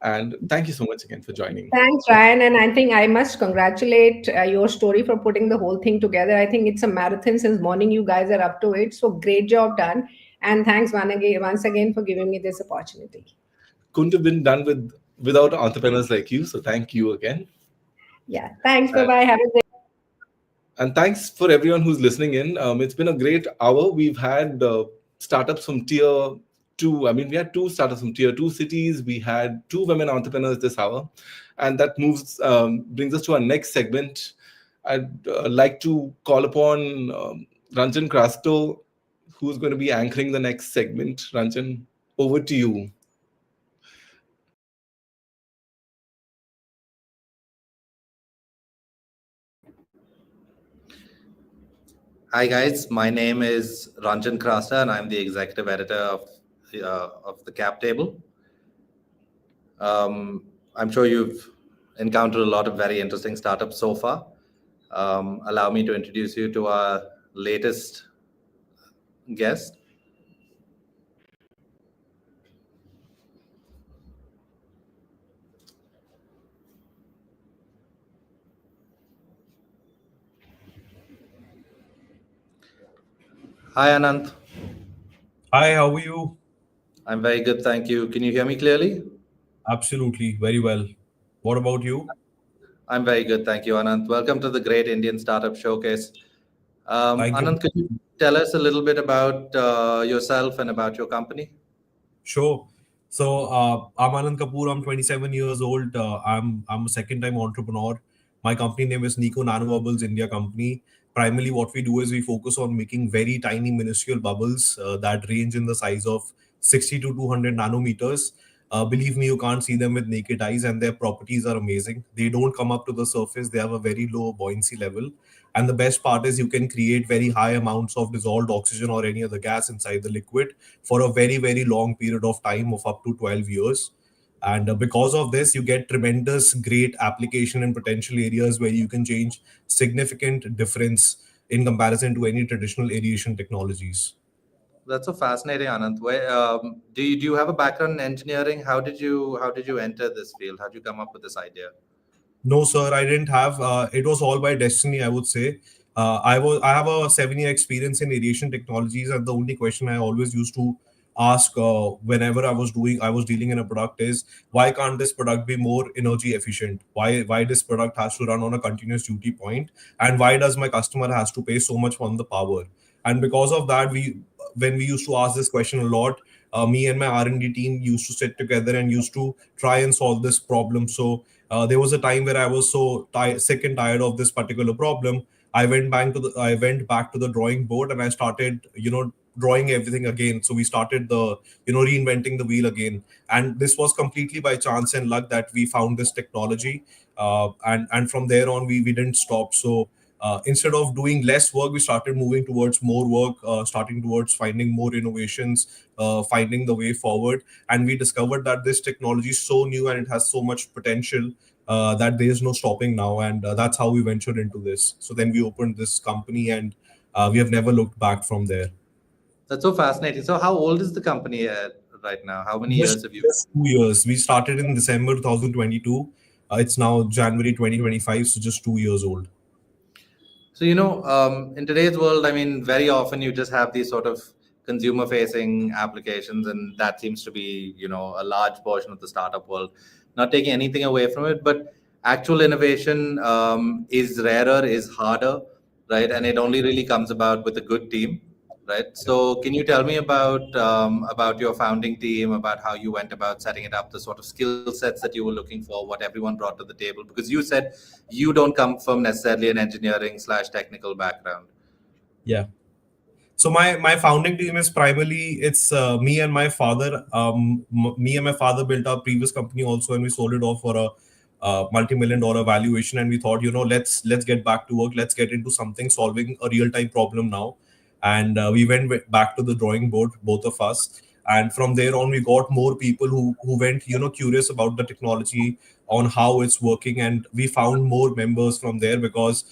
And thank you so much again for joining. Thanks, Ryan. And I think I must congratulate YourStory for putting the whole thing together. I think it's a marathon since morning. You guys are up to it. So great job done. And thanks once again for giving me this opportunity. Couldn't have been done without entrepreneurs like you. So thank you again. Yeah. Thanks. Bye-bye. Have a great. And thanks for everyone who's listening in. It's been a great hour. We've had startups from tier 2. I mean, we had 2 startups from tier 2 cities. We had 2 women entrepreneurs this hour. And that brings us to our next segment. I'd like to call upon Ranjan Krasto, who's going to be anchoring the next segment. Ranjan, over to you. Hi guys, my name is Ranjan Krasta and I'm the executive editor of the Cap Table. I'm sure you've encountered a lot of very interesting startups so far. Allow me to introduce you to our latest guest. Hi, Anant. Hi, how are you? I'm very good, thank you. Can you hear me clearly? Absolutely, very well. What about you? I'm very good, thank you, Anant. Welcome to the Great Indian Startup Showcase. Thank you. Anant, could you tell us a little bit about yourself and about your company? Sure. So I'm Anand Kapoor. I'm 27 years old. I'm a second-time entrepreneur. My company name is Nico Nanobubbles India Company. Primarily, what we do is we focus on making very tiny, minuscule bubbles that range in the size of 60 to 200 nanometers. Believe me, you can't see them with naked eyes, and their properties are amazing. They don't come up to the surface. They have a very low buoyancy level. And the best part is you can create very high amounts of dissolved oxygen or any other gas inside the liquid for a very, very long period of time of up to 12 years. And because of this, you get tremendous great application in potential areas where you can change significant difference in comparison to any traditional aeration technologies. That's so fascinating, Anand. Do you have a background in engineering? How did you enter this field? How did you come up with this idea? No, sir, I didn't have. It was all by destiny, I would say. I have a 7-year experience in aviation technologies, and the only question I always used to ask whenever I was dealing in a product is, why can't this product be more energy efficient? Why this product has to run on a continuous duty point, and why does my customer has to pay so much on the power? And because of that, when we used to ask this question a lot, me and my R&D team used to sit together and used to try and solve this problem. So there was a time where I was so sick and tired of this particular problem. I went back to the drawing board and I started, drawing everything again. So we started the, reinventing the wheel again. And this was completely by chance and luck that we found this technology. And from there on, we didn't stop. So instead of doing less work, we started moving towards more work, starting towards finding more innovations, finding the way forward. And we discovered that this technology is so new and it has so much potential that there is no stopping now. And that's how we ventured into this. So then we opened this company, and we have never looked back from there. That's so fascinating. So how old is the company right now? How many years have you? Just 2 years. We started in December 2022. It's now January 2025, so just 2 years old. So, in today's world, I mean, very often you just have these sort of consumer facing applications, and that seems to be, a large portion of the startup world. Not taking anything away from it, but actual innovation is rarer, is harder, right? And it only really comes about with a good team, right? So, can you tell me about your founding team, about how you went about setting it up, the sort of skill sets that you were looking for, what everyone brought to the table? Because you said you don't come from necessarily an engineering/technical background. Yeah. So my founding team is primarily it's me and my father. Me and my father built our previous company also, and we sold it off for a multi-million-dollar valuation. And we thought, let's get back to work. Let's get into something, solving a real-time problem now. And we went back to the drawing board, both of us. And from there on, we got more people who went, curious about the technology, on how it's working, and we found more members from there because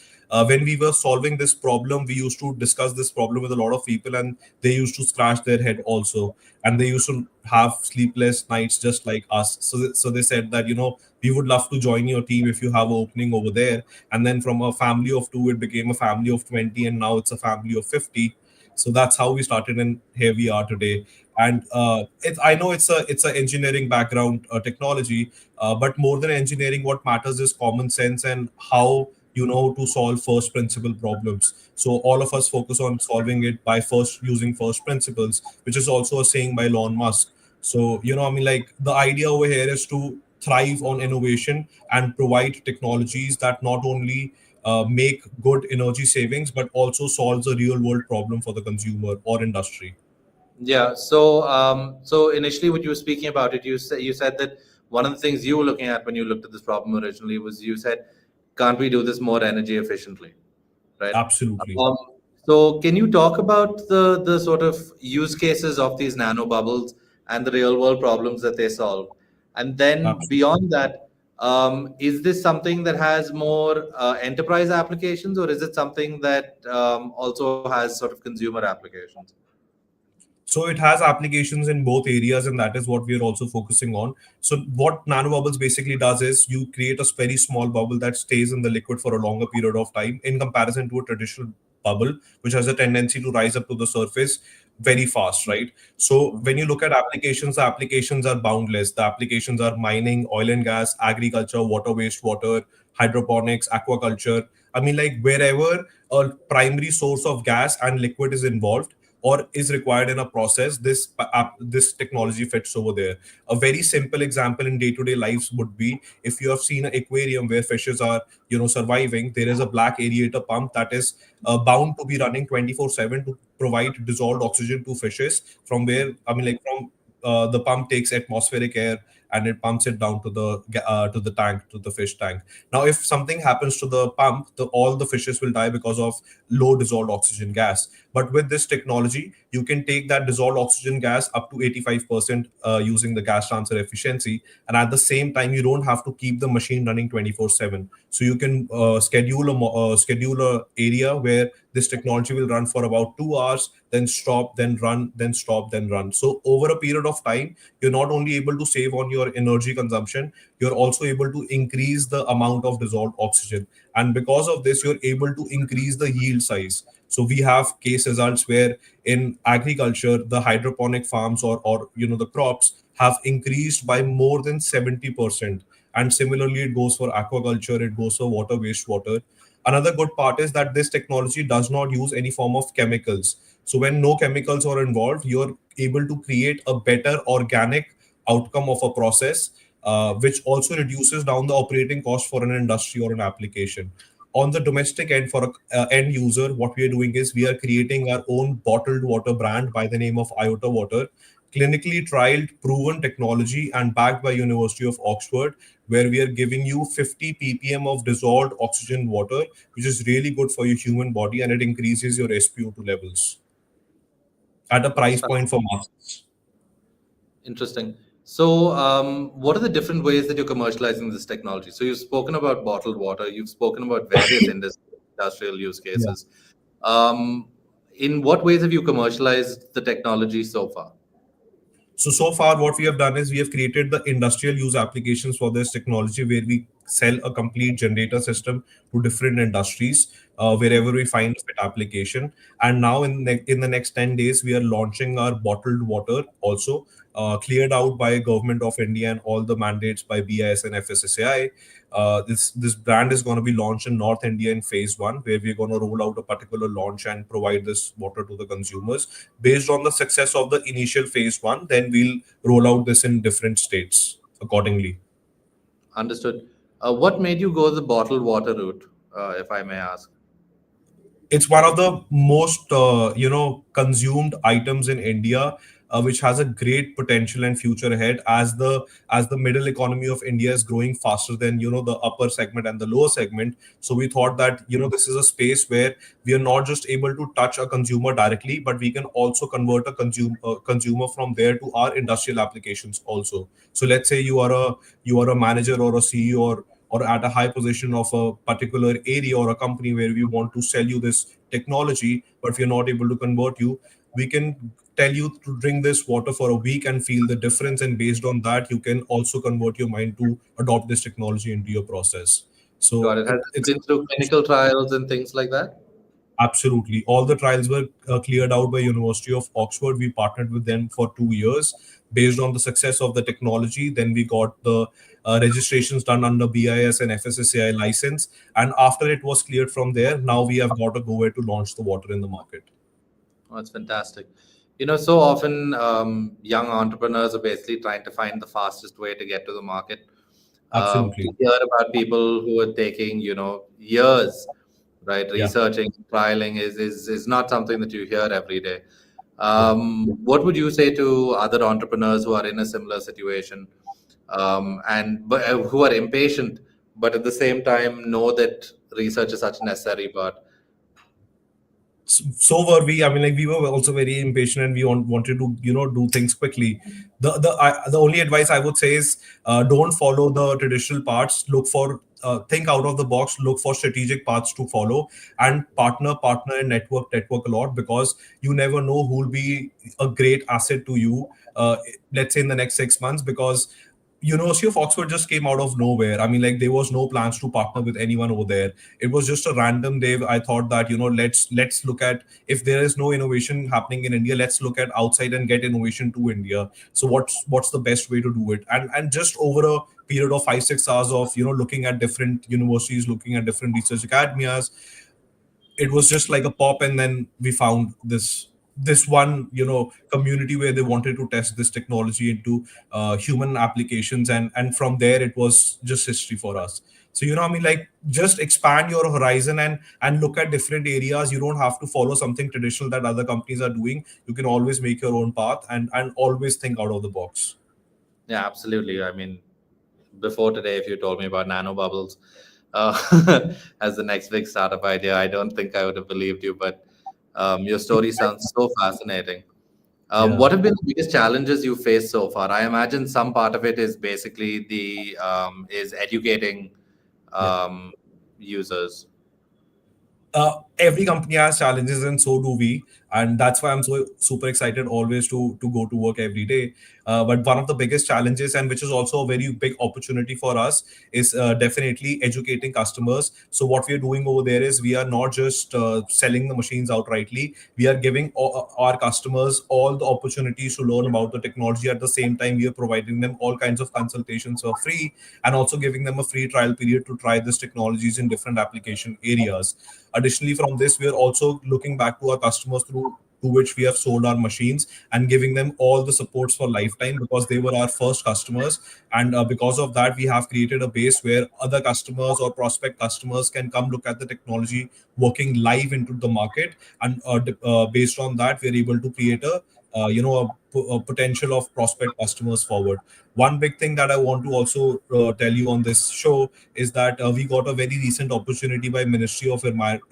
when we were solving this problem, we used to discuss this problem with a lot of people, and they used to scratch their head also, and they used to have sleepless nights just like us. So they said that, we would love to join your team if you have an opening over there. And then from a family of 2, it became a family of 20, and now it's a family of 50. So that's how we started, and here we are today. And I know it's a engineering background technology, but more than engineering, what matters is common sense and how to solve first principle problems. So all of us focus on solving it by first using first principles, which is also a saying by Elon Musk. So like the idea over here is to thrive on innovation and provide technologies that not only make good energy savings but also solves a real world problem for the consumer or industry. Yeah. So initially, what you were speaking about it, you said that one of the things you were looking at when you looked at this problem originally was, you said, can't we do this more energy efficiently, right? Absolutely. So can you talk about the sort of use cases of these nano bubbles and the real world problems that they solve? And then beyond that, is this something that has more enterprise applications, or is it something that also has sort of consumer applications? So it has applications in both areas, and that is what we are also focusing on. So what nanobubbles basically does is you create a very small bubble that stays in the liquid for a longer period of time in comparison to a traditional bubble, which has a tendency to rise up to the surface very fast, right? So when you look at applications, the applications are boundless. The applications are mining, oil and gas, agriculture, water, wastewater, hydroponics, aquaculture. I mean, like wherever a primary source of gas and liquid is involved or is required in a process, this technology fits over there. A very simple example in day-to-day lives would be, if you have seen an aquarium where fishes are surviving, there is a black aerator pump that is bound to be running 24/7 to provide dissolved oxygen to fishes, from where, I mean, like from the pump takes atmospheric air and it pumps it down to the tank, to the fish tank. Now if something happens to the pump, all the fishes will die because of low dissolved oxygen gas. But with this technology, you can take that dissolved oxygen gas up to 85% using the gas transfer efficiency, and at the same time you don't have to keep the machine running 24/7. So you can schedule a area where this technology will run for about 2 hours, then stop, then run, then stop, then run. So over a period of time, you're not only able to save on your energy consumption, you're also able to increase the amount of dissolved oxygen. And because of this, you're able to increase the yield size. So we have case results where in agriculture, the hydroponic farms or the crops have increased by more than 70%. And similarly, it goes for aquaculture, it goes for water, wastewater. Another good part is that this technology does not use any form of chemicals. So when no chemicals are involved, you're able to create a better organic outcome of a process, which also reduces down the operating cost for an industry or an application. On the domestic end, for a end user, what we are doing is we are creating our own bottled water brand by the name of Iota Water, clinically trialed, proven technology, and backed by University of Oxford, where we are giving you 50 ppm of dissolved oxygen water, which is really good for your human body, and it increases your SpO2 levels at a That's price point for masses. interesting. So, what are the different ways that you're commercializing this technology? So, you've spoken about bottled water, you've spoken about various industrial use Yeah. cases. Um, in what ways have you commercialized the technology so far? So far, what we have done is we have created the industrial use applications for this technology, where we sell a complete generator system to different industries, wherever we find a fit application. And now in the next 10 days, we are launching our bottled water also, cleared out by Government of India and all the mandates by BIS and FSSAI. This brand is going to be launched in North India in phase one, where we're going to roll out a particular launch and provide this water to the consumers. Based on the success of the initial phase one, then we'll roll out this in different states accordingly. Understood. What made you go the bottled water route, if I may ask? It's one of the most consumed items in India, which has a great potential and future ahead, as the middle economy of India is growing faster than the upper segment and the lower segment. So we thought that this is a space where we are not just able to touch a consumer directly, but we can also convert a consumer from there to our industrial applications also. So let's say you are a manager or a CEO, or at a high position of a particular area or a company, where we want to sell you this technology, but we're not able to convert you. We can tell you to drink this water for a week and feel the difference, and based on that, you can also convert your mind to adopt this technology into your process. Got So it. Has it it's been through clinical trials and things like that? absolutely, all the trials were cleared out by University of Oxford. We partnered with them for 2 years. Based on the success of the technology, then we got the registrations done under BIS and FSSAI license, and after it was cleared from there, now we have got a go ahead to launch the water in the market. Oh, that's fantastic. So often young entrepreneurs are basically trying to find the fastest way to get to the market. Absolutely. To hear about people who are taking, years, right, Yeah. researching, trialing is not something that you hear every day. Yeah. What would you say to other entrepreneurs who are in a similar situation, who are impatient, but at the same time know that research is such a necessary part? So were we. I mean, like, we were also very impatient, and we wanted to do things quickly. The only advice I would say is, don't follow the traditional paths. Look for, think out of the box. Look for strategic paths to follow, and partner and network a lot, because you never know who will be a great asset to you, let's say in the next 6 months. Because University of Oxford just came out of nowhere. I mean, like, there was no plans to partner with anyone over there. It was just a random day. I thought that let's look at, if there is no innovation happening in India, let's look at outside and get innovation to India. So what's the best way to do it? And just over a period of 5-6 hours of looking at different universities, looking at different research academias, it was just like a pop, and then we found this one community where they wanted to test this technology into human applications, and from there it was just history for us. So I mean, like, just expand your horizon and look at different areas. You don't have to follow something traditional that other companies are doing. You can always make your own path, and always think out of the box. Yeah, absolutely. I mean, before today, if you told me about nanobubbles as the next big startup idea, I don't think I would have believed you. But your story sounds so fascinating. Yeah. What have been the biggest challenges you faced so far? I imagine some part of it is basically is educating users. every company has challenges, and so do we, and that's why I'm so super excited always to go to work every day. But one of the biggest challenges, and which is also a very big opportunity for us, is definitely educating customers. So what we are doing over there is we are not just selling the machines outrightly. We are giving our customers all the opportunities to learn about the technology. At the same time, we are providing them all kinds of consultations for free, and also giving them a free trial period to try these technologies in different application areas. Additionally, from this, we are also looking back to our customers through to which we have sold our machines, and giving them all the supports for lifetime, because they were our first customers. And because of that, we have created a base where other customers or prospect customers can come look at the technology working live into the market. And based on that, we're able to create a potential of prospect customers forward. One big thing that I want to also tell you on this show is that we got a very recent opportunity by Ministry of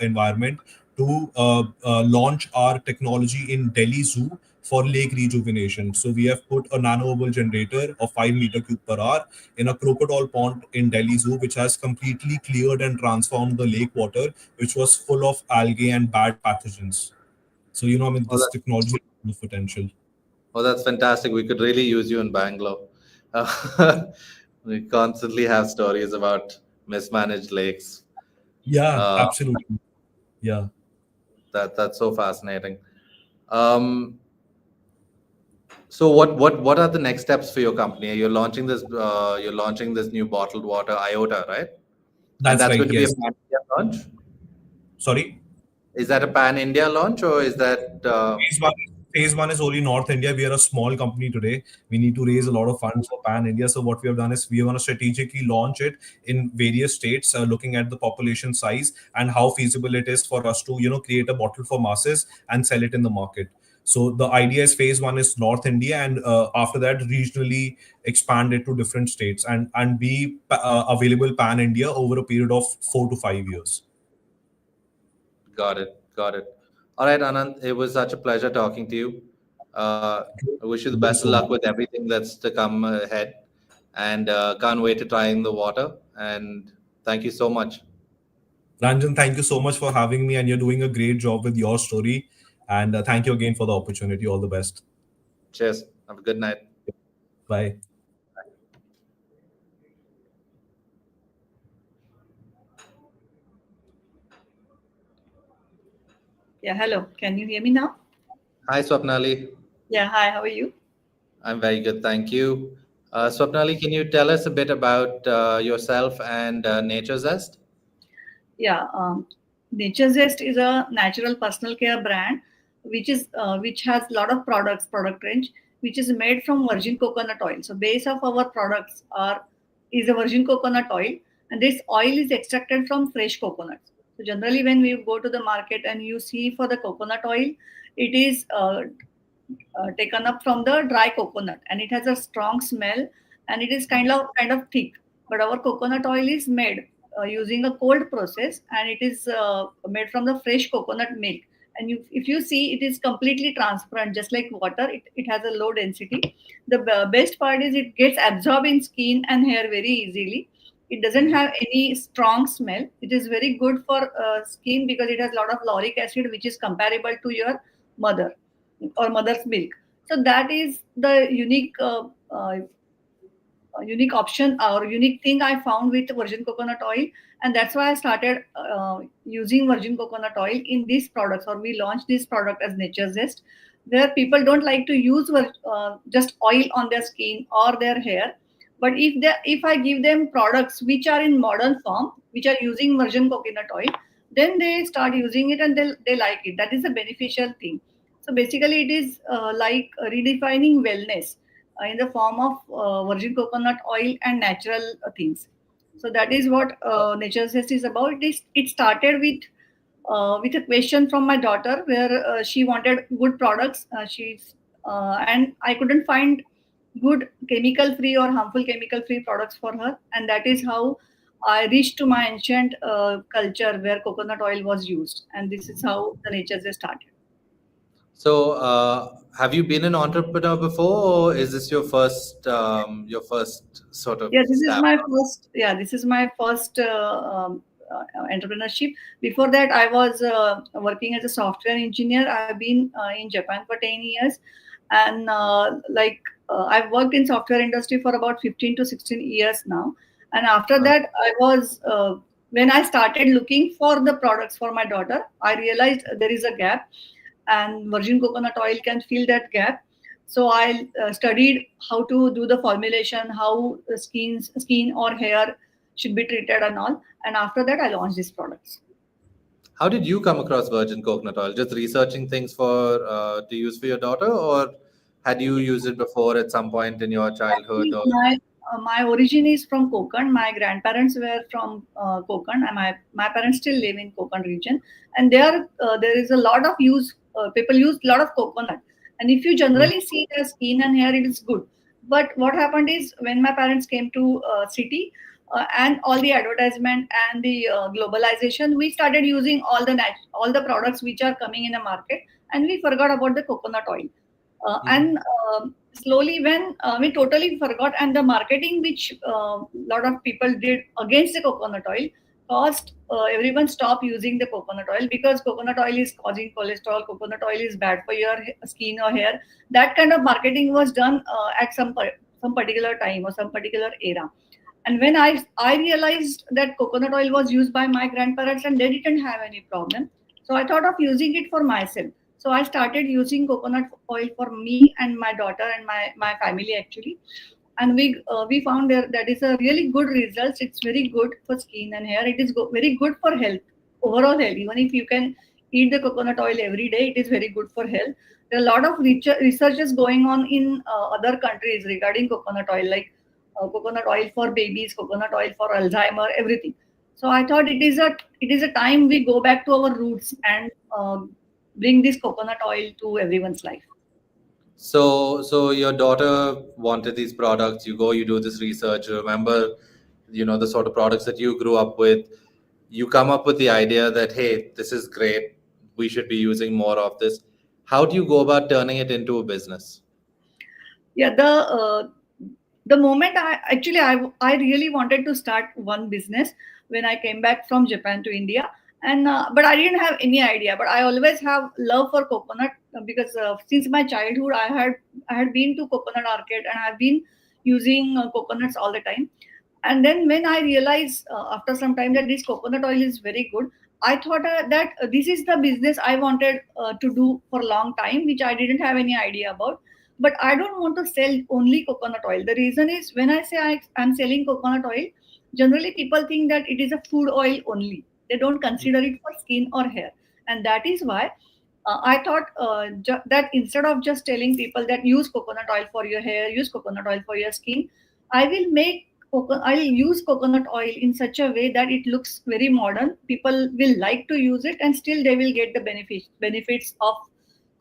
Environment to launch our technology in Delhi Zoo for lake rejuvenation. So we have put a nano generator of 5 meter cube per hour in a crocodile pond in Delhi Zoo, which has completely cleared and transformed the lake water, which was full of algae and bad pathogens. So, I mean, Oh, this technology has potential. that's fantastic. We could really use you in Bangalore. We constantly have stories about mismanaged lakes. Yeah, Uh, absolutely. Yeah. that's so fascinating. Um, so what are the next steps for your company? You're launching this new bottled water IOTA, right? And That's that's right. going to be a Yes. pan-India launch. Sorry. Is that a pan-India launch, or is that Phase one, phase one is only North India. We are a small company today. We need to raise a lot of funds for Pan India. So what we have done is we want to strategically launch it in various states, looking at the population size and how feasible it is for us to create a bottle for masses and sell it in the market. So the idea is phase one is North India, and after that regionally expand it to different states, and be available Pan India over a period of 4 to 5 years. got it? Got it. All right, Anand. It was such a pleasure talking to you. I wish you the best of So luck with everything that's to come ahead, and can't wait to try in the water. And thank you so much. Ranjan, thank you so much for having me, and you're doing a great job with your story. And thank you again for the opportunity. All the best. Cheers. Have a good night. Bye. Yeah, hello. Can you hear me now? Hi, Swapnali. Yeah, hi, how are you? I'm very good, thank you. Swapnali, can you tell us a bit about yourself and Nature Zest? Yeah, Nature Zest is a natural personal care brand which has a lot of product range, which is made from virgin coconut oil. So base of our products are is a virgin coconut oil, and this oil is extracted from fresh coconuts. So generally, when we go to the market and you see for the coconut oil, it is taken up from the dry coconut, and it has a strong smell, and it is kind of thick. But our coconut oil is made using a cold process, and it is made from the fresh coconut milk. And if you see, it is completely transparent, just like water. It has a low density. The best part is it gets absorbed in skin and hair very easily. It doesn't have any strong smell. It is very good for skin because it has a lot of lauric acid, which is comparable to your mother or mother's milk. So that is the unique option or unique thing I found with virgin coconut oil, and that's why I started using virgin coconut oil in these products, or we launched this product as Nature Zest, where people don't like to use just oil on their skin or their hair. But if I give them products which are in modern form, which are using virgin coconut oil, then they start using it and they like it. That is a beneficial thing. So basically, it is like redefining wellness in the form of virgin coconut oil and natural things. So that is what Nature Zest is about. It started with a question from my daughter, where she wanted good products. And I couldn't find good chemical free or harmful chemical free products for her, and that is how I reached to my ancient culture where coconut oil was used, and this is how the Nature Zest started. So, have you been an entrepreneur before, or is this your first sort of Yeah, this is stab? my first. Yeah, this is my first entrepreneurship. Before that, I was working as a software engineer. I've been in Japan for 10 years, and I've worked in software industry for about 15 to 16 years now. And after that, I was when I started looking for the products for my daughter, I realized there is a gap, and virgin coconut oil can fill that gap. So I studied how to do the formulation, how the skin or hair should be treated and all. And after that, I launched these products. How did you come across virgin coconut oil? Just researching things for to use for your daughter, or had you used it before at some point in your childhood? Actually, Or my origin is from Konkan. My grandparents were from Konkan, and my parents still live in Konkan region. And there is a lot of use. People use a lot of coconut, and if you generally see the skin and hair, it is good. But what happened is when my parents came to city, and all the advertisement and the globalization, we started using all the products which are coming in the market, and we forgot about the coconut oil. And slowly, when we totally forgot, and the marketing which a lot of people did against the coconut oil caused everyone stop using the coconut oil, because coconut oil is causing cholesterol, coconut oil is bad for your skin or hair. That kind of marketing was done at some particular time or some particular era. And when I realized that coconut oil was used by my grandparents and they didn't have any problem, so I thought of using it for myself. So I started using coconut oil for me and my daughter and my family actually. And we found that is a really good result. It's very good for skin and hair. It is very good for health, overall health. Even if you can eat the coconut oil every day, it is very good for health. There are a lot of researches going on in other countries regarding coconut oil, like coconut oil for babies, coconut oil for Alzheimer, everything. So I thought it is a time we go back to our roots and bring this coconut oil to everyone's life. so your daughter wanted these products. You go, you do this research. Remember, the sort of products that you grew up with. You come up with the idea that, hey, this is great. We should be using more of this. How do you go about turning it into a business? Yeah, the moment I really wanted to start one business when I came back from Japan to India, and but I didn't have any idea. But I always have love for coconut, because since my childhood I had been to coconut arcade and I've been using coconuts all the time. And then when I realized after some time that this coconut oil is very good, I thought that this is the business I wanted to do for a long time, which I didn't have any idea about. But I don't want to sell only coconut oil. The reason is, when I say I'm selling coconut oil, generally people think that it is a food oil only. They don't consider it for skin or hair. And that is why I thought that instead of just telling people that use coconut oil for your hair, use coconut oil for your skin, I will make I'll use coconut oil in such a way that it looks very modern. People will like to use it, and still they will get the benefits of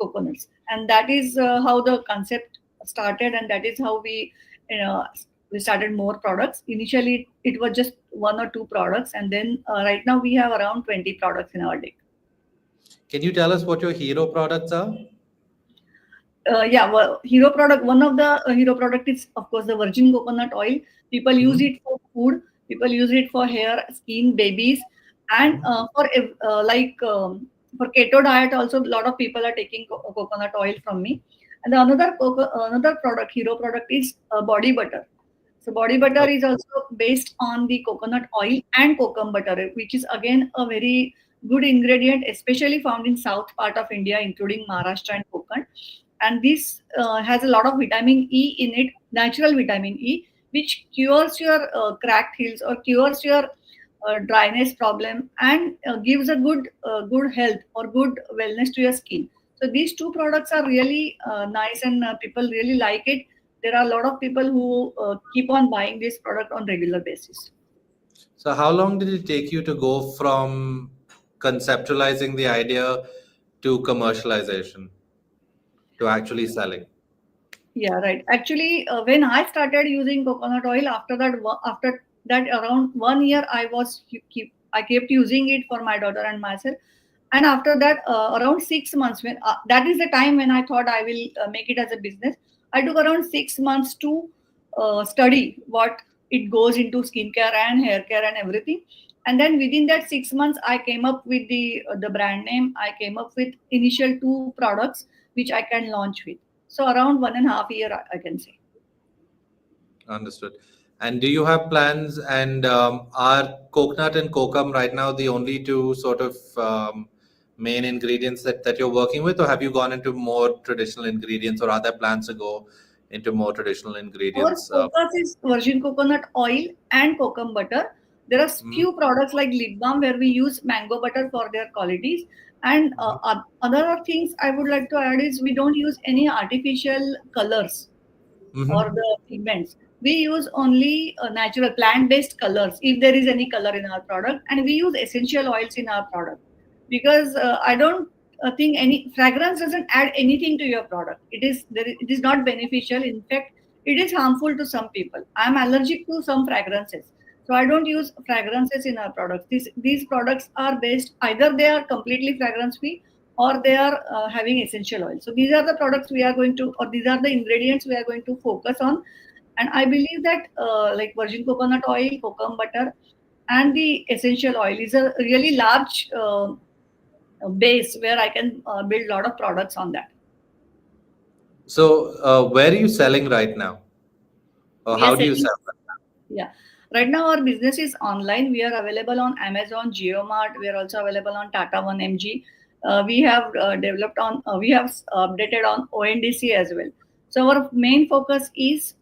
coconuts. And that is how the concept started, and that is how you know we started more products. Initially, it was just one or two products, and then right now we have around 20 products in our deck. Can you tell us what your hero products are? Yeah, well, hero product. One of the hero product is, of course, the virgin coconut oil. People use it for food. People use it for hair, skin, babies, and for keto diet. Also, a lot of people are taking coconut oil from me. And the another product, hero product, is body butter. So body butter is also based on the coconut oil and kokum butter, which is again a very good ingredient, especially found in south part of India, including Maharashtra and Konkan. And this has a lot of vitamin E in it, natural vitamin E, which cures your cracked heels or cures your dryness problem, and gives a good health or good wellness to your skin. So these two products are really nice, and people really like it. There are a lot of people who keep on buying this product on regular basis. So how long did it take you to go from conceptualizing the idea to commercialization, to actually selling? Yeah, right. Actually, when I started using coconut oil, after that around 1 year, I kept using it for my daughter and myself. And after that, around 6 months, when that is the time when I thought I will make it as a business. I took around 6 months to study what it goes into skincare and hair care and everything. And then within that 6 months, I came up with the brand name. I came up with initial two products which I can launch with. So around 1.5 year, I can say. Understood. And do you have plans? And are coconut and kokum right now the only two sort of main ingredients that you're working with, or have you gone into more traditional ingredients, or are there plans to go into more traditional Our ingredients? focus is virgin coconut oil and kokum butter. There are Mhm. few products like lip balm where we use mango butter for their qualities. And other things I would like to add is we don't use any artificial colors or Mhm. the pigments. We use only natural plant-based colors if there is any color in our product, and we use essential oils in our product because I don't think any fragrance doesn't add anything to your product. It is not beneficial. In fact, it is harmful to some people. I am allergic to some fragrances, so I don't use fragrances in our products. These products are based either they are completely fragrance free or they are having essential oil. So these are the products we are going to, or these are the ingredients we are going to focus on. And I believe that like virgin coconut oil, kokum butter, and the essential oil is a really large base where I can build a lot of products on that. So, where are you selling right now, or We are how do you selling. sell? Yeah. Right now, our business is online. We are available on Amazon, JioMart. We are also available on Tata 1MG. We have developed on, we have updated on ONDC as well. So our main focus is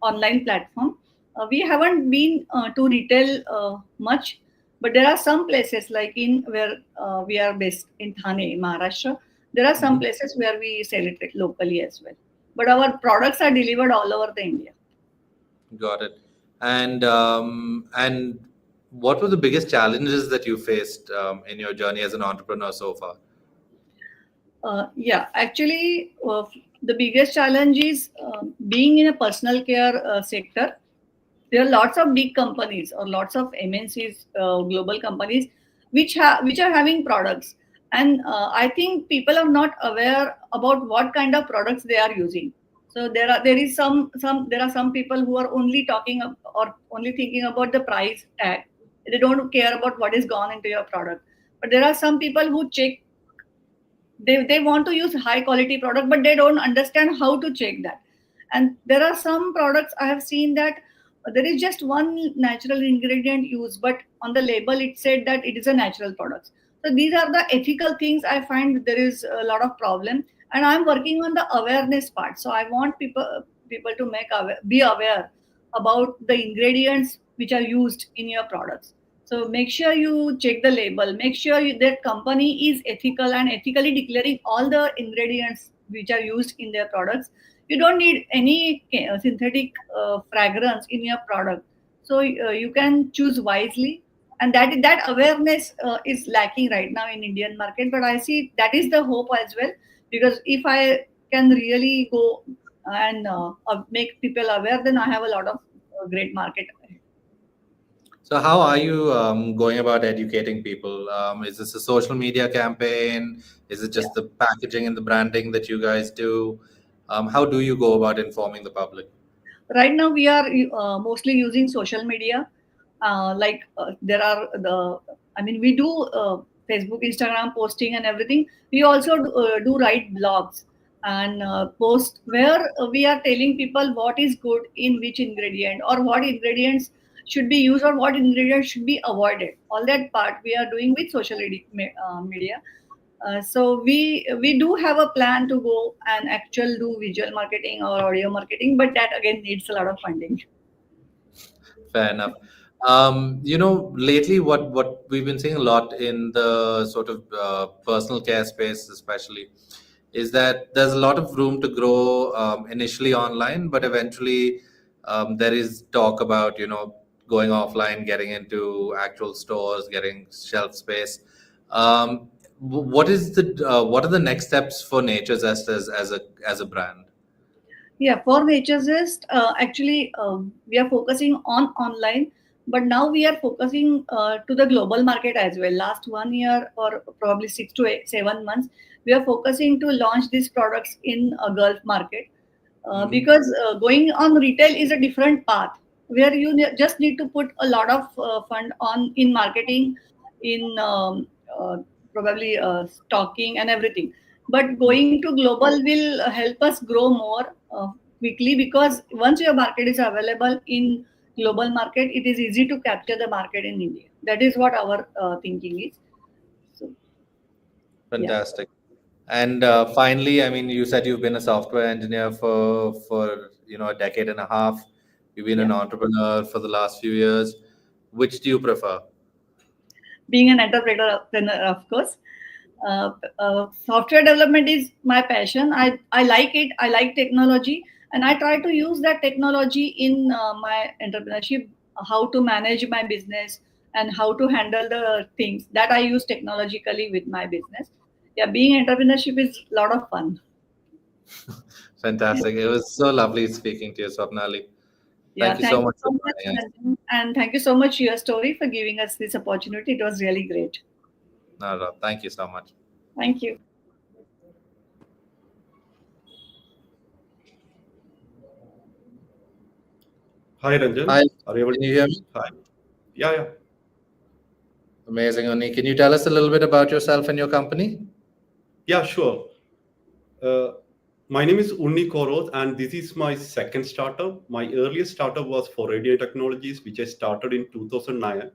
online platform. We haven't been to retail much, but there are some places like in where we are based in Thane, Maharashtra. There are some Mhm. places where we sell it locally as well. But our products are delivered all over the India. Got it. And what were the biggest challenges that you faced in your journey as an entrepreneur so far? Yeah, actually, the biggest challenge is being in a personal care sector. There are lots of big companies or lots of MNCs, global companies, which are having products, and I think people are not aware about what kind of products they are using. So there are some people who are only or only thinking about the price tag. They don't care about what is gone into your product. But there are some people who check, they want to use high quality product but they don't understand how to check that. And there are some products I have seen that there is just one natural ingredient used, but on the label it said that it is a natural product. So these are the ethical things I find there is a lot of problem, and I'm working on the awareness part. So I want people to be aware about the ingredients which are used in your products. So make sure you check the label. Make sure that company is ethical and ethically declaring all the ingredients which are used in their products. You don't need any synthetic fragrance in your product. So you can choose wisely, and that awareness is lacking right now in Indian market. But I see that is the hope as well, because if I can really go and make people aware, then I have a lot of great market. So, how are you going about educating people? Is this a social media campaign? Is it Yeah. just the packaging and the branding that you guys do? How do you go about informing the public? Right now we are mostly using social media. There are we do Facebook, Instagram posting and everything. We also do write blogs and post where we are telling people what is good in which ingredient, or what ingredients should be used, or what ingredients should be avoided. All that part we are doing with social media. So we do have a plan to go and actual do visual marketing or audio marketing, but that again needs a lot of funding. Fair enough. Lately, what we've been seeing a lot in the sort of personal care space, especially, is that there's a lot of room to grow initially online, but eventually there is talk about going offline, getting into actual stores, getting shelf space. What are the next steps for Nature's Zest as a brand? Yeah, for Nature's Zest, actually, we are focusing on online, but now we are focusing to the global market as well. Last 1 year or probably 7 months, we are focusing to launch these products in a Gulf market, Mhm. because going on retail is a different path. where you just need to put a lot of fund on in marketing, in probably stocking and everything. But going to global will help us grow more quickly, because once your market is available in global market, it is easy to capture the market in India. That is what our thinking is. So, yeah. Fantastic. And finally, I mean, you said you've been a software engineer for a decade and a half. You've been an Yeah. entrepreneur for the last few years. Which do you prefer? Being an entrepreneur, of course. Software development is my passion. I like it. I like technology, and I try to use that technology in my entrepreneurship, how to manage my business and how to handle the things that I use technologically with my business. Yeah, being entrepreneurship is a lot of fun. Fantastic. It was so lovely speaking to you, Swapnali. Yeah, Thank you so thank you much for so much, joining us. Ranjan, and thank you so much, YourStory, for giving us this opportunity. It was really great. No. Thank you so much. Thank you. Hi, Ranjan. Hi, Are you able can to you hear hear me? me? Hi. Yeah. Amazing, Oni. Can you tell us a little bit about yourself and your company? Yeah, sure. Uh, my name is Unni Koroth, and this is my second startup. My earliest startup was for radio technologies, which I started in 2009.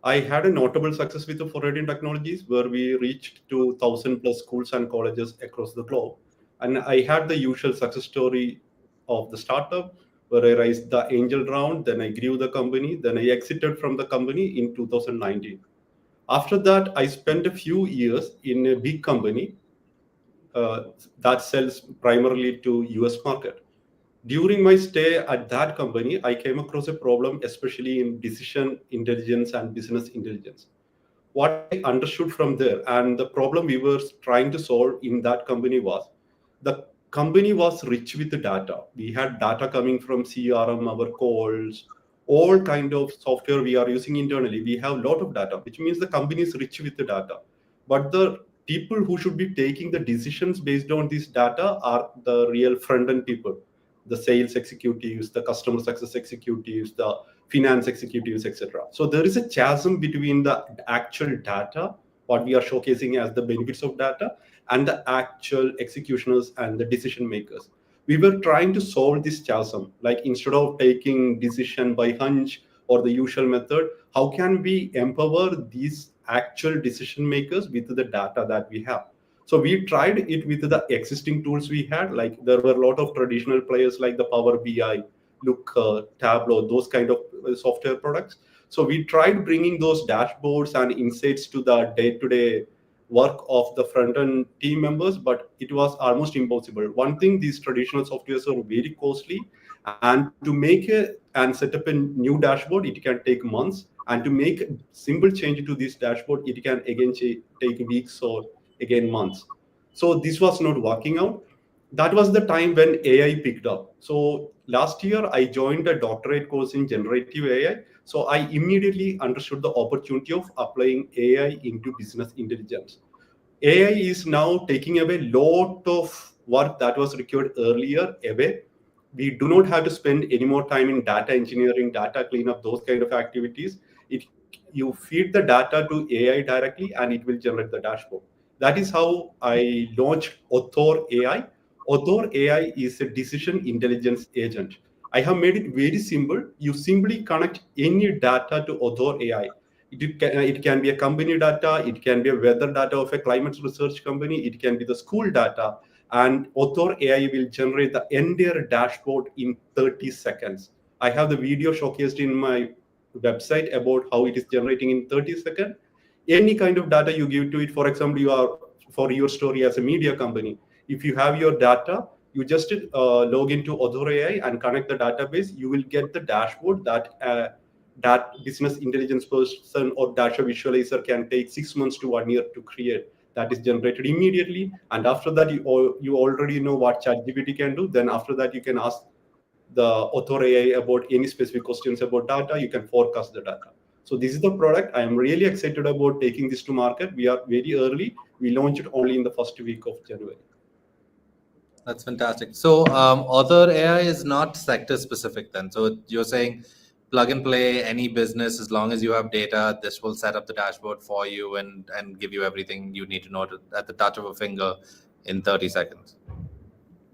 I had a notable success with the Floridian Technologies, where we reached to 1,000 plus schools and colleges across the globe. And I had the usual success story of the startup, where I raised the angel round, then I grew the company, then I exited from the company in 2019. After that, I spent a few years in a big company that sells primarily to US market. During my stay at that company, I came across a problem, especially in decision intelligence and business intelligence. What I understood from there, and the problem we were trying to solve in that company was, the company was rich with the data. We had data coming from CRM, our calls, all kind of software we are using internally. We have a lot of data, which means the company is rich with the data. But the people who should be taking the decisions based on this data are the real front end people, the sales executives, the customer success executives, the finance executives, etc. So there is a chasm between the actual data, what we are showcasing as the benefits of data, and the actual executioners and the decision makers. We were trying to solve this chasm. Like, instead of taking decision by hunch or the usual method, how can we empower these actual decision makers with the data that we have? So we tried it with the existing tools we had. Like, there were a lot of traditional players like the Power BI, Looker, Tableau, those kind of software products. So we tried bringing those dashboards and insights to the day-to-day work of the front-end team members, but it was almost impossible. One thing, these traditional softwares are very costly, and to make it and set up a new dashboard, it can take months, and to make a simple change to this dashboard, it can again take weeks or again months. So this was not working out. That was the time when AI picked up. So last year I joined a doctorate course in generative AI. So I immediately understood the opportunity of applying AI into business intelligence. AI is now taking away a lot of work that was required earlier away. We do not have to spend any more time in data engineering, data cleanup, those kind of activities. You feed the data to AI directly, and it will generate the dashboard. That is how I launched Author AI. Author AI is a decision intelligence agent. I have made it very simple. You simply connect any data to Author AI. It can be a company data, it can be a weather data of a climate research company, it can be the school data, and Author AI will generate the entire dashboard in 30 seconds. I have the video showcased in my website about how it is generating in 30 seconds. Any kind of data you give to it, for example, you are for your story as a media company, if you have your data, you just log into Author AI and connect the database, you will get the dashboard that business intelligence person or data visualizer can take 6 months to 1 year to create. That is generated immediately, and after that you already know what ChatGPT can do. Then after that you can ask the Author AI about any specific questions about data. You can forecast the data. So this is the product. I am really excited about taking this to market. We are very early. We launched it only in the first week of January. That's fantastic. So Author AI is not sector specific then. So you're saying plug and play any business. As long as you have data, this will set up the dashboard for you and give you everything you need to know at the touch of a finger in 30 seconds.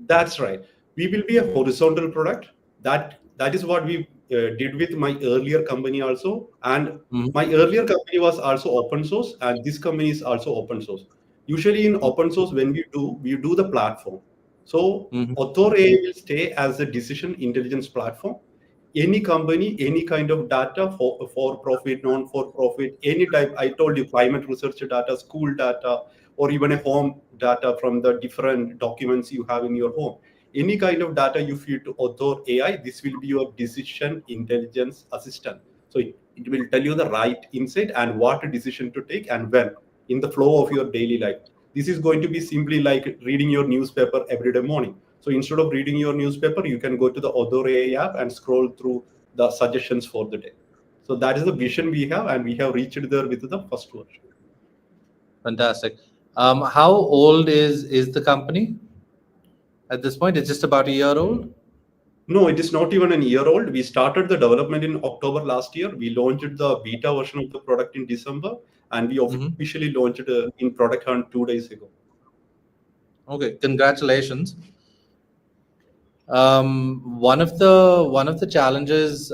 That's right. We will be a horizontal product. That is what we did with my earlier company also. And my earlier company was also open source, and this company is also open source. Usually in open source, when we do the platform. So Author AI will stay as a decision intelligence platform. Any company, any kind of data, for profit, non for profit, any type. I told you, climate research data, school data, or even a home data from the different documents you have in your home. Any kind of data you feed to Author AI, this will be your decision intelligence assistant. So it will tell you the right insight and what decision to take and when in the flow of your daily life. This is going to be simply like reading your newspaper every day morning. So instead of reading your newspaper, you can go to the Author AI app and scroll through the suggestions for the day. So that is the vision we have, and we have reached there with the first version. Fantastic. How old is the company at this point? It's just about a year old? No, it is not even a year old. We started the development in October last year. We launched the beta version of the product in December, and we officially launched it in product hunt 2 days ago. Okay, congratulations. One of the challenges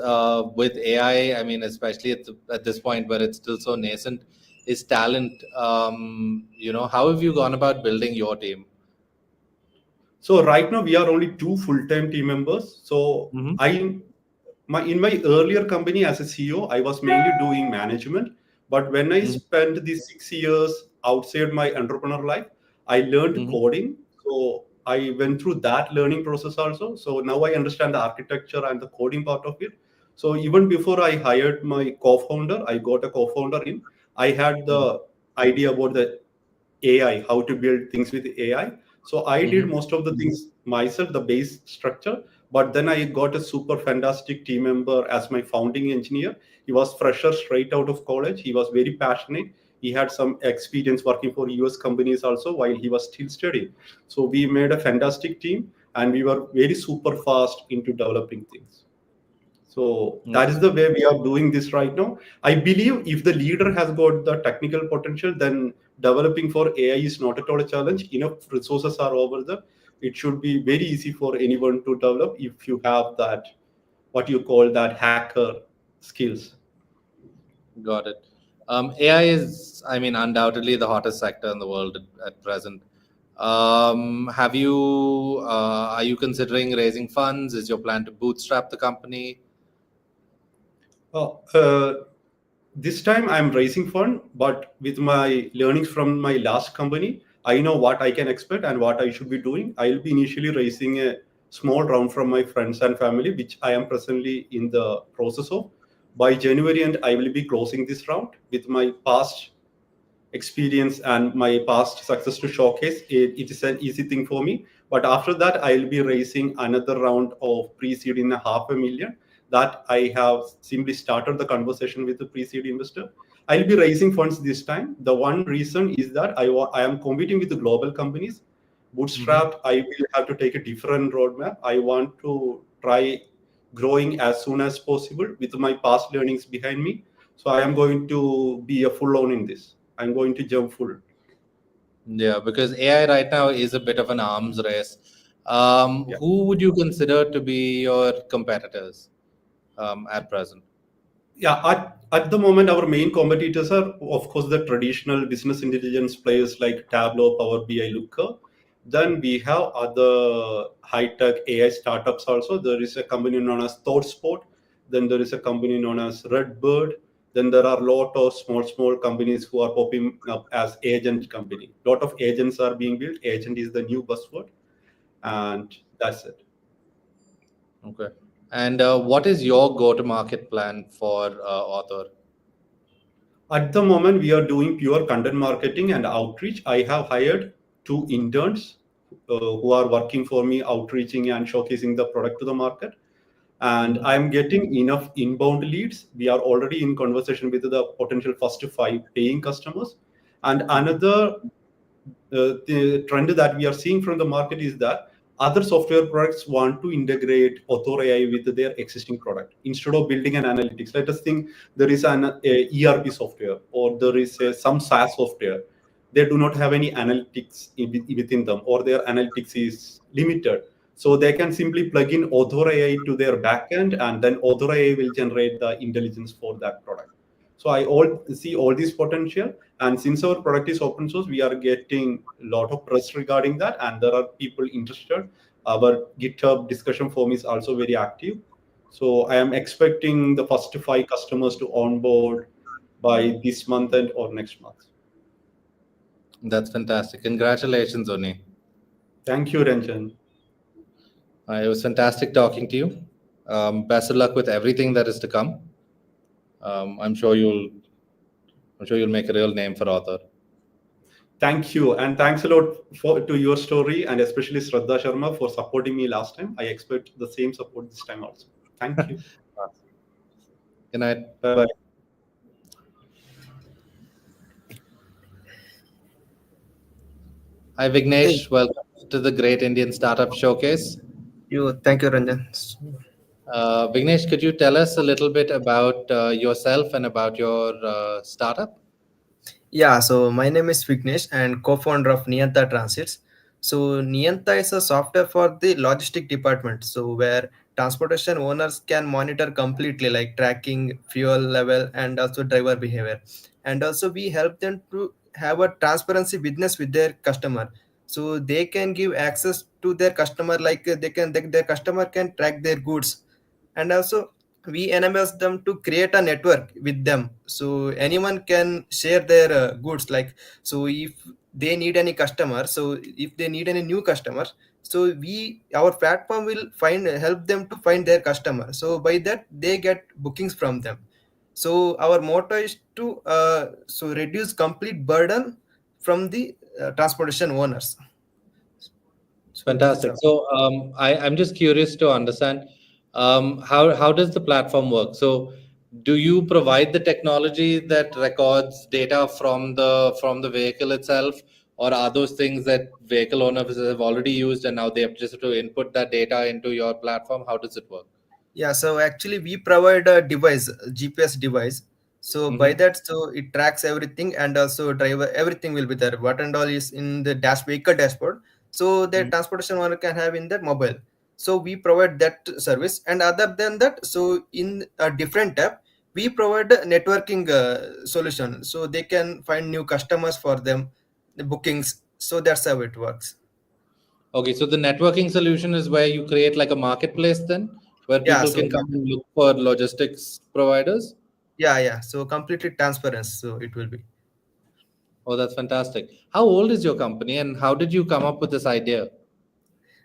with AI, I mean, especially at this point where it's still so nascent, is talent. How have you gone about building your team? So right now we are only 2 full-time team members. So in my earlier company as a CEO, I was mainly doing management. But when I spent these 6 years outside my entrepreneur life, I learned coding. So I went through that learning process also. So now I understand the architecture and the coding part of it. So even before I hired my co-founder, I got a co-founder in. I had the idea about the AI, how to build things with AI. So I did most of the things myself, the base structure. But then I got a super fantastic team member as my founding engineer. He was fresher straight out of college. He was very passionate. He had some experience working for US companies also while he was still studying. So we made a fantastic team, and we were very super fast into developing things. So that is the way we are doing this right now. I believe if the leader has got the technical potential, then developing for AI is not at all a challenge. Enough resources are over there. It should be very easy for anyone to develop if you have that, what you call that hacker skills. Got it. AI is, I mean, undoubtedly the hottest sector in the world at present. Are you considering raising funds? Is your plan to bootstrap the company? This time I'm raising fund, but with my learnings from my last company, I know what I can expect and what I should be doing. I'll be initially raising a small round from my friends and family, which I am presently in the process of. By January end, I will be closing this round with my past experience and my past success to showcase. It is an easy thing for me. But after that, I'll be raising another round of pre-seed in $500,000. That I have simply started the conversation with the pre-seed investor. I'll be raising funds this time. The one reason is that I am competing with the global companies. Bootstrapped, I will have to take a different roadmap. I want to try growing as soon as possible with my past learnings behind me. So I am going to be a full on in this. I'm going to jump full. Yeah, because AI right now is a bit of an arms race. Who would you consider to be your competitors at present? Yeah, at the moment, our main competitors are, of course, the traditional business intelligence players like Tableau, Power BI, Looker. Then we have other high-tech AI startups also. There is a company known as ThoughtSpot. Then there is a company known as Redbird. Then there are a lot of small companies who are popping up as agent company. A lot of agents are being built. Agent is the new buzzword. And that's it. Okay. And what is your go-to-market plan for Author? At the moment, we are doing pure content marketing and outreach. I have hired 2 interns who are working for me, outreaching and showcasing the product to the market. And I'm getting enough inbound leads. We are already in conversation with the potential first 5 paying customers. And another the trend that we are seeing from the market is that other software products want to integrate Author AI with their existing product. Instead of building an analytics, let us think there is an ERP software, or there is some SaaS software. They do not have any analytics within them, or their analytics is limited. So they can simply plug in Author AI to their backend, and then Author AI will generate the intelligence for that product. So I see all this potential, and since our product is open source, we are getting a lot of press regarding that, and there are people interested. Our GitHub discussion forum is also very active. So I am expecting the first 5 customers to onboard by this month and or next month. That's fantastic. Congratulations, Oni. Thank you, Ranjan. It was fantastic talking to you. Best of luck with everything that is to come. I'm sure you'll make a real name for Author. Thank you, and thanks a lot to your story, and especially Shradha Sharma for supporting me last time. I expect the same support this time also. Thank you. Good night. Bye bye. Hi, Vignesh. Welcome to the Great Indian Startup Showcase. Thank you, Ranjan. Vignesh, could you tell us a little bit about yourself and about your startup? Yeah, so my name is Vignesh and co-founder of Niyanta Transits. So Niyanta is a software for the logistic department. So where transportation owners can monitor completely like tracking, fuel level, and also driver behavior. And also we help them to have a transparency business with their customer. So they can give access to their customer like their customer can track their goods. And also we enables them to create a network with them, so anyone can share their goods, like so if they need any customer, so if they need any new customers, so our platform will help them to find their customer, so by that they get bookings from them. So our motto is to reduce complete burden from the transportation owners. Fantastic. So I'm just curious to understand how does the platform work? So do you provide the technology that records data from the vehicle itself, or are those things that vehicle owners have already used and now they have just to input that data into your platform? How does it work? Yeah, so actually we provide a device, a GPS device. So by that, so it tracks everything, and also driver, everything will be there. What and all is in the vehicle dashboard. So the transportation owner can have in that mobile. So we provide that service. And other than that, so in a different tab, we provide a networking solution. So they can find new customers for them, the bookings. So that's how it works. Okay, so the networking solution is where you create like a marketplace then, where Yeah, people so can come and look for logistics providers? yeah. So completely transparent. So it will be. Oh, that's fantastic. How old is your company and how did you come up with this idea?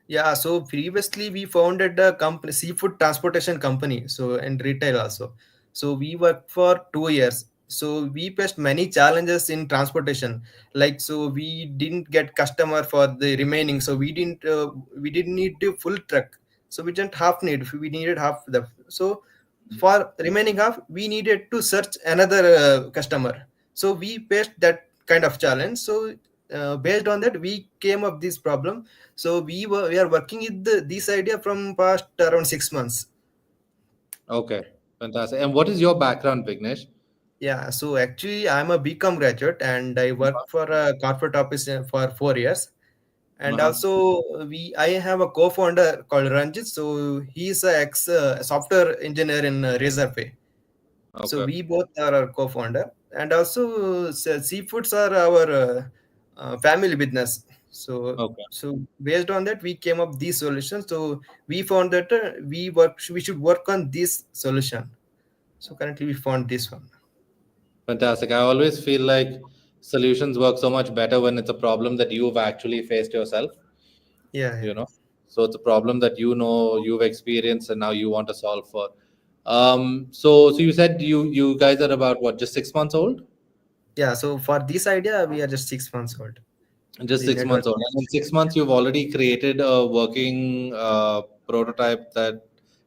Yeah, so previously we founded a company, seafood transportation company, so and retail also. So we worked for 2 years. So we faced many challenges in transportation. Like so, we didn't get customer for the remaining. So we didn't need the full truck. So we didn't half need. We needed half the. So for remaining half, we needed to search another customer. So we faced that kind of challenge. So based on that, we came up this problem. So we are working with this idea from past around 6 months. Okay, fantastic. And what is your background, Vignesh? Yeah, so actually I'm a BCom graduate and I worked for a corporate office for 4 years. And also I have a co-founder called Ranjit. So he's a ex software engineer in Razorpay. So Okay. we both are our co-founder, and also seafoods are our family business. So Okay. so based on that, we came up these solutions. So we found that we should work on this solution. So currently we found this one. Fantastic. I always feel like solutions work so much better when it's a problem that you've actually faced yourself. Yeah. You know, so it's a problem that you've experienced and now you want to solve for. So you said you guys are about what, just 6 months old? Yeah. So for this idea, we are just 6 months old. Just The 6 months network. old. And in 6 months, you've already created a working prototype that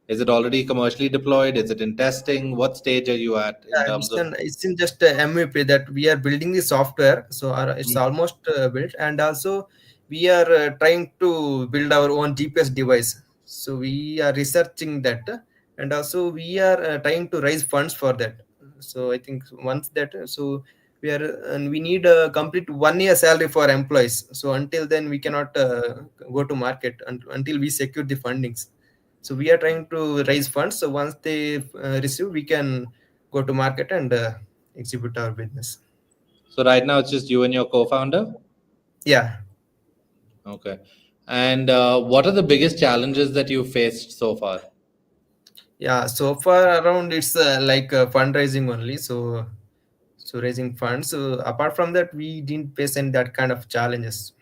is it already commercially deployed? Is it in testing? What stage are you at in Yeah, terms of? it's in just a MVP that we are building the software. So it's almost built, and also we are trying to build our own GPS device. So we are researching that, and also we are trying to raise funds for that. So I think once that, so we are, and we need a complete 1 year salary for employees. So until then we cannot go to market until we secure the fundings. So we are trying to raise funds. So once they receive, we can go to market and exhibit our business. So right now it's just you and your co-founder? Yeah. Okay. And what are the biggest challenges that you faced so far? Yeah, so far around it's like fundraising only. So raising funds. So apart from that, we didn't face any that kind of challenges.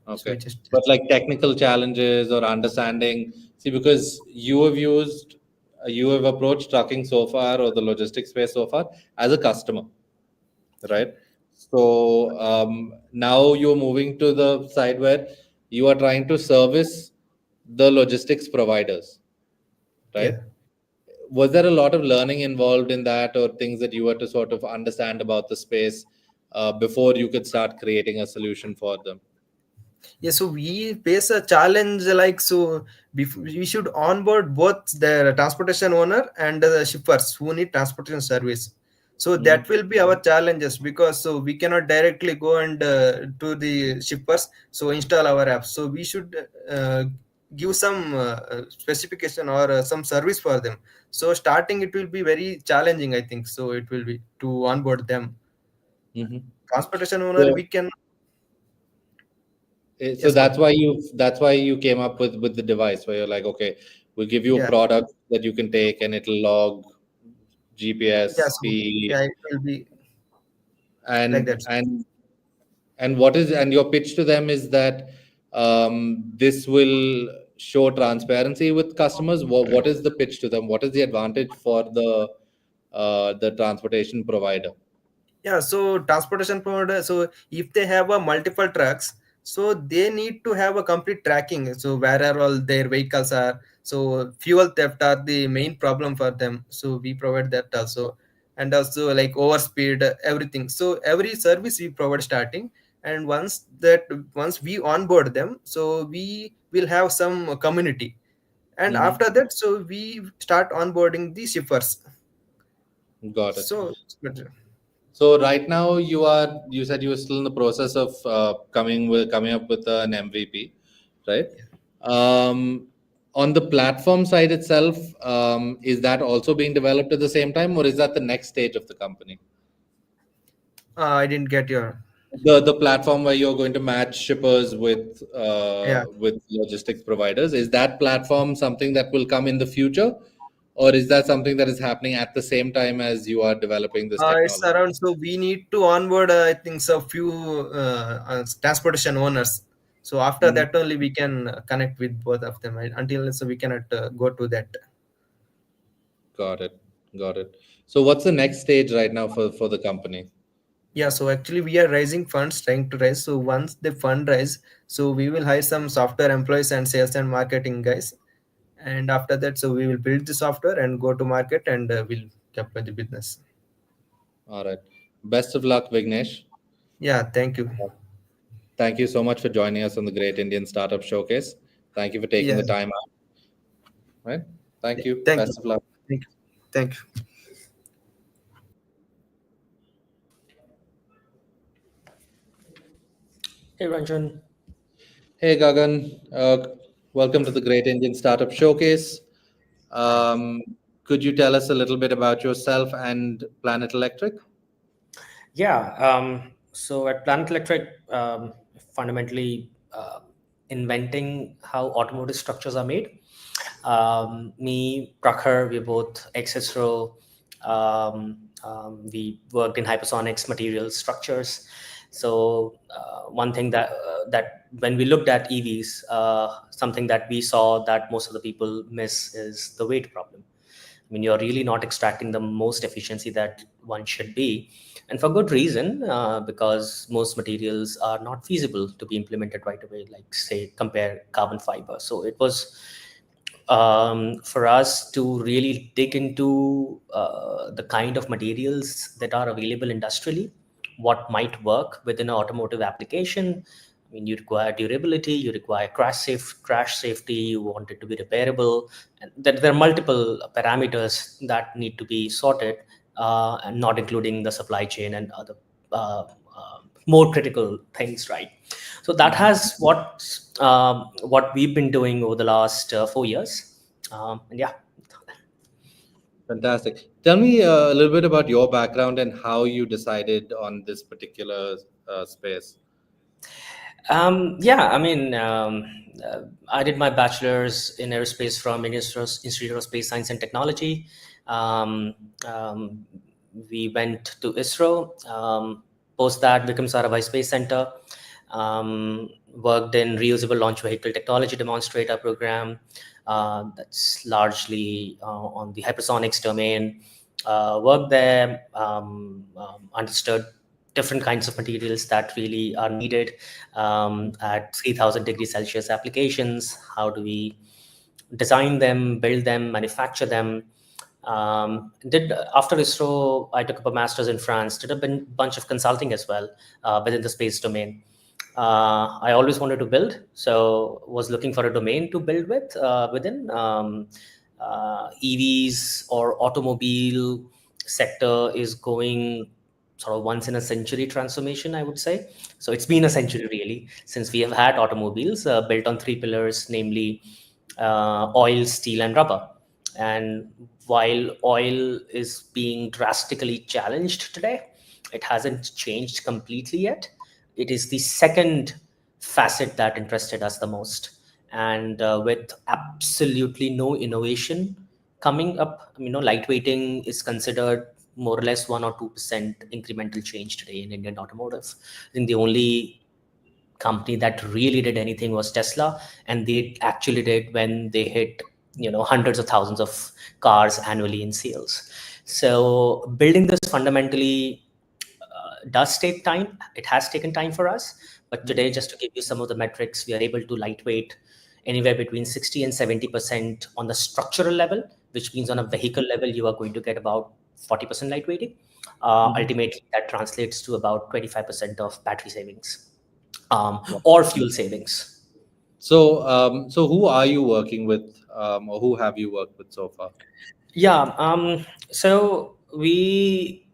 So Okay. we just But like technical challenges or understanding, see, because you have approached trucking so far or the logistics space so far as a customer, right? So now you're moving to the side where you are trying to service the logistics providers, right? Yeah. Was there a lot of learning involved in that, or things that you were to sort of understand about the space before you could start creating a solution for them? Yeah, so we face a challenge like, so we should onboard both the transportation owner and the shippers who need transportation service. So that will be our challenges, because so we cannot directly go and to the shippers so install our apps. So we should give some specification or some service for them. So starting it will be very challenging, I think. So it will be to onboard them. Transportation owner, So, we can. so Yes, that's why you came up with the device where you're like, okay, we'll give you a yeah. product that you can take and it'll log Yeah, GPS so speed yeah, it will be like and that. what is, and your pitch to them is that this will show transparency with customers. What is the pitch to them? What is the advantage for the transportation provider? Yeah, so transportation provider, so if they have a multiple trucks, so they need to have a complete tracking. So where are all their vehicles are. So fuel theft are the main problem for them. So we provide that also, and also like overspeed, everything. So every service we provide starting, and once we onboard them, so we will have some community, and after that, so we start onboarding the shippers. Got it. So it's better. So right now you said you were still in the process of coming up with an MVP, right? On the platform side itself, is that also being developed at the same time, or is that the next stage of the company? I didn't get your. The platform where you're going to match shippers Yeah. with logistics providers, is that platform something that will come in the future, or is that something that is happening at the same time as you are developing this It's technology? around, so we need to onboard, I think, so few transportation owners. So after that only we can connect with both of them. Right? Until so we cannot go to that. Got it. Got it. So what's the next stage right now for the company? Yeah, so actually we are raising funds, trying to raise. So once the fund rise, so we will hire some software employees and sales and marketing guys. And after that, so we will build the software and go to market, and we'll capture the business. All right. Best of luck, Vignesh. Yeah, thank you. Thank you so much for joining us on the Great Indian Startup Showcase. Thank you for taking Yeah. the time out. Right. Thank you. Thank Best you. of luck. Thank you. Thank you. Hey, Ranjan. Hey, Gagan. Welcome to the Great Indian Startup Showcase. Could you tell us a little bit about yourself and Planet Electric? Yeah. So at Planet Electric, fundamentally inventing how automotive structures are made. Me, Prakhar, we're both ex-ISRO. We worked in hypersonics materials structures. So one thing that when we looked at EVs, something that we saw that most of the people miss is the weight problem. I mean, you're really not extracting the most efficiency that one should be, and for good reason, because most materials are not feasible to be implemented right away. Like, say, compare carbon fiber. So it was for us to really dig into the kind of materials that are available industrially, what might work within an automotive application. I mean, you require durability, you require crash safety, you want it to be repairable, and there are multiple parameters that need to be sorted, and not including the supply chain and other more critical things, right? So that has what we've been doing over the last 4 years, and yeah. Fantastic. Tell me a little bit about your background and how you decided on this particular space. Yeah, I mean, I did my bachelor's in aerospace from Indian Institute of Space Science and Technology. Um, um, we went to ISRO. Post that, Vikram Sarabhai Space Center. Worked in reusable launch vehicle technology demonstrator program. That's largely on the hypersonics domain. Worked there, understood different kinds of materials that really are needed at 3000 degrees Celsius applications. How do we design them, build them, manufacture them? Did After ISRO, I took up a master's in France, did a bunch of consulting as well within the space domain. I always wanted to build, so was looking for a domain to build within. EVs or automobile sector is going sort of once in a century transformation, I would say. So it's been a century really since we have had automobiles built on three pillars, namely oil, steel, and rubber. And while oil is being drastically challenged today, it hasn't changed completely yet. It is the second facet that interested us the most. And with absolutely no innovation coming up, lightweighting is considered more or less 1 or 2% incremental change today in Indian automotive. I think the only company that really did anything was Tesla, and they actually did when they hit hundreds of thousands of cars annually in sales. So building this fundamentally does take time. It has taken time for us, but today, just to give you some of the metrics, we are able to lightweight anywhere between 60 and 70% on the structural level, which means on a vehicle level you are going to get about 40% lightweighting. Ultimately that translates to about 25% of battery savings or fuel savings. So who are you working with, or who have you worked with so far? Yeah, so we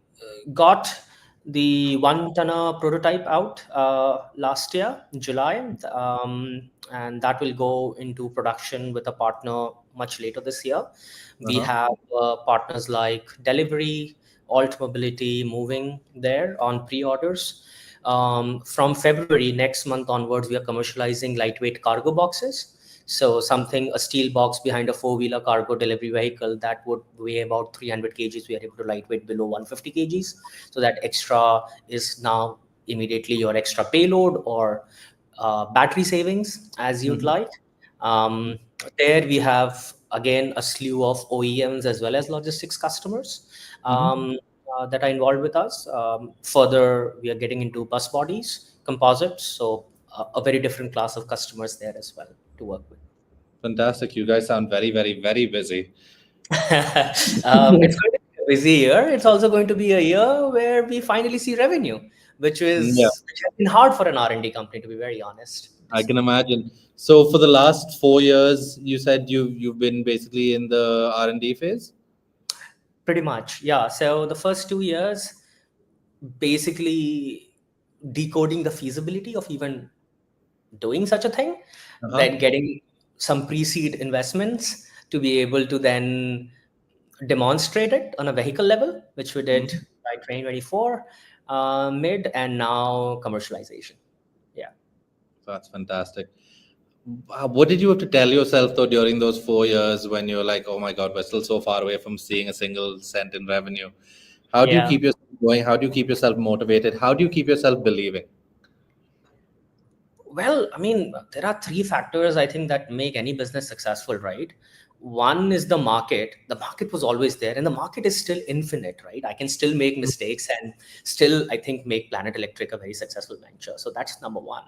got the 1 tonner prototype out last year, July, and that will go into production with a partner much later this year. We have partners like Delivery, Alt Mobility moving there on pre-orders. From February next month onwards, we are commercializing lightweight cargo boxes. So a steel box behind a four-wheeler cargo delivery vehicle that would weigh about 300 kgs, we are able to lightweight below 150 kgs. So that extra is now immediately your extra payload or battery savings as you'd like. There we have, again, a slew of OEMs as well as logistics customers that are involved with us. Further, we are getting into bus bodies, composites, so a very different class of customers there as well to work with. Fantastic. You guys sound very, very, very busy. It's going to be a busy year. It's also going to be a year where we finally see revenue, which has been hard for an R&D company, to be very honest. I can imagine. So for the last 4 years, you said you've been basically in the R&D phase? Pretty much, yeah. So the first 2 years, basically decoding the feasibility of even doing such a thing, then getting some pre-seed investments to be able to then demonstrate it on a vehicle level, which we did by 2024 mid, and now commercialization. Yeah. That's fantastic. What did you have to tell yourself though during those 4 years when you're like, oh my God, we're still so far away from seeing a single cent in revenue? How do you keep yourself going? How do you keep yourself motivated? How do you keep yourself believing? Well, I mean, there are three factors I think that make any business successful, right? One is the market. The market was always there, and the market is still infinite, right? I can still make mistakes and still, I think, make Planet Electric a very successful venture. So that's number one.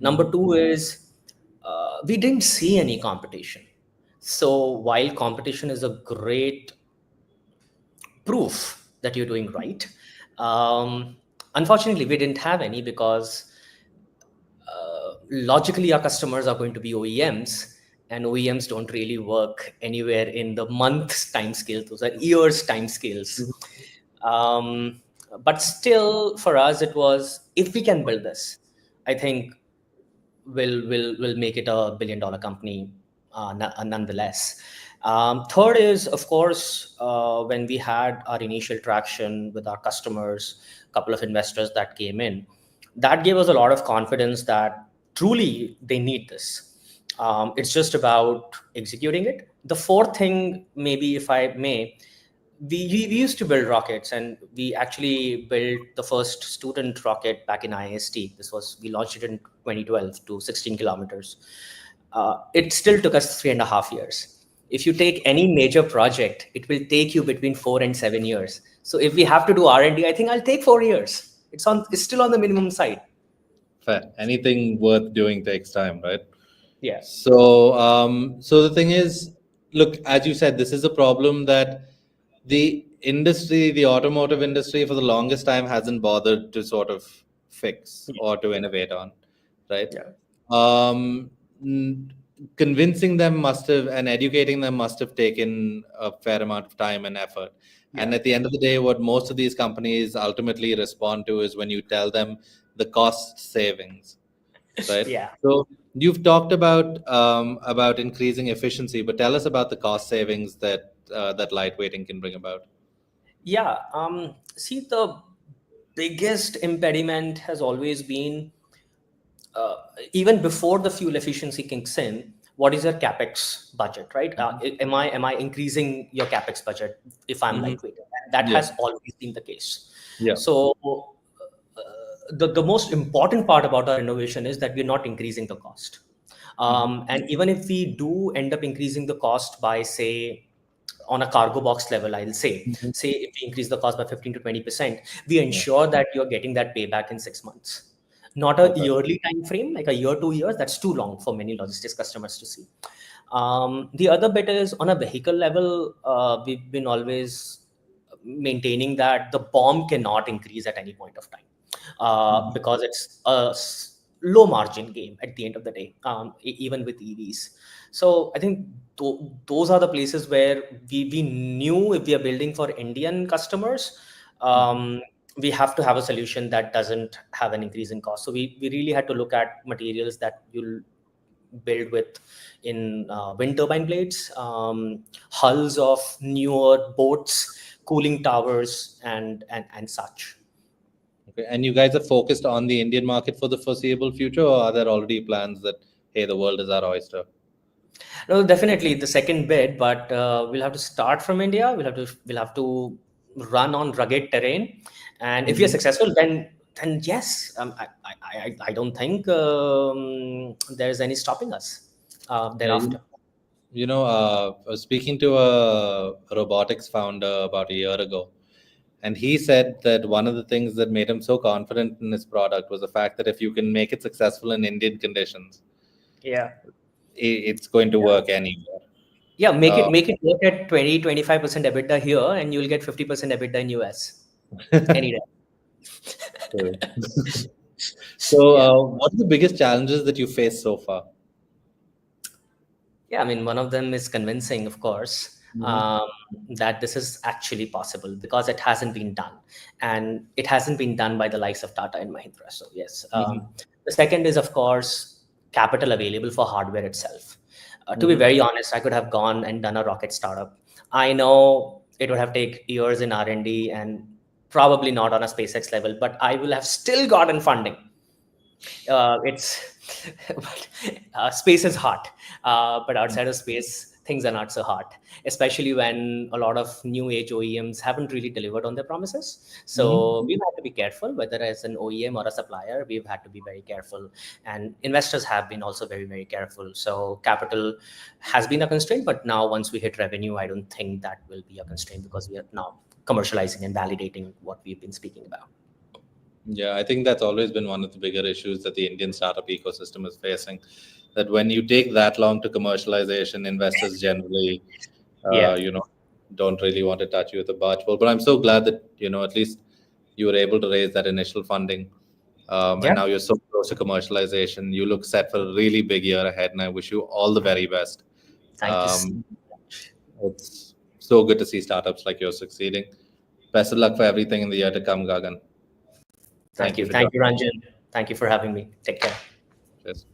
Number two is we didn't see any competition. So while competition is a great proof that you're doing right, unfortunately, we didn't have any because logically our customers are going to be OEMs, and OEMs don't really work anywhere in the months time scale. Those are years time scales. Um, but still, for us, it was, if we can build this, I think will make it a $1 billion company nonetheless. Third is, of course, when we had our initial traction with our customers, a couple of investors that came in, that gave us a lot of confidence that truly they need this. It's just about executing it. The fourth thing, maybe if I may, we used to build rockets, and we actually built the first student rocket back in IST. We launched it in 2012 to 16 kilometers. It still took us 3.5 years. If you take any major project, it will take you between 4 and 7 years. So if we have to do R&D, I think I'll take 4 years. It's still on the minimum side. Fair. Anything worth doing takes time, right? Yeah. So the thing is, look, as you said, this is a problem that the industry, the automotive industry, for the longest time hasn't bothered to sort of fix or to innovate on, right? Yeah. Convincing them and educating them must have taken a fair amount of time and effort. And at the end of the day, what most of these companies ultimately respond to is when you tell them the cost savings, right? Yeah. So you've talked about increasing efficiency, but tell us about the cost savings that lightweighting can bring about. Yeah. See, the biggest impediment has always been, even before the fuel efficiency kicks in, what is your capex budget, right? Am I increasing your capex budget if I'm lightweight? That has always been the case. Yeah. So the most important part about our innovation is that we're not increasing the cost. And even if we do end up increasing the cost by, say, on a cargo box level, I'll say if we increase the cost by 15 to 20%, we ensure that you're getting that payback in 6 months. Not a yearly time frame, like a year, 2 years. That's too long for many logistics customers to see. The other bit is on a vehicle level, we've been always maintaining that the BOM cannot increase at any point of time, because it's a low margin game at the end of the day, even with EVs. So I think those are the places where we knew if we are building for Indian customers, we have to have a solution that doesn't have an increase in cost. So we really had to look at materials that you'll build with in wind turbine blades, hulls of newer boats, cooling towers, and such. Okay. And you guys are focused on the Indian market for the foreseeable future, or are there already plans that, hey, the world is our oyster? No, definitely the second bit, but we'll have to start from India. We'll have to run on rugged terrain, and if we are successful, then yes, I don't think there's any stopping us thereafter. I was speaking to a robotics founder about a year ago, and he said that one of the things that made him so confident in his product was the fact that if you can make it successful in Indian conditions, it's going to work anywhere. Yeah, make it work at 20-25% EBITDA here, and you'll get 50% EBITDA in US any day. So, what are the biggest challenges that you faced so far? Yeah, I mean, one of them is convincing, of course, that this is actually possible, because it hasn't been done, and it hasn't been done by the likes of Tata and Mahindra. So yes, the second is, of course, capital available for hardware itself. To be very honest, I could have gone and done a rocket startup. I know it would have taken years in R&D and probably not on a SpaceX level, but I will have still gotten funding. Space is hot, but outside of space, things are not so hot, especially when a lot of new age OEMs haven't really delivered on their promises. So we've had to be careful, whether as an OEM or a supplier, we've had to be very careful, and investors have been also very, very careful. So capital has been a constraint, but now once we hit revenue, I don't think that will be a constraint, because we are now commercializing and validating what we've been speaking about. Yeah, I think that's always been one of the bigger issues that the Indian startup ecosystem is facing. That when you take that long to commercialization, investors generally, don't really want to touch you with a barge pole. But I'm so glad that at least you were able to raise that initial funding. And now you're so close to commercialization. You look set for a really big year ahead, and I wish you all the very best. Thank you so much. It's so good to see startups like yours succeeding. Best of luck for everything in the year to come, Gagan. Thank you. for Thank you, joining. Ranjan. Thank you for having me. Take care. Cheers.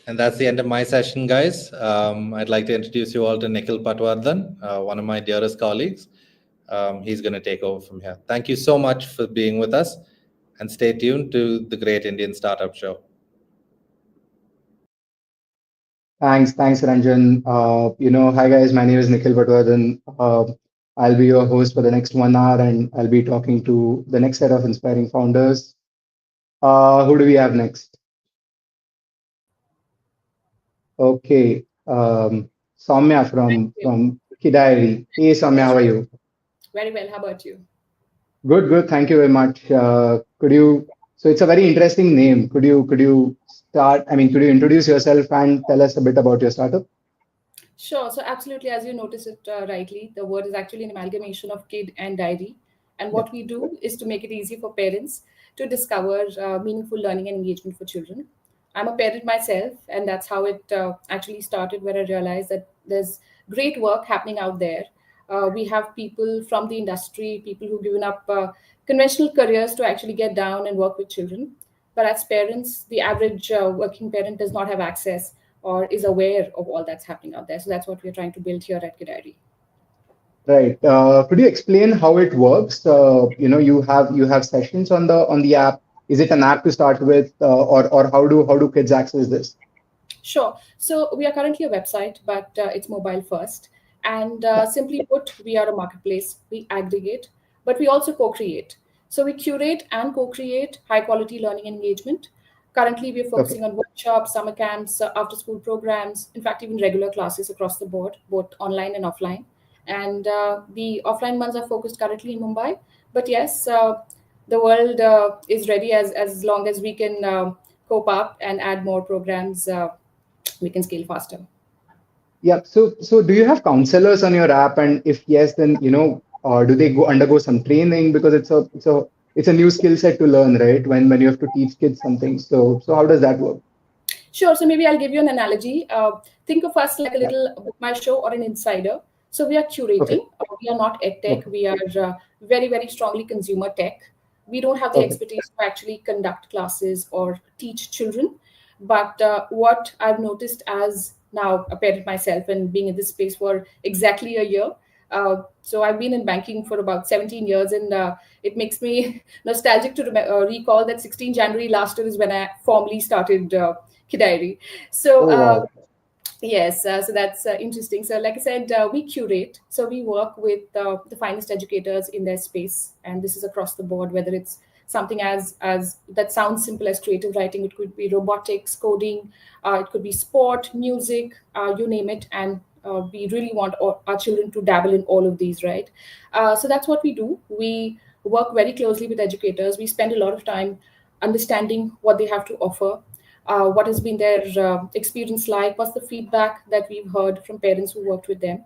And that's the end of my session, guys. I'd like to introduce you all to Nikhil Patwardhan, one of my dearest colleagues. He's going to take over from here. Thank you so much for being with us, and stay tuned to the Great Indian Startup Show. Thanks, Ranjan. Hi guys, my name is Nikhil Patwardhan. I'll be your host for the next 1 hour, and I'll be talking to the next set of inspiring founders. Who do we have next? Okay, Soumya from Kidairy. Hey, Soumya, how are you? Very well. How about you? Good. Thank you very much. So it's a very interesting name. Could you start? I mean, could you introduce yourself and tell us a bit about your startup? Sure. So absolutely, as you noticed it rightly, the word is actually an amalgamation of kid and diary. And what we do is to make it easy for parents to discover meaningful learning and engagement for children. I'm a parent myself, and that's how it actually started, where I realized that there's great work happening out there. We have people from the industry, people who've given up conventional careers to actually get down and work with children. But as parents, the average working parent does not have access or is aware of all that's happening out there. So that's what we're trying to build here at Kidairy. Right. Could you explain how it works? You have sessions on the app. Is it an app to start with, or how do kids access this? Sure. So we are currently a website, but it's mobile first. And simply put, we are a marketplace. We aggregate, but we also co-create. So we curate and co-create high-quality learning and engagement. Currently, we're focusing on workshops, summer camps, after-school programs, in fact, even regular classes across the board, both online and offline. And the offline ones are focused currently in Mumbai. But yes, the world is ready as long as we can cope up and add more programs, we can scale faster. Yeah. So do you have counselors on your app? And if yes, then do they undergo some training, because it's a new skill set to learn, right? When you have to teach kids something. So how does that work? Sure. So maybe I'll give you an analogy. Think of us like a little Book My Show or an insider. So we are curating. We are not ed tech. We are very, very strongly consumer tech. We don't have the expertise to actually conduct classes or teach children. But what I've noticed as now a parent myself and being in this space for exactly a year. So I've been in banking for about 17 years, and it makes me nostalgic to recall that 16 January last year is when I formally started Kidairy. So yes, so that's interesting. So like I said, we curate. So we work with the finest educators in their space, and this is across the board, whether it's something as that sounds simple as creative writing. It could be robotics, coding, it could be sport, music, you name it. And we really want our children to dabble in all of these, right? So that's what we do. We work very closely with educators. We spend a lot of time understanding what they have to offer. What has been their experience like? What's the feedback that we've heard from parents who worked with them?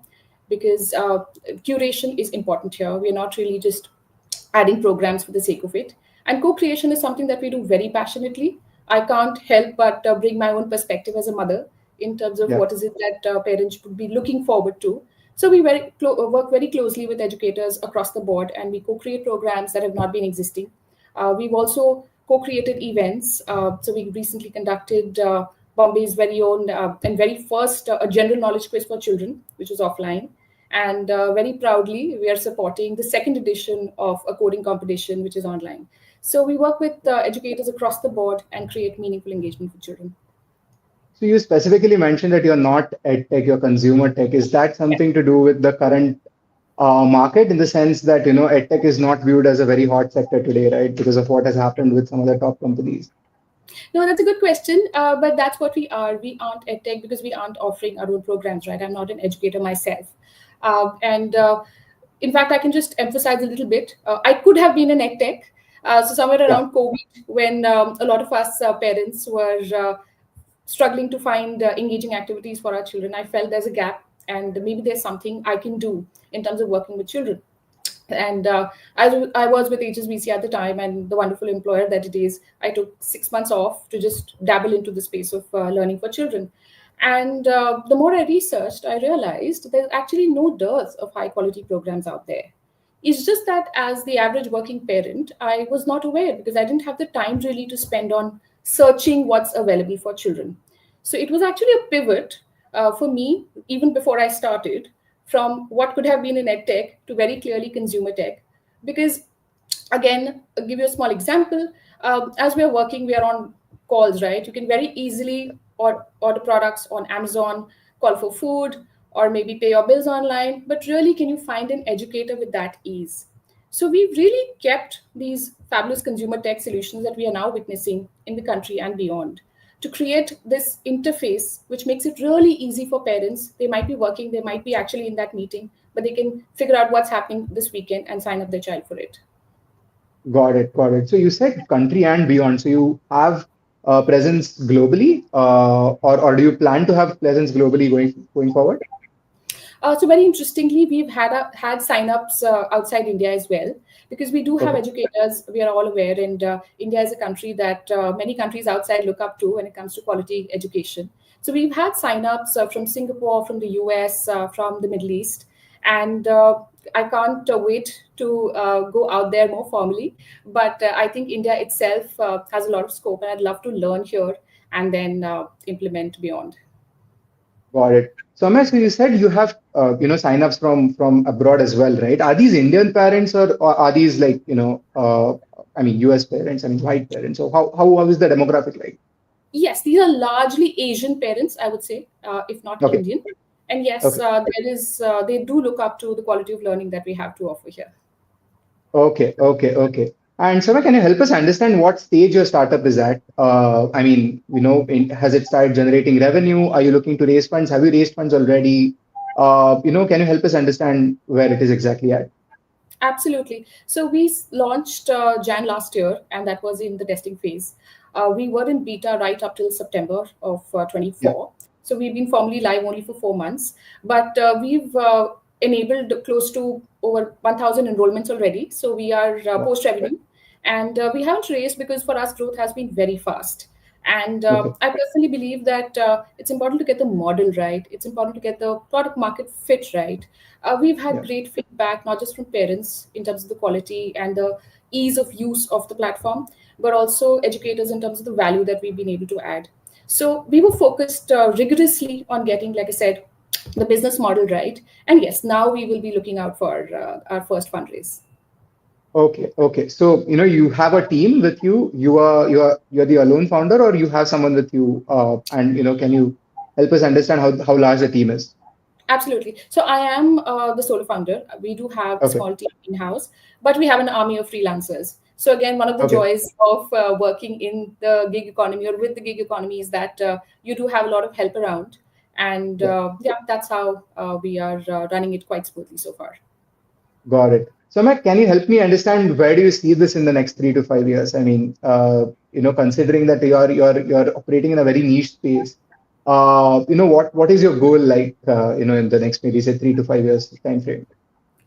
Because curation is important here. We're not really just adding programs for the sake of it. And co-creation is something that we do very passionately. I can't help but bring my own perspective as a mother in terms of what is it that parents would be looking forward to. So we work very closely with educators across the board, and we co-create programs that have not been existing. We've also co-created events. So we recently conducted Bombay's very own and very first a general knowledge quiz for children, which was offline. And very proudly, we are supporting the second edition of a coding competition, which is online. So we work with educators across the board and create meaningful engagement for children. So you specifically mentioned that you're not ed tech, you're consumer tech. Is that something to do with the current market, in the sense that edtech is not viewed as a very hot sector today, right? Because of what has happened with some of the top companies. No, that's a good question. But that's what we are. We aren't edtech because we aren't offering our own programs, right? I'm not an educator myself. And in fact, I can just emphasize a little bit. I could have been an edtech. So somewhere around COVID, when a lot of us parents were struggling to find engaging activities for our children, I felt there's a gap and maybe there's something I can do in terms of working with children. And I was with HSBC at the time, and the wonderful employer that it is, I took 6 months off to just dabble into the space of learning for children. And the more I researched, I realized there's actually no dearth of high quality programs out there. It's just that as the average working parent, I was not aware because I didn't have the time really to spend on searching what's available for children. So it was actually a pivot for me, even before I started, from what could have been in ed tech to very clearly consumer tech. Because again, I'll give you a small example. As we're working, we are on calls, right? You can very easily order products on Amazon, call for food, or maybe pay your bills online. But really, can you find an educator with that ease? So we've really kept these fabulous consumer tech solutions that we are now witnessing in the country and beyond to create this interface which makes it really easy for parents. They might be working, they might be actually in that meeting, but they can figure out what's happening this weekend and sign up their child for it. Got it, got it. So you said country and beyond. So you have presence globally, or do you plan to have presence globally going forward? So very interestingly, we've had signups outside India as well, because we do have educators. We are all aware, and India is a country that many countries outside look up to when it comes to quality education. So we've had signups from Singapore, from the US, from the Middle East, and I can't wait to go out there more formally. But I think India itself has a lot of scope, and I'd love to learn here and then implement beyond. Got it. So Amesh, so you said you have signups from abroad as well, right? Are these Indian parents, or are these like I mean US parents, I mean white parents? So how is the demographic like? Yes, these are largely Asian parents, I would say, if not Indian. And yes, there is. They do look up to the quality of learning that we have to offer here. Okay. And Sama, can you help us understand what stage your startup is at? I mean, has it started generating revenue? Are you looking to raise funds? Have you raised funds already? Can you help us understand where it is exactly at? Absolutely. So we launched Jan last year, and that was in the testing phase. We were in beta right up till September of 24. So we've been formally live only for 4 months, but we've enabled close to over 1,000 enrollments already. So we are post revenue, and we haven't raised because for us growth has been very fast. And I personally believe that it's important to get the model right. It's important to get the product market fit right. We've had great feedback, not just from parents in terms of the quality and the ease of use of the platform, but also educators in terms of the value that we've been able to add. So we were focused rigorously on getting, like I said, the business model right. And yes, now we will be looking out for our first fundraise. Okay. So you have a team with you. You're the alone founder, or you have someone with you? And can you help us understand how large the team is? Absolutely. So I am the solo founder. We do have a small team in-house, but we have an army of freelancers. So again, one of the joys of working in the gig economy or with the gig economy is that you do have a lot of help around. And that's how we are running it quite smoothly so far. Got it. So Matt, can you help me understand where do you see this in the next 3 to 5 years? I mean, considering that you're operating in a very niche space, what is your goal like, in the next maybe say 3 to 5 years time frame?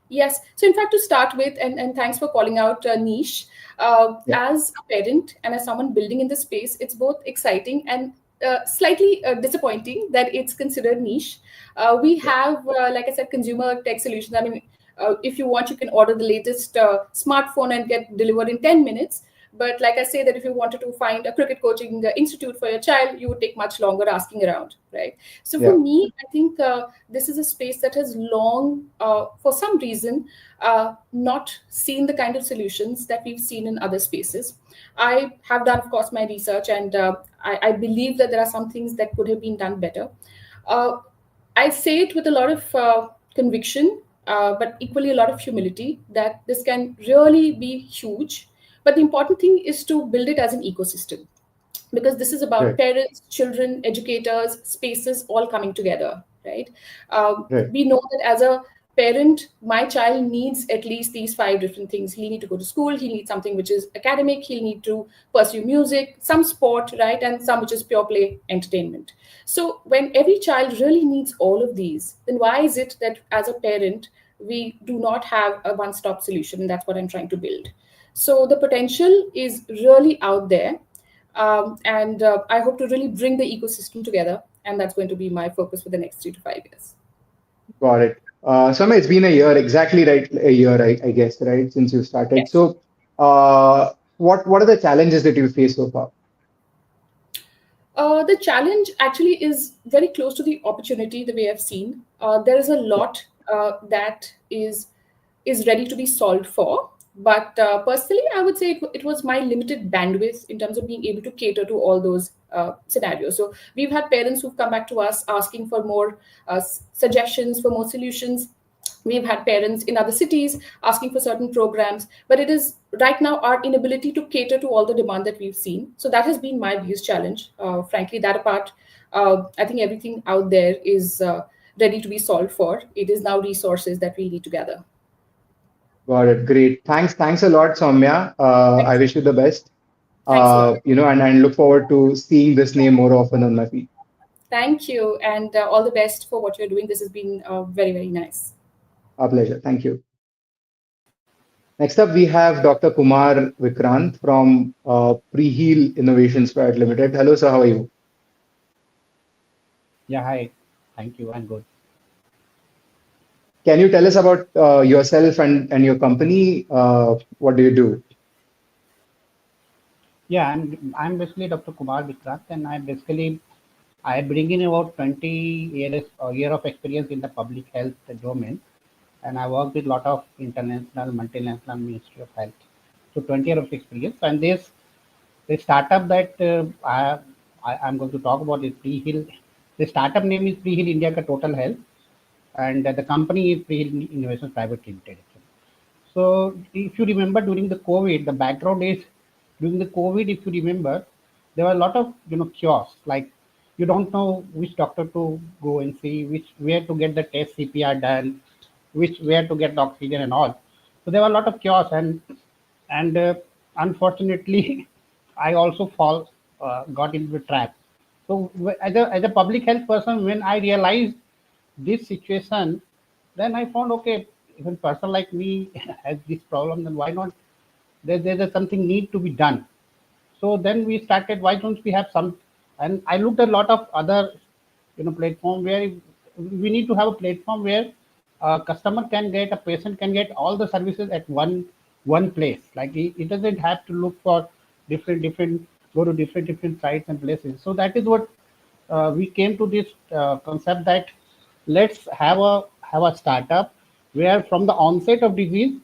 Yes. So in fact, to start with, and thanks for calling out niche, as a parent and as someone building in the space, it's both exciting and slightly disappointing that it's considered niche. We have, like I said, consumer tech solutions. I mean, if you want, you can order the latest smartphone and get delivered in 10 minutes. But like I say, that if you wanted to find a cricket coaching institute for your child, you would take much longer asking around, right? So for me, I think this is a space that has long, for some reason, not seen the kind of solutions that we've seen in other spaces. I have done, of course, my research, and I believe that there are some things that could have been done better. I say it with a lot of conviction. but equally a lot of humility that this can really be huge. But the important thing is to build it as an ecosystem, because this is about Right. parents, children, educators, spaces all coming together, right? Right. We know that as a parent, my child needs at least these 5 different things. He'll need to go to school, he'll need something which is academic, he'll need to pursue music, some sport, right? And some which is pure play entertainment. So when every child really needs all of these, then why is it that as a parent, we do not have a one-stop solution? And that's what I'm trying to build. So the potential is really out there. And I hope to really bring the ecosystem together, and that's going to be my focus for the next 3 to 5 years. Got it. Soumya, it's been a year, exactly right, a year, I guess, right, since you started. Yes. So, what are the challenges that you face so far? The challenge actually is very close to the opportunity, the way I've seen. There is a lot that is ready to be solved for. But personally, I would say it was my limited bandwidth in terms of being able to cater to all those scenarios. So we've had parents who've come back to us asking for more suggestions, for more solutions. We've had parents in other cities asking for certain programs, but it is right now our inability to cater to all the demand that we've seen. So that has been my biggest challenge. Frankly, that apart, I think everything out there is ready to be solved for. It is now resources that we need to gather. Got it. Great. Thanks a lot, Soumya. I wish you the best. Thanks a lot. And look forward to seeing this name more often on my feed. Thank you, and all the best for what you're doing. This has been very, very nice. Our pleasure. Thank you. Next up, we have Dr. Kumar Vikrant from Preheal Innovations Private Limited. Hello, sir. How are you? Yeah, hi. Thank you. I'm good. Can you tell us about yourself and your company? What do you do? Yeah, I'm basically Dr. Kumar Vikrant, and I bring in about 20 year of experience in the public health domain, and I work with a lot of international, multinational Ministry of Health. So 20 years of experience, and the startup that I'm going to talk about is Preheal. The startup name is Preheal India Ka Total Health, and the company is Preheal Innovations Private Limited. So if you remember during the COVID, the background is during the COVID, if you remember, there were a lot of chaos. Like you don't know which doctor to go and see, where to get the test CPR done, where to get the oxygen and all. So there were a lot of chaos, and unfortunately, I also got into the trap. So as a public health person, when I realized this situation, then I found, okay, if a person like me has this problem, then why not? There's something need to be done. So then we started, why don't we have some? And I looked at a lot of other, platform where we need to have a platform where a customer can get, a patient can get all the services at one place. Like it doesn't have to look for different go to different sites and places. So that is what we came to this concept that let's have a startup where from the onset of disease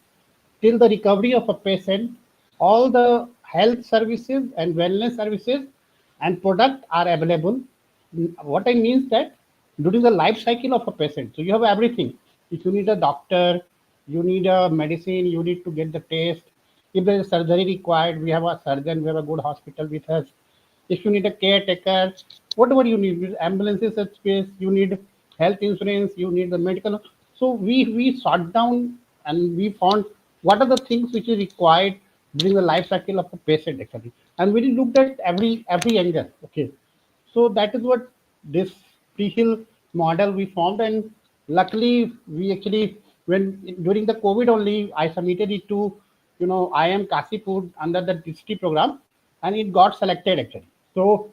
till the recovery of a patient, all the health services and wellness services and product are available. What I mean is that during the life cycle of a patient, so you have everything. If you need a doctor, you need a medicine, you need to get the test. If there is surgery required, we have a surgeon, we have a good hospital with us. If you need a caretaker, whatever you need, ambulances at space, you need health insurance, you need the medical. So we sought down and we found what are the things which is required during the life cycle of a patient actually, and we looked at every angle. Okay, so that is what this Prehill model we formed, and luckily we actually when during the COVID only I submitted it to IIM Kasipur under the district program, and it got selected actually. So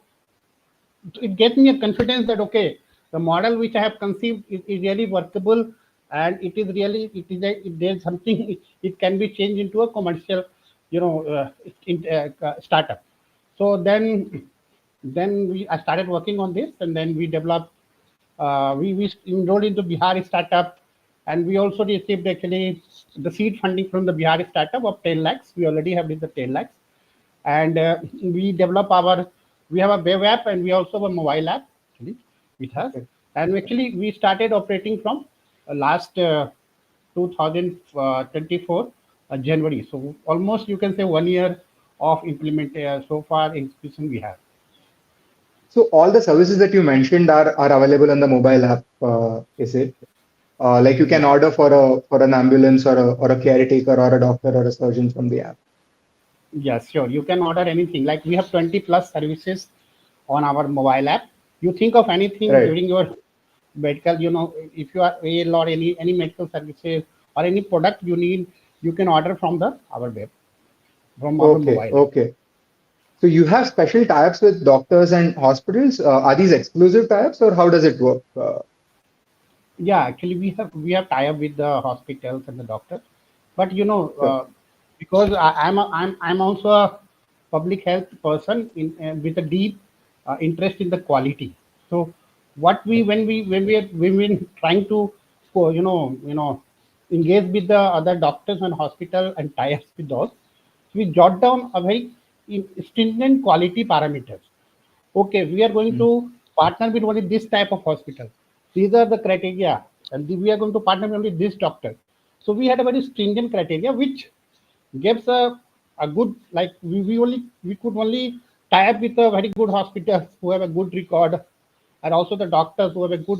it gave me a confidence that okay, the model which I have conceived is really workable, and it is really if there's something it can be changed into a commercial startup. So then I started working on this, and then we developed we enrolled into Bihar startup, and we also received actually the seed funding from the Bihar startup of 10 lakhs. We already have the 10 lakhs, and we have a web app, and we also have a mobile app actually with us. And actually we started operating from last 2024 January. So almost you can say 1 year of implement so far execution we have. So all the services that you mentioned are available on the mobile app, is it? Like you can Yeah. order for an ambulance or a caretaker or a doctor or a surgeon from the app. Yes, sure. You can order anything. Like we have 20 plus services on our mobile app. You think of anything Right. during your medical, if you are ill or any medical services or any product you need, you can order from the our web, from our Okay. mobile app. Okay. So you have special tie-ups with doctors and hospitals. Are these exclusive tie-ups or how does it work? Yeah, actually we have tie up with the hospitals and the doctors, but Sure. because I'm also a public health person with a deep interest in the quality. So what we when we trying to engage with the other doctors and hospital and tie ups with those, we jot down a very stringent quality parameters. Okay, we are going to partner with only this type of hospital. These are the criteria, and we are going to partner with only this doctor. So we had a very stringent criteria, which gives a good, like we could only tie up with a very good hospitals who have a good record, and also the doctors who have a good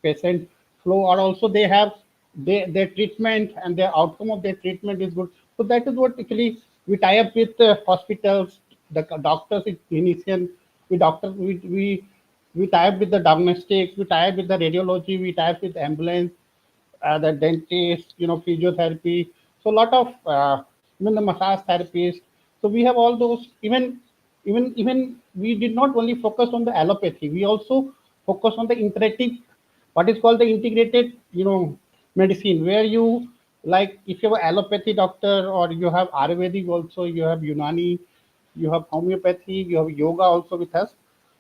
patient flow, or also they have their treatment and their outcome of their treatment is good. So that is what actually we tie up with hospitals, the doctors, clinician, we tie up with the diagnostics, we tie up with the radiology, we tie up with ambulance, the dentist, physiotherapy. So a lot of even the massage therapist. So we have all those. Even we did not only focus on the allopathy. We also focus on the integrative, what is called the integrated, medicine, where you, like if you have an allopathy doctor or you have Ayurvedic also, you have Unani, you have homeopathy, you have yoga also with us.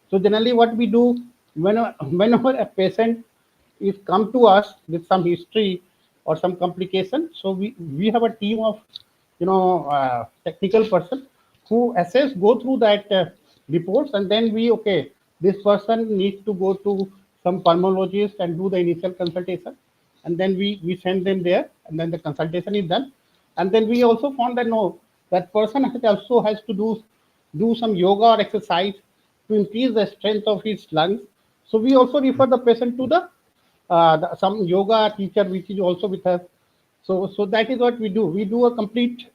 So generally, what we do whenever a patient is come to us with some history or some complication, so we have a team of technical person who assess, go through that reports, and then we, okay, this person needs to go to some pulmonologist and do the initial consultation, and then we send them there, and then the consultation is done, and then we also found that no, that person also has to do some yoga or exercise to increase the strength of his lungs. So we also refer the patient to some yoga teacher, which is also with us. So that is what we do. We do a complete,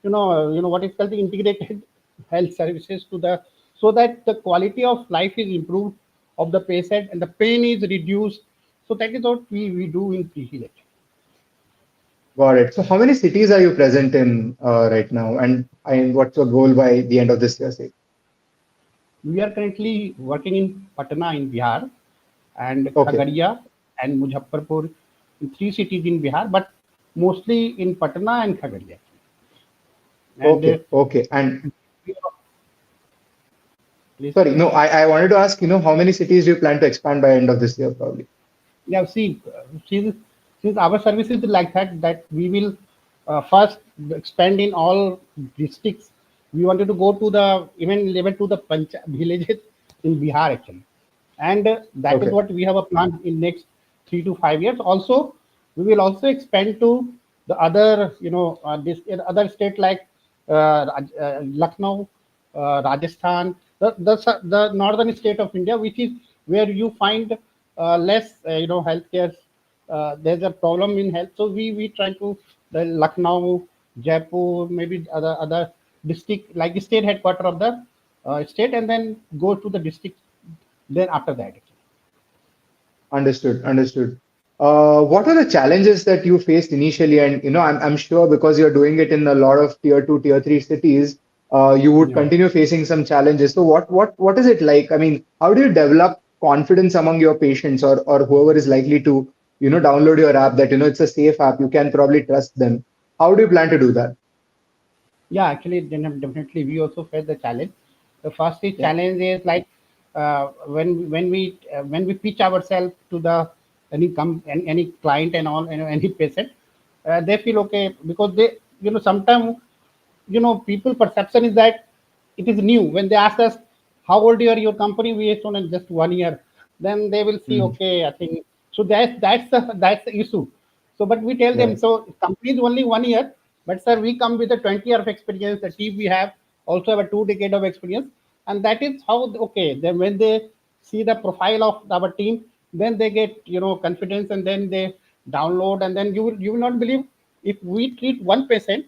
what is called the integrated health services to the, so that the quality of life is improved of the patient and the pain is reduced. So that is what we do in PHEAL. Got it. So how many cities are you present in right now, and what's your goal by the end of this year, say? We are currently working in Patna in Bihar, and Okay. Khagaria and Muzaffarpur, in 3 cities in Bihar, but mostly in Patna and Khagaria. And Okay. Okay. And please. sorry, no, I wanted to ask, how many cities do you plan to expand by end of this year, probably? Yeah, see, since our service is like that we will first expand in all districts. We wanted to go to the even level to the villages in Bihar actually, and that is Okay. what we have a plan in next 3 to 5 years. Also, we will also expand to the other, this other state like Lucknow, Rajasthan, the northern state of India, which is where you find less, healthcare. There's a problem in health, so we try to the Lucknow, Jaipur, maybe other district like state headquarter of the state, and then go to the district. Then after that. Understood. Understood. What are the challenges that you faced initially? And I'm sure because you're doing it in a lot of tier two, tier three cities, you would Yeah. continue facing some challenges. So what is it like? I mean, how do you develop confidence among your patients or whoever is likely to, download your app, that it's a safe app, you can probably trust them? How do you plan to do that? Yeah, actually, then definitely we also face the challenge. The first is Yeah. challenge is like when we pitch ourselves to the any client and all, any patient, they feel okay because they, sometimes, people perception is that it is new. When they ask us how old you are, your company, we are on just 1 year, then they will see, Mm. okay, I think so. That's the issue. So, but we tell them, Right. so company is only 1 year, but sir, we come with a 20 year of experience. The team we have also have a 2 decade of experience, and that is how okay. Then when they see the profile of our team, then they get confidence, and then they download, and then you will not believe, if we treat one patient,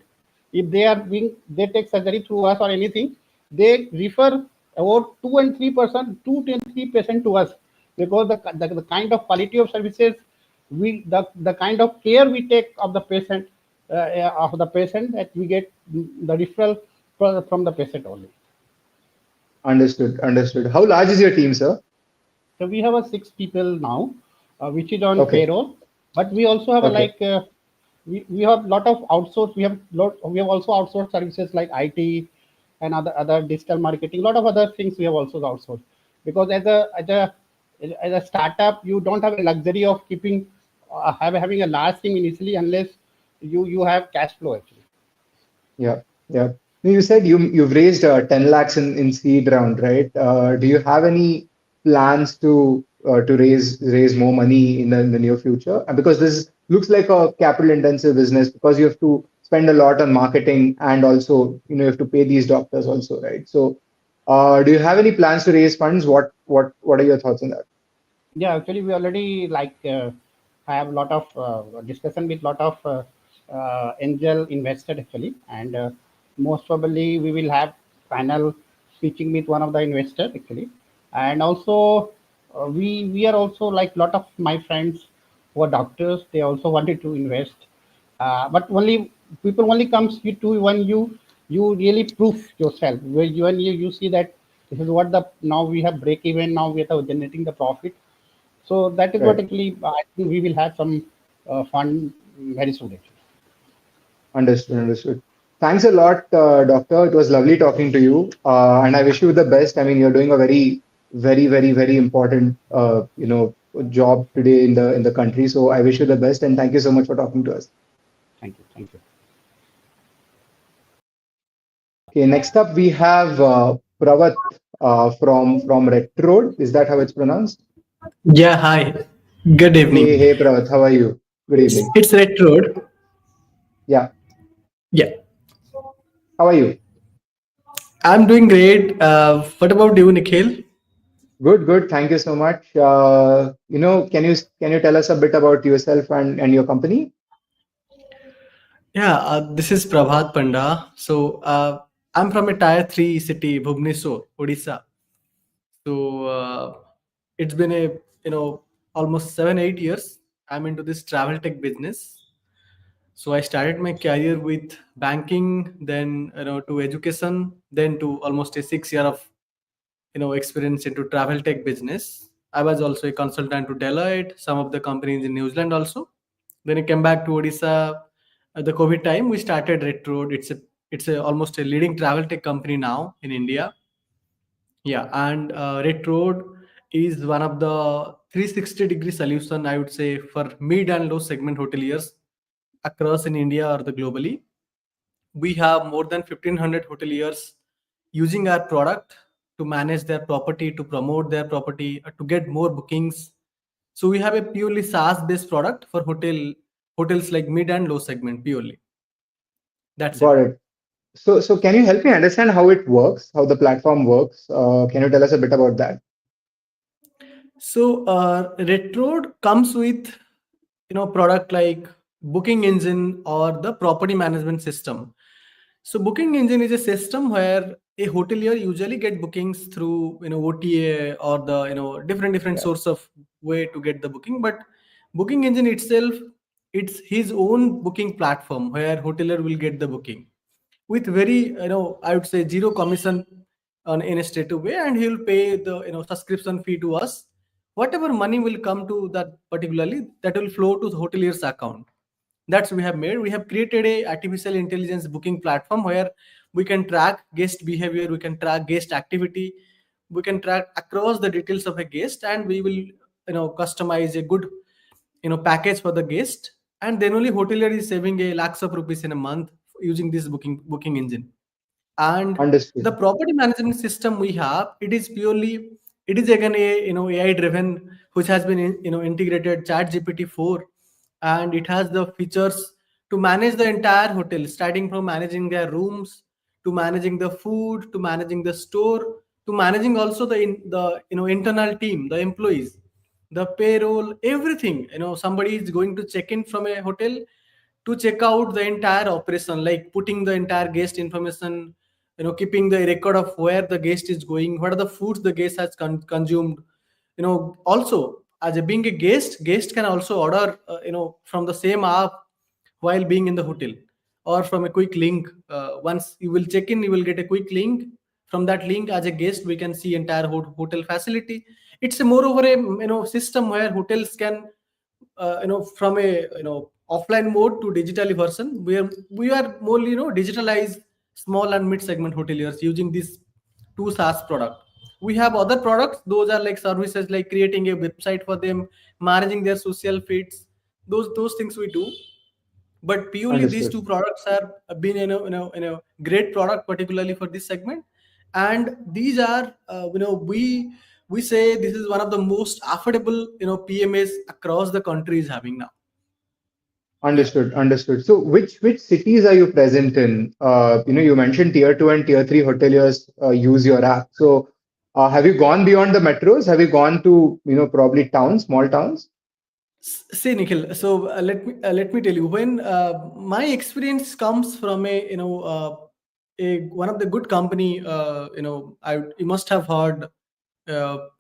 if they take surgery through us or anything, they refer about 2 and 3%, 2 and 3% to us, because the kind of quality of services, the kind of care we take of the patient, that we get the referral from the patient only. Understood. Understood. How large is your team, sir? So we have a 6 people now, which is on Okay. payroll, but we also have Okay. we have lot of outsourced. We have also outsourced services like IT and other digital marketing. A lot of other things we have also outsourced, because as a startup, you don't have a luxury of keeping having a large team initially, unless you have cash flow actually. Yeah. Yeah. You said you've raised 10 lakhs in seed round, right? Do you have any plans to raise more money in the near future? Because this looks like a capital intensive business, because you have to spend a lot on marketing, and also you have to pay these doctors also, right? So, do you have any plans to raise funds? What are your thoughts on that? Yeah, actually, we already have a lot of discussion with lot of angel investor actually, and most probably we will have panel speaking with one of the investor actually, and also we are also like lot of my friends who are doctors. They also wanted to invest, but only people only comes to when you really prove yourself, where you see that this is what the now we have break even, now we are generating the profit. So that is what Right. actually I think we will have some fun very soon. Actually. Understood. Understood. Thanks a lot, doctor. It was lovely talking to you, and I wish you the best. I mean, you're doing a very, very, very, very important, job today in the country. So I wish you the best, and thank you so much for talking to us. Thank you. Thank you. Okay, next up we have Pravat from Red Road. Is that how it's pronounced? Yeah, hi. Good Hey, evening. hey, Pravat. How are you? Good evening. It's Red Road. Yeah. Yeah, How are you? I'm doing great. What about you, Nikhil? Good, good. Thank you so much. Can you tell us a bit about yourself and your company? Yeah, this is Prabhat Panda. I'm from a tier 3 city, Bhubaneswar, Odisha. So it's been almost 7 8 years. I'm into this travel tech business. So I started my career with banking, then to education, then to almost a 6 year of experience into travel tech business. I was also a consultant to Deloitte, some of the companies in New Zealand also. Then I came back to Odisha at the COVID time. We started Red Road. It's almost a leading travel tech company now in India. Yeah, and Red Road is one of the 360-degree solution, I would say, for mid and low segment hoteliers across in India or the globally. We have more than 1,500 hoteliers using our product to manage their property, to promote their property, to get more bookings. So we have a purely SaaS-based product for hotels like mid and low segment purely. That's it. Got it. So can you help me understand how it works, how the platform works? Can you tell us a bit about that? So Retroad comes with product like booking engine or the property management system. So booking engine is a system where a hotelier usually get bookings through OTA or the different Yeah. source of way to get the booking. But booking engine itself, it's his own booking platform where hotelier will get the booking with very I would say zero commission on in a straight way, and he will pay the subscription fee to us. Whatever money will come to that particularly, that will flow to the hotelier's account. That's we have created a artificial intelligence booking platform where we can track guest behavior, we can track guest activity, we can track across the details of a guest, and we will customize a good package for the guest. And then only hotelier is saving a lakhs of rupees in a month using this booking engine. And the Understood. property management system we have, it is again a AI driven, which has been integrated chat GPT 4, and it has the features to manage the entire hotel, starting from managing their rooms to managing the food to managing the store to managing also the internal team, the employees, the payroll, everything. Somebody is going to check in from a hotel to check out the entire operation, like putting the entire guest information, keeping the record of where the guest is going, what are the foods the guest has consumed. Also, as a being a guest can also order from the same app while being in the hotel, or from a quick link. Once you will check in, you will get a quick link. From that link, as a guest, we can see entire hotel facility. It's a moreover a system where hotels can from a offline mode to digitally version. We are more digitalized small and mid segment hoteliers using this two SaaS product. We have other products; those are like services, like creating a website for them, managing their social feeds. Those things we do. But purely these Understood. two products have been great product, particularly for this segment. And these are we say this is one of the most affordable PMAs across the country is having now. Yeah. Understood. Understood. So which cities are you present in? You mentioned tier two and tier three hoteliers use your app. So have you gone beyond the metros? Have you gone to probably towns, small towns? See, Nikhil. So let me tell you, when my experience comes from a one of the good company. You must have heard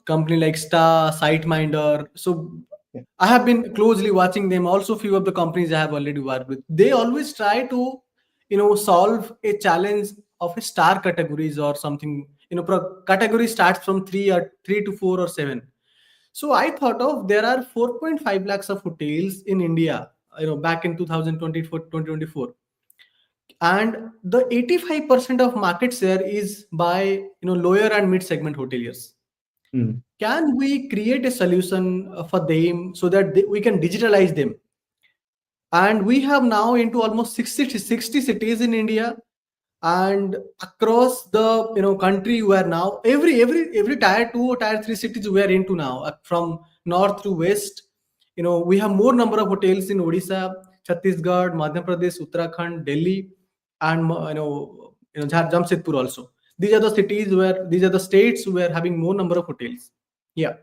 company like Star, SiteMinder. So Yeah. I have been closely watching them. Also, few of the companies I have already worked with, they always try to solve a challenge of a star categories or something. Category starts from 3 to 4 or 7. So I thought of, there are 4.5 lakhs of hotels in India, back in 2024, 2024, and the 85% of market share is by lower and mid segment hoteliers. Hmm. Can we create a solution for them so that we can digitalize them? And we have now into almost 60 cities in India, and across the country, where now every tier 2 or tier 3 cities we are into now, from north to west. We have more number of hotels in Odisha, Chhattisgarh, Madhya Pradesh, Uttarakhand, Delhi, and Jamshedpur also. These are the states where having more number of hotels. Yeah.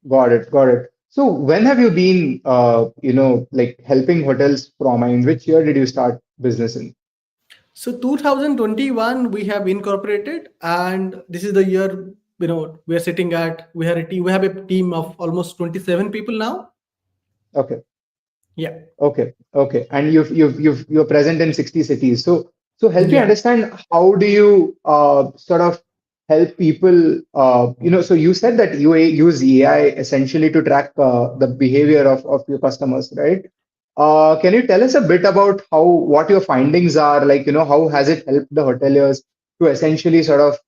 Got it. Got it. So when have you been, like helping hotels from? I mean, which year did you start business in? So 2021 we have incorporated, and this is the year we are sitting at. We have a team of almost 27 people now. Okay. Yeah. Okay. Okay. And you're present in 60 cities. So help me Yeah. understand, how do you sort of help people? So you said that you use AI essentially to track the behavior of your customers, right? Can you tell us a bit about what your findings are? Like, how has it helped the hoteliers to essentially sort of,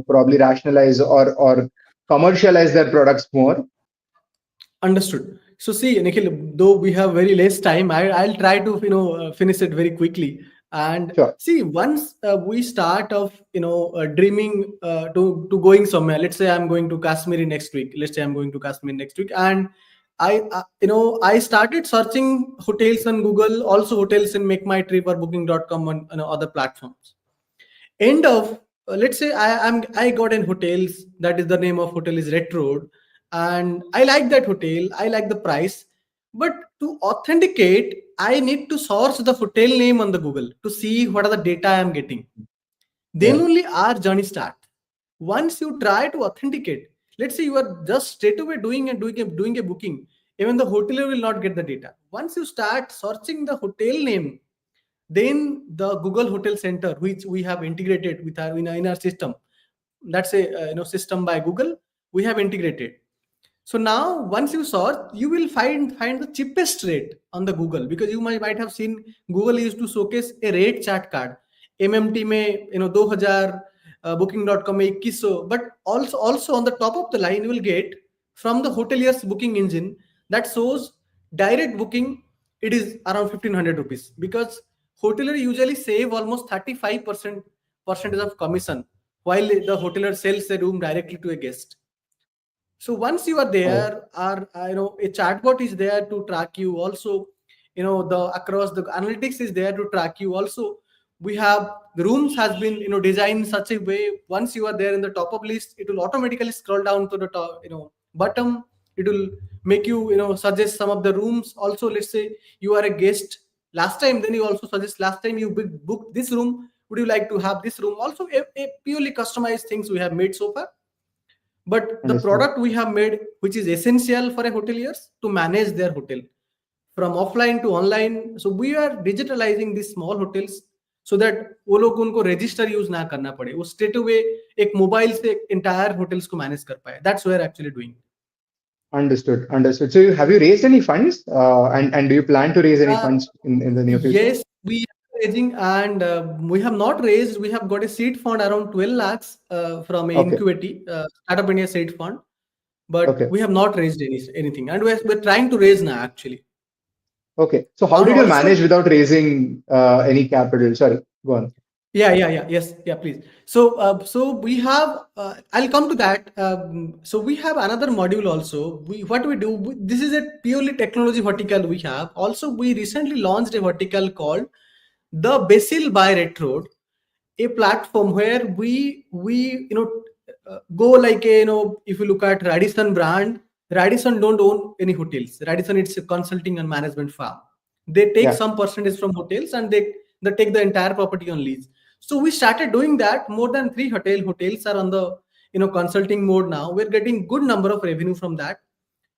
probably rationalize or commercialize their products more? Understood. So see, Nikhil, though we have very less time, I'll try to finish it very quickly. And Sure. see, once we start of dreaming to going somewhere. Let's say I'm going to Kashmir next week. Let's say I'm going to Kashmir next week, and I started searching hotels on Google, also hotels in Make My Trip or Booking.com on other platforms. End of let's say I got in hotels, that is the name of hotel is Red Road, and I like that hotel, I like the price, but to authenticate I need to source the hotel name on the Google to see what are the data I am getting. Then Yeah. only our journey starts. Once you try to authenticate, let's say you are just straight away doing a booking, even the hotelier will not get the data. Once you start searching the hotel name, then the Google Hotel Center, which we have integrated with in our system, that's a system by Google, we have integrated. So now once you search, you will find the cheapest rate on the Google, because you might have seen Google used to showcase a rate chart card. MMT में 2000, booking.com में 2100, but also on the top of the line you will get from the hotelier's booking engine that shows direct booking, it is around 1500 rupees, because hotelier usually save almost 35% percentage of commission while the hotelier sells the room directly to a guest. So once you are Oh, there, a chatbot is there to track you. Also, the across the analytics is there to track you. Also, we have the rooms has been designed in such a way, once you are there in the top of list, it will automatically scroll down to the top, bottom. It will make you suggest some of the rooms. Also, let's say you are a guest last time, then you also suggest last time you booked this room, would you like to have this room also. A purely customized things we have made so far. But the Understood. product we have made, which is essential for a hoteliers to manage their hotel from offline to online. So we are digitalizing these small hotels so that वो लोग उनको register use ना करना पड़े, वो straight away एक mobile से entire hotels को manage कर पाए. That's what we're actually doing. Understood. Understood. So have you raised any funds? And do you plan to raise any funds in the near future? Yes, we are raising, and we have not raised. We have got a seed fund around 12 lakhs from a Okay. Incubaty, Startup India seed fund, but Okay. we have not raised anything, and we're trying to raise now actually. Okay. So how And did you also, manage without raising any capital? Sorry, go on. yes, please. So we have. I'll come to that. So we have another module also. What we do. This is a purely technology vertical we have. Also, we recently launched a vertical called the Basil by Retro, a platform where we go like a, if you look at Radisson brand, Radisson don't own any hotels. Radisson, it's a consulting and management firm. They take Yeah. some percentage from hotels, and they take the entire property on lease. So we started doing that. More than 3 hotels are on the consulting mode now. We're getting good number of revenue from that.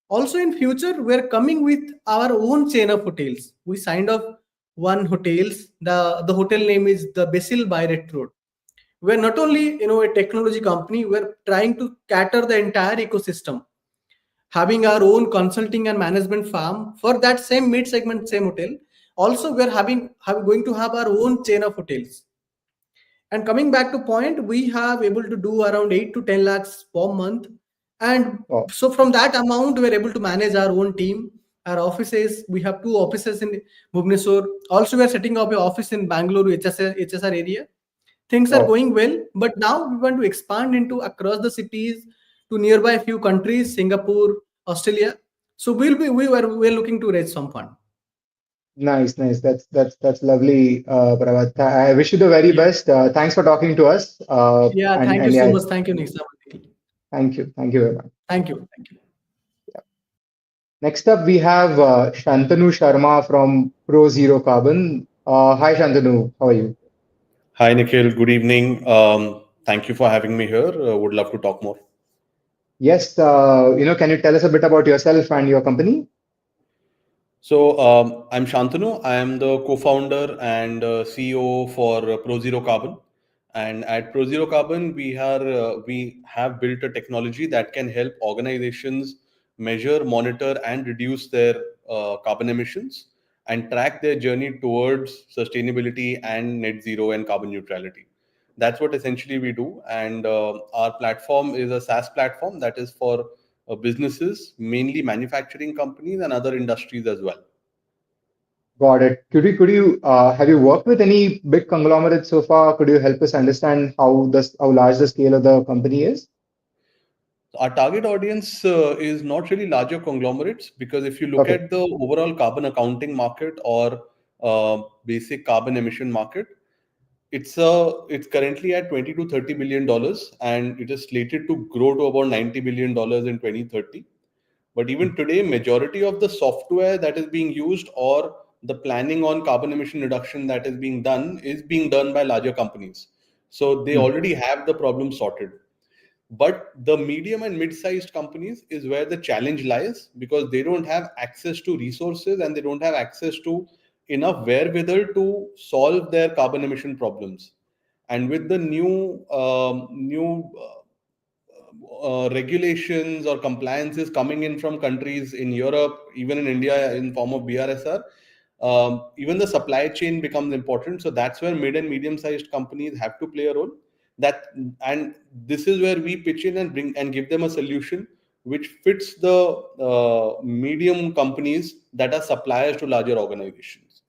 Also in future, we're coming with our own chain of hotels. We signed up one hotels. The hotel name is the Basil by Retro. We're not only a technology company, we're trying to cater the entire ecosystem, having our own consulting and management firm for that same mid segment, same hotel. Also, we're going to have our own chain of hotels. And coming back to point, we have able to do around 8 to 10 lakhs per month. And Wow. so from that amount, we're able to manage our own team, our offices. We have 2 offices in Bhubaneswar. Also, we're setting up an office in Bangalore, HSR area. Things are Wow. going well, but now we want to expand into across the cities to nearby few countries, Singapore, Australia. So we're looking to raise some fund. Nice, nice. That's lovely, Pravat. I wish you the very Yeah. best. Thanks for talking to us. Yeah, And thank you so yeah, much. Thank you, Nisa. thank you. Thank you very much. Thank you. Thank you. Next up, we have Shantanu Sharma from Pro Zero Carbon. Hi, Shantanu. How are you? Hi, Nikhil. Good evening. Thank you for having me here. Would love to talk more. Yes, can you tell us a bit about yourself and your company? So, I'm Shantanu. I am the co-founder and CEO for Pro Zero Carbon. And at Pro Zero Carbon, we have built a technology that can help organizations measure, monitor, and reduce their carbon emissions and track their journey towards sustainability and net zero and carbon neutrality. That's what essentially we do. And our platform is a SaaS platform that is for businesses, mainly manufacturing companies and other industries as well. Got it. Could you have you worked with any big conglomerates so far? Could you help us understand how large the scale of the company is? Our target audience is not really larger conglomerates, because if you look Okay. at the overall carbon accounting market or basic carbon emission market, it's currently at $20 to $30 billion, and it is slated to grow to about $90 billion in 2030. But even today, majority of the software that is being used or the planning on carbon emission reduction that is being done by larger companies. So they already have the problem sorted. But the medium and mid-sized companies is where the challenge lies, because they don't have access to resources and they don't have access to enough wherewithal to solve their carbon emission problems. And with the new regulations or compliances coming in from countries in Europe, even in India in form of BRSR, even the supply chain becomes important. So that's where mid and medium-sized companies have to play a role. And this is where we pitch in and bring and give them a solution which fits the medium companies that are suppliers to larger organizations.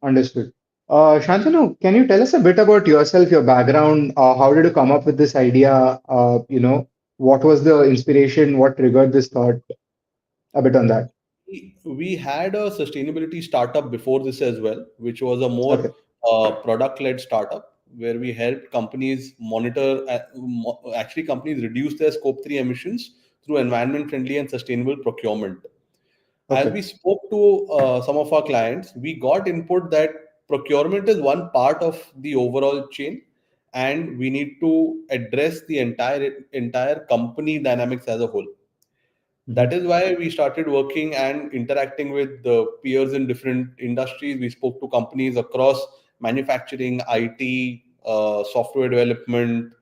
Understood. Shantanu, can you tell us a bit about yourself, your background? How did you come up with this idea? What was the inspiration? What triggered this thought? A bit on that. We had a sustainability startup before this as well, which was a Okay. more product-led startup where we helped companies monitor, actually companies reduce their scope 3 emissions through environment-friendly and sustainable procurement. As Okay. we spoke to some of our clients, we got input that procurement is one part of the overall chain, and we need to address the entire company dynamics as a whole. That is why we started working and interacting with the peers in different industries. We spoke to companies across manufacturing, IT, software development,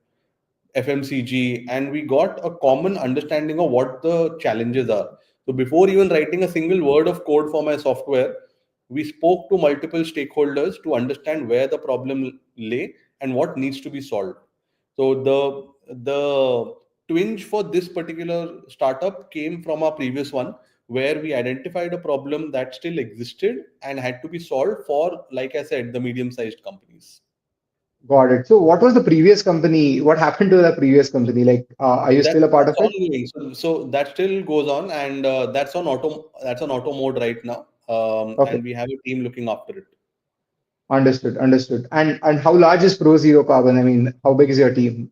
FMCG, and we got a common understanding of what the challenges are. So before even writing a single word of code for my software, we spoke to multiple stakeholders to understand where the problem lay and what needs to be solved. So the twinge for this particular startup came from our previous one, where we identified a problem that still existed and had to be solved for, like I said, the medium-sized companies. Got it. So what was the previous company? What happened to the previous company? Like, are you still a part That's of it? ongoing. So that still goes on, and that's on auto mode right now. Okay. And we have a team looking after it. Understood. Understood. And how large is Pro Zero Carbon? I mean, how big is your team?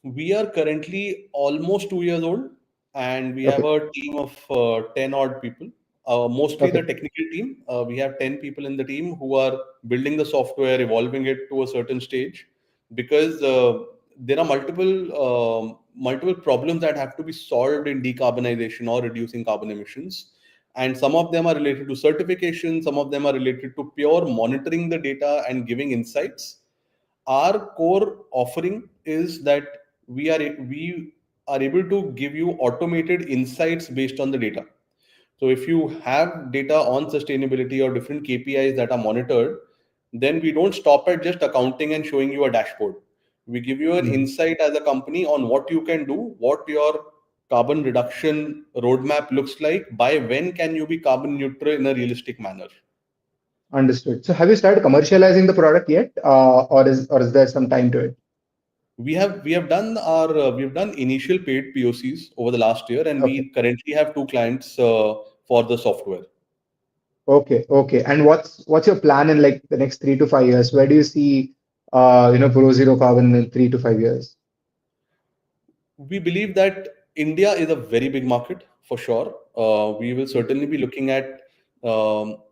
We are currently almost 2 years old, and we have Okay. a team of 10 odd people. Mostly the Okay. technical team. We have 10 people in the team who are building the software, evolving it to a certain stage, because there are multiple problems that have to be solved in decarbonization or reducing carbon emissions. And some of them are related to certification, some of them are related to pure monitoring the data and giving insights. Our core offering is that we are able to give you automated insights based on the data. So if you have data on sustainability or different KPIs that are monitored, then we don't stop at just accounting and showing you a dashboard. We give you an insight as a company on what you can do, what your carbon reduction roadmap looks like, by when can you be carbon neutral in a realistic manner. Understood. So have you started commercializing the product yet, or is there some time to it? We've done initial paid POCs over the last year, and Okay. we currently have 2 clients for the software. Okay. Okay. And what's your plan in like the next 3 to 5 years? Where do you see, Pro Zero Carbon in 3 to 5 years? We believe that India is a very big market for sure. We will certainly be looking at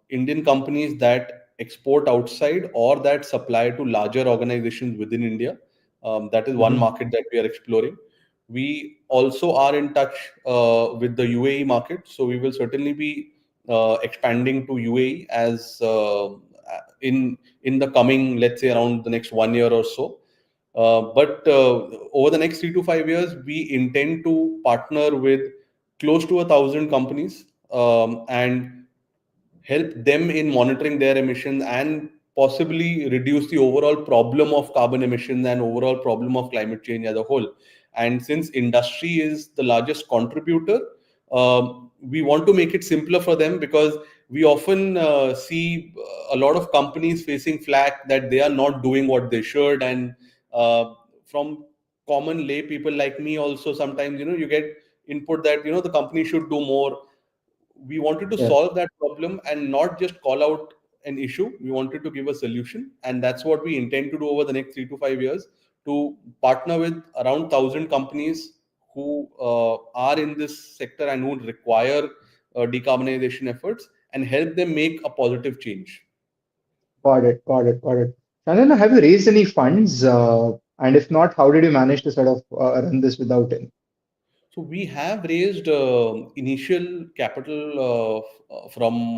Indian companies that export outside or that supply to larger organizations within India. That is one market that we are exploring. We also are in touch with the UAE market, so we will certainly be expanding to UAE as in the coming, let's say, around the next 1 year or so. But over the next 3 to 5 years, we intend to partner with close to 1,000 companies, and help them in monitoring their emissions and possibly reduce the overall problem of carbon emissions and overall problem of climate change as a whole. And since industry is the largest contributor, we want to make it simpler for them, because we often see a lot of companies facing flack that they are not doing what they should. And from common lay people like me also, sometimes you get input that the company should do more. We wanted to Yeah. solve that problem and not just call out an issue. We wanted to give a solution, and that's what we intend to do over the next 3 to 5 years, to partner with around 1,000 companies who are in this sector and who require decarbonization efforts, and help them make a positive change. Got it. Got it. Got it. Chandana, have you raised any funds? And if not, how did you manage to sort of run this without any? So we have raised initial capital from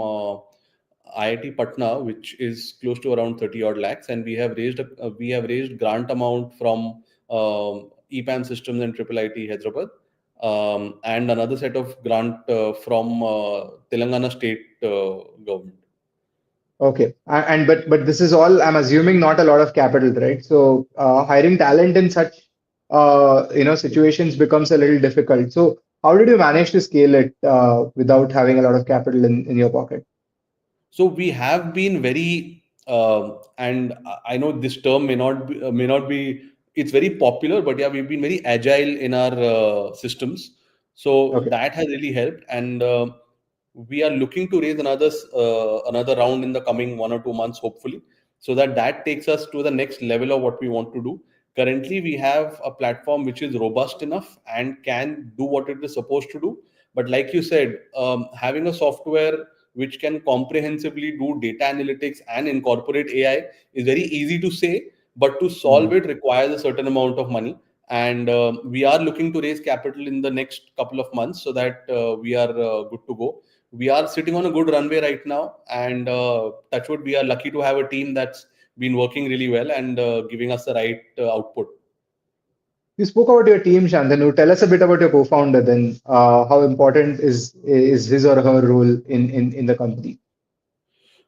IIT Patna, which is close to around 30 odd lakhs, and we have raised grant amount from EPAM Systems and Triple IT Hyderabad, and another set of grant from Telangana state government. Okay. And but this is all, I'm assuming, not a lot of capital, right? So hiring talent in such situations becomes a little difficult. So how did you manage to scale it without having a lot of capital in your pocket? So we have been very, and I know this term may not be, it's very popular, but yeah, we've been very agile in our systems. So Okay. that has really helped. And we are looking to raise another round in the coming 1 or 2 months, hopefully, so that takes us to the next level of what we want to do. Currently, we have a platform which is robust enough and can do what it is supposed to do. But like you said, having a software which can comprehensively do data analytics and incorporate AI is very easy to say, but to solve it requires a certain amount of money. And we are looking to raise capital in the next couple of months so that we are good to go. We are sitting on a good runway right now, and touchwood, we are lucky to have a team that's been working really well and giving us the right output. You spoke about your team, Shantanu. Tell us a bit about your co-founder then. How important is his or her role in the company?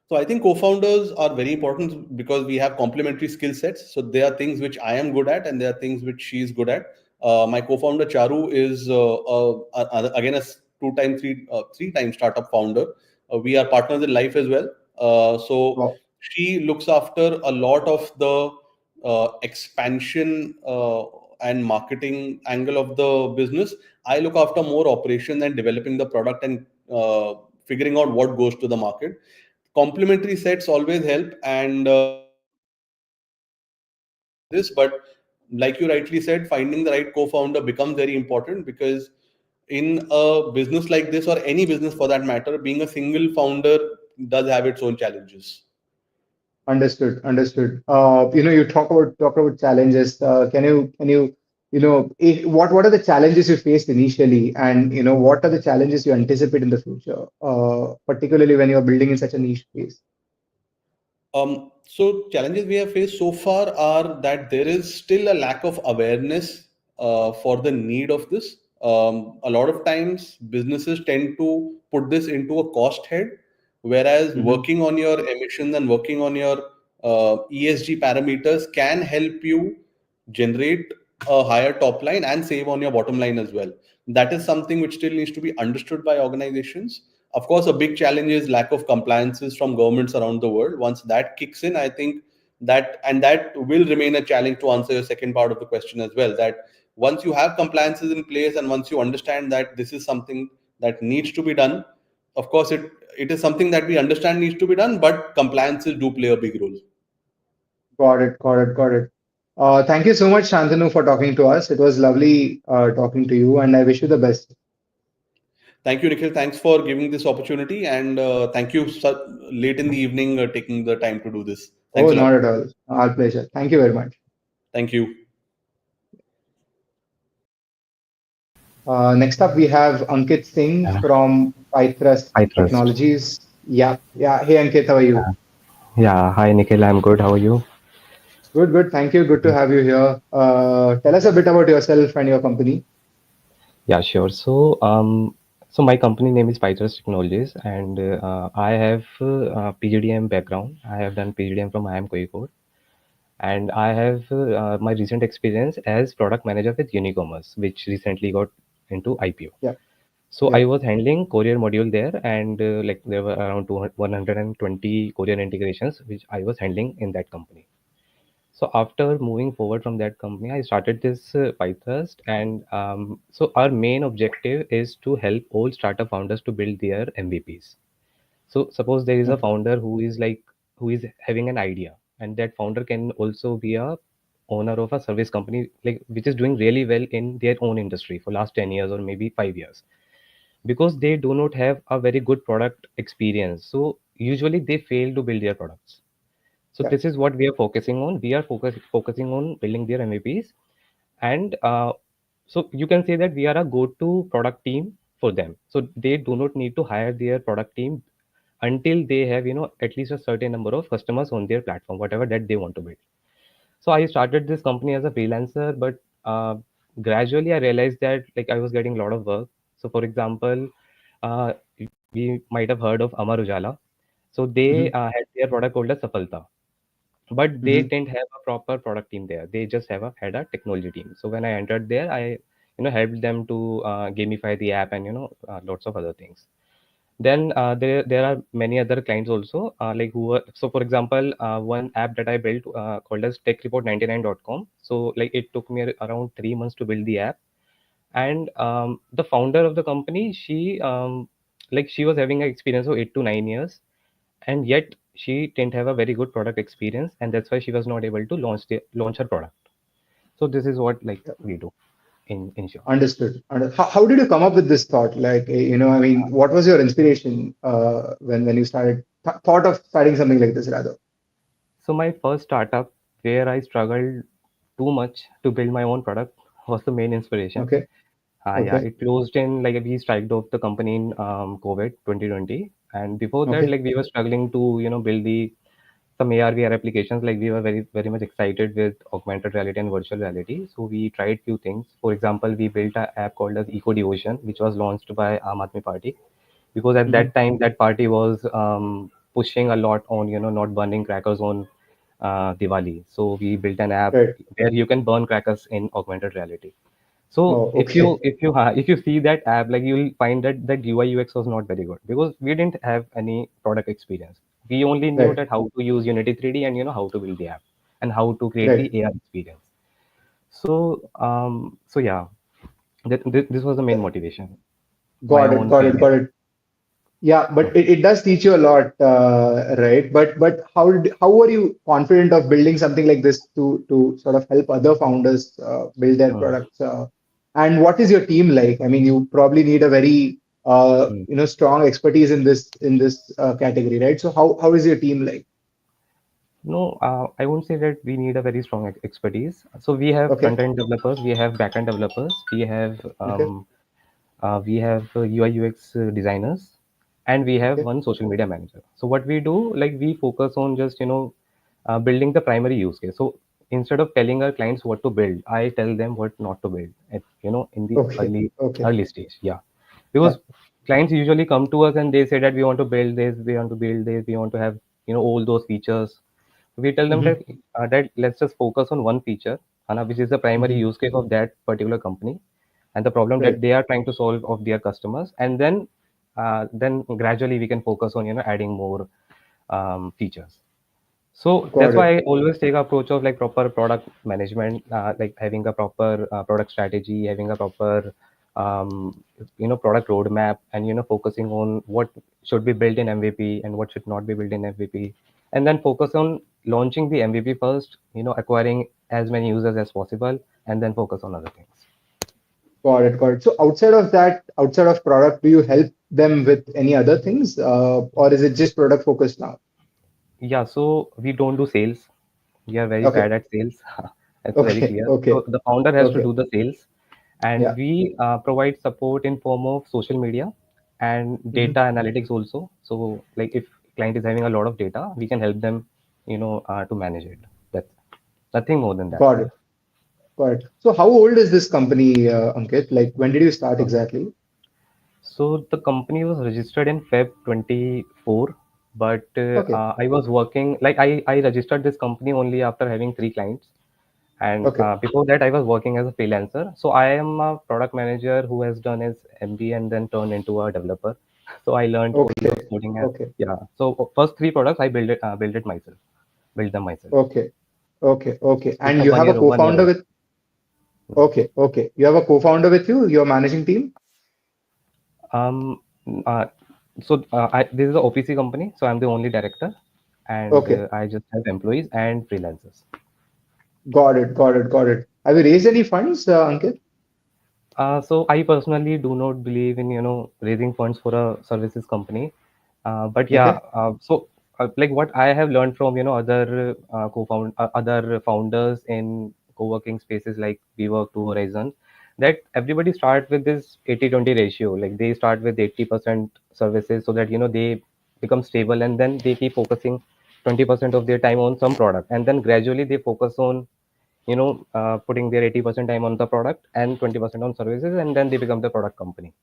So I think co-founders are very important because we have complementary skill sets. So there are things which I am good at, and there are things which she is good at. My co-founder Charu is again a three-time startup founder. We are partners in life as well. So Wow. she looks after a lot of the expansion and marketing angle of the business. I look after more operations and developing the product and figuring out what goes to the market. Complementary sets always help, and this, but like you rightly said, finding the right co-founder becomes very important, because in a business like this, or any business for that matter, being a single founder does have its own challenges. Understood. Understood. You talk about challenges. What are the challenges you faced initially, and what are the challenges you anticipate in the future, particularly when you're building in such a niche space? So challenges we have faced so far are that there is still a lack of awareness for the need of this. A lot of times businesses tend to put this into a cost head, whereas working on your emissions and working on your ESG parameters can help you generate a higher top line and save on your bottom line as well. That is something which still needs to be understood by organizations. Of course, a big challenge is lack of compliances from governments around the world. Once that kicks in, I think that will remain a challenge, to answer your second part of the question as well. That once you have compliances in place and once you understand that this is something that needs to be done, of course, it is something that we understand needs to be done, but compliances do play a big role. Got it. Got it. Got it. Thank you so much, Shantanu, for talking to us. It was lovely talking to you, and I wish you the best. Thank you, Nikhil. Thanks for giving this opportunity, and thank you late in the evening taking the time to do this. Thanks Oh, a not lot. at all. Our pleasure. Thank you very much. Thank you. Next up, we have Ankit Singh from PyTrust iTrust. Technologies. Yeah. Yeah. Hey, Ankit, how are you? Yeah. Hi, Nikhil. I'm good. How are you? Good, good. Thank you. Good to have you here. Tell us a bit about yourself and your company. Yeah, sure. So my company name is PyTrust Technologies, and I have PGDM background. I have done PGDM from IIM Kozhikode, and I have my recent experience as product manager with Unicommerce, which recently got into IPO. Yeah. So Yeah. I was handling courier module there, and like there were around 120 courier integrations, which I was handling in that company. So after moving forward from that company, I started this PyTrust, and so our main objective is to help all startup founders to build their MVPs. So suppose there is a Okay. founder who is having an idea, and that founder can also be a owner of a service company like which is doing really well in their own industry for last 10 years or maybe 5 years, because they do not have a very good product experience. So usually they fail to build their products. So Yeah. this is what we are focusing on. We are focusing on building their MVPs, and so you can say that we are a go-to product team for them. So they do not need to hire their product team until they have at least a certain number of customers on their platform, whatever that they want to build. So I started this company as a freelancer, but gradually I realized that like I was getting a lot of work. So for example, uh, we might have heard of Amar Ujala. So they had their product called as Safalta, but they didn't have a proper product team there. They just had a technology team. So when I entered there, I helped them to gamify the app and lots of other things. Then there are many other clients also, like who were, so for example, one app that I built called as techreport99.com. So like it took me around 3 months to build the app, and the founder of the company, like she was having an experience of 8 to 9 years, and yet she didn't have a very good product experience, and that's why she was not able to launch her product. So this is what like we do in short. Understood. How did you come up with this thought? Like, I mean, what was your inspiration when you started thought of starting something like this rather? So my first startup where I struggled too much to build my own product was the main inspiration. Okay. Yeah, Okay. it closed in like we striked off the company in COVID 2020, and before that, Okay. like we were struggling to build the some AR/VR applications. Like we were very much excited with augmented reality and virtual reality. So we tried few things. For example, we built an app called as Eco Devotion, which was launched by Aam Aadmi Party, because at Mm-hmm. that time that party was pushing a lot on not burning crackers on Diwali. So we built an app Right. where you can burn crackers in augmented reality. So Oh, if you okay. if you see that app, like you'll find that UI UX was not very good because we didn't have any product experience. We only knew Right. that how to use Unity 3D and how to build the app and how to create the Right. AR experience. So yeah, this was the main motivation. My Got it. own Got it. failure. Got it. Yeah, Hmm. but it does teach you a lot, right? But how were you confident of building something like this to sort of help other founders build their Hmm. products? And what is your team like? I mean, you probably need a very Hmm. strong expertise in this category, right? So how is your team like? No, I won't say that we need a very strong expertise. So we have Okay. front-end developers, we have back-end developers, Okay. we have UI UX designers, and we have Okay. one social media manager. So what we do, like we focus on just building the primary use case. So instead of telling our clients what to build, I tell them what not to build. In the Okay. Okay. early stage, yeah, Yeah. because clients usually come to us and they say that we want to build this, we want to build this, we want to have all those features. We tell them Mm-hmm. that let's just focus on one feature, which is the primary Mm-hmm. use case of that particular company and the problem that Right. they are trying to solve of their customers, and then gradually we can focus on adding more features. So that's Got why it. I always take a approach of like proper product management, like having a proper product strategy, having a proper product roadmap, and focusing on what should be built in MVP and what should not be built in MVP, and then focus on launching the MVP first, acquiring as many users as possible, and then focus on other things. Got it. Got it. So outside of that, outside of product, do you help them with any other things, or is it just product focused now? Yeah, so we don't do sales. We are very Okay. bad at sales. It's very Okay. clear. Okay. So the founder has to Okay. do the sales, and Yeah. we provide support in form of social media and Hmm. data analytics also. So like if client is having a lot of data, we can help them, to manage it. That's nothing more than that. Got it. Got it. So how old is this company, Ankit? Like, when did you start exactly? So the company was registered in Feb 24, but Okay. I was working like I registered this company only after having 3 clients, and Okay. before that I was working as a freelancer. So I am a product manager who has done his MBA and then turned into a developer. So I learned all those Okay. coding. Okay. Yeah. So first 3 products I built it myself, built them myself. Okay. Okay. Okay. It's And a you have a 1 year co-founder old. with, okay. Okay. You have a co-founder with you, your managing team? Um, uh, this is a OPC company, so I'm the only director, and Okay. I just have employees and freelancers. Got it. Got it. Got it. Have you raised any funds, Ankit? So I personally do not believe in raising funds for a services company, but yeah. Okay. Like what I have learned from other other founders in co-working spaces like WeWork to Horizon, that everybody start with this 80-20 ratio. Like they start with 80% services so that they become stable, and then they keep focusing 20% of their time on some product, and then gradually they focus on putting their 80% time on the product and 20% on services, and then they become the product company.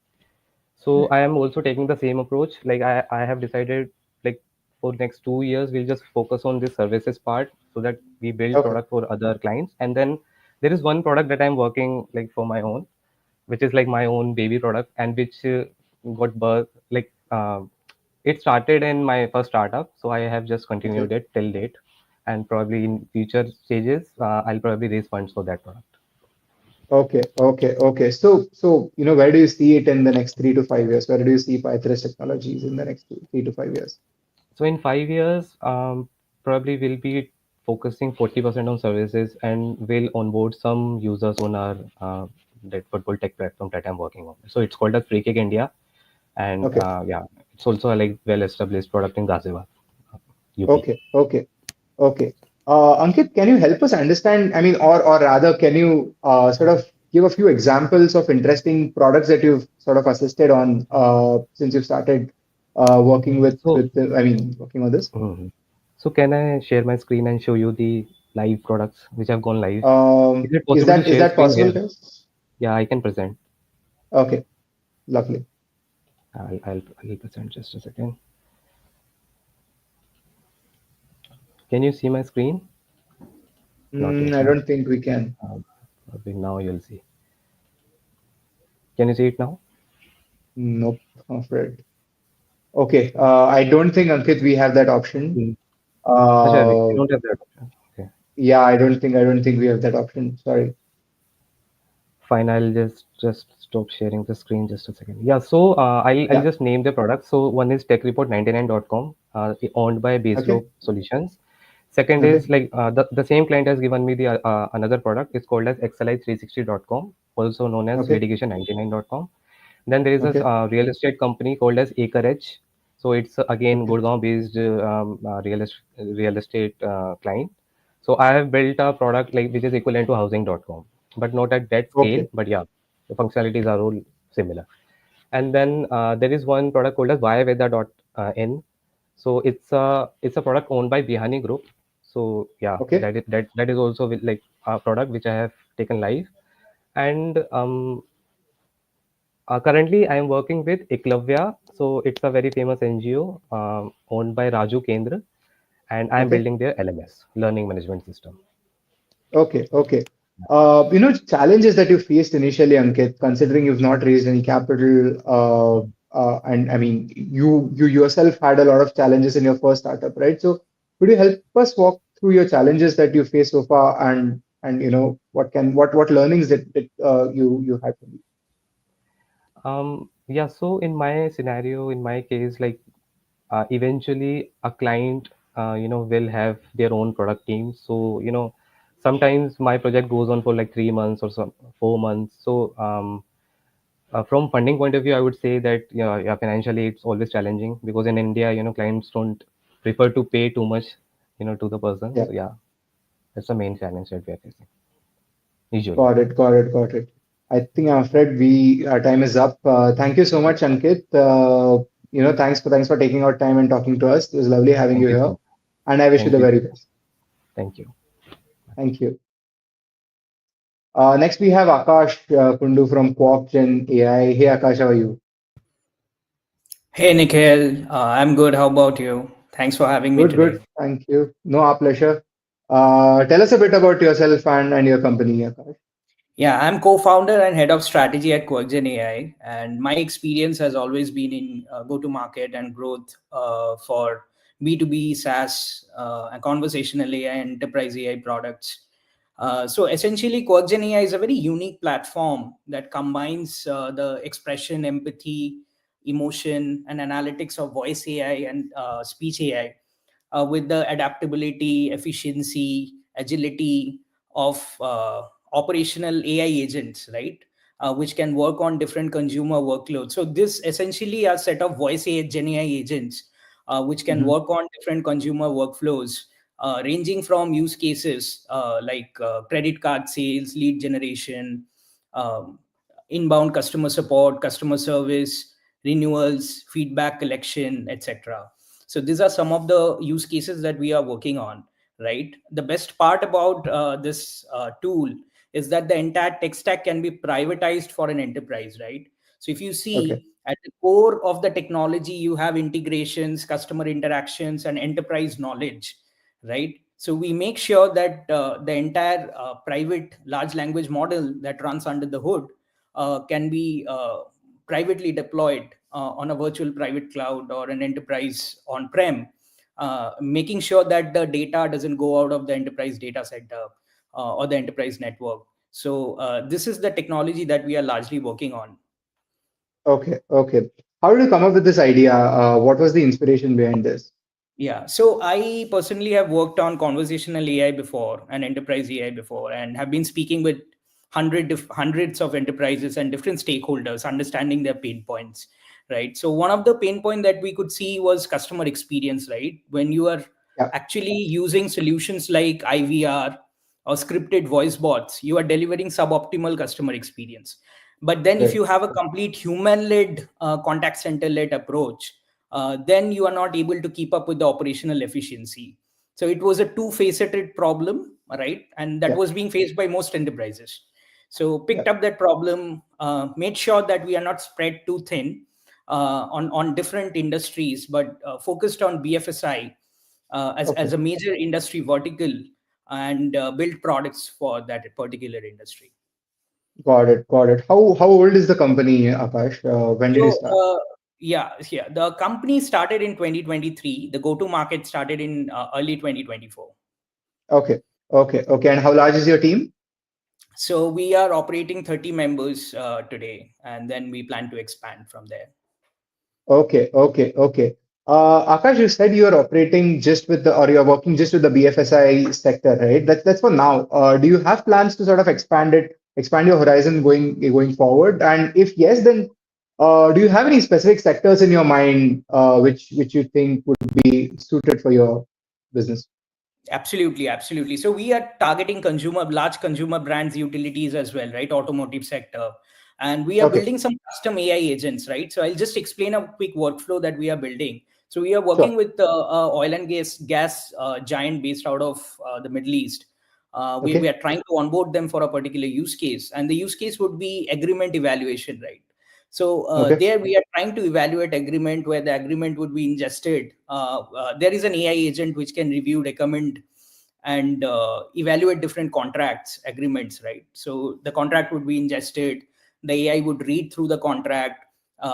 So I am also taking the same approach. Like I have decided, like for next 2 years we'll just focus on this services part so that we build Okay. product for other clients, and then there is one product that I'm working like for my own, which is like my own baby product, and which got birth like it started in my first startup, so I have just Okay. continued it till date, and probably in future stages I'll probably raise funds for that product. Okay. So, where do you see it in the next 3 to 5 years? Where do you see Python Technologies in the next 3 to 5 years? So in 5 years, probably we'll be focusing 40% on services, and we'll onboard some users on our that football tech platform that I'm working on. So it's called as Free Kick India, and Okay. yeah, it's also a like well-established product in Ghaziabad, UP. Okay. Ankit, can you help us understand? I mean, or rather, can you sort of give a few examples of interesting products that you've sort of assisted on since you've started working So, working on this? mhm. So can I share my screen and show you the live products which have gone live? Is it Is possible to that share screen possible, here? guys? Yeah, I can present. Okay, lovely. I'll present just a second. Can you see my screen? Not yet, I huh? don't think we can. Okay, now you'll see. Can you see it now? Nope, I'm afraid. Okay, I don't think, Ankit, we have that option. Mm. Acha, we Uh, don't have that option. Okay. yeah, I don't think we have that option. Sorry. Fine, I'll just stop sharing the screen just a second. Yeah, so I'll Yeah. just name the product. So one is techreport99.com, owned by Okay. Baselope Solutions. Second Okay. is like the same client has given me the another product. It's called as xli360.com, also known as Okay. litigation99.com. Then there is a Okay. real estate company called as Acreage. So it's again Okay. Gurgaon based real estate client. So I have built a product like which is equivalent to housing.com, but not at that scale. Okay. But yeah, the functionalities are all similar. And then there is one product called as Vayaveda.in. So it's a product owned by Bihani Group. So yeah, Okay. that is also with, like a product which I have taken live. And currently, I am working with Eklavya. So it's a very famous NGO owned by Raju Kendra, and I am Okay. building their LMS, learning management system. Okay. Challenges that you faced initially, Ankit, considering you've not raised any capital, and I mean, you yourself had a lot of challenges in your first startup, right? So, could you help us walk through your challenges that you faced so far, and what learnings that you had from these? Yeah. So in my scenario, in my case, like eventually a client, will have their own product team. So sometimes my project goes on for like 3 months or some 4 months. So from funding point of view, I would say that yeah, financially it's always challenging because in India, clients don't prefer to pay too much, to the person. Yeah. So yeah, that's the main challenge that we are facing usually. Got it. I think I'm afraid our time is up. Thank you so much, Ankit. Thanks for taking out time and talking to us. It was lovely having Thank you you so here, much. and I wish you Thank the you. very best. Thank you. Thank you. Next we have Akash Kundu from Quark Gen AI. Hey Akash, how are you? Hey Nikhil, I'm good. How about you? Thanks for having me Good. today. Thank you. No, our pleasure. Tell us a bit about yourself and your company, Akash. Yeah, I'm co-founder and head of strategy at QuarkGen AI, and my experience has always been in go-to-market and growth for B2B SaaS and conversational AI and enterprise AI products. So essentially, QuarkGen AI is a very unique platform that combines the expression, empathy, emotion, and analytics of voice AI and speech AI with the adaptability, efficiency, agility of operational AI agents, right? Which can work on different consumer workloads. So this essentially a set of voice AI, Gen AI agents, which can Mhm. work on different consumer workflows, ranging from use cases like credit card sales, lead generation, um, inbound customer support, customer service, renewals, feedback collection, etc. So these are some of the use cases that we are working on, right? The best part about this tool is that the entire tech stack can be privatized for an enterprise, right? So if you Okay. see at the core of the technology, you have integrations, customer interactions, and enterprise knowledge, right? So we make sure that the entire private large language model that runs under the hood can be privately deployed on a virtual private cloud or an enterprise on-prem, making sure that the data doesn't go out of the enterprise data center or the enterprise network. So this is the technology that we are largely working on. Okay, okay. How did you come up with this idea? What was the inspiration behind this? Yeah, so I personally have worked on conversational AI before and enterprise AI before, and have been speaking with hundreds of enterprises and different stakeholders, understanding their pain points, right? So one of the pain point that we could see was customer experience, right? When you are Yeah. actually using solutions like IVR or scripted voice bots, you are delivering suboptimal customer experience. But then if Right. you have a complete human-led contact center-led approach, then you are not able to keep up with the operational efficiency. So it was a two-faceted problem, right? And that Yeah. was being faced by most enterprises. So picked Yeah. up that problem, made sure that we are not spread too thin on different industries, but focused on BFSI Okay. as a major industry vertical, and build products for that particular industry. Got it. Got it. How old is the company, Akash? When did you So, start? yeah, the company started in 2023. The go-to market started in early 2024. Okay. Okay. Okay. And how large is your team? So we are operating 30 members today, and then we plan to expand from there. Okay. Okay. Okay. Akash, you said you are operating just with the, or you're working just with the BFSI sector, right? That's for now. Do you have plans to sort of expand your horizon going forward? And if yes, then do you have any specific sectors in your mind which you think would be suited for your business? Absolutely, absolutely. So we are targeting large consumer brands, utilities as well, right? Automotive sector. And we are Okay. building some custom AI agents, right? So I'll just explain a quick workflow that we are building. So we are Sure. working with oil and gas giant based out of the Middle East. We Okay. are trying to onboard them for a particular use case, and the use case would be agreement evaluation, right? So Okay. there we are trying to evaluate agreement, where the agreement would be ingested. There is an AI agent which can review, recommend, and evaluate different contracts, agreements, right? So the contract would be ingested. The AI would read through the contract,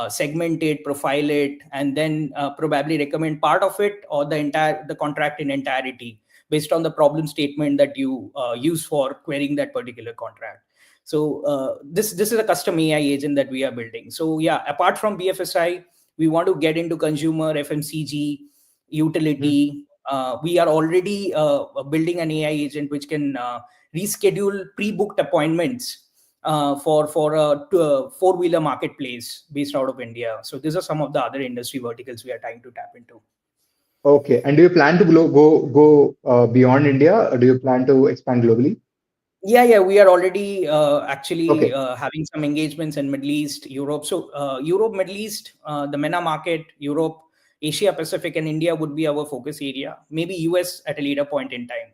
segment it, profile it, and then probably recommend part of it or the contract in entirety based on the problem statement that you use for querying that particular contract. So this is a custom AI agent that we are building. So yeah, apart from BFSI, we want to get into consumer, FMCG, utility. We are already building an AI agent which can reschedule pre-booked appointments for a four-wheeler marketplace based out of India. So these are some of the other industry verticals we are trying to tap into. Okay. And do you plan to go beyond India, or do you plan to expand globally? Yeah, we are already actually Okay. having some engagements in Middle East, Europe. So Europe, Middle East, the MENA market, Europe, Asia Pacific, and India would be our focus area. Maybe US at a later point in time.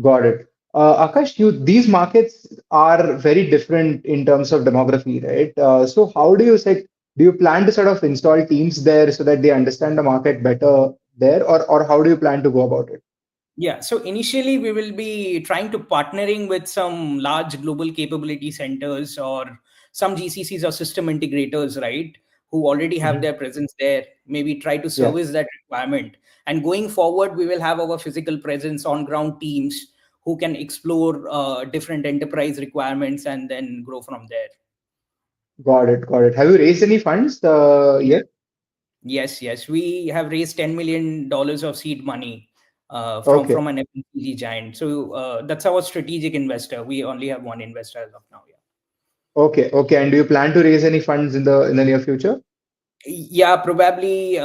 Got it. Akash, these markets are very different in terms of demography, right? So how do you plan to sort of install teams there so that they understand the market better there, or how do you plan to go about it? Yeah, so initially we will be trying to partnering with some large global capability centers or some GCCs or system integrators, right? Who already have Mhm. their presence there, maybe try to Yeah. service that requirement. And going forward, we will have our physical presence on ground teams who can explore different enterprise requirements and then grow from there. Got it. Got it. Have you raised any funds Yeah. yet? Yes. We have raised $10 million of seed money Okay. from an FMCG giant. So that's our strategic investor. We only have one investor as of now. Yeah. Okay. Okay. And do you plan to raise any funds in the near future? Yeah, probably.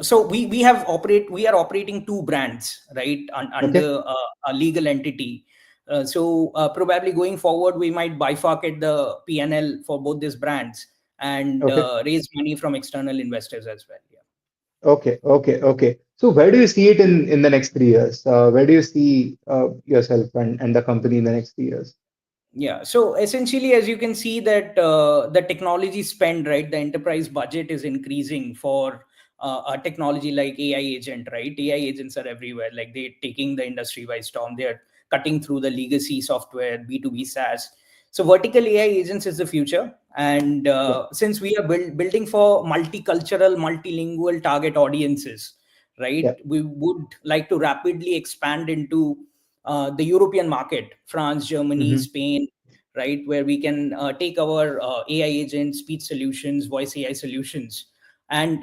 So we are operating two brands, right, Okay. under a legal entity. So probably going forward, we might bifurcate the P&L for both these brands and Okay. raise money from external investors as well. Yeah. Okay. Okay. Okay. So where do you see it in the next 3 years? Where do you see yourself and the company in the next 3 years? Yeah. So essentially, as you can see that the technology spend, right, the enterprise budget is increasing for a technology like AI agent, right? AI agents are everywhere. Like they're taking the industry by storm. They're cutting through the legacy software, B2B SaaS. So vertical AI agents is the future. And Yeah. since we are building for multicultural, multilingual target audiences, right? Yeah. We would like to rapidly expand into the European market, France, Germany, Hmm. Spain, right? Where we can take our AI agents, speech solutions, voice AI solutions, and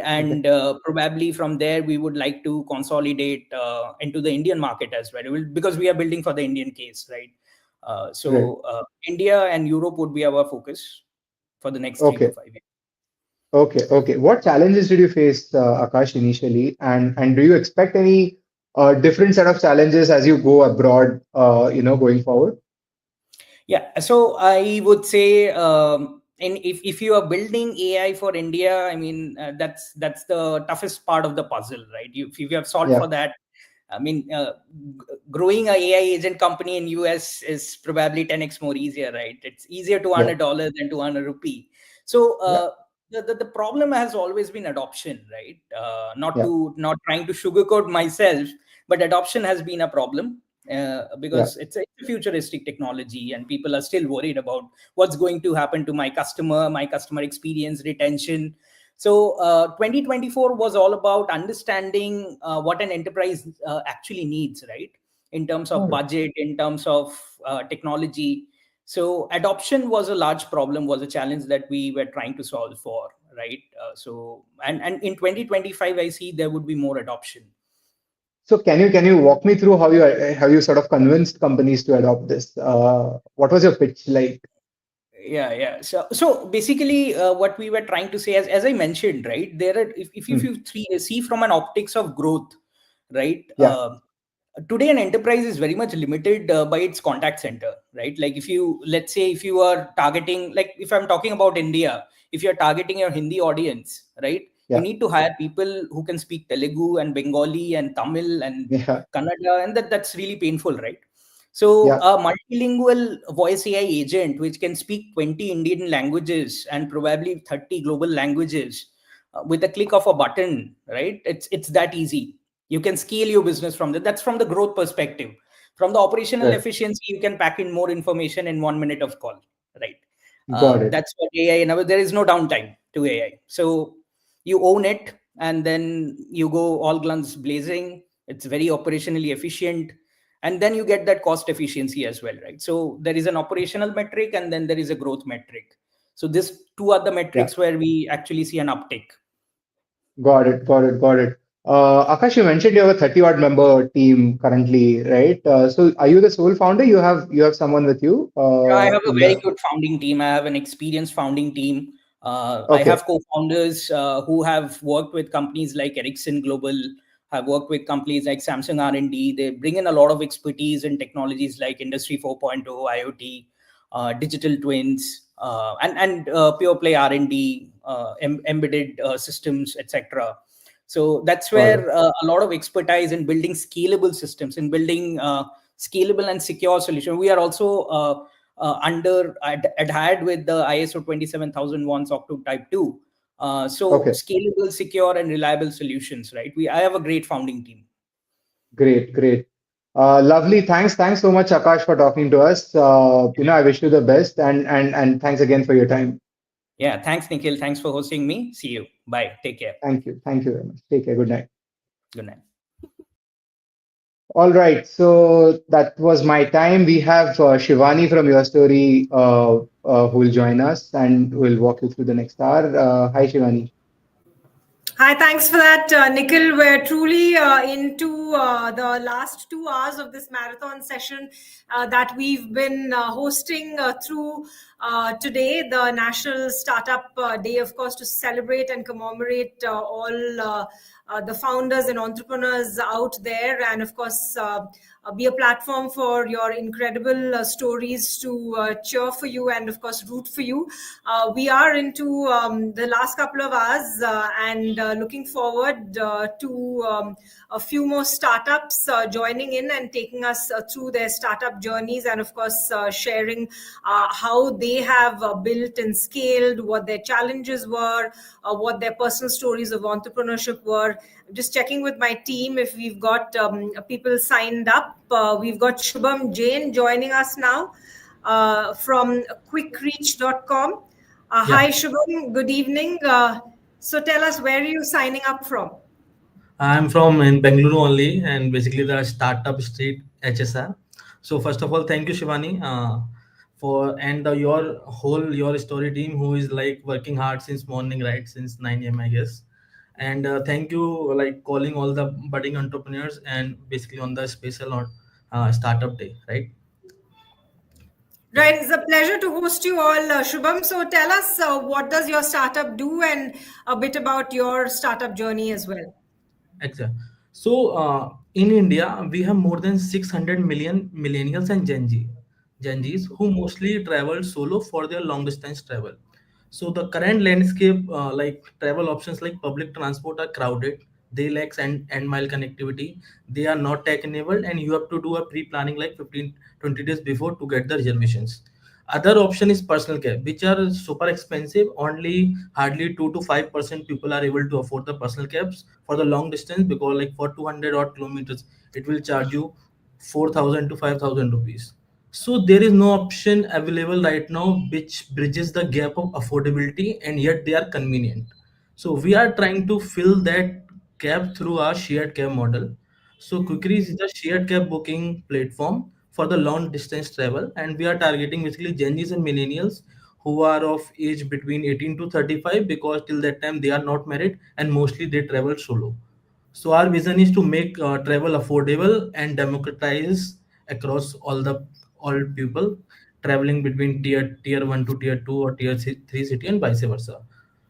probably from there we would like to consolidate into the Indian market as well, because we are building for the Indian case, right? So India and Europe would be our focus for the next 3 to Okay. 5 years. Okay. What challenges did you face, Akash, initially, and do you expect any different set of challenges as you go abroad, going forward? Yeah, so I would say, and if you are building AI for India, I mean, that's the toughest part of the puzzle, right? If you have solved Yeah. for that, I mean, growing a AI agent company in US is probably 10x more easier, right? It's easier to earn Yeah. $1 than to earn a rupee. So Yeah. the problem has always been adoption, right? Yeah. Not trying to sugarcoat myself, but adoption has been a problem. Yeah. Because it's a futuristic technology and people are still worried about what's going to happen to my customer experience, retention. So 2024 was all about understanding what an enterprise actually needs, right? In terms of Got it. budget, in terms of technology. So adoption was a large problem, was a challenge that we were trying to solve for, right? And in 2025, I see there would be more adoption. So can you walk me through how you sort of convinced companies to adopt this? What was your pitch like? Yeah. So basically, what we were trying to say, as I mentioned, right, there are, if Hmm. you see from an optics of growth, right? Yeah. Today an enterprise is very much limited by its contact center, right? Like let's say if you are targeting, like if I'm talking about India, if you're targeting your Hindi audience, right, you Yeah. need to hire people who can speak Telugu and Bengali and Tamil and Yeah. Kannada, and that's really painful, right? So Yeah. a multilingual voice AI agent which can speak 20 Indian languages and probably 30 global languages with a click of a button, right? It's that easy. You can scale your business from that. That's from the growth perspective. From the operational Right. efficiency, you can pack in more information in 1 minute of call, right? Got it. That's what AI. Now there is no downtime to AI. So you own it, and then you go all guns blazing. It's very operationally efficient, and then you get that cost efficiency as well, right? So there is an operational metric, and then there is a growth metric. So these two are the Yeah. metrics where we actually see an uptick. Got it. Akash, you mentioned you have a 30 odd member team currently, right? So are you the sole founder? You have someone with you I have a in very the. good founding team. I have an experienced founding team. I Okay. have co-founders who have worked with companies like Ericsson Global, have worked with companies like Samsung R&D. They bring in a lot of expertise in technologies like Industry 4.0, IoT, digital twins, and pure play R&D, embedded systems, etc. So that's Got it. where a lot of expertise in building scalable systems, in building scalable and secure solution. We are also adhered with the ISO 27001 SOC 2 Type 2. So Okay. scalable, secure, and reliable solutions, right? I have a great founding team. Great. Lovely. Thanks so much, Akash, for talking to us. I wish you the best, and thanks again for your time. Yeah, thanks, Nikhil. Thanks for hosting me. See you. Bye. Take care. Thank you very much. Take care. Good night. Good night. All right, so that was my time. We have Shivani from YourStory who will join us and will walk you through the next hour. Hi, Shivani. Hi, thanks for that, Nikhil. We're truly into the last 2 hours of this marathon session that we've been hosting through today, the National Startup Day, of course, to celebrate and commemorate all the founders and entrepreneurs out there, and of course, be a platform for your incredible stories to cheer for you and, of course, root for you. We are into the last couple of hours and looking forward to a few more startups joining in and taking us through their startup journeys, and of course sharing how they have built and scaled, what their challenges were, what their personal stories of entrepreneurship were. I'm just checking with my team if we've got people signed up. We've got Shubham Jain joining us now from quickreach.com. Hi, Shubham. Good evening. So tell us, where are you signing up from? I'm from in Bengaluru only, and basically the Startup Street HSR. So first of all, thank you, Shivani, for and your story team who is like working hard since morning, right, since 9 a.m. I guess. And thank you like calling all the budding entrepreneurs and basically on the special on startup day, right? Right, it's a pleasure to host you all, Shubham. So tell us, what does your startup do, and a bit about your startup journey as well. Exactly. So in India, we have more than 600 million millennials and Gen Zs who mostly travel solo for their long distance travel. So the current landscape, like travel options like public transport are crowded. They lack end mile connectivity. They are not tech enabled, and you have to do a pre-planning like 15-20 days before to get the reservations. Other option is personal care, which are super expensive. Only hardly 2 to 5% people are able to afford the personal cabs for the long distance, because like for 200 odd kilometers, it will charge you 4,000 to 5,000 rupees. So there is no option available right now which bridges the gap of affordability, and yet they are convenient. So we are trying to fill that gap through our shared cab model. So Quickries is a shared cab booking platform for the long distance travel, and we are targeting basically Gen Zs and millennials who are of age between 18 to 35, because till that time they are not married and mostly they travel solo. So our vision is to make travel affordable and democratize across all people traveling between tier 1 to tier 2 or tier 3 city and vice versa.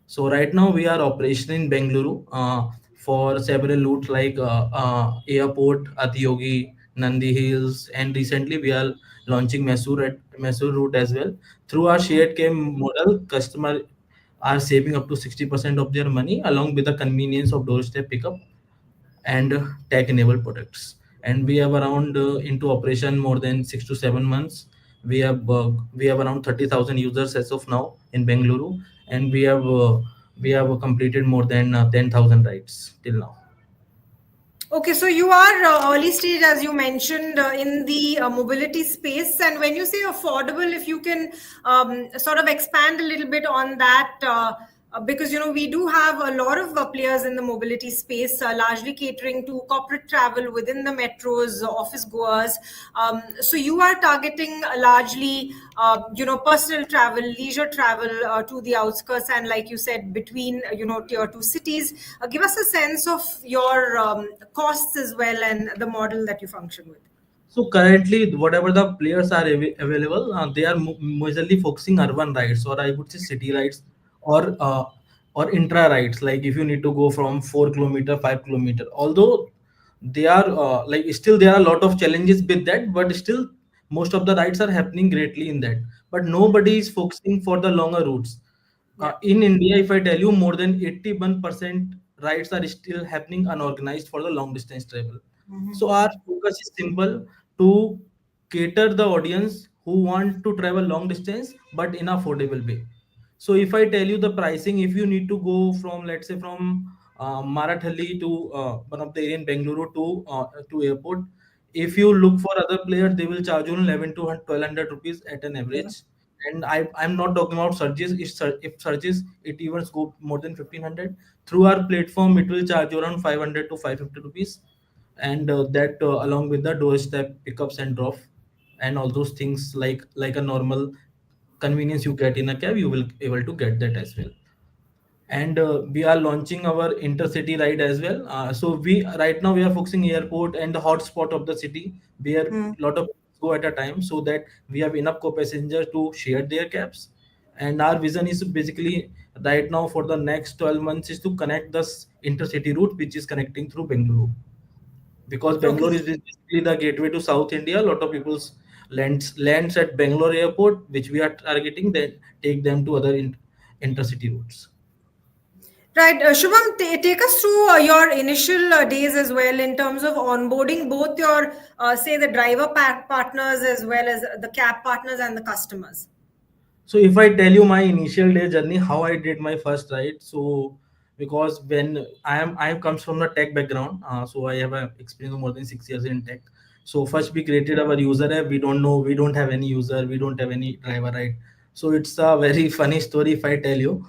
So right now we are operational in Bengaluru for several routes like airport, Atiyogi, Nandi Hills, and recently we are launching Mysore route as well. Through our shared cab model, customer are saving up to 60% of their money, along with the convenience of doorstep pickup and tech enabled products. And we have around into operation more than 6 to 7 months. We have around 30,000 users as of now in Bengaluru, and we have completed more than 10,000 rides till now. Okay, so you are early stage, as you mentioned, in the mobility space. And when you say affordable, if you can sort of expand a little bit on that, because we do have a lot of players in the mobility space, largely catering to corporate travel within the metros, office goers. So you are targeting largely, personal travel, leisure travel to the outskirts, and like you said, between tier two cities. Give us a sense of your costs as well and the model that you function with. So currently, whatever the players are available, they are majorly focusing urban rides, or I would say city rides, or intra rides. Like if you need to go from 4 kilometer, 5 kilometer. Although they are like still there are a lot of challenges with that, but still most of the rides are happening greatly in that. But nobody is focusing for the longer routes. In India, if I tell you, more than 81% rides are still happening unorganized for the long distance travel. So our focus is simple: to cater the audience who want to travel long distance but in affordable way. So if I tell you the pricing, if you need to go from, let's say, from Marathalli to one of the area in Bengaluru to airport, if you look for other players, they will charge you 11 to 1200 rupees at an average. And I'm not talking about surges. If surges, it even go more than 1500. Through our platform, it will charge you around 500 to 550 rupees, and that along with the doorstep pickups and drop and all those things, like a normal convenience you get in a cab, you will able to get that as well. And we are launching our intercity ride as well. So we right now we are focusing airport and the hotspot of the city where a lot of go at a time, so that we have enough co-passengers to share their cabs. And our vision is basically right now for the next 12 months is to connect this intercity route which is connecting through Bengaluru, because Okay. Bangalore is basically the gateway to South India. A lot of people's lands at Bangalore airport, which we are targeting, then take them to other intercity routes. Right. Shubham, take us through your initial days as well in terms of onboarding both your, say, the driver partners as well as the cab partners and the customers. So if I tell you my initial day journey, how I did my first ride, so because when I comes from the tech background, so I have a experience of more than 6 years in tech. So first we created our user app. We don't have any user, we don't have any driver ride. So it's a very funny story if I tell you.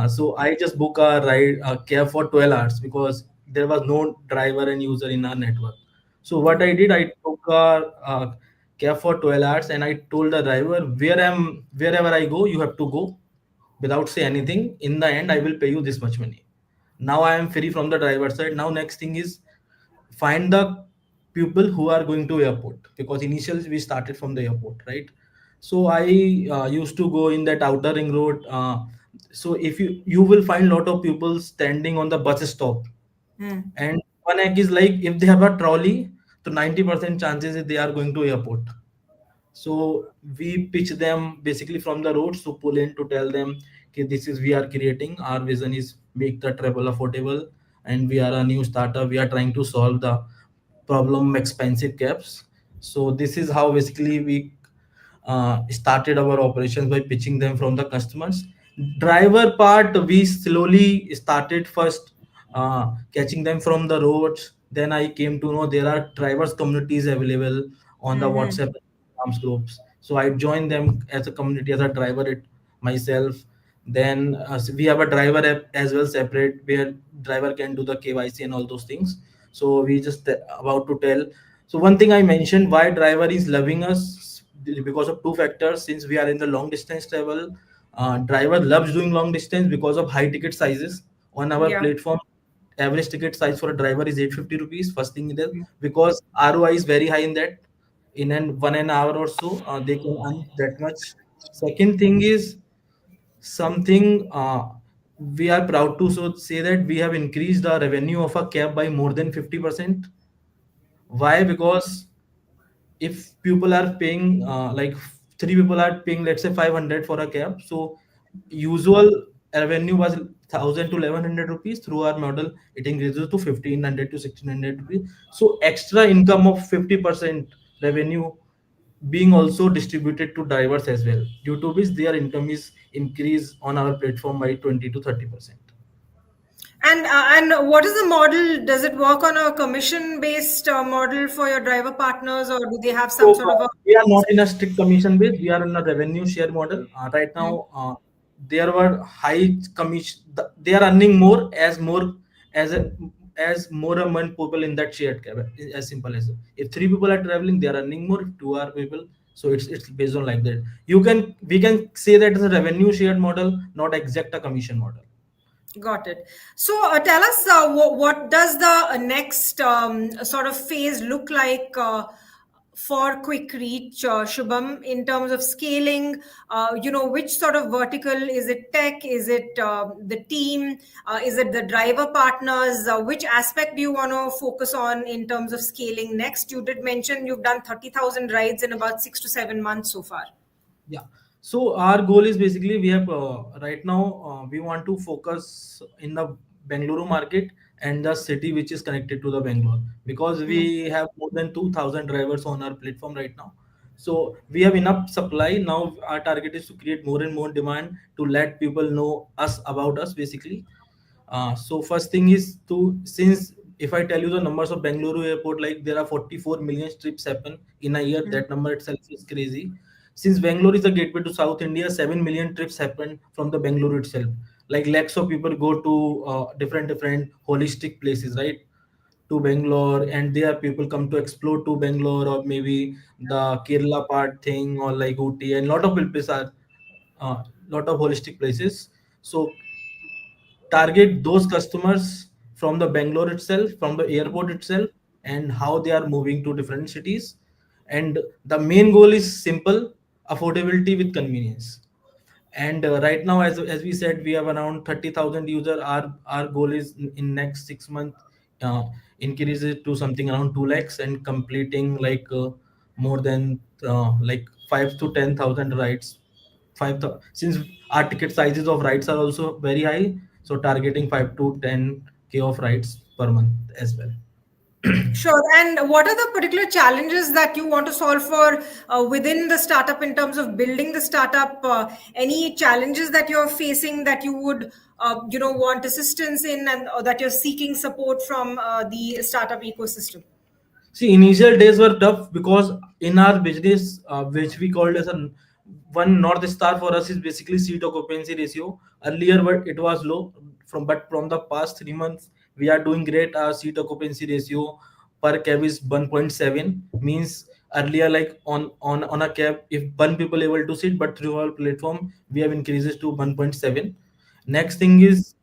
So I just book a cab for 12 hours because there was no driver and user in our network. So what I did, I took a cab for 12 hours, and I told the driver, wherever I go, you have to go without say anything. In the end, I will pay you this much money. Now I am free from the driver side. Now next thing is find the people who are going to airport, because initially we started from the airport, right? So I used to go in that outer ring road. So if you will find lot of people standing on the bus stop, and one egg is like, if they have a trolley, so 90% chances is they are going to airport. So we pitch them basically from the roads to pull in to tell them, okay, this is we are creating. Our vision is make the travel affordable, and we are a new startup. We are trying to solve the problem expensive cabs. So this is how basically we started our operations, by pitching them from the customers. Driver part, we slowly started first catching them from the roads. Then I came to know there are drivers communities available on the WhatsApp arms groups. So I joined them as a community, as a driver it myself. Then we have a driver app as well, separate, where driver can do the KYC and all those things. So we just about to tell. So one thing I mentioned, why driver is loving us, because of two factors. Since we are in the long distance travel, driver loves doing long distance because of high ticket sizes on our Yeah. platform. Average ticket size for a driver is 850 rupees. First thing is, because ROI is very high in that. In an 1 an hour or so, they can earn that much. Second thing is something we are proud to so say that we have increased the revenue of a cab by more than 50%. Why? Because if people are paying like three people are paying, let's say 500 for a cab, so usual revenue was 1000 to 1100 rupees. Through our model, it increases to 1500 to 1600 rupees. So extra income of 50% revenue being also distributed to drivers as well, due to which their income is increased on our platform by 20 to 30%. And what is the model? Does it work on a commission based model for your driver partners, or do they have some So sort of a? we are not in a strict commission base. We are in a revenue share model. Right now, there were high commission. They are earning more as a as more among people in that shared cab. As simple as if three people are traveling, they are earning more. If two are people, so it's based on like that. We can say that it's a revenue shared model, not exact a commission model. Got it. So tell us, what does the next sort of phase look like for Quick Reach, Shubham, in terms of scaling? Which sort of vertical is it? Tech? Is it the team? Is it the driver partners? Which aspect do you want to focus on in terms of scaling next? You did mention you've done 30,000 rides in about 6 to 7 months so far. Yeah. So our goal is basically we have right now we want to focus in the Bengaluru market and the city which is connected to the Bangalore, because we have more than 2000 drivers on our platform right now. So we have enough supply. Now our target is to create more and more demand to let people know us about us basically. So first thing is to, since if I tell you the numbers of Bengaluru airport, like there are 44 million trips happen in a year. That number itself is crazy. Since Bangalore is the gateway to South India, 7 million trips happen from the Bangalore itself. Like lakhs of people go to different holistic places, right? To Bangalore, and there people come to explore to Bangalore, or maybe the Kerala part thing, or like Ooty, and lot of places are lot of holistic places. So target those customers from the Bangalore itself, from the airport itself, and how they are moving to different cities. And the main goal is simple: affordability with convenience. And right now, as we said, we have around 30,000 users. Our goal is in next 6 months increase it to something around 2 lakhs, and completing like more than like 5 to 10,000 rides. Since our ticket sizes of rides are also very high, so targeting 5 to 10k of rides per month as well. Sure. And what are the particular challenges that you want to solve for within the startup in terms of building the startup? Any challenges that you're facing that you would, want assistance in, and or that you're seeking support from the startup ecosystem? See, initial days were tough because in our business, which we called as a one north star for us is basically seat occupancy ratio. Earlier, but it was low from the past 3 months, we are doing great. Our seat occupancy ratio per cab is 1.7, means earlier, like on a cab, if one people able to sit, but through our platform we have increases to 1.7. Next thing is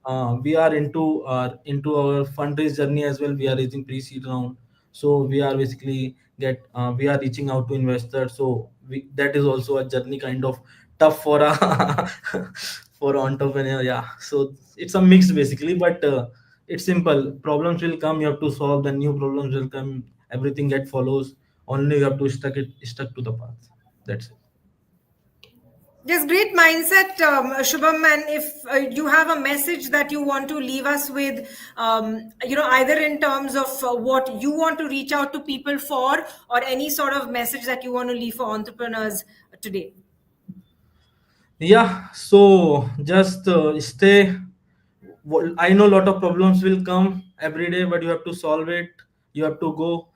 we are into our fundraise journey as well. We are raising pre-seed round, so we are basically we are reaching out to investors. So that is also a journey kind of tough for a for an entrepreneur. Yeah, so it's a mix basically, but it's simple. Problems will come, you have to solve. The new problems will come. Everything get follows. Only you have to stuck to the path. That's it. Yes, great mindset, Shubham. And if you have a message that you want to leave us with, either in terms of what you want to reach out to people for, or any sort of message that you want to leave for entrepreneurs today. Yeah, so just stay. I know a lot of problems will come every day, but you have to solve it. You have to go,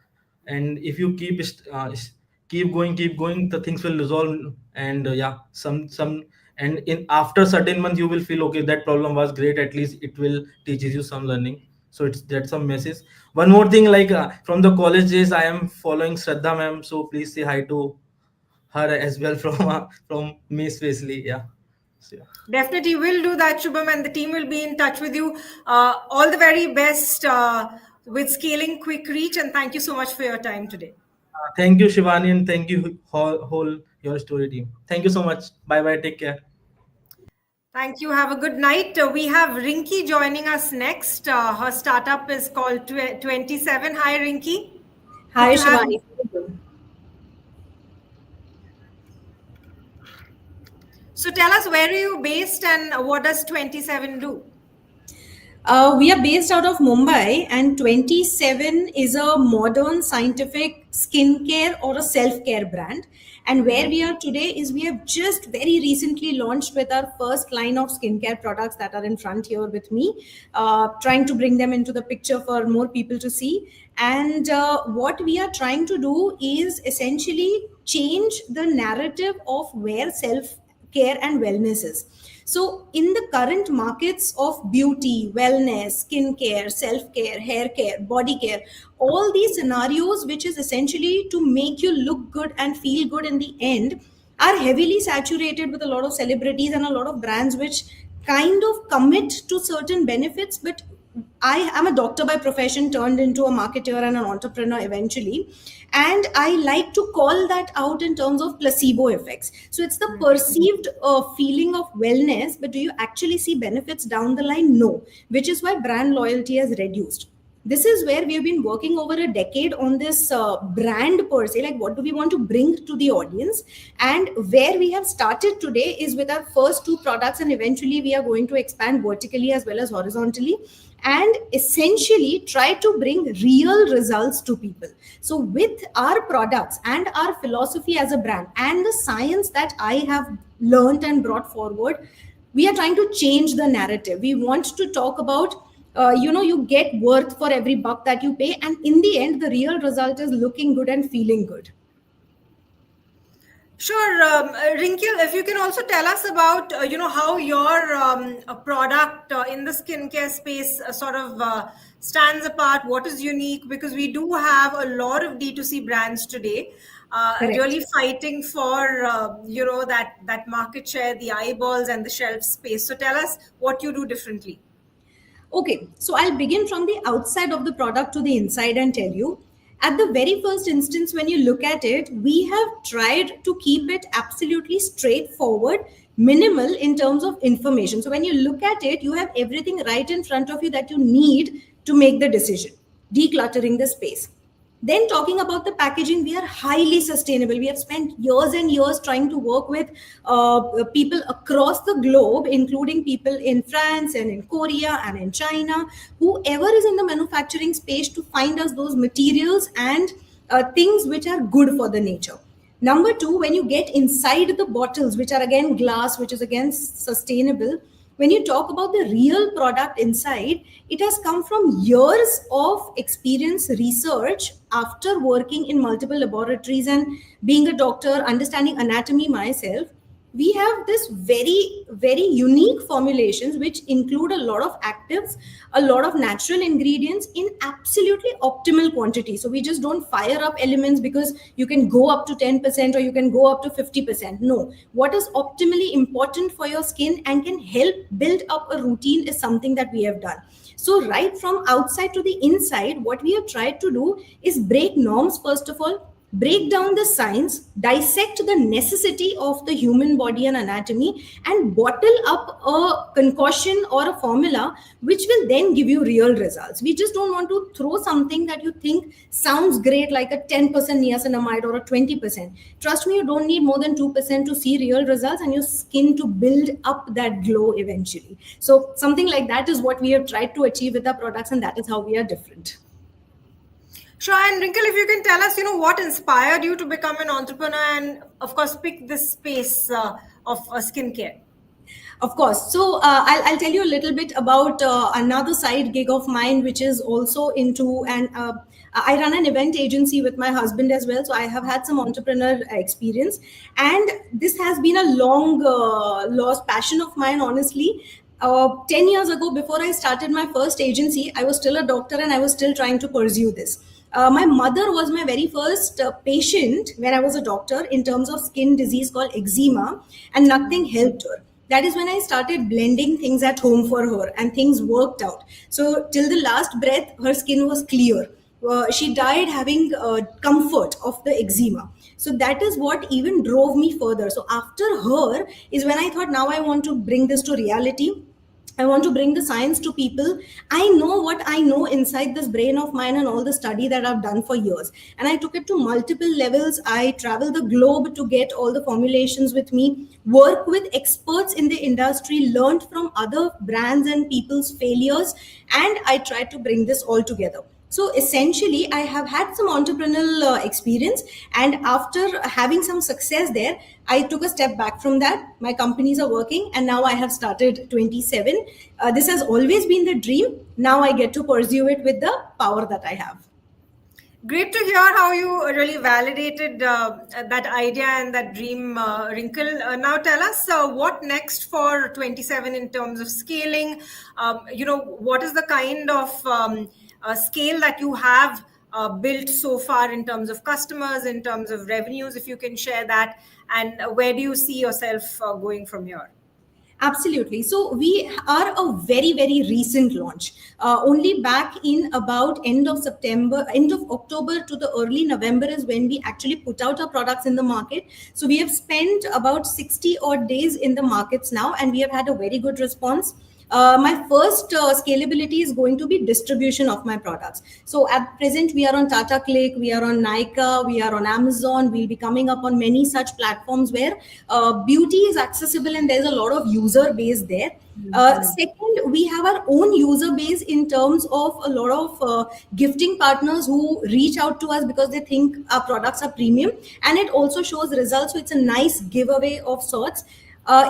and if you keep going, the things will resolve. And yeah, some and in after certain months, you will feel okay. That problem was great. At least it will teaches you some learning. So that's some message. One more thing, like from the college days, I am following Shraddha ma'am. So please say hi to her as well from me especially. Yeah. So, yeah. Definitely will do that, Shubham, and the team will be in touch with you. All the very best with scaling Quick Reach, and thank you so much for your time today. Thank you, Shivani, and thank you whole your story team. Thank you so much. Bye bye. Take care. Thank you. Have a good night. We have Rinki joining us next. Her startup is called 27. Hi, Rinki. Hi, Good to have Shivani. you. So tell us, where are you based and what does 27 do? We are based out of Mumbai, and 27 is a modern scientific skincare or a self-care brand. And where we are today is we have just very recently launched with our first line of skincare products that are in front here with me, trying to bring them into the picture for more people to see. And what we are trying to do is essentially change the narrative of where self-care and wellness is. So, in the current markets of beauty, wellness, skincare, self care, hair care, body care, all these scenarios, which is essentially to make you look good and feel good in the end, are heavily saturated with a lot of celebrities and a lot of brands which kind of commit to certain benefits, but I am a doctor by profession turned into a marketer and an entrepreneur eventually. And I like to call that out in terms of placebo effects. So it's the perceived feeling of wellness, but do you actually see benefits down the line? No, which is why brand loyalty has reduced. This is where we have been working over a decade on this brand per se, like what do we want to bring to the audience. And where we have started today is with our first two products, and eventually we are going to expand vertically as well as horizontally, and essentially try to bring real results to people. So with our products and our philosophy as a brand and the science that I have learned and brought forward, we are trying to change the narrative. We want to talk about you get worth for every buck that you pay, and in the end the real result is looking good and feeling good. Sure, Rinki, if you can also tell us about how your product in the skincare space sort of stands apart. What is unique? Because we do have a lot of D2C brands today, really fighting for that market share, the eyeballs, and the shelf space. So tell us what you do differently. Okay, so I'll begin from the outside of the product to the inside and tell you. At the very first instance, when you look at it, we have tried to keep it absolutely straightforward, minimal in terms of information. So when you look at it, you have everything right in front of you that you need to make the decision, decluttering the space. Then talking about the packaging, we are highly sustainable. We have spent years and years trying to work with people across the globe, including people in France and in Korea and in China, whoever is in the manufacturing space, to find us those materials and things which are good for the nature. Number two, when you get inside the bottles, which are again glass, which is again sustainable, when you talk about the real product inside, it has come from years of experience, research, after working in multiple laboratories and being a doctor, understanding anatomy myself. we have this very, very unique formulations which include a lot of actives, a lot of natural ingredients in absolutely optimal quantity. So we just don't fire up elements because you can go up to 10% or you can go up to 50%. No, what is optimally important for your skin and can help build up a routine is something that we have done. So right from outside to the inside, what we have tried to do is break norms, first of all, break down the science, dissect the necessity of the human body and anatomy, and bottle up a concoction or a formula which will then give you real results. We just don't want to throw something that you think sounds great, like a 10% niacinamide or a 20%. Trust me, you don't need more than 2% to see real results and your skin to build up that glow eventually. So something like that is what we have tried to achieve with our products, and that is how we are different. Shra and Wrinkle, if you can tell us, what inspired you to become an entrepreneur and, of course, pick this space of skincare? Of course. So I'll tell you a little bit about another side gig of mine, which is also into, and I run an event agency with my husband as well. So I have had some entrepreneur experience, and this has been a long lost passion of mine, honestly. 10 years ago, before I started my first agency, I was still a doctor and I was still trying to pursue this. My mother was my very first patient when I was a doctor in terms of skin disease called eczema, and nothing helped her. That is when I started blending things at home for her, and things worked out. So till the last breath, her skin was clear. She died having comfort of the eczema. So that is what even drove me further. So after her is when I thought, now I want to bring this to reality. I want to bring the science to people. I know what I know inside this brain of mine and all the study that I've done for years. And I took it to multiple levels. I traveled the globe to get all the formulations with me, work with experts in the industry, learned from other brands and people's failures, and I tried to bring this all together. So essentially, I have had some entrepreneurial experience, and after having some success there, I took a step back from that. My companies are working, and now I have started 27. This has always been the dream. Now I get to pursue it with the power that I have. Great to hear how you really validated that idea and that dream, Wrinkle. Now tell us what next for 27 in terms of scaling. What is the kind of scale that you have built so far in terms of customers, in terms of revenues, if you can share that, and where do you see yourself going from here? Absolutely. So we are a very, very recent launch. Only back in about end of October to the early November is when we actually put out our products in the market. So we have spent about 60 odd days in the markets now, and we have had a very good response. My first scalability is going to be distribution of my products. So at present, we are on Tata Click, we are on Nykaa, we are on Amazon. We'll be coming up on many such platforms where beauty is accessible and there's a lot of user base there. Second, we have our own user base in terms of a lot of gifting partners who reach out to us because they think our products are premium, and it also shows results. So it's a nice giveaway of sorts.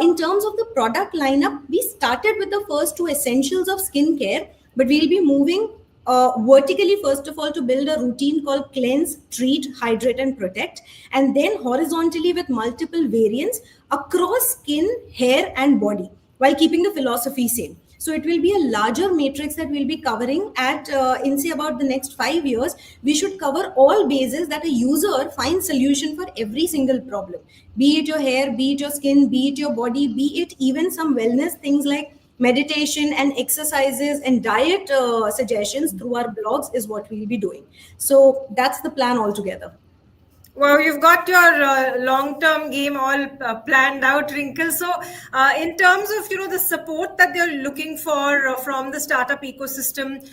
In terms of the product lineup, we started with the first two essentials of skincare, but we'll be moving vertically, first of all, to build a routine called cleanse, treat, hydrate, and protect, and then horizontally with multiple variants across skin, hair, and body, while keeping the philosophy same. So it will be a larger matrix that we'll be covering at, in say about the next 5 years, we should cover all bases that a user finds solution for every single problem. Be it your hair, be it your skin, be it your body, be it even some wellness things like meditation and exercises and diet suggestions through our blogs is what we'll be doing. So that's the plan altogether. Well, you've got your long-term game all planned out, Wrinkle. So in terms of, the support that they're looking for from the startup ecosystem,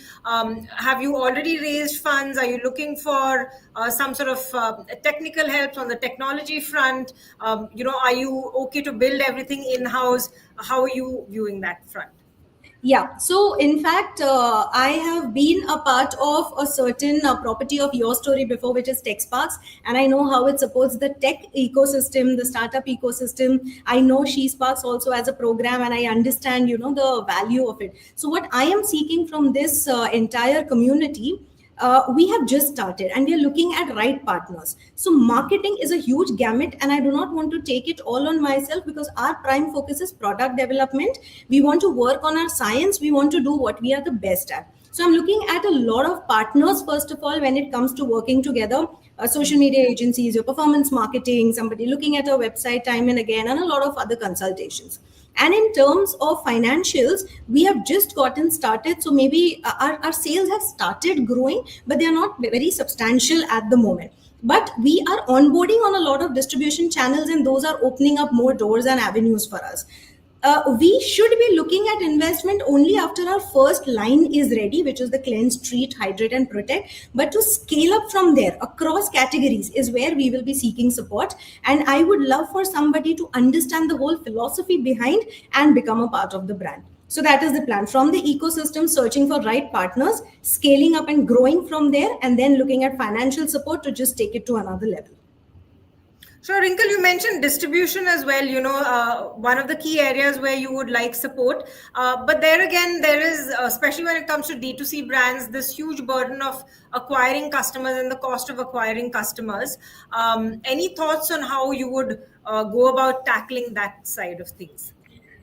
have you already raised funds? Are you looking for some sort of technical help on the technology front? Are you okay to build everything in-house? How are you viewing that front? Yeah, so in fact, I have been a part of a certain property of YourStory before, which is TechSparks, and I know how it supports the tech ecosystem, the startup ecosystem. I know SheSparks also as a program, and I understand, the value of it. So what I am seeking from this entire community, we have just started and we are looking at right partners. So marketing is a huge gamut, and I do not want to take it all on myself because our prime focus is product development. We want to work on our science. We want to do what we are the best at. So I'm looking at a lot of partners, first of all, when it comes to working together. Social media agencies, your performance marketing, somebody looking at our website time and again, and a lot of other consultations. And in terms of financials, we have just gotten started. So maybe our sales have started growing, but they are not very substantial at the moment. But we are onboarding on a lot of distribution channels, and those are opening up more doors and avenues for us. We should be looking at investment only after our first line is ready, which is the cleanse, treat, hydrate, and protect. But to scale up from there across categories is where we will be seeking support. And I would love for somebody to understand the whole philosophy behind and become a part of the brand. So that is the plan. From the ecosystem, searching for right partners, scaling up and growing from there, and then looking at financial support to just take it to another level. So, Wrinkle, you mentioned distribution as well, one of the key areas where you would like support. But there again, there is, especially when it comes to D2C brands, this huge burden of acquiring customers and the cost of acquiring customers. Any thoughts on how you would go about tackling that side of things?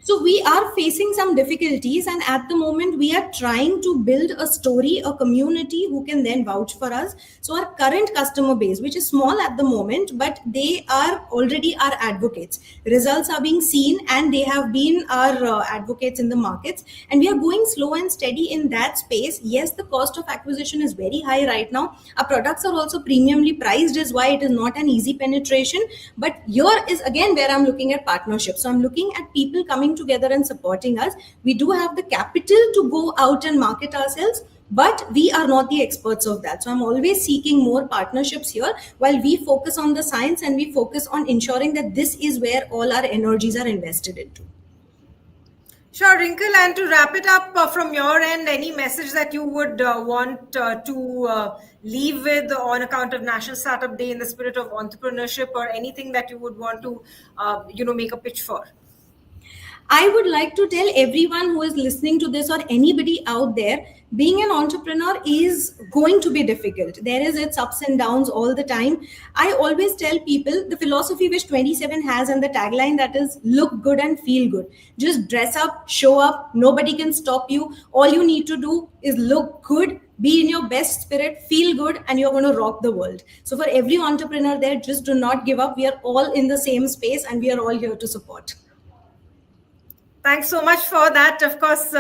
So we are facing some difficulties, and at the moment we are trying to build a story, a community who can then vouch for us. So our current customer base, which is small at the moment, but they are already our advocates. Results are being seen, and they have been our advocates in the markets. And we are going slow and steady in that space. Yes, the cost of acquisition is very high right now. Our products are also premiumly priced, is why it is not an easy penetration. But here is again where I'm looking at partnerships. So I'm looking at people coming together and supporting us. We do have the capital to go out and market ourselves, but we are not the experts of that. So I'm always seeking more partnerships here while we focus on the science and we focus on ensuring that this is where all our energies are invested into. Sure, Wrinkle, and to wrap it up from your end, any message that you would want to leave with on account of National Startup Day in the spirit of entrepreneurship, or anything that you would want to, make a pitch for? I would like to tell everyone who is listening to this or anybody out there, being an entrepreneur is going to be difficult. There is its ups and downs all the time. I always tell people the philosophy which 27 has and the tagline that is look good and feel good. Just dress up, show up, nobody can stop you. All you need to do is look good, be in your best spirit, feel good, and you're going to rock the world. So for every entrepreneur there, just do not give up. We are all in the same space and we are all here to support. Thanks so much for that. Of course,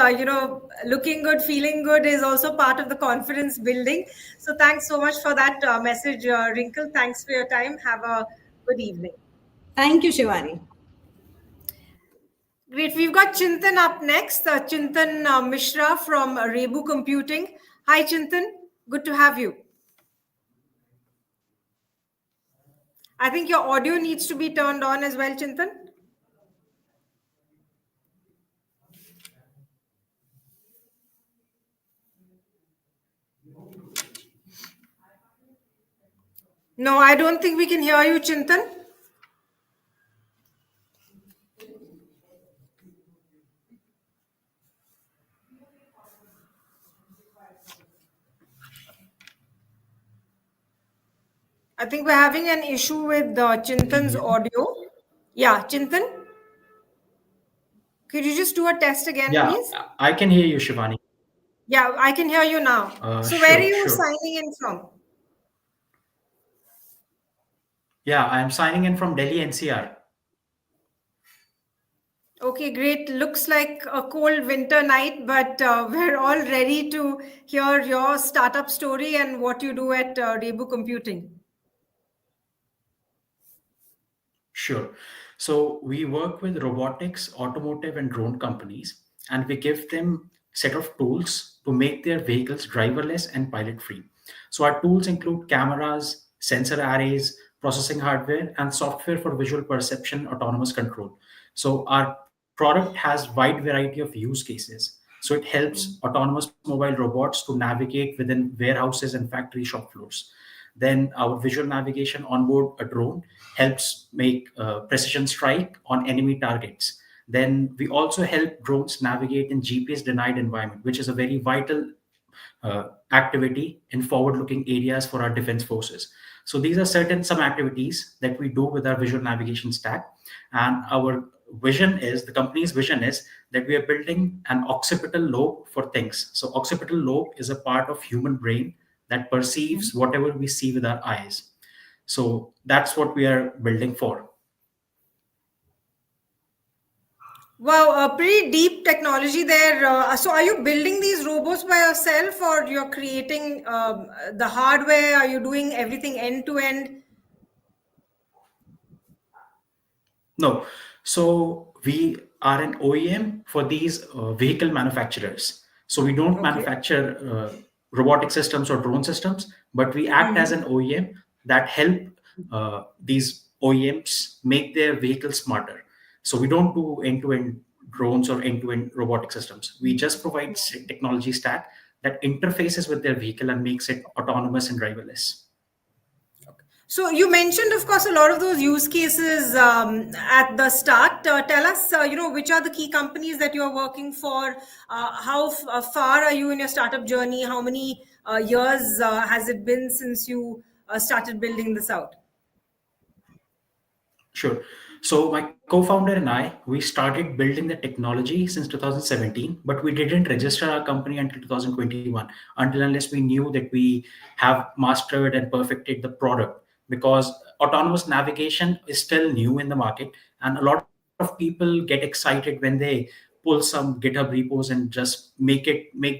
looking good, feeling good is also part of the confidence building. So thanks so much for that message, Wrinkle. Thanks for your time. Have a good evening. Thank you, Shivani. Great. We've got Chintan up next. Chintan Mishra from Rebu Computing. Hi, Chintan. Good to have you. I think your audio needs to be turned on as well, Chintan. No, I don't think we can hear you, Chintan. I think we're having an issue with Chintan's audio. Yeah, Chintan, could you just do a test again, please? I can hear you, Shivani. Yeah, I can hear you now. So where are you signing in from? Yeah, I'm signing in from Delhi, NCR. Okay, great. Looks like a cold winter night, but we're all ready to hear your startup story and what you do at Rebu Computing. Sure. So we work with robotics, automotive, and drone companies, and we give them set of tools to make their vehicles driverless and pilot-free. So our tools include cameras, sensor arrays, processing hardware, and software for visual perception, autonomous control. So our product has wide variety of use cases. So it helps autonomous mobile robots to navigate within warehouses and factory shop floors. Then our visual navigation onboard a drone helps make precision strike on enemy targets. Then we also help drones navigate in GPS denied environment, which is a very vital activity in forward-looking areas for our defense forces. So these are some activities that we do with our visual navigation stack, and our vision is the company's vision is that we are building an occipital lobe for things. So occipital lobe is a part of human brain that perceives whatever we see with our eyes. So that's what we are building for. Wow, a pretty deep technology there. So, are you building these robots by yourself, or you're creating the hardware? Are you doing everything end to end? No. So we are an OEM for these vehicle manufacturers. So we don't Okay. manufacture robotic systems or drone systems, but we act as an OEM that help these OEMs make their vehicles smarter. So we don't do end-to-end drones or end-to-end robotic systems. We just provide technology stack that interfaces with their vehicle and makes it autonomous and driverless. So you mentioned, of course, a lot of those use cases at the start. Tell us, which are the key companies that you are working for? How far are you in your startup journey? How many years has it been since you started building this out? Sure. So my co-founder and I, we started building the technology since 2017, but we didn't register our company until 2021, until unless we knew that we have mastered and perfected the product. Because autonomous navigation is still new in the market, and a lot of people get excited when they pull some GitHub repos and just make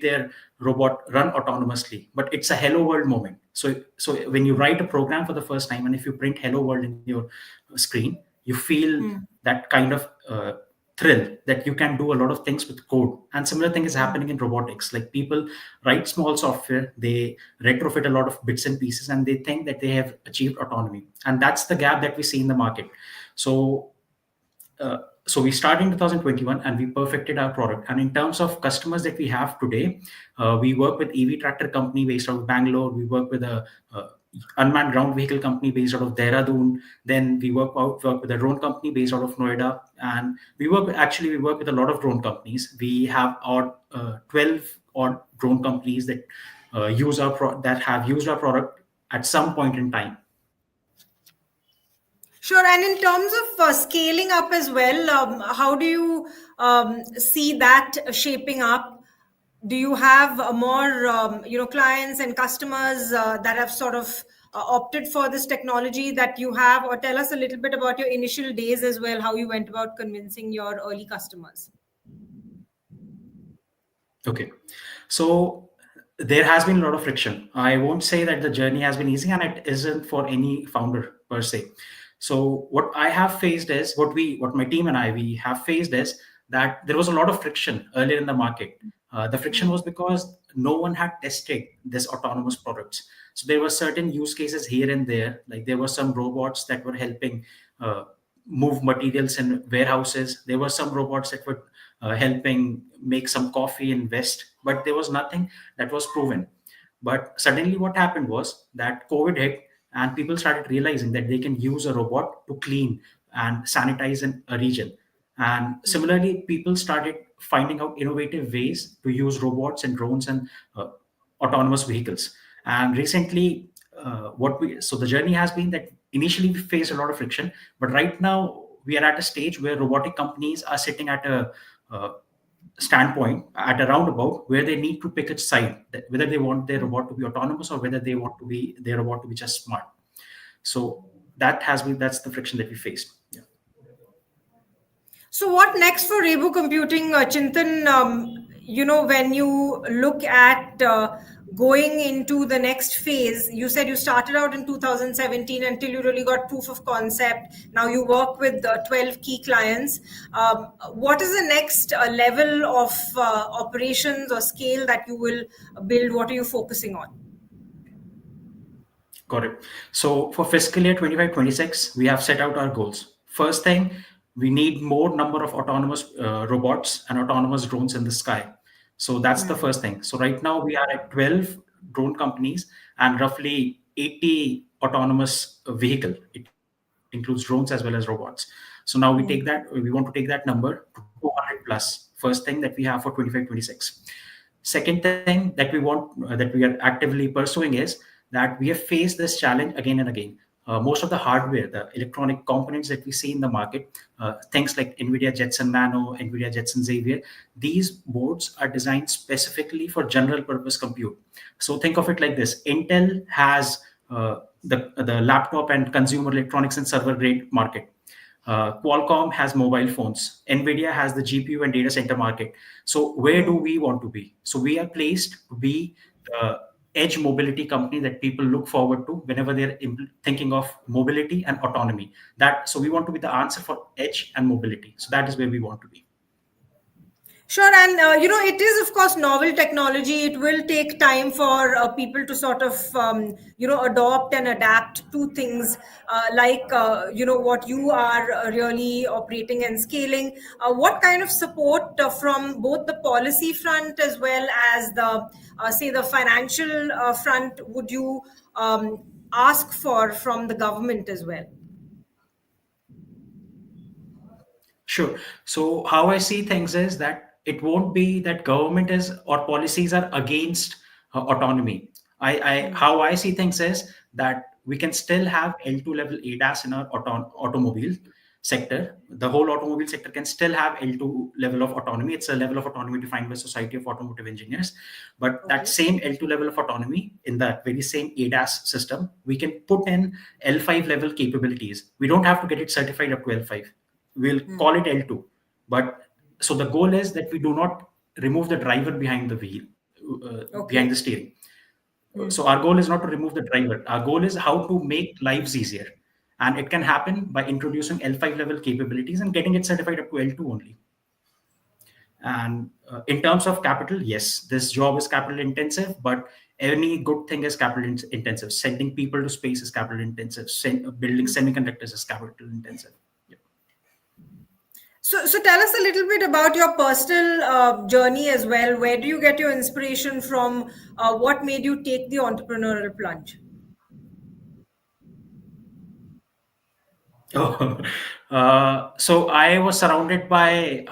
their robot run autonomously. But it's a hello world moment. So when you write a program for the first time, and if you print hello world in your screen, you feel that kind of thrill that you can do a lot of things with code. And similar thing is happening in robotics. Like people write small software, they retrofit a lot of bits and pieces, and they think that they have achieved autonomy. And that's the gap that we see in the market. So so we started in 2021 and we perfected our product. And in terms of customers that we have today, we work with EV tractor company based out of Bangalore. We work with a unmanned ground vehicle company based out of Dehradun. Then we work with a drone company based out of Noida. And we work with a lot of drone companies. We have our 12 odd drone companies that that have used our product at some point in time. Sure. And in terms of scaling up as well, how do you see that shaping up? Do you have more, clients and customers that have sort of opted for this technology that you have? Or tell us a little bit about your initial days as well, how you went about convincing your early customers. Okay. So there has been a lot of friction. I won't say that the journey has been easy, and it isn't for any founder per se. So what I have faced is what my team and we have faced is that there was a lot of friction earlier in the market. The friction was because no one had tested this autonomous products. So there were certain use cases here and there, like there were some robots that were helping move materials in warehouses. There were some robots that were helping make some coffee in West, but there was nothing that was proven. But suddenly what happened was that COVID hit, and people started realizing that they can use a robot to clean and sanitize a region. And similarly, people started finding out innovative ways to use robots and drones and autonomous vehicles. And recently, so the journey has been that initially we faced a lot of friction, but right now we are at a stage where robotic companies are sitting at a standpoint, at a roundabout, where they need to pick a side, whether they want their robot to be autonomous or whether they want their robot to be just smart. So that's the friction that we faced. Yeah. So what next for Rebu Computing, Chintan? When you look at going into the next phase, you said you started out in 2017 until you really got proof of concept. Now you work with 12 key clients. What is the next level of operations or scale that you will build? What are you focusing on? Got it. So for fiscal year 25-26, we have set out our goals. First thing, we need more number of autonomous robots and autonomous drones in the sky. So that's the first thing. So right now we are at 12 drone companies and roughly 80 autonomous vehicle. It includes drones as well as robots. So now we want to take that number to 200 plus. First thing that we have for 25-26. Second thing that we want that we are actively pursuing is that we have faced this challenge again and again. Most of the hardware, the electronic components that we see in the market, things like NVIDIA Jetson Nano, NVIDIA Jetson Xavier, these boards are designed specifically for general purpose compute. So think of it like this: Intel has the laptop and consumer electronics and server grade market. Qualcomm has mobile phones. NVIDIA has the GPU and data center market. So where do we want to be? So we are placed to be the edge mobility company that people look forward to whenever they're thinking of mobility and autonomy. So we want to be the answer for edge and mobility. So that is where we want to be. Sure, and it is of course novel technology. It will take time for people to sort of adopt and adapt to things like what you are really operating and scaling. What kind of support from both the policy front as well as the say the financial front would you ask for from the government as well? Sure. So how I see things is that it won't be that government is or policies are against autonomy. How I see things is that we can still have L2 level ADAS in our automobile sector. The whole automobile sector can still have L2 level of autonomy. It's a level of autonomy defined by Society of Automotive Engineers. But that same L2 level of autonomy in that very same ADAS system, we can put in L5 level capabilities. We don't have to get it certified up to L5. We'll call it L2. But so the goal is that we do not remove the driver behind the wheel, behind the steering. So our goal is not to remove the driver. Our goal is how to make lives easier. And it can happen by introducing L5 level capabilities and getting it certified up to L2 only. And in terms of capital, yes, this job is capital intensive, but any good thing is capital intensive. Sending people to space is capital intensive. Building semiconductors is capital intensive. So tell us a little bit about your personal journey as well. Where do you get your inspiration from? What made you take the entrepreneurial plunge? Oh, so I was surrounded by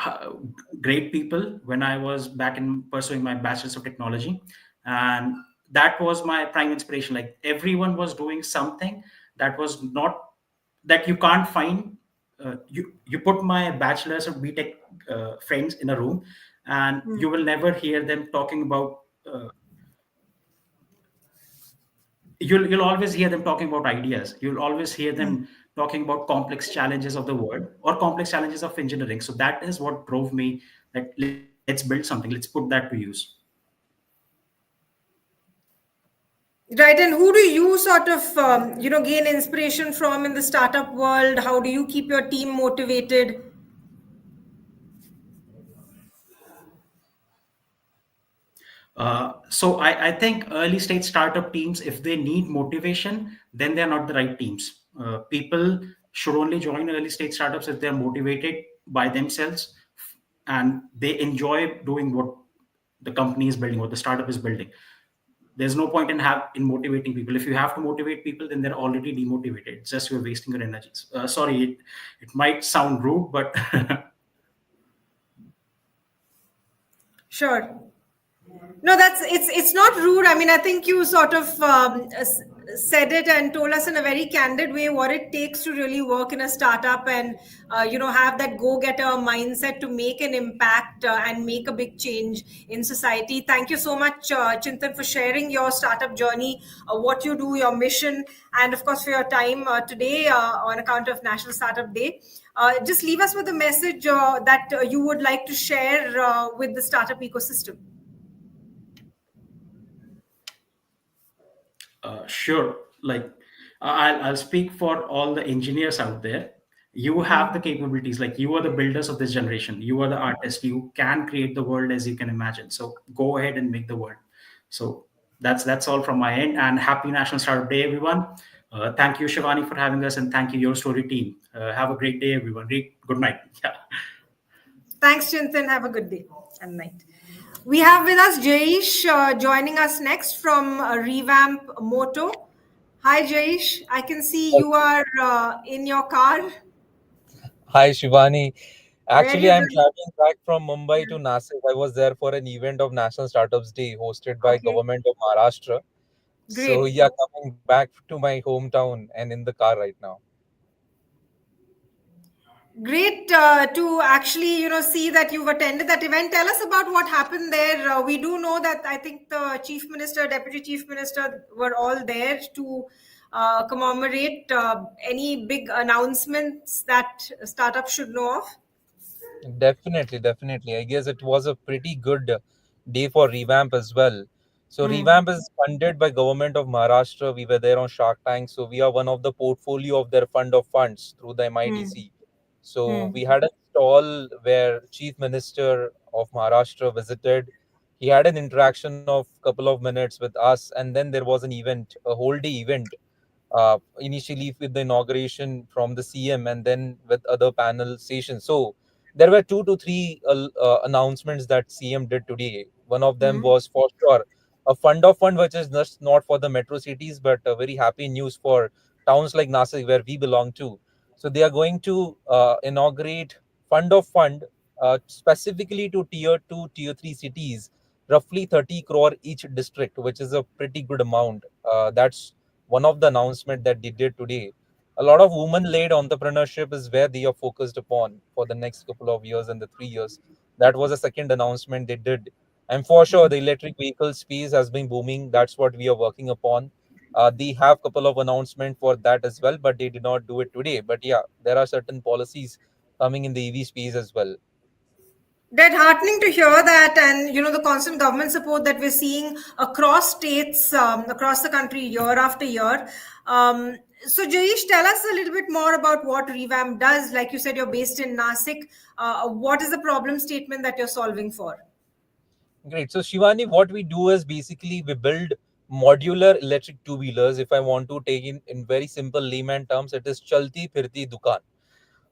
great people when I was back in pursuing my bachelor's of technology, and that was my prime inspiration. Like everyone was doing something that was not that you can't find. You put my bachelor's of BTech friends in a room, and you will never hear them talking about. You'll always hear them talking about ideas. You'll always hear them talking about complex challenges of the world or complex challenges of engineering. So that is what drove me that let's build something, let's put that to use. Right, and who do you sort of gain inspiration from in the startup world? How do you keep your team motivated? So I think early stage startup teams, if they need motivation, then they're not the right teams. People should only join early stage startups if they're motivated by themselves and they enjoy doing what the company is building, what the startup is building. There's no point in motivating people. If you have to motivate people, then they're already demotivated. It's just you're wasting your energies. Sorry, it might sound rude, but Sure. No, it's not rude. I mean, I think you sort of said it and told us in a very candid way what it takes to really work in a startup and have that go-getter mindset to make an impact and make a big change in society. Thank you so much, Chintan, for sharing your startup journey, what you do, your mission, and of course for your time today on account of National Startup Day. Just leave us with a message that you would like to share with the startup ecosystem. Sure. Like I'll speak for all the engineers out there. You have the capabilities. Like you are the builders of this generation. You are the artist. You can create the world as you can imagine. So go ahead and make the world. So that's all from my end. And happy National Startup Day, everyone. Thank you, Shivani, for having us, and thank you, Your Story team. Have a great day, everyone. Good night. Yeah. Thanks, Chintan. Have a good day and night. We have with us Jaish joining us next from Revamp Moto. Hi, Jaish. I can see you are in your car. Hi, Shivani. Where Actually, you I'm done? traveling back from Mumbai to Nasik. I was there for an event of National Startups Day hosted by Okay, Government of Maharashtra. So great. yeah, coming back to my hometown and in the car right now. Great to actually, see that you've attended that event. Tell us about what happened there. We do know that I think the chief minister, deputy chief minister were all there to commemorate any big announcements that startups should know of. Definitely, definitely. I guess it was a pretty good day for Revamp as well. So Hmm. Revamp is funded by Government of Maharashtra. We were there on Shark Tank, so we are one of the portfolio of their fund of funds through the Hmm. MIDC. So Hmm. we had a stall where Chief Minister of Maharashtra visited. He had an interaction of couple of minutes with us, and then there was an event, a whole day event, initially with the inauguration from the CM and then with other panel sessions. So there were two to three announcements that CM did today. One of them Hmm. was for sure a fund of fund, which is just not for the metro cities, but a very happy news for towns like Nasik, where we belong to. So they are going to inaugurate fund of fund specifically to tier 2, tier 3 cities, roughly 30 crore each district, which is a pretty good amount. That's one of the announcement that they did today. A lot of women-led entrepreneurship is where they are focused upon for the next couple of years and the 3 years. That was a second announcement they did. And for sure, the electric vehicle space has been booming. That's what we are working upon. They have couple of announcement for that as well, but they did not do it today. But yeah, there are certain policies coming in the EV space as well. That heartening to hear that, and the constant government support that we're seeing across states, across the country, year after year. So, Jayesh, tell us a little bit more about what Revamp does. Like you said, you're based in Nasik. What is the problem statement that you're solving for? Great. So Shivani, what we do is basically we build modular electric two-wheelers. If I want to take in very simple layman terms, it is chalti phirti dukan.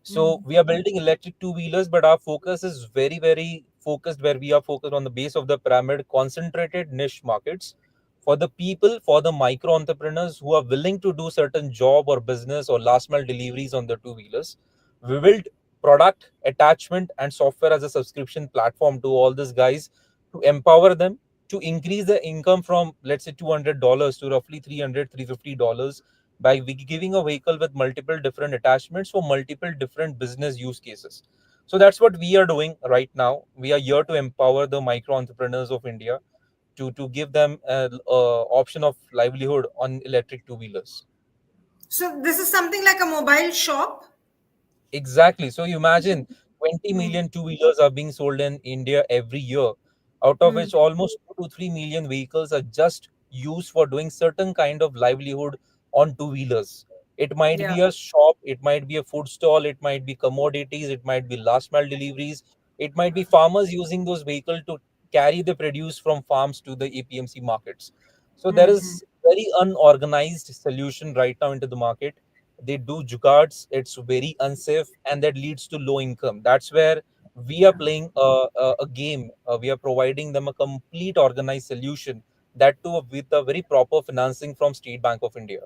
So Hmm. we are building electric two-wheelers, but our focus is very, very focused where we are focused on the base of the pyramid, concentrated niche markets for the people, for the micro entrepreneurs who are willing to do certain job or business or last mile deliveries on the two-wheelers. We build product attachment and software as a subscription platform to all these guys to empower them to increase the income from let's say $200 to roughly 300 $350 by giving a vehicle with multiple different attachments for multiple different business use cases. So that's what we are doing right now. We are here to empower the micro entrepreneurs of India to give them an option of livelihood on electric two wheelers. So, this is something like a mobile shop. Exactly. So you imagine 20 Hmm. million two-wheelers are being sold in India every year, out of Hmm. which almost 2 to 3 million vehicles are just used for doing certain kind of livelihood on two-wheelers. It might Yeah. be a shop, it might be a food stall, it might be commodities, it might be last mile deliveries, it might be farmers using those vehicles to carry the produce from farms to the APMC markets. So there Hmm. is very unorganized solution right now into the market. They do jugards, it's very unsafe, and that leads to low income. That's where we are playing a game. We are providing them a complete organized solution, that too with a very proper financing from State Bank of India.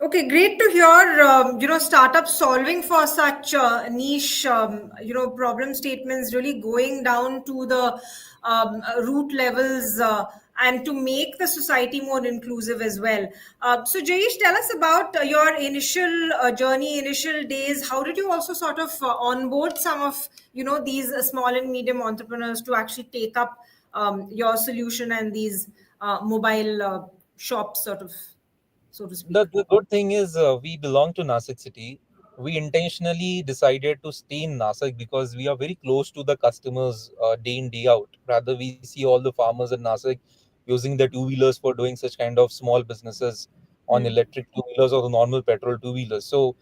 Okay, great to hear. Startups solving for such niche, problem statements, really going down to the root levels and to make the society more inclusive as well. So, Jayesh, tell us about your initial journey, initial days. How did you also sort of onboard some of these small and medium entrepreneurs to actually take up your solution and these mobile shops, sort of, so to speak? The good thing is we belong to Nasik city. We intentionally decided to stay in Nasik because we are very close to the customers day in day out. Rather, we see all the farmers in Nasik using the two wheelers for doing such kind of small businesses on Hmm. electric two wheelers or the normal petrol two wheelers. So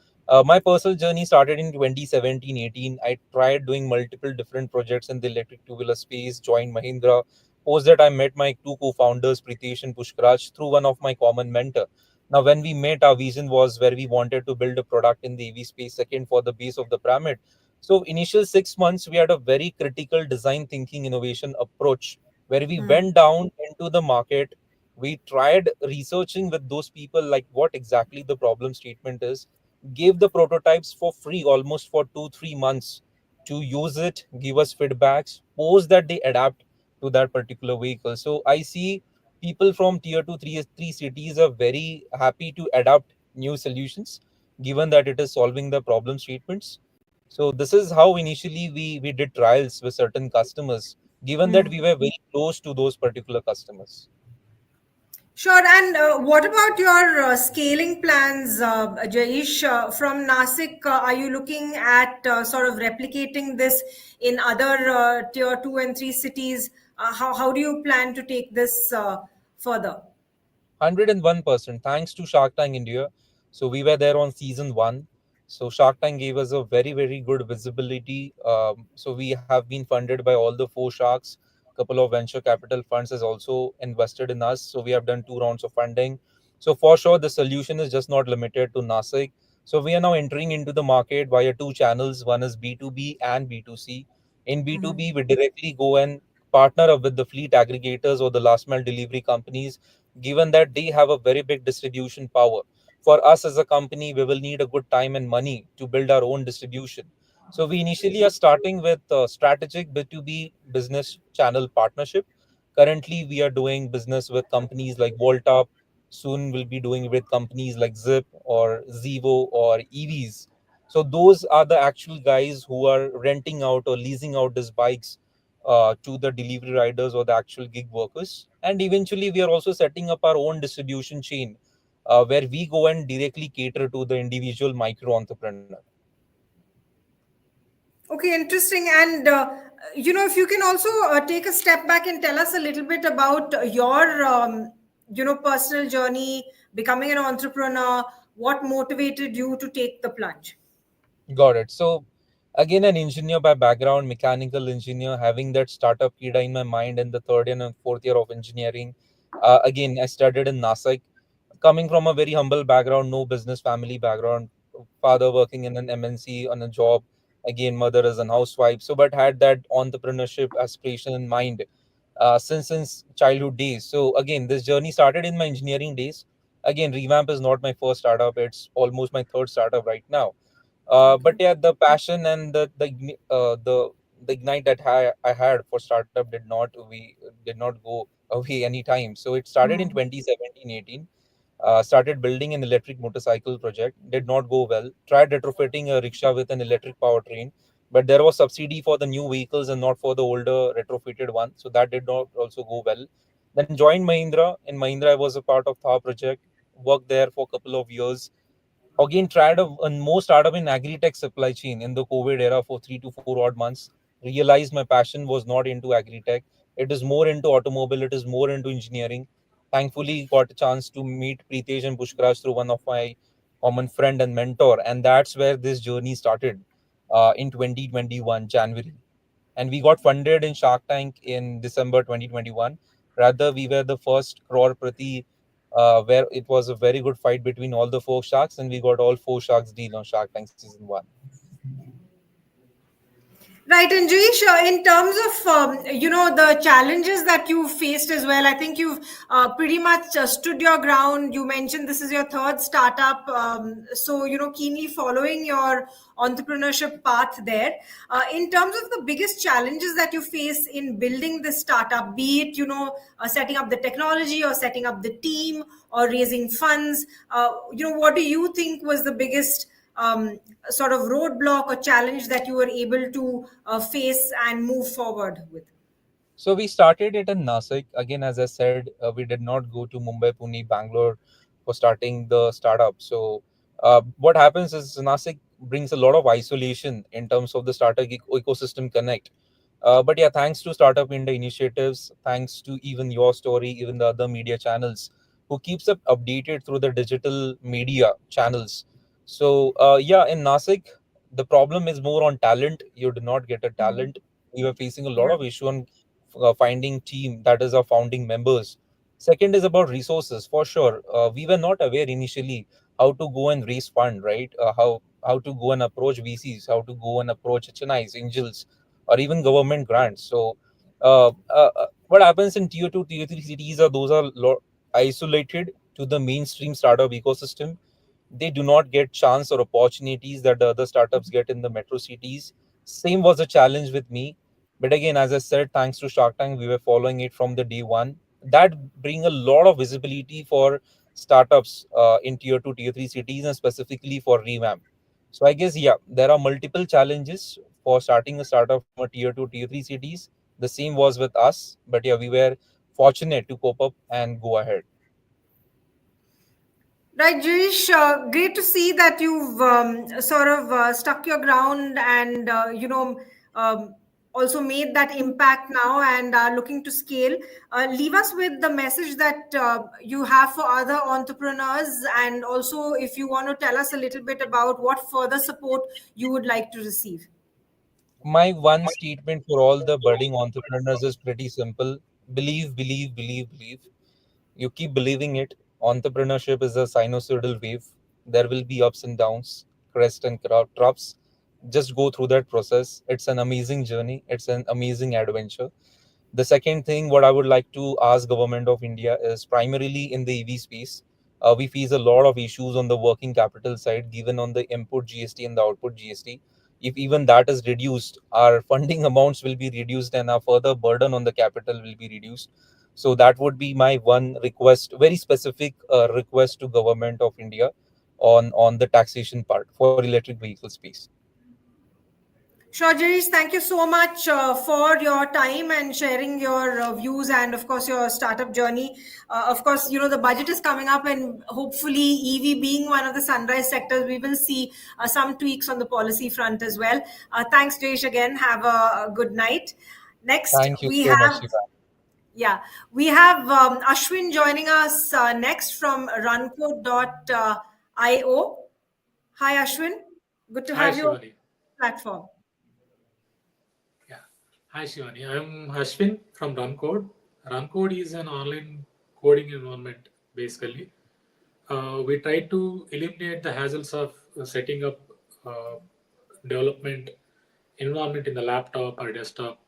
my personal journey started in 2017-18. I tried doing multiple different projects in the electric two wheeler space. Joined Mahindra. Post that, I met my two co-founders Pritesh and Pushkaraj through one of my common mentor. Now, when we met, our vision was where we wanted to build a product in the EV space, second for the base of the pyramid. So, initial 6 months, we had a very critical design thinking innovation approach where we Hmm. went down into the market. We tried researching with those people like what exactly the problem statement is. gave the prototypes for free almost for 2 3 months to use it, give us feedbacks, post that they adapt to that particular vehicle. So I see people from tier 2 three cities are very happy to adopt new solutions given that it is solving the problem statements. So this is how initially we did trials with certain customers, given that we were very close to those particular customers. Sure. And what about your scaling plans, Jaish? From Nasik, are you looking at sort of replicating this in other tier 2 and 3 cities? How do you plan to take this further? 101% thanks to Shark Tank India. So we were there on season one. So Shark Tank gave us a very, very good visibility. So we have been funded by all the four sharks. Couple of venture capital funds has also invested in us. So we have done 2 rounds of funding. So for sure, the solution is just not limited to Nasik. So we are now entering into the market via two channels. One is B2B and B2C. In B2B, we directly go and partner up with the fleet aggregators or the last mile delivery companies, given that they have a very big distribution power. For us as a company, we will need a good time and money to build our own distribution. So we initially are starting with strategic B2B business channel partnership. Currently, we are doing business with companies like Voltop. Soon we'll be doing with companies like Zip or Zevo or EVs. So those are the actual guys who are renting out or leasing out these bikes to the delivery riders or the actual gig workers. And eventually, we are also setting up our own distribution chain where we go and directly cater to the individual micro entrepreneur. Okay, interesting. And if you can also take a step back and tell us a little bit about your personal journey, becoming an entrepreneur, what motivated you to take the plunge? Got it. So, again, an engineer by background, mechanical engineer, having that startup kida in my mind in the third and fourth year of engineering. Again, I studied in Nasik, coming from a very humble background, no business family background, father working in an MNC on a job, again, mother is an housewife. So, but had that entrepreneurship aspiration in mind since childhood days. So, again, this journey started in my engineering days. Again, Revamp is not my first startup; it's almost my third startup right now. But yeah, the passion and the ignite that I had for startup did not go away anytime. So it started in 2017-18. Started building an electric motorcycle project. Did not go well. Tried retrofitting a rickshaw with an electric powertrain, but there was subsidy for the new vehicles and not for the older retrofitted one. So that did not also go well. Then joined Mahindra. In Mahindra, I was a part of Thar project. Worked there for a couple of years. Again, tried a more startup in agri-tech supply chain in the COVID era for 3 to 4 odd months. Realized my passion was not into agri-tech. It is more into automobile. It is more into engineering. Thankfully, got a chance to meet Pritesh and Pushkaraj through one of my common friend and mentor, and that's where this journey started in 2021 January. And we got funded in Shark Tank in December 2021. Rather, we were the first crore prati, where it was a very good fight between all the four sharks, and we got all four sharks deal on Shark Tank season one. Right, and Jayesh, in terms of the challenges that you've faced as well, I think you've pretty much stood your ground. You mentioned this is your third startup, so keenly following your entrepreneurship path there. In terms of the biggest challenges that you face in building this startup, be it setting up the technology or setting up the team or raising funds, what do you think was the biggest sort of roadblock or challenge that you were able to face and move forward with? So we started it in Nasik. Again, as I said, we did not go to Mumbai, Pune, Bangalore for starting the startup. So what happens is Nasik brings a lot of isolation in terms of the startup ecosystem connect. But yeah, thanks to Startup India initiatives, thanks to even your story, even the other media channels who keeps up updated through the digital media channels. So yeah, in Nasik, the problem is more on talent. You do not get a talent. We were facing a lot of issue on finding team that is our founding members. Second is about resources. For sure, we were not aware initially how to go and raise fund, right? How to go and approach VCs, how to go and approach HNIs, angels, or even government grants. So what happens in tier 2 tier 3 cities are those are isolated to the mainstream startup ecosystem. they do not get chance or opportunities that the other startups get in the metro cities. Same was a challenge with me, but again, as I said, thanks to Shark Tank, we were following it from the day one. That bring a lot of visibility for startups in tier 2 tier 3 cities, and specifically for revamp. So I guess, yeah, there are multiple challenges for starting a startup from a tier 2 tier 3 cities. The same was with us, but yeah, we were fortunate to cope up and go ahead. Right, Jirish, great to see that you've sort of stuck your ground and, also made that impact now and are looking to scale. Leave us with the message that you have for other entrepreneurs, and also if you want to tell us a little bit about what further support you would like to receive. My one statement for all the budding entrepreneurs is pretty simple: believe, believe, believe, believe. You keep believing it. Entrepreneurship is a sinusoidal wave. There will be ups and downs, crests and troughs. Just go through that process. It's an amazing journey. It's an amazing adventure. The second thing, what I would like to ask Government of India is primarily in the EV space. We face a lot of issues on the working capital side, given on the input GST and the output GST. If even that is reduced, our funding amounts will be reduced and our further burden on the capital will be reduced. So that would be my one request, very specific request to Government of India on the taxation part for electric vehicle space. Sure, Jirish, thank you so much for your time and sharing your views and, of course, your startup journey. Of course, the budget is coming up, and hopefully, EV being one of the sunrise sectors, we will see some tweaks on the policy front as well. Thanks, Jirish, again. Have a good night. Next, Thank you we so much, have, Shiva. yeah, we have Ashwin joining us next from runco.io. Hi, Ashwin. Good to Hi, have you on Shivani. the platform. Yeah. Hi, Shivani. I'm Ashwin from RunCode. RunCode is an online coding environment, basically. We try to eliminate the hassles of setting up uh, development environment in the laptop or desktop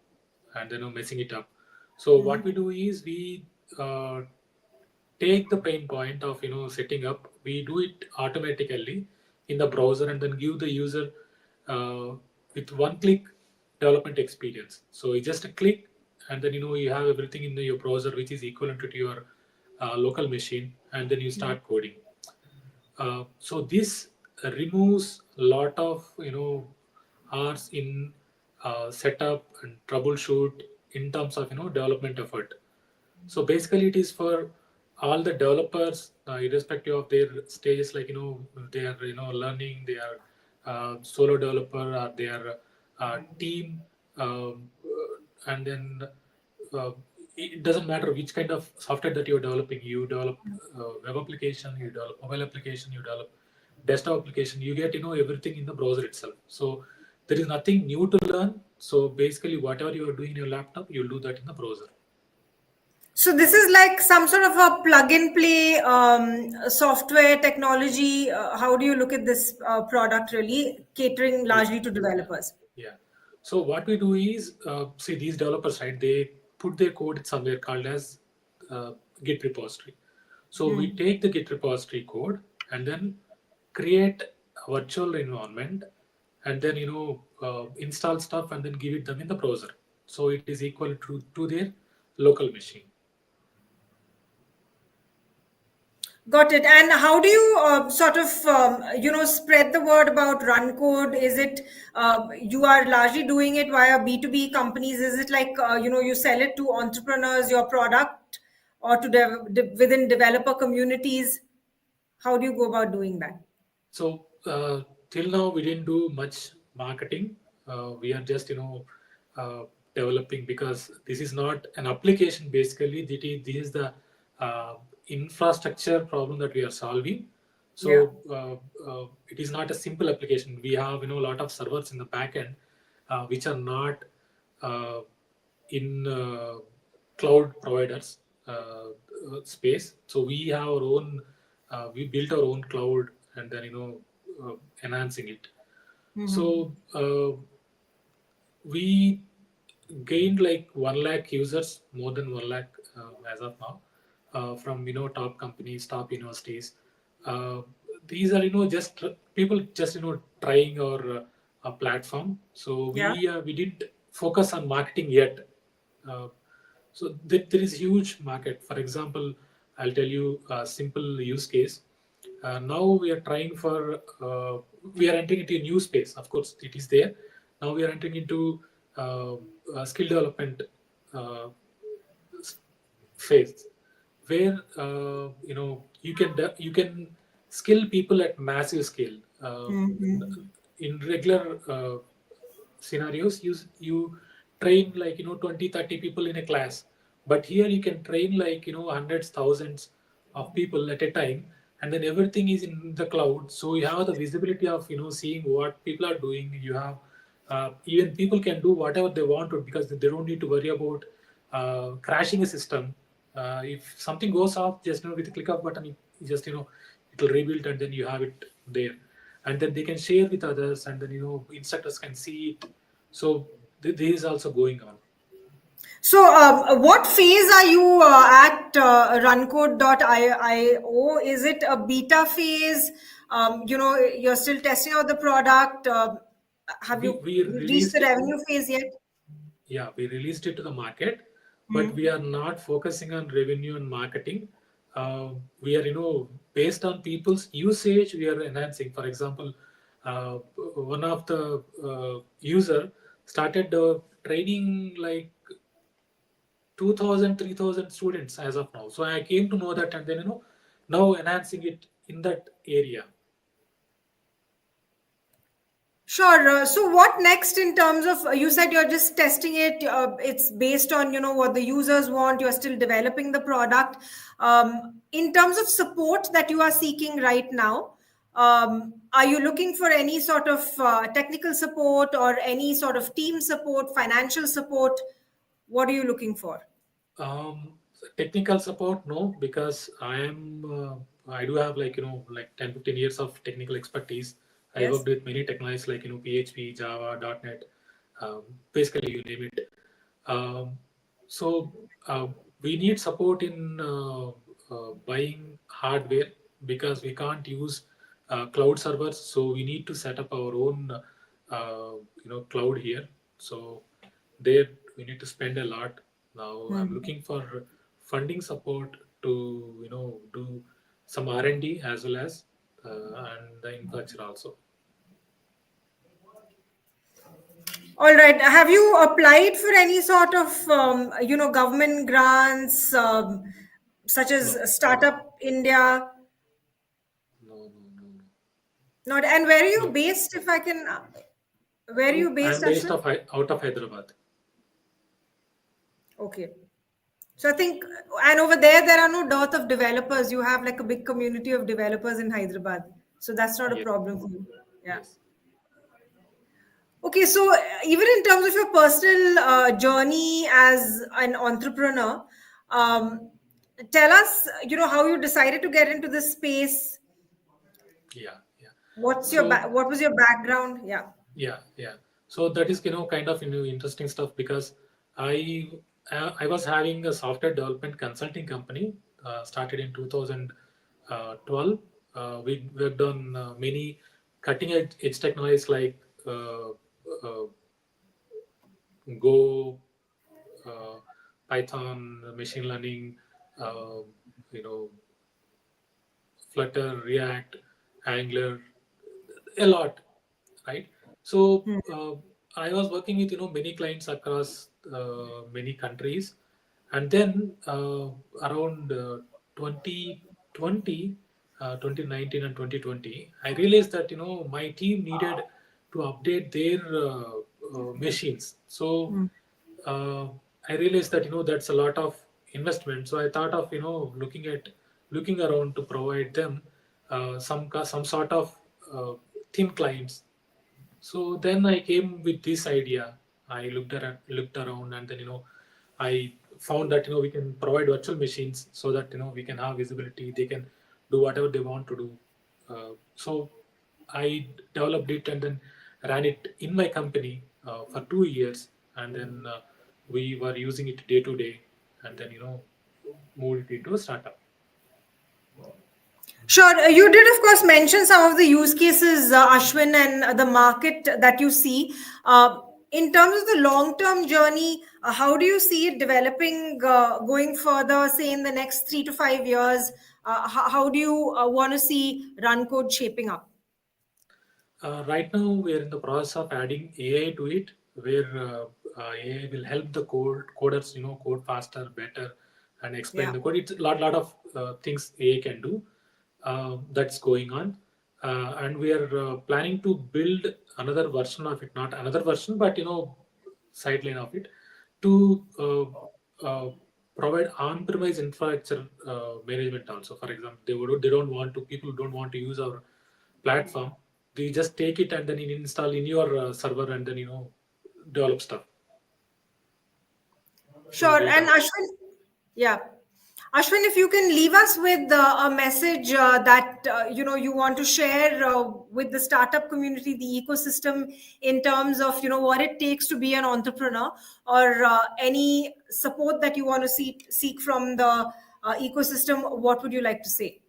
and then messing it up. So what we do is we uh, take the pain point of setting up. We do it automatically in the browser and then give the user uh, with one click development experience. So you just click and then you have everything in your browser which is equivalent to your local machine, and then you start coding. So this removes a lot of hours in setup and troubleshoot in terms of development effort. So basically, it is for all the developers, irrespective of their stages, like they are learning, they are solo developer, or they are team, and then uh, it doesn't matter which kind of software that you're developing. You develop web application, you develop mobile application, you develop desktop application. You get everything in the browser itself. So there is nothing new to learn. So basically, whatever you are doing in your laptop, you'll do that in the browser. So this is like some sort of a plug and play software technology. How do you look at this product really catering Yeah, largely to developers? yeah. So what we do is, see these developers, right? They put their code somewhere called as uh, Git repository. So we take the Git repository code and then create a virtual environment, and then install stuff and then give it them in the browser. So it is equal to their local machine. Got it. And how do you sort of spread the word about Run Code? Is it you are largely doing it via B2B companies? Is it like you sell it to entrepreneurs, your product, or to within developer communities? How do you go about doing that? So till now we didn't do much marketing. We are just uh, developing, because this is not an application. Basically, this is the uh, infrastructure problem that we are solving. Yeah. So it is not a simple application. We have a lot of servers in the backend which are not uh, in cloud providers space. So we have our own. We built our own cloud and then enhancing it. So we gained like 1 lakh users, more than 1 lakh as of now, from top companies, top universities. Uh, these are just people just trying our platform. So Yeah. we didn't focus on marketing yet. uh, so there is huge market. For example, I'll tell you a simple use case. Now we are trying for we are entering into a new space. Of course it is there. Now we are entering into skill development uh, phase, where you can skill people at massive scale. Mm-hmm. In regular scenarios, you train like 20, 30 people in a class, but here you can train like hundreds, thousands of people at a time, and then everything is in the cloud, so you have the visibility of seeing what people are doing. You have even people can do whatever they want to, because they don't need to worry about crashing a system. If something goes off, just with a click of button, you just it will rebuild, and then you have it there, and then they can share with others, and then instructors can see it. So this is also going on. So, what phase are you at runcode.io? Is it a beta phase? You're still testing out the product. Have you We reached the released revenue phase yet? Yeah, we released it to the market, but Hmm. we are not focusing on revenue and marketing. We are based on people's usage, we are enhancing. For example, one of the user started training like 2,000, 3,000 students as of now. So I came to know that, and then now enhancing it in that area. Sure. So, what next in terms of, you said you're just testing it. It's based on what the users want. You're still developing the product. In terms of support that you are seeking right now, are you looking for any sort of technical support or any sort of team support, financial support? What are you looking for? Technical support, no, because I do have like like 10, 15 years of technical expertise. I Yes. worked with many technologies like PHP, Java, .NET, basically you name it. Um, so we need support in buying hardware, because we can't use cloud servers. So we need to set up our own cloud here. So there we need to spend a lot. Now I'm Hmm. looking for funding support to do some R&D as well as and the infrastructure also. All right. Have you applied for any sort of, government grants, such as No, Startup India? no, no, Not. And where are you no. based? If I can, where are you based, I'm based Ashwin? out of Hyderabad. Okay. So I think, and over there are no dearth of developers. You have like a big community of developers in Hyderabad, so that's not a Yes, problem for you. Yeah. yes. Okay, so even in terms of your personal journey as an entrepreneur, um, tell us, how you decided to get into this space. Yeah, yeah. What's your So what was your background? Yeah. yeah, yeah. So that is kind of interesting stuff, because I I was having a software development consulting company started in 2012. We worked on many cutting edge technologies like Go, uh, Python, machine learning, uh, you know, Flutter, React, Angular, a lot, right? So Hmm. I was working with many clients across many countries, and then around 2020, 2019 and 2020, I realized that my team needed to update their machines. So Hmm. uh, I realized that that's a lot of investment. So I thought of looking around to provide them some sort of thin clients. So then I came with this idea. I looked around, and then I found that we can provide virtual machines, so that we can have visibility. They can do whatever they want to do. So I developed it, and then ran it in my company for 2 years, and then we were using it day to day, and then moved it into a startup. Sure. You did, of course, mention some of the use cases, Ashwin, and the market that you see. In terms of the long-term journey, how do you see it developing going further, say in the next 3 to 5 years? How do you want to see Run Code shaping up? Right now, we are in the process of adding AI to it, where AI will help the coders, code faster, better, and explain Yeah. the code. It's a lot of things AI can do. That's going on, and we are planning to build another version of it, not another version, but sideline of it, to provide on-premise infrastructure management also. For example, they don't want to people don't want to use our platform. They just take it and then install in your server and then develop stuff. Sure. And Ashwin, yeah. Ashwin, if you can leave us with a message that you want to share with the startup community, the ecosystem, in terms of what it takes to be an entrepreneur, or any support that you want to seek from the ecosystem, what would you like to say?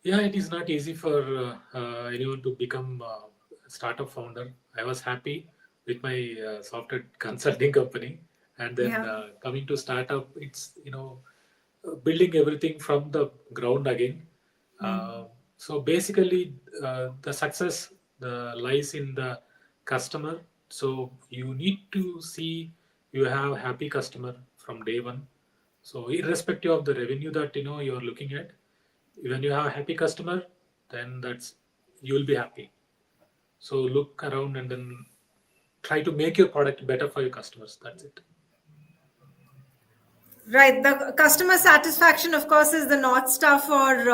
Yeah, it is not easy for anyone to become a startup founder. I was happy with my software consulting company, and then Yeah. Coming to startup, it's building everything from the ground again. So basically, the success lies in the customer. So you need to see you have happy customer from day one. So irrespective of the revenue that you're looking at, when you have a happy customer, then that's you'll be happy. So look around and then try to make your product better for your customers. That's it. Right. The customer satisfaction, of course, is the North Star for,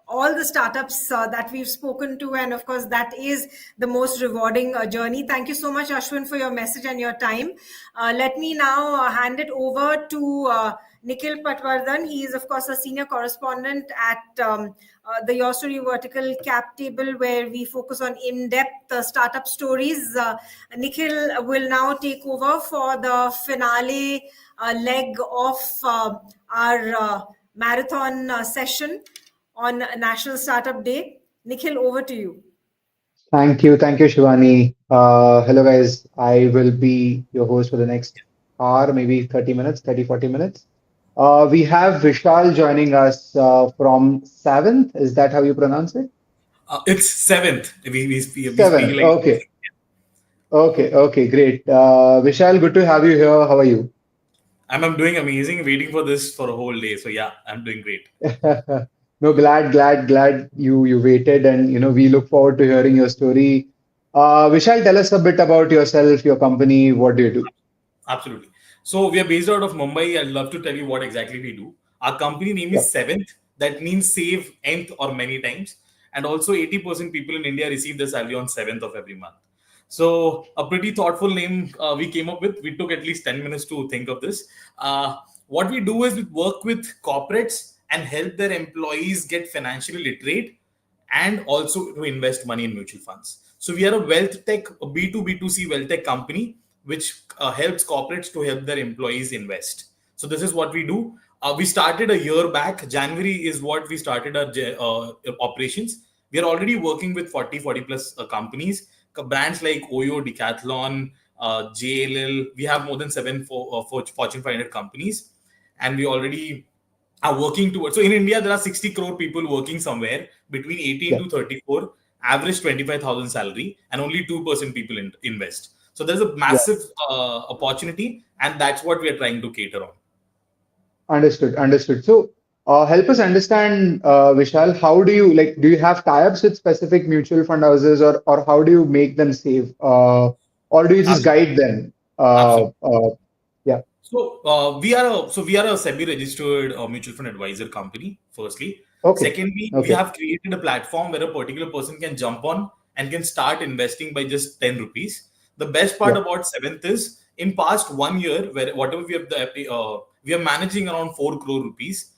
all the startups that we've spoken to. And of course, that is the most rewarding journey. Thank you so much, Ashwin, for your message and your time. Let me now hand it over to Nikhil Patwardhan. He is, of course, a senior correspondent at the YourStory vertical cap table, where we focus on in-depth startup stories. Nikhil will now take over for the finale leg of our marathon session on National Startup Day. Nikhil, over to you. Thank you, Shivani. Hello, guys. I will be your host for the next hour, maybe 30 minutes, 30, 40 minutes. We have Vishal joining us from 7th. Is that how you pronounce it? It's seventh. We speak 7th. like. Okay. Okay, great. Vishal, good to have you here. How are you? I'm doing amazing. Waiting for this for a whole day. So yeah, I'm doing great. No, glad you waited, and we look forward to hearing your story. Vishal, tell us a bit about yourself, your company. What do you do? Absolutely. So we are based out of Mumbai. I'd love to tell you what exactly we do. Our company name is Yep. Seventh. That means save nth or many times. And also 80% people in India receive their salary on 7th of every month. So a pretty thoughtful name we came up with. We took at least 10 minutes to think of this. What we do is we work with corporates and help their employees get financially literate and also to invest money in mutual funds. So we are a wealth tech, a B2B2C wealth tech company, which helps corporates to help their employees invest. So this is what we do. We started a year back. January is what we started our operations. We are already working with 40 plus companies, brands like Oyo, Decathlon, JLL. We have more than for Fortune 500 companies, and we already are working towards. So in India, there are 60 crore people working somewhere between 18 Yeah. to 34, average 25,000 salary, and only 2% people invest. So there's a Yeah. massive opportunity, and that's what we are trying to cater on. Understood. So, help us understand, Vishal, how do you do you have tie-ups with specific mutual fund houses, or how do you make them save, or do you just Absolutely. guide them? Yeah. So we are a SEBI-registered mutual fund advisor company. Firstly, Okay. secondly, we Okay. have created a platform where a particular person can jump on and can start investing by just 10 rupees. The best part Yeah. about Seventh is in past 1 year, where whatever we are managing around 4 crore rupees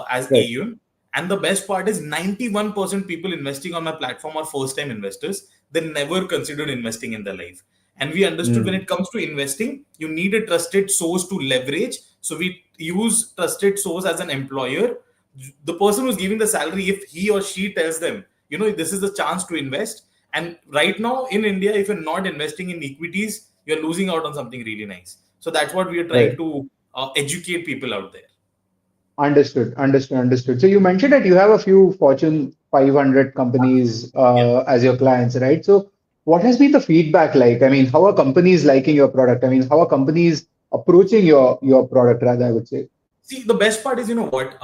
as Right. AUM. And the best part is 91% people investing on my platform are first-time investors. They never considered investing in their life. And we understood when Mm. it comes to investing, you need a trusted source to leverage. So we use trusted source as an employer the person who's giving the salary, if he or she tells them, this is the chance to invest. And right now in India, if you're not investing in equities, you're losing out on something really nice. So that's what we are trying Right. to educate people out there. Understood. Understood. Understood. So you mentioned that you have a few Fortune 500 companies as your clients, right? So what has been the feedback like? I mean, how are companies liking your product? I mean, how are companies approaching your product, rather, I would say? See, the best part is, you know what?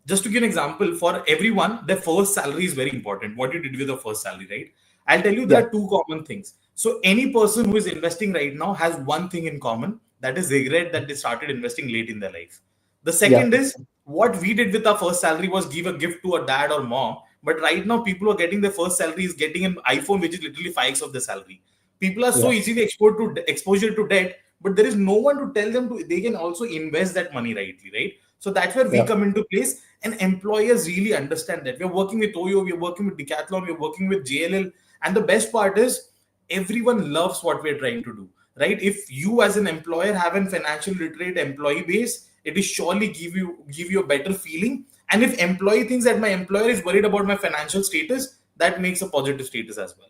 Just to give an example, for everyone, their first salary is very important. What you did with the first salary, right? I'll tell you, there Yeah. are two common things. So, any person who is investing right now has one thing in common, that is regret that they started investing late in their life. The Yeah. second is, what we did with our first salary was give a gift to a dad or mom. But right now, people who are getting their first salary is getting an iPhone, which is literally 5x of the salary. People are so Yeah. easily exposed to exposure to debt, but there is no one to tell them to they can also invest that money rightly, right? So that's where we Yeah. come into place, and employers really understand that. We're working with Oyo, we're working with Decathlon, we're working with JLL, and the best part is everyone loves what we're trying to do, right? If you as an employer have a financial literate employee base, it is surely give you a better feeling. And if employee thinks that my employer is worried about my financial status, that makes a positive status as well.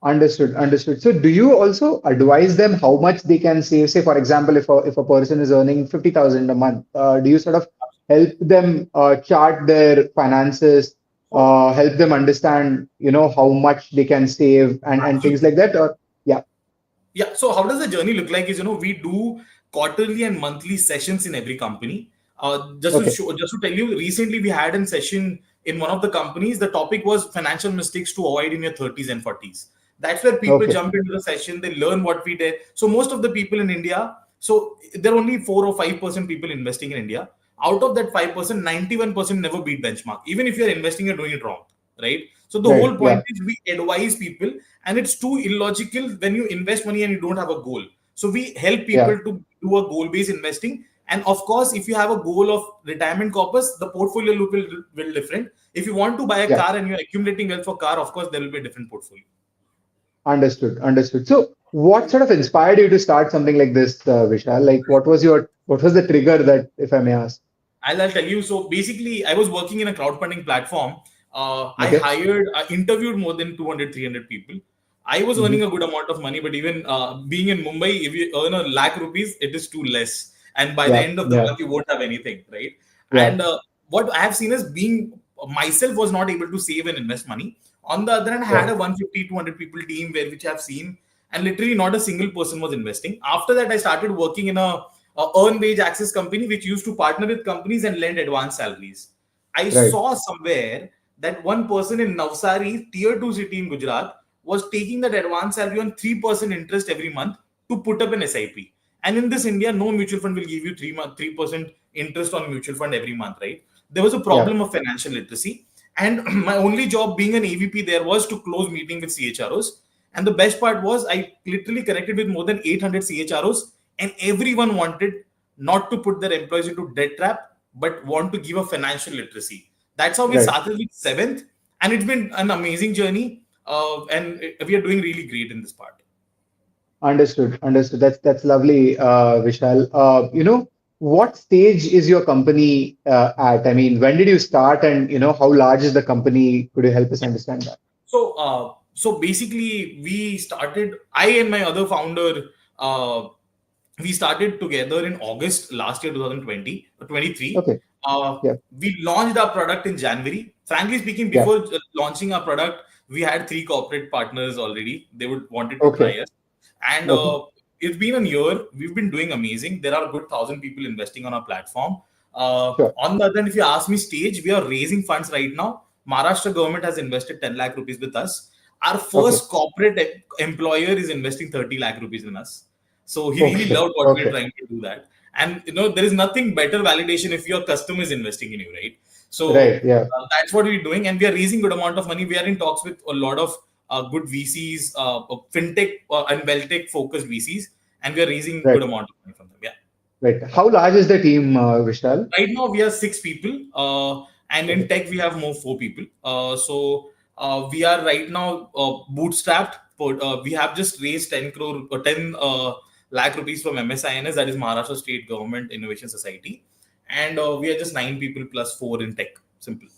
Understood. Understood. So do you also advise them how much they can save? Say, for example, if a person is earning 50,000 a month, do you sort of help them chart their finances, help them understand, how much they can save and things like that? Or yeah. Yeah. So how does the journey look like? Is we do quarterly and monthly sessions in every company. Okay. Just to tell you, recently we had a session in one of the companies. The topic was financial mistakes to avoid in your 30s and 40s. That's where people Okay. jump into the session. They learn what we did. So most of the people in India, so there are only 4 or 5% people investing in India. Out of that 5%, 91% never beat benchmark. Even if you're investing, you're doing it wrong, right? So the Right. whole point Yeah. is we advise people, and it's too illogical when you invest money and you don't have a goal. So we help Yeah. people to do a goal-based investing. And of course, if you have a goal of retirement corpus, the portfolio look will different. If you want to buy a Yeah. car and you're accumulating wealth for car, of course, there will be a different portfolio. Understood. Understood. So what sort of inspired you to start something like this, Vishal? Like, what was the trigger that, if I may ask? I'll tell you. So basically, I was working in a crowdfunding platform. Okay. I interviewed more than 200, 300 people. I was Hmm. earning a good amount of money, but even being in Mumbai, if you earn a lakh rupees, it is too less. And by the Yeah. end of the Yeah. month, you won't have anything, right? Yeah. And what I have seen is being myself was not able to save and invest money. On the other hand, I had Yeah. a 150, 200 people team which I've seen, and literally not a single person was investing. After that, I started working in a earn wage access company which used to partner with companies and lend advance salaries. I Right. saw somewhere that one person in Navsari, tier 2 city in Gujarat, was taking that advance salary on 3% interest every month to put up an SIP. And in this India, no mutual fund will give you 3% interest on mutual fund every month, right? There was a Yeah. problem of financial literacy. And my only job being an AVP there was to close meeting with CHROs. And the best part was I literally connected with more than 800 CHROs, and everyone wanted not to put their employees into debt trap, but want to give a financial literacy. That's how we Right. started with seventh, and it's been an amazing journey. And we are doing really great in this part. Understood. Understood. That's lovely, Vishal. What stage is your company at? I mean, when did you start, and how large is the company? Could you help us understand that? So basically, we started. I and my other founder, we started together in August last year, 2020, 23. Okay. Yeah. We launched our product in January. Frankly speaking, Yeah. before launching our product, we had 3 corporate partners already. They would wanted to Okay. try us, and Okay. it's been a year. We've been doing amazing. There are a good 1,000 people investing on our platform. Sure. On the other hand, if you ask me, stage, we are raising funds right now. Maharashtra government has invested 10 lakh rupees with us. Our Okay. first corporate employer is investing 30 lakh rupees in us. So he really Okay. loved what we're Okay. trying to do that. And there is nothing better validation if your customer is investing in you, right? So Right. Yeah. that's what we're doing, and we are raising good amount of money. We are in talks with a lot of good VCs, fintech and wealtech focused VCs, and we are raising good Right. amount of money from them. Yeah. Right. How large is the team, Vishal? Right now we are 6 people, and in Okay. tech we have more 4 people. We are right now bootstrapped, but we have just raised 10 crore or 10 lakh rupees from MSINS, that is Maharashtra State Government Innovation Society, and we are just 9 people plus 4 in tech. Simple.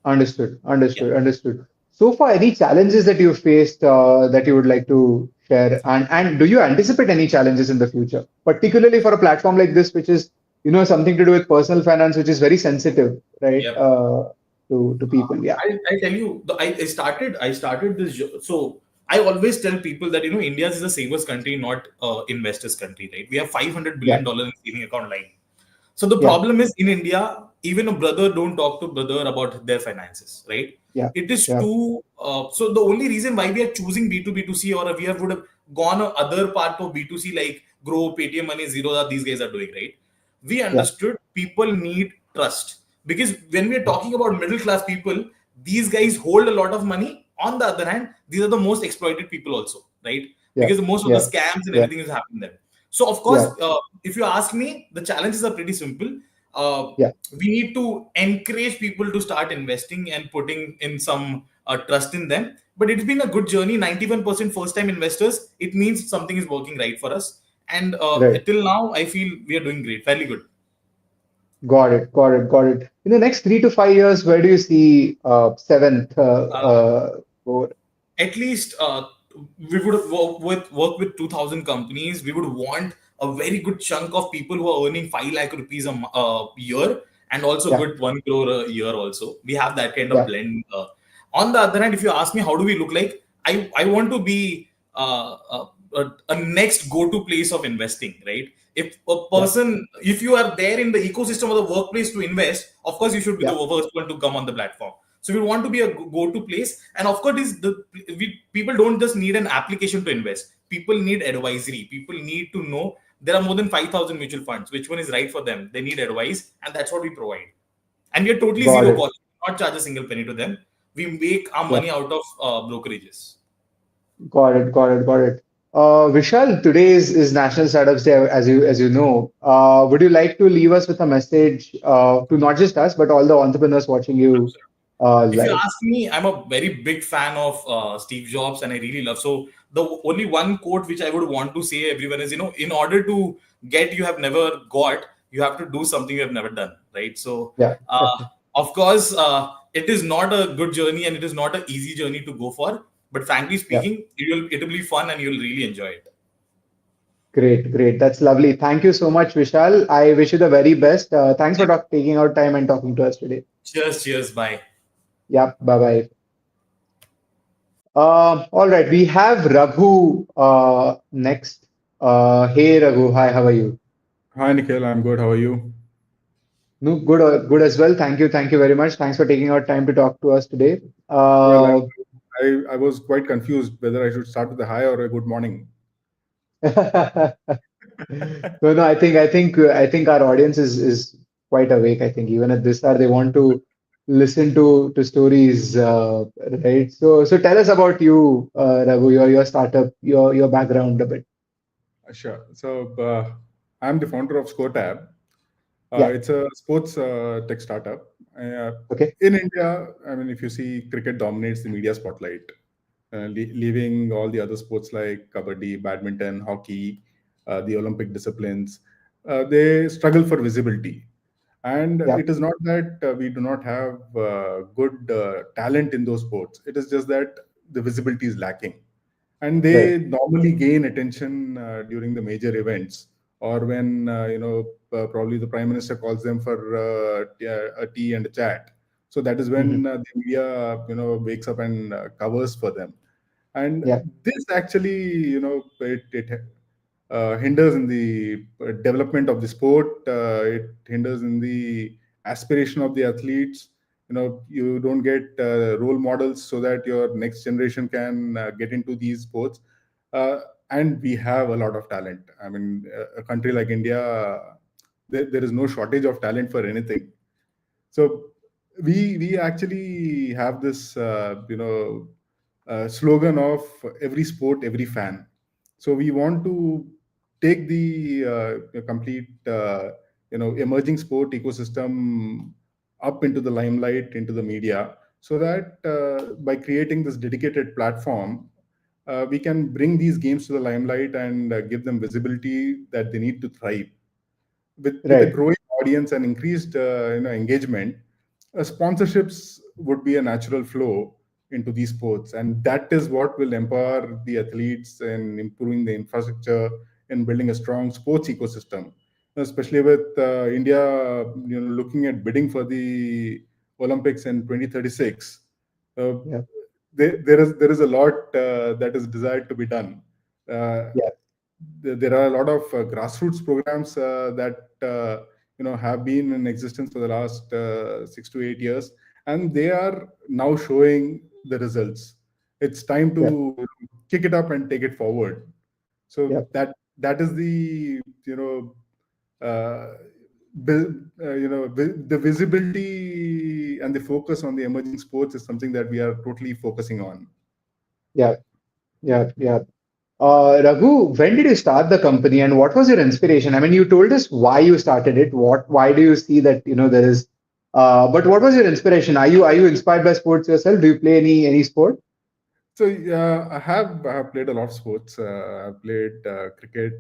Understood. Yeah. Understood. Understood. So far, any challenges that you've faced that you would like to share, and do you anticipate any challenges in the future, particularly for a platform like this, which is something to do with personal finance, which is very sensitive, right? Yep. To people. Yeah. I tell you, I started this. So I always tell people that India is a savers country, not investors country, right? We have $500 billion Yeah. in saving account line. So the Yeah. problem is in India, even a brother don't talk to brother about their finances, right? Yeah. It is Yeah. too. So the only reason why we are choosing B2B2C, or we would have gone a other part of B2C like Grow, Paytm Money, Zero that these guys are doing, right? We Yeah. understood people need trust, because when we are talking about middle class people, these guys hold a lot of money. On the other hand, these are the most exploited people also, right? Yeah. Because most of the Yeah. scams and Yeah. everything is happening there. So of course, Yeah. if you ask me, the challenges are pretty simple. Yeah. We need to encourage people to start investing and putting in some trust in them. But it's been a good journey. 91% first-time investors. It means something is working right for us. And Right. till now, I feel we are doing great, fairly good. Got it. Got it. Got it. In the next 3 to 5 years, where do you see seventh go? At least we would have work with 2000 companies. We would want a very good chunk of people who are earning 5 lakh rupees a year, and also Yeah. good 1 crore a year also. We have that kind of Yeah. blend. On the other hand, if you ask me how do we look like, I want to be a next go-to place of investing, right? If a Yeah. person, if you are there in the ecosystem of the workplace to invest, of course you should be the Yeah. first one to come on the platform. So we want to be a go-to place, and of course, people don't just need an application to invest. People need advisory. People need to know there are more than 5,000 mutual funds. Which one is right for them? They need advice, and that's what we provide. And we are totally Got zero it. cost. Not charge a single penny to them. We make our Yeah. money out of brokerages. Got it. Got it. Got it. Vishal, today is National Startups Day, as you know. Would you like to leave us with a message to not just us, but all the entrepreneurs watching you If you live? ask me, I'm a very big fan of Steve Jobs, and I really love. So the only one quote which I would want to say everyone is, in order to get you have never got, you have to do something you have never done, right? So Yeah. of course, it is not a good journey and it is not an easy journey to go for. But frankly Yeah. speaking, it'll be fun and you'll really enjoy it. Great. Great. That's lovely. Thank you so much, Vishal. I wish you the very best. Thanks for taking out time and talking to us today. Cheers, bye. Yeah. Bye bye. All right. We have Raghu next. Hey, Raghu. Hi. How are you? Hi, Nikhil. I'm good. How are you? No, good, good as well. Thank you. Thank you very much. Thanks for taking out time to talk to us today. Well, I was quite confused whether I should start with a hi or a good morning. No, I think our audience is quite awake. I think even at this hour they want to listen to stories, right? So tell us about you, Raghu, your startup, your background a bit. Sure. So I'm the founder of ScoreTab. Yeah. It's a sports tech startup. Okay. In India, I mean, if you see, cricket dominates the media spotlight, leaving all the other sports like kabaddi, badminton, hockey, the Olympic disciplines. They struggle for visibility. And Yeah. it is not that we do not have good talent in those sports. It is just that the visibility is lacking. And they Right. normally gain attention during the major events, or when probably the prime minister calls them for a tea and a chat. So that is when Mhm. the media wakes up and covers for them. And Yeah. this actually it hinders in the development of the sport. It hinders in the aspiration of the athletes. You don't get role models so that your next generation can get into these sports. uh, and we have a lot of talent. I mean, a country like India, there is no shortage of talent for anything. So we actually have this slogan of every sport, every fan. So we want to take the complete emerging sport ecosystem up into the limelight, into the media, so that by creating this dedicated platform, we can bring these games to the limelight and give them visibility that they need to thrive with a Right. growing audience and increased engagement, sponsorships would be a natural flow into these sports, and that is what will empower the athletes in improving the infrastructure and building a strong sports ecosystem, especially with India looking at bidding for the Olympics in 2036. uh, Yeah. there is a lot that is desired to be done. uh, Yeah. there are a lot of grassroots programs that have been in existence for the last 6 to 8 years, and they are now showing the results. It's time Yeah. to kick it up and take it forward. So Yeah. that is the uh, the visibility and the focus on the emerging sports is something that we are totally focusing on. Yeah. Yeah. Yeah. Raghu, when did you start the company and what was your inspiration? I mean, you told us why you started it. Why do you see that, there is, but what was your inspiration? Are you inspired by sports yourself? Do you play any sport? So I have played a lot of sports. I've played cricket,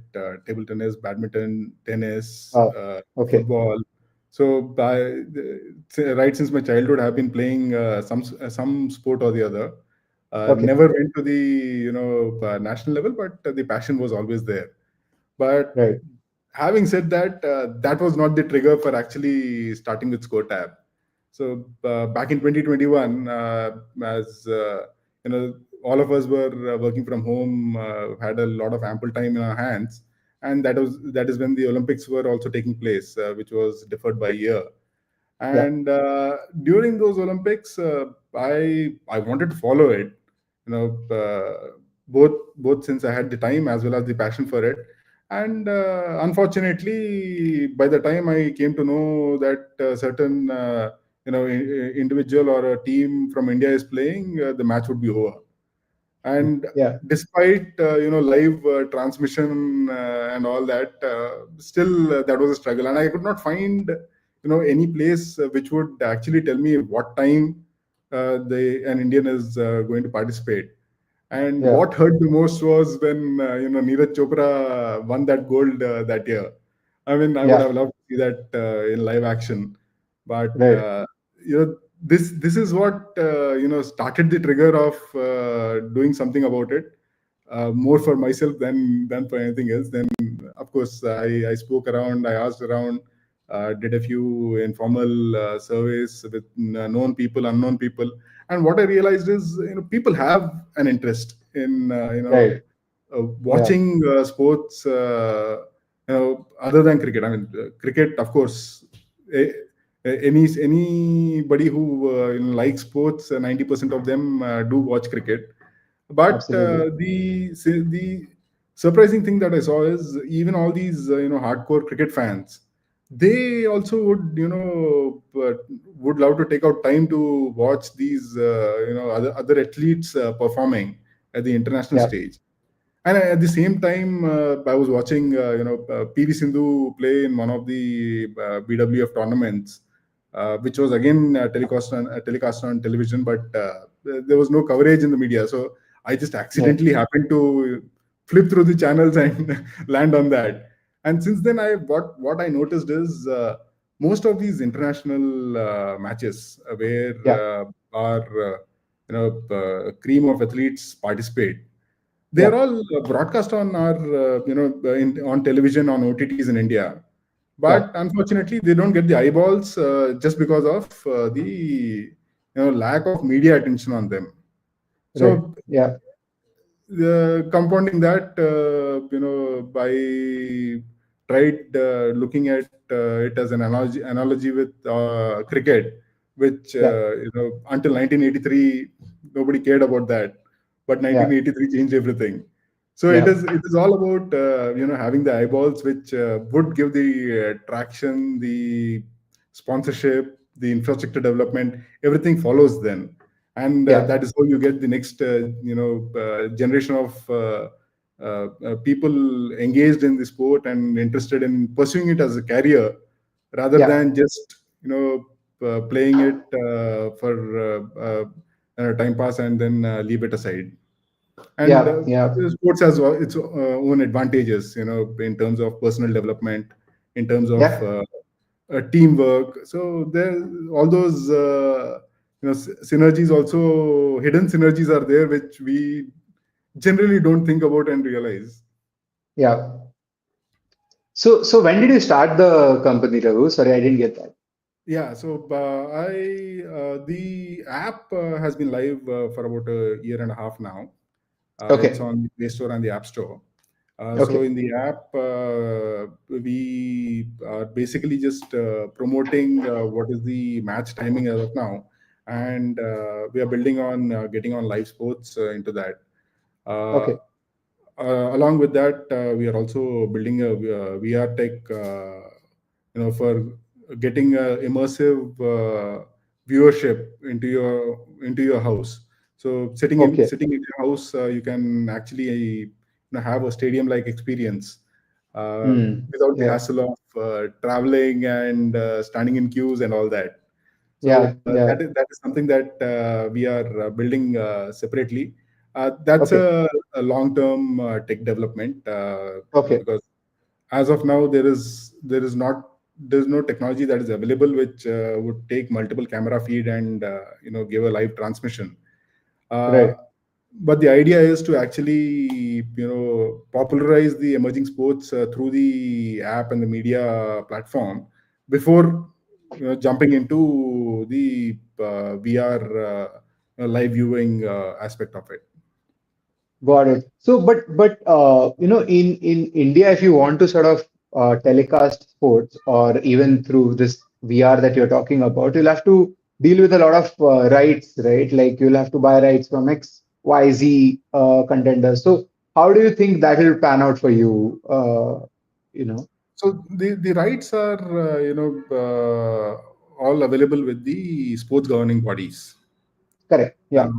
table tennis, badminton, tennis, Oh, okay. football. So right since my childhood, I've been playing some sport or the other. Okay. Never went to the national level, but the passion was always there. But Right. having said that, that was not the trigger for actually starting with ScoreTab. So back in 2021, as all of us were working from home, had a lot of ample time in our hands, and that is when the Olympics were also taking place, which was deferred by a year. Yeah. And during those Olympics, I wanted to follow it, both since I had the time as well as the passion for it. And unfortunately, by the time I came to know that certain individual or a team from India is playing, the match would be over. And Yeah. despite live transmission and all that, still that was a struggle, and I could not find any place which would actually tell me what time an Indian is going to participate. And Yeah. what hurt the most was when Neeraj Chopra won that gold that year. I mean, I would Yeah. have loved to see that in live action, but Right. this is what started the trigger of doing something about it, more for myself than for anything else. Then, of course, I spoke around, I asked around, did a few informal surveys with known people, unknown people, and what I realized is people have an interest in Right. Yeah. watching sports, other than cricket. I mean, cricket, of course. eh, Anybody who likes sports, 90% of them do watch cricket. But Absolutely. the surprising thing that I saw is even all these hardcore cricket fans, they also would love to take out time to watch these other athletes performing at the international Yeah. stage. And at the same time, I was watching PV Sindhu play in one of the BWF tournaments, which was again telecast on television, but there was no coverage in the media. So I just Right. accidentally happened to flip through the channels and land on that. And since then, what I noticed is most of these international matches where Yeah. our cream of athletes participate, they're Yeah. all broadcast on our on television, on OTTs in India. Yeah. But unfortunately, they don't get the eyeballs just because of the lack of media attention on them. Right. So Yeah. compounding that, I tried looking at it as an analogy with cricket, which Yeah. until 1983 nobody cared about that, but Yeah. 1983 changed everything. So it Yeah. is all about having the eyeballs, which would give the traction, the sponsorship, the infrastructure development. Everything follows then, and Yeah. that is how you get the next generation of people engaged in the sport and interested in pursuing it as a career, rather Yeah. than just playing it for time pass and then leave it aside. And Yeah. Yeah. sports has its own advantages, in terms of personal development, in terms of Yeah. teamwork. So there, all those synergies, also hidden synergies are there, which we generally don't think about and realize. Yeah. So when did you start the company, Raghu? Sorry, I didn't get that. Yeah, so the app has been live for about a year and a half now. It's Okay. on the Play Store and the App Store. So Okay. in the app, we are basically just promoting what is the match timing as of now, and we are building on getting on live sports into that. Uh, Okay. Along with that, we are also building a VR tech, for getting immersive viewership into your house. So Okay. sitting in your house, you can actually have a stadium like experience without the Yeah. hassle of traveling and standing in queues and all that. Yeah. So Yeah. that is something that we are building separately. That's Okay. a long-term tech development, Okay. because as of now there's no technology that is available which would take multiple camera feed and give a live transmission. Uh, Right. but the idea is to actually popularize the emerging sports through the app and the media platform before jumping into the VR live viewing aspect of it. Got it. So, but in India, if you want to sort of telecast sports, or even through this VR that you're talking about, you'll have to deal with a lot of rights, right? Like you'll have to buy rights from X, Y, Z contenders. So, how do you think that will pan out for you? You know, So the rights are all available with the sports governing bodies. correct. Now,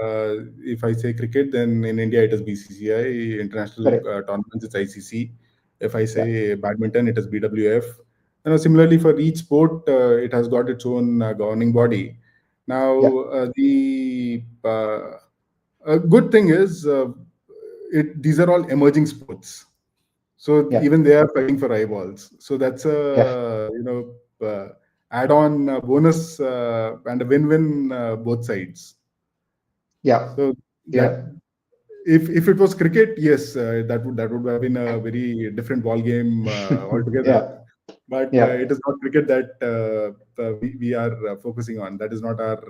Yeah. if I say cricket, then in India it is BCCI, international Correct. tournaments it's ICC. If I Yeah. say badminton, it is BWF. Similarly for each sport, it has got its own governing body. Now, Yeah. the a good thing is these are all emerging sports, so Yeah. even they are fighting for eyeballs. So that's Yeah. a add-on bonus and a win-win both sides. Yeah. So that Yeah. if it was cricket, yes, that would have been a very different ball game altogether. Yeah. But Yeah. it is not cricket that we are focusing on. That is not our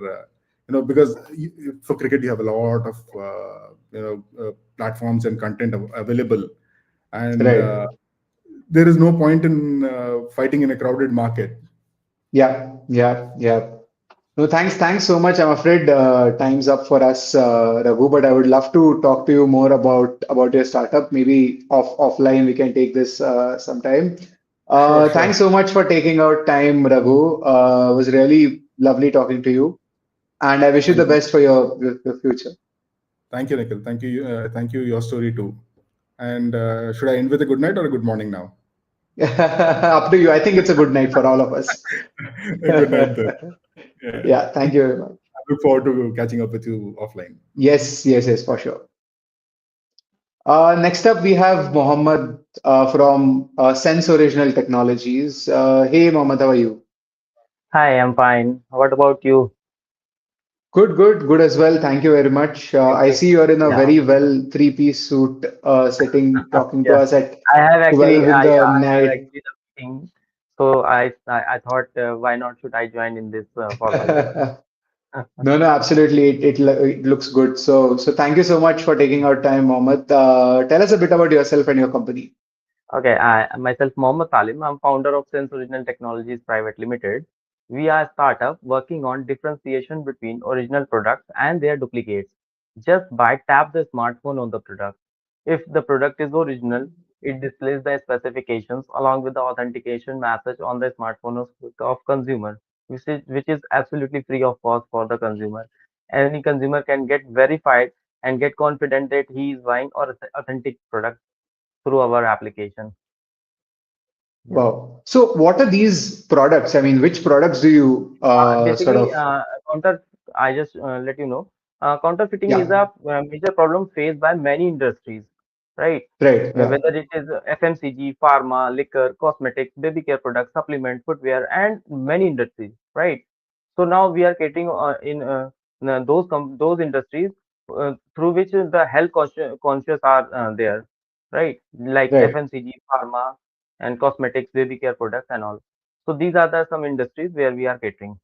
because for cricket you have a lot of platforms and content available, and Right. there is no point in fighting in a crowded market. Yeah. Yeah. Yeah. No, thanks so much. I'm afraid time's up for us, Raghu. But I would love to talk to you more about your startup. Maybe offline we can take this sometime. Sure. Thanks so much for taking out time, Raghu. It was really lovely talking to you, and I wish you the Thank you. best for your future. Thank you, Nikhil. Thank you, your story too. And should I end with a good night or a good morning now? Up to you. I think it's a good night for all of us. A good night then. Yeah. Yeah. Thank you very much. I look forward to catching up with you offline. Yes. Yes. Yes. For sure. Next up, we have Mohammed from Sense Original Technologies. Hey, Mohammed, how are you? Hi, I'm fine. What about you? Good as well. Thank you very much. I see you're in a Yeah, very well three-piece suit, sitting, talking to yes. us at I have actually, 12 in yeah, the I have night. actually the meeting. So I thought, why not should I join in this formal way? No, no, absolutely. It looks good. So thank you so much for taking our time, Mohammed. Tell us a bit about yourself and your company. Okay, I myself Mohammed Salim. I'm founder of Sense Original Technologies Private Limited. We are a startup working on differentiation between original products and their duplicates. Just by tap the smartphone on the product. If the product is original, it displays the specifications along with the authentication message on the smartphone of consumer, which is absolutely free of cost for the consumer. Any consumer can get verified and get confident that he is buying or authentic product through our application. Yeah. Wow. So what are these products? I mean, which products do you sort Basically, of, counter. I just let you know. Counterfeiting is yeah, a major problem faced by many industries, right? Right. Yeah. Whether it is FMCG, pharma, liquor, cosmetics, baby care products, supplement, footwear, and many industries, right? So now we are catering in those industries through which the health conscious are there, right? Like Right. FMCG, pharma, and cosmetics, baby care products, and all. So these are the some industries where we are catering.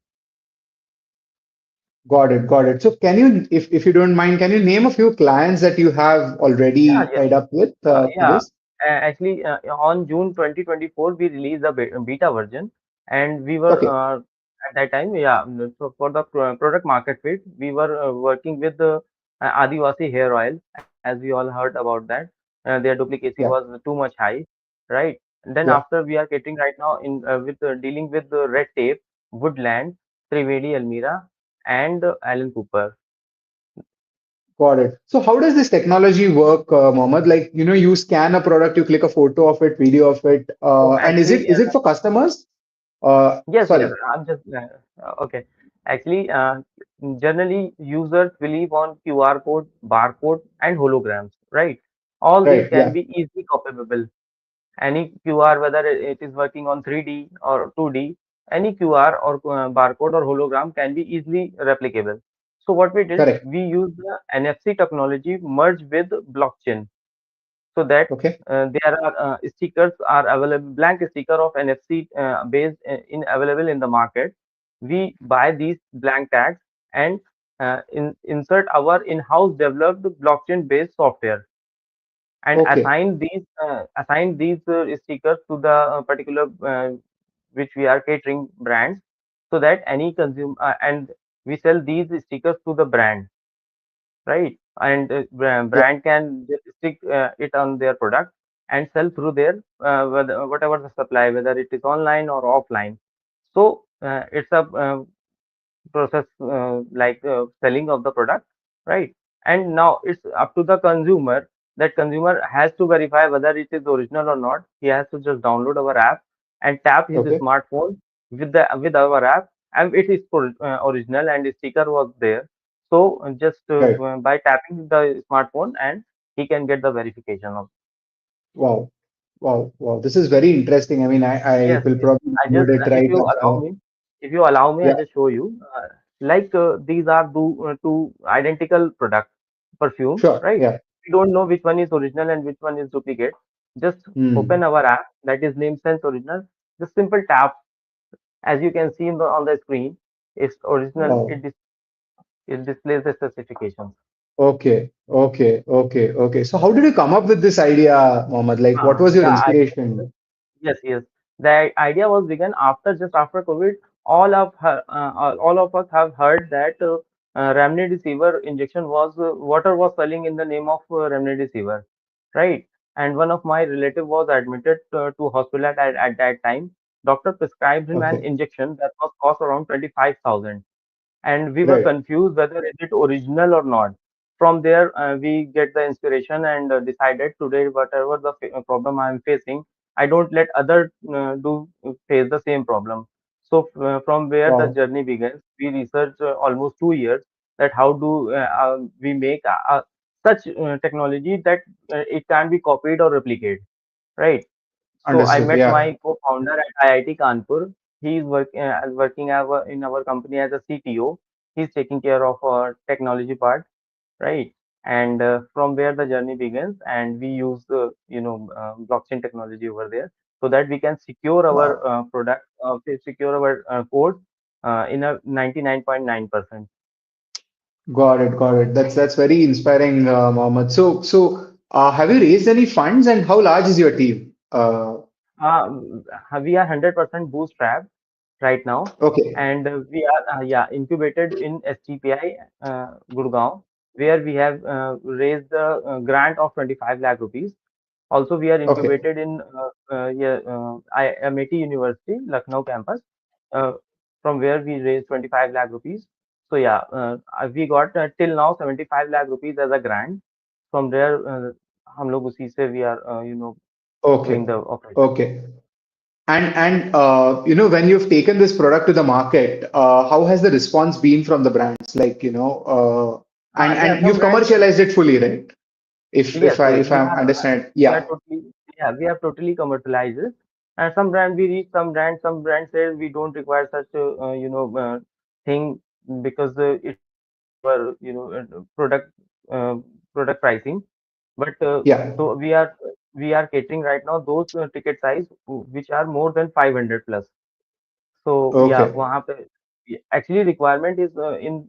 Got it. Got it. So can you, if you don't mind, can you name a few clients that you have Yeah, already yes. tied up with for Yeah, this? actually, on June 2024, we released the beta version, and we were Okay. at that time, yeah. So for the product market fit, we were working with the Adivasi hair oil, as we all heard about that. Their duplicacy Yeah. was too much high, right? Then Yeah. after we are getting right now in with dealing with the red tape, Woodland, Trivedi, Almira, and Alan Cooper. Got it. So how does this technology work, Mohammed? Like, you scan a product, you click a photo of it, video of it, So and is actually, it for customers? yes, yes, Sorry. I'm just okay. Actually, generally users believe on QR code, barcode, and holograms, right? All these Right. can Yeah. be easily copyable. Any QR, whether it is working on 3D or 2D, any QR or barcode or hologram can be easily replicable. So what we did, Correct. we used the NFC technology merged with blockchain so that Okay. there are stickers are available, blank sticker of NFC based in available in the market. We buy these blank tags and insert our in-house developed blockchain based software and Okay. assign these stickers to the particular which we are catering brands so that any consumer and we sell these stickers to the brand, right? And Yeah. brand can just stick it on their product and sell through their whatever the supply, whether it is online or offline. So it's a process like selling of the product, right? And now it's up to the consumer. That consumer has to verify whether it is original or not. He has to just download our app and tap his Okay. smartphone with our app, and it is original and the sticker was there. So just Right. by tapping the smartphone, and he can get the verification of. Wow. Wow. Wow. This is very interesting. I mean, I Yes, will yes. probably I download just, it right now. if you allow me, I Yeah. just show you. Like these are two identical products, perfume, Sure. right? Yeah. We don't know which one is original and which one is duplicate. Just Hmm. open our app that is named Sense Original. Just simple tap, as you can see on the screen, it's original. Wow. It displays the specifications. Okay. Okay. Okay. Okay. So how did you come up with this idea, Mohammed? Like, what was your The idea, inspiration? yes, yes. The idea was begun just after COVID. All of us have heard that remdesivir injection was water was selling in the name of remdesivir, right? And one of my relative was admitted to hospital at that time. Doctor prescribed him an Okay. injection that was cost around 25,000, and we were Right. confused whether is it original or not. From there, we get the inspiration and decided today whatever the problem I am facing, I don't let other do face the same problem. So from where the Wow. journey begins, we researched almost 2 years that how do we make such technology that it can be copied or replicated, right? So I Understood. met Yeah. my co-founder at IIT Kanpur. He is working in our company as a CTO. He's taking care of our technology part, right? And from where the journey begins, and we use the blockchain technology over there so that we can secure our Wow. product, secure our code in a 99.9%. Got it. Got it. That's very inspiring, Mohammed. So, have you raised any funds, and how large is your team? We are 100% bootstrapped right now, Okay. and we are incubated in STPI Gurgaon, where we have raised a grant of 25 lakh rupees. Also, we are Okay. incubated in MIT University, Lucknow campus, uh, from where we raised 25 lakh rupees. So yeah, we got till now 75 lakh rupees as a grant. From there, हम लोग उसी से we are doing Okay. the operation. Okay. And when you've taken this product to the market, how has the response been from the brands? Like, and Yeah, and some you've brands. commercialized it fully, right? Yes, if we I'm are. understand. We are Yeah. totally. Yeah, we are totally commercialized it. And some brand we reach some brand. Some brand says we don't require such thing because it's not in our uh, product pricing. But Yeah. so we are catering right now those ticket size which are more than 500 plus. So yeah, Okay. वहाँ पे actually requirement is in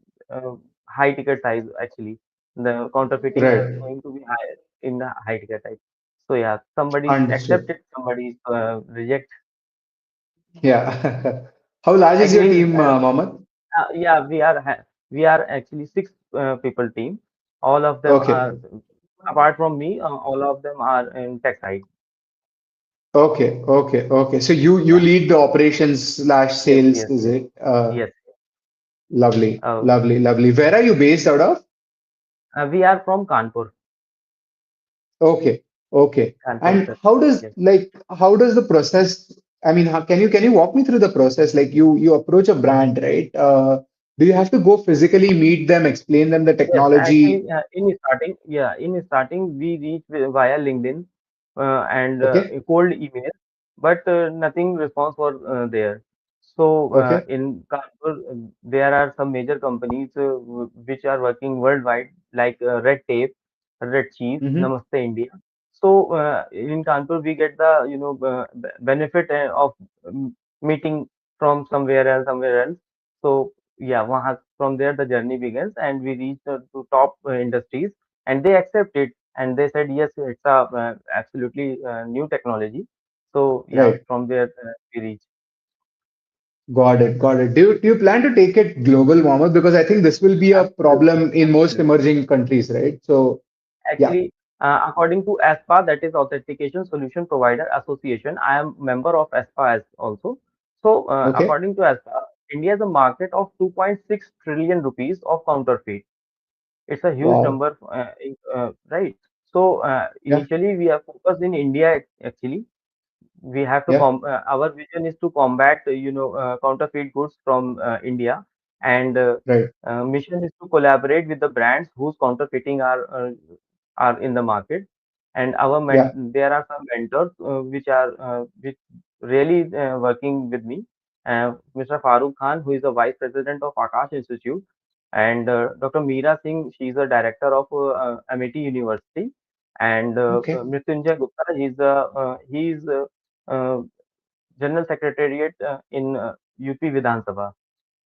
high ticket size actually. The counterfeiting is Right. going to be higher in the high ticket size. So yeah, somebody accept Understood. it, somebody reject. Yeah. How large is your Actually, team, Mohammed? yeah, we are actually six people team. All of them Okay. are apart from me. All of them are in tech side. Okay. Okay. Okay. So you Yeah. lead the operations slash Yes. sales, Yes. is Yes. it? Yes. Lovely. Uh, Lovely. Lovely. Where are you based out of? we are from Kanpur. Okay. Okay. Kanpur, And sir. Yes. how does the process, I mean, can you walk me through the process? Like you approach a brand, right? Do you have to go physically meet them, explain them the Yes, actually, technology? in starting, we reach via LinkedIn and Okay. a cold email, but nothing response for there. So Okay. in Kanpur, there are some major companies which are working worldwide, like Red Tape, Red Chief, Mm-hmm. Namaste India. So in Kanpur, we get the benefit of meeting from somewhere else. So yeah, from there the journey begins, and we reach to top industries, and they accept it, and they said yes, it's a absolutely new technology. So yeah, Right. from there we reach. Got it. Got it. Do you plan to take it global, Mohammed? Because I think this will be a Absolutely, problem in most absolutely. emerging countries, right? So yeah. Actually, according to ASPA, that is Authentication Solution Provider Association, I am member of ASPA as also. So Okay. according to ASPA, India is a market of 2.6 trillion rupees of counterfeit. It's a huge Wow. number, right? So Yeah. initially we are focused in India actually. We have to Yeah. our vision is to combat counterfeit goods from India, and Right. mission is to collaborate with the brands whose counterfeiting are in the market. And Yeah. there are some mentors which really working with me. Mr. Farooq Khan, who is the vice president of Akash Institute, and Dr. Meera Singh, she is the director of MIT University, and Okay. Mrityunjay Gupta, he is uh, General Secretariat in UP Vidhan Sabha.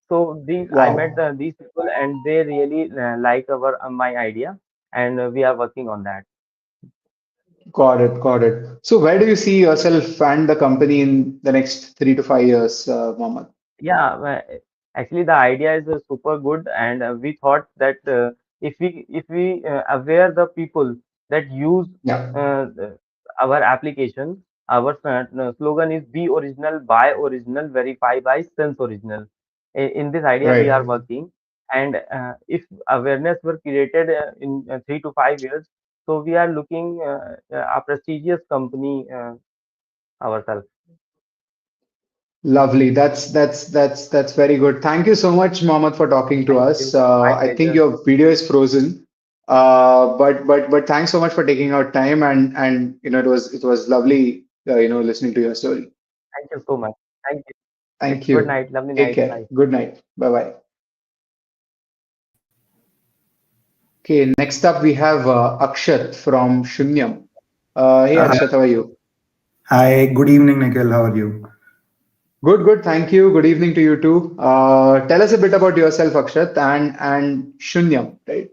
So I met Wow. these people, and they really like our my idea, and we are working on that. Got it. Got it. So where do you see yourself and the company in the next 3 to 5 years, Mohammed? Yeah, actually the idea is super good, and we thought that if we aware the people that use Yeah. our application, our slogan is be original, buy original, verify by sense original. In this idea we are Right. working, and if awareness were created in 3 to 5 years, so we are looking a prestigious company ourselves. Lovely. That's very good. Thank you so much, Mohammed, for talking to Thank us. you. My I think pleasure. your video is frozen. But thanks so much for taking out time, and it was lovely listening to your story. Thank you so much. Thank you. Thank Good you. night. Lovely Take night. care. Bye. Good night. Bye bye. Okay, next up we have Akshat from Shunyam. Hey Uh, Akshat, how are you? Hi, good evening, Nikhil. How are you? Good, good. Thank you. Good evening to you too. Tell us a bit about yourself, Akshat, and Shunyam, right?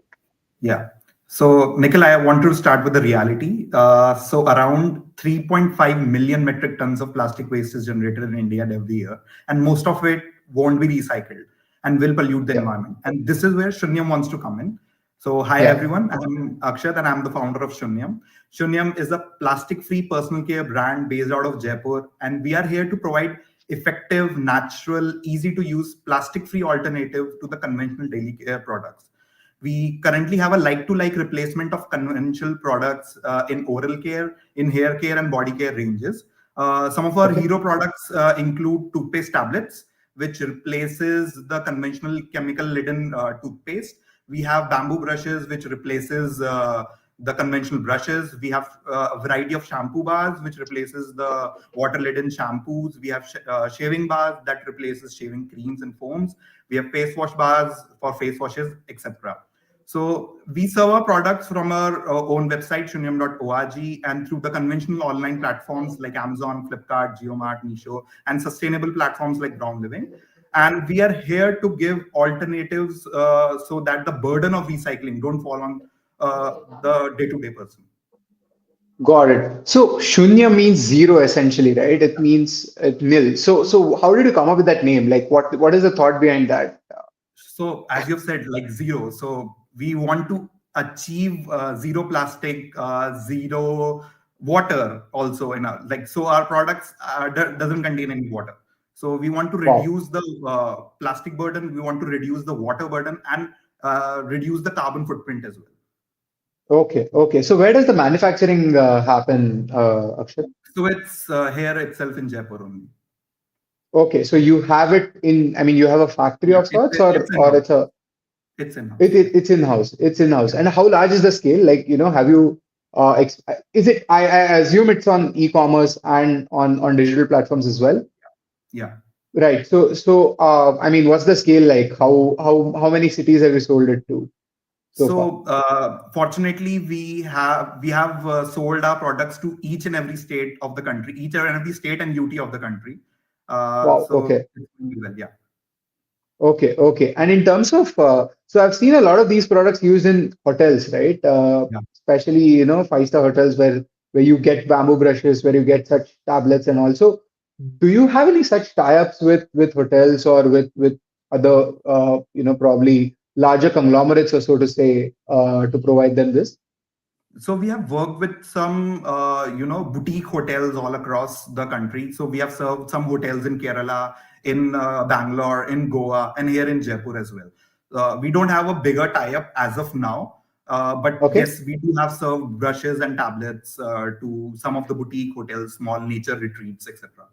Yeah. So, Nikhil, I want to start with the reality. So, around 3.5 million metric tons of plastic waste is generated in India every year, and most of it won't be recycled and will pollute the Yeah, environment. And this is where Shunyam wants to come in. So, hi yeah. everyone. I'm Akshat, and I'm the founder of Shunyam. Shunyam is a plastic-free personal care brand based out of Jaipur, and we are here to provide effective, natural, easy-to-use plastic-free alternative to the conventional daily care products. We currently have a like-to-like replacement of conventional products in oral care, in hair care, and body care ranges. Some of our Okay. hero products include toothpaste tablets, which replaces the conventional chemical-laden toothpaste. We have bamboo brushes, which replaces the conventional brushes. We have a variety of shampoo bars, which replaces the water-laden shampoos. We have shaving bars that replaces shaving creams and foams. We have face wash bars for face washes, etc. So we serve our products from our own website, shunyam.org, and through the conventional online platforms like Amazon, Flipkart, JioMart, Meesho, and sustainable platforms like Brown Living. And we are here to give alternatives so that the burden of recycling don't fall on the day-to-day person. Got it. So shunya means zero essentially, right? It means nil. So how did you come up with that name? Like what is the thought behind that? So as you've said, like zero. So we want to achieve zero plastic, zero water also in our, like, so our products doesn't contain any water. So we want to reduce the plastic burden, we want to reduce the water burden, and reduce the carbon footprint as well. Okay. So where does the manufacturing happen, Akshat? So it's here itself in Jaipur only. Okay, so you have it in, I mean, you have a factory of sorts, or it's a it's in-house. It's in-house. It's in-house. And how large is the scale? Like, have you is it, I assume it's on e-commerce and on digital platforms as well? Yeah. Right. So I mean, what's the scale like? How many cities have you sold it to so far? Fortunately, we have sold our products to each and every state of the country, each and every state and UT of the country. Wow. So Okay. it's doing well, yeah. Okay. And in terms of, so I've seen a lot of these products used in hotels, right? Especially, five-star hotels where you get bamboo brushes, where you get such tablets, and also, do you have any such tie-ups with hotels or with other, probably larger conglomerates, or so to say, to provide them this? So we have worked with some, boutique hotels all across the country. So we have served some hotels in Kerala, in Bangalore, in Goa, and here in Jaipur as well. We don't have a bigger tie-up as of now, but yes, we do have served brushes and tablets to some of the boutique hotels, small nature retreats, etc.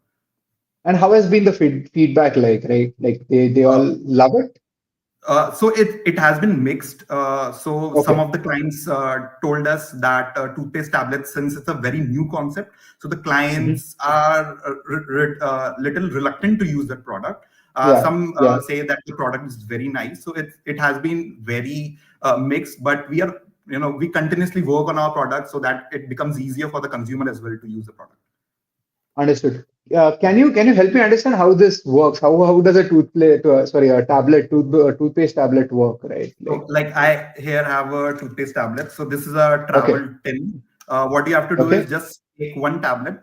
And how has been the feedback like, right? Like they all love it? So it has been mixed. Some of the clients told us that toothpaste tablets, since it's a very new concept, so the clients are little reluctant to use that product. Some say that the product is very nice. So it has been very mixed, but we continuously work on our product so that it becomes easier for the consumer as well to use the product. Understood. Can you help me understand how this works? How does a toothpaste tablet work, right? Like I here have a toothpaste tablet. So this is a travel tin. What you have to do is just take one tablet.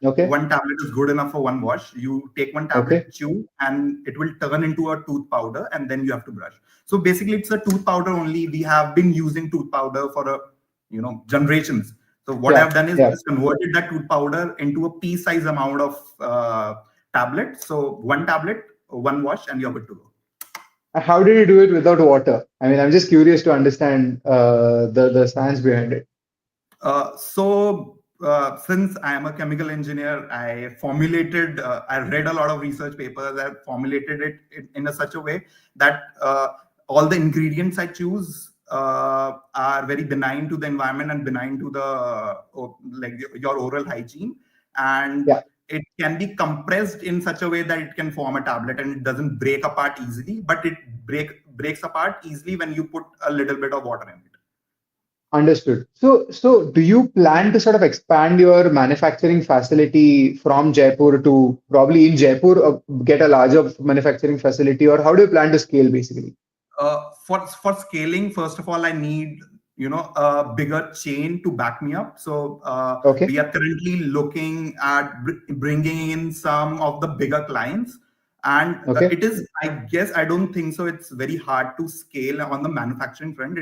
One tablet is good enough for one wash. You take one tablet, chew, and it will turn into a tooth powder, and then you have to brush. So basically, it's a tooth powder only. We have been using tooth powder for generations. So what I've done is just converted that tooth powder into a pea-size amount of tablet. So one tablet, one wash, and you're good to go. How did you do it without water? I mean, I'm just curious to understand the science behind it. Since I am a chemical engineer, I read a lot of research papers. I formulated it in such a way that all the ingredients I choose are very benign to the environment and benign to your oral hygiene, and it can be compressed in such a way that it can form a tablet, and it doesn't break apart easily, but it breaks apart easily when you put a little bit of water in it. Understood. So do you plan to sort of expand your manufacturing facility from Jaipur to probably in Jaipur get a larger manufacturing facility, or how do you plan to scale basically? For scaling, first of all, I need a bigger chain to back me up. So we are currently looking at bringing in some of the bigger clients, and it is, I guess, I don't think so it's very hard to scale on the manufacturing front.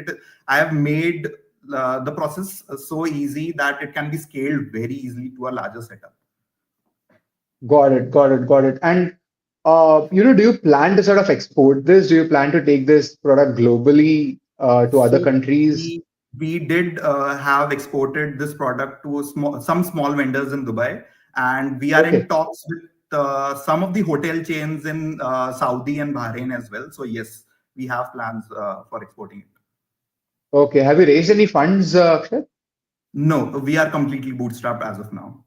I have made the process so easy that it can be scaled very easily to a larger setup. Got it. And do you plan to sort of export this? Do you plan to take this product globally to other countries? We did have exported this product to some small vendors in Dubai, and we are in talks with some of the hotel chains in Saudi and Bahrain as well. So yes, we have plans for exporting it. Okay. Have you raised any funds, Akshat? No, we are completely bootstrapped as of now.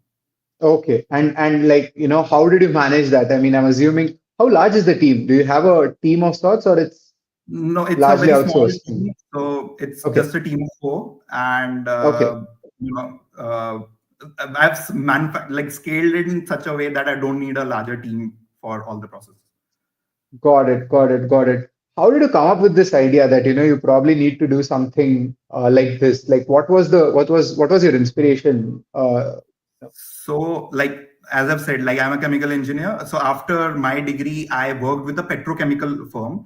Okay. And like, how did you manage that? I mean, I'm assuming, how large is the team? Do you have a team of sorts, or it's No, it's a largely very small outsourced? team. So it's Okay. just a team of four, and Okay. you know, uh, like scaled it in such a way that I don't need a larger team for all the processes. Got it. Got it. Got it. How did you come up with this idea that, you probably need to do something like this? Like, what was your inspiration? So, like as I've said, like I'm a chemical engineer. So after my degree, I worked with a petrochemical firm.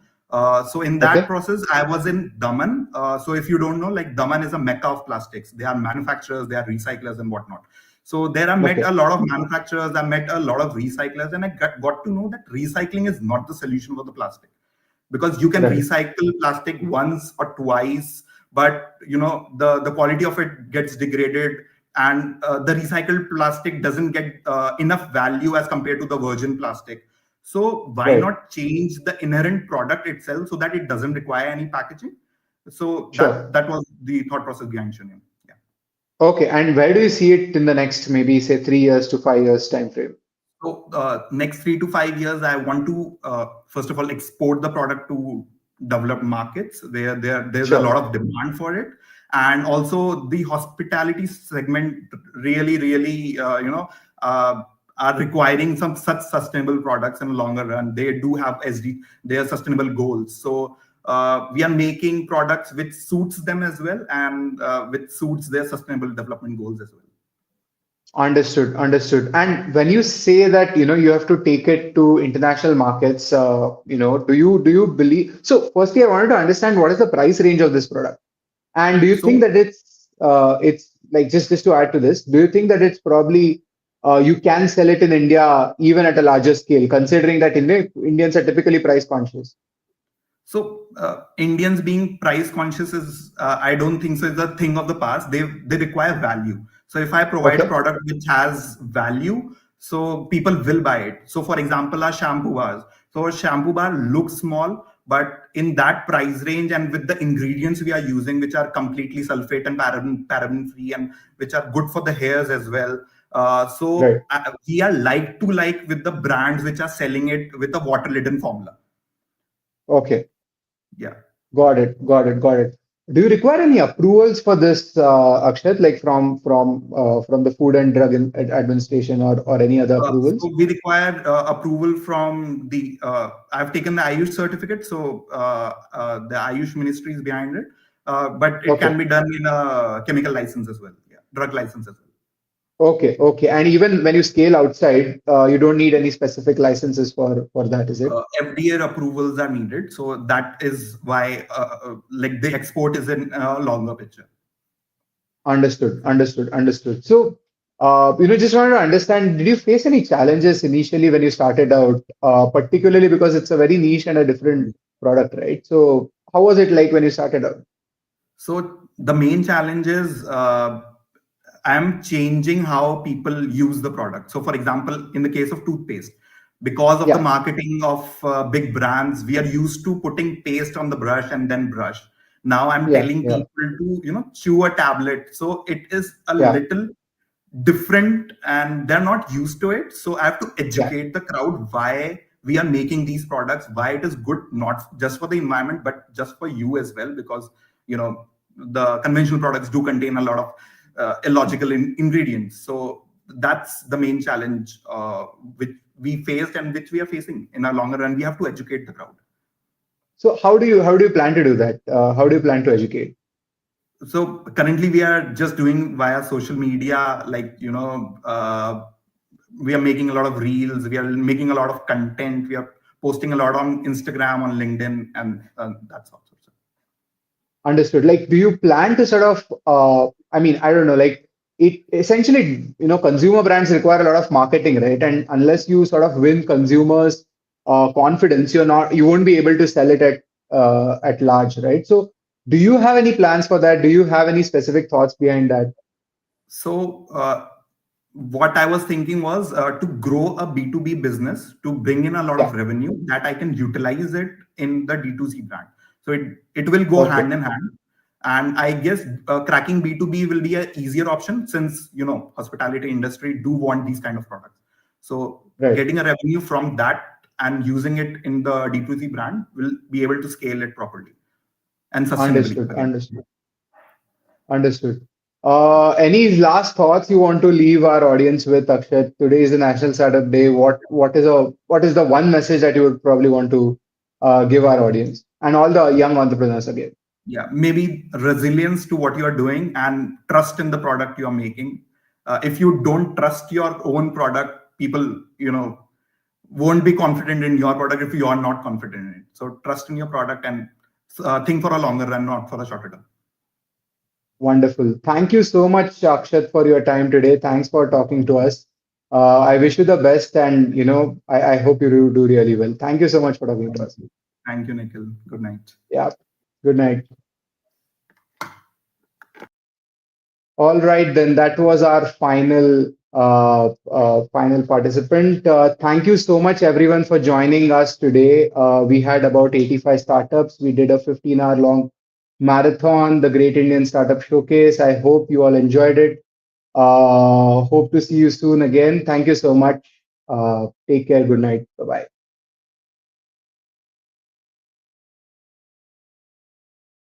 So in that Okay. process, I was in Daman. So if you don't know, like Daman is a mecca of plastics. They are manufacturers, they are recyclers and whatnot. So there I met a Okay. lot of manufacturers, I met a lot of recyclers, and I got to know that recycling is not the solution for the plastic, because you can Right. recycle plastic once or twice, but the quality of it gets degraded, and the recycled plastic doesn't get enough value as compared to the virgin plastic. So why Right. not change the inherent product itself so that it doesn't require any packaging? So Sure. that was the thought process behind Shunyam. Yeah. Okay. And where do you see it in the next, maybe say 3 years to 5 years time frame? So next 3 to 5 years, I want to first of all export the product to developed markets where there's a lot Sure. of demand for it, and also the hospitality segment really, really uh, are requiring some such sustainable products in the longer run. They do have their sustainable goals. So we are making products which suits them as well, and which suits their sustainable development goals as well. Understood. Understood. And when you say that, you have to take it to international markets, do you believe? So firstly, I wanted to understand what is the price range of this product, and do you think So that it's like, just to add to this, do you think that it's probably you can sell it in India even at a larger scale, considering that Indians are typically price conscious? So Indians being price conscious is, I don't think so. It's a thing of the past. They require value. So if I provide a Okay. product which has value, so people will buy it. So for example, our shampoo bars. So a shampoo bar looks small, but in that price range and with the ingredients we are using, which are completely sulfate and paraben free, and which are good for the hairs as well. Right. We are like to like with the brands which are selling it with a water laden formula. Okay. Yeah. Got it. Got it. Got it. Do you require any approvals for this, Akshat, like from the Food and Drug Administration, or any other approvals? So we require approval from the. I've taken the Ayush certificate, so the Ayush ministry is behind it, but it can Okay. be done in a chemical license as well, yeah, drug license as well. Okay. Okay. And even when you scale outside, you don't need any specific licenses for that, is it? FDA approvals are needed, so that is why like the export is in a longer picture. Understood. Understood. Understood. So, just wanted to understand, did you face any challenges initially when you started out, particularly because it's a very niche and a different product, right? So, how was it like when you started out? So the main challenge is I'm changing how people use the product. So, for example, in the case of toothpaste, because of the Yeah. marketing of big brands, we are used to putting paste on the brush and then brush. Now I'm Yeah. telling Yeah. people to, chew a tablet. So it is a Yeah. little different and they're not used to it. So I have to Yeah. educate the crowd why we are making these products, why it is good, not just for the environment, but just for you as well, because the conventional products do contain a lot of illogical ingredients. So that's the main challenge which we faced and which we are facing in a longer run. We have to educate the crowd. So, how do you plan to do that? How do you plan to educate? So currently we are just doing via social media, like we are making a lot of reels, we are making a lot of content, we are posting a lot on Instagram, on LinkedIn, and that's all. Understood. Like, do you plan to sort of, I mean, I don't know, like it essentially, consumer brands require a lot of marketing, right? And unless you sort of win consumers' confidence, you won't be able to sell it at large, right? So, do you have any plans for that? Do you have any specific thoughts behind that? So what I was thinking was to grow a B2B business, to bring in a lot Yeah. of revenue, that I can utilize it in the D2C brand. So it will go Okay. hand in hand. And I guess cracking B2B will be an easier option, since hospitality industry do want these kind of products. So Right. getting a revenue from that and using it in the D2C brand will be able to scale it properly and sustainably. Understood. Understood. Understood. Any last thoughts you want to leave our audience with, Akshat? Today is the National Startup Day. What is the one message that you would probably want to give our audience and all the young entrepreneurs again? Yeah, maybe resilience to what you are doing and trust in the product you are making. If you don't trust your own product, people won't be confident in your product if you are not confident in it. So trust in your product and think for a longer run, not for a shorter term. Wonderful. Thank you so much, Akshat, for your time today. Thanks for talking to us. I wish you the best, and I hope you do really well. Thank you so much for talking to us. Thank you, Nikhil. Good night. Yeah. Good night. All right, then that was our final participant. Thank you so much, everyone, for joining us today. We had about 85 startups. We did a 15-hour long marathon, the Great Indian Startup Showcase. I hope you all enjoyed it. Hope to see you soon again. Thank you so much. Take care. Good night. Bye bye.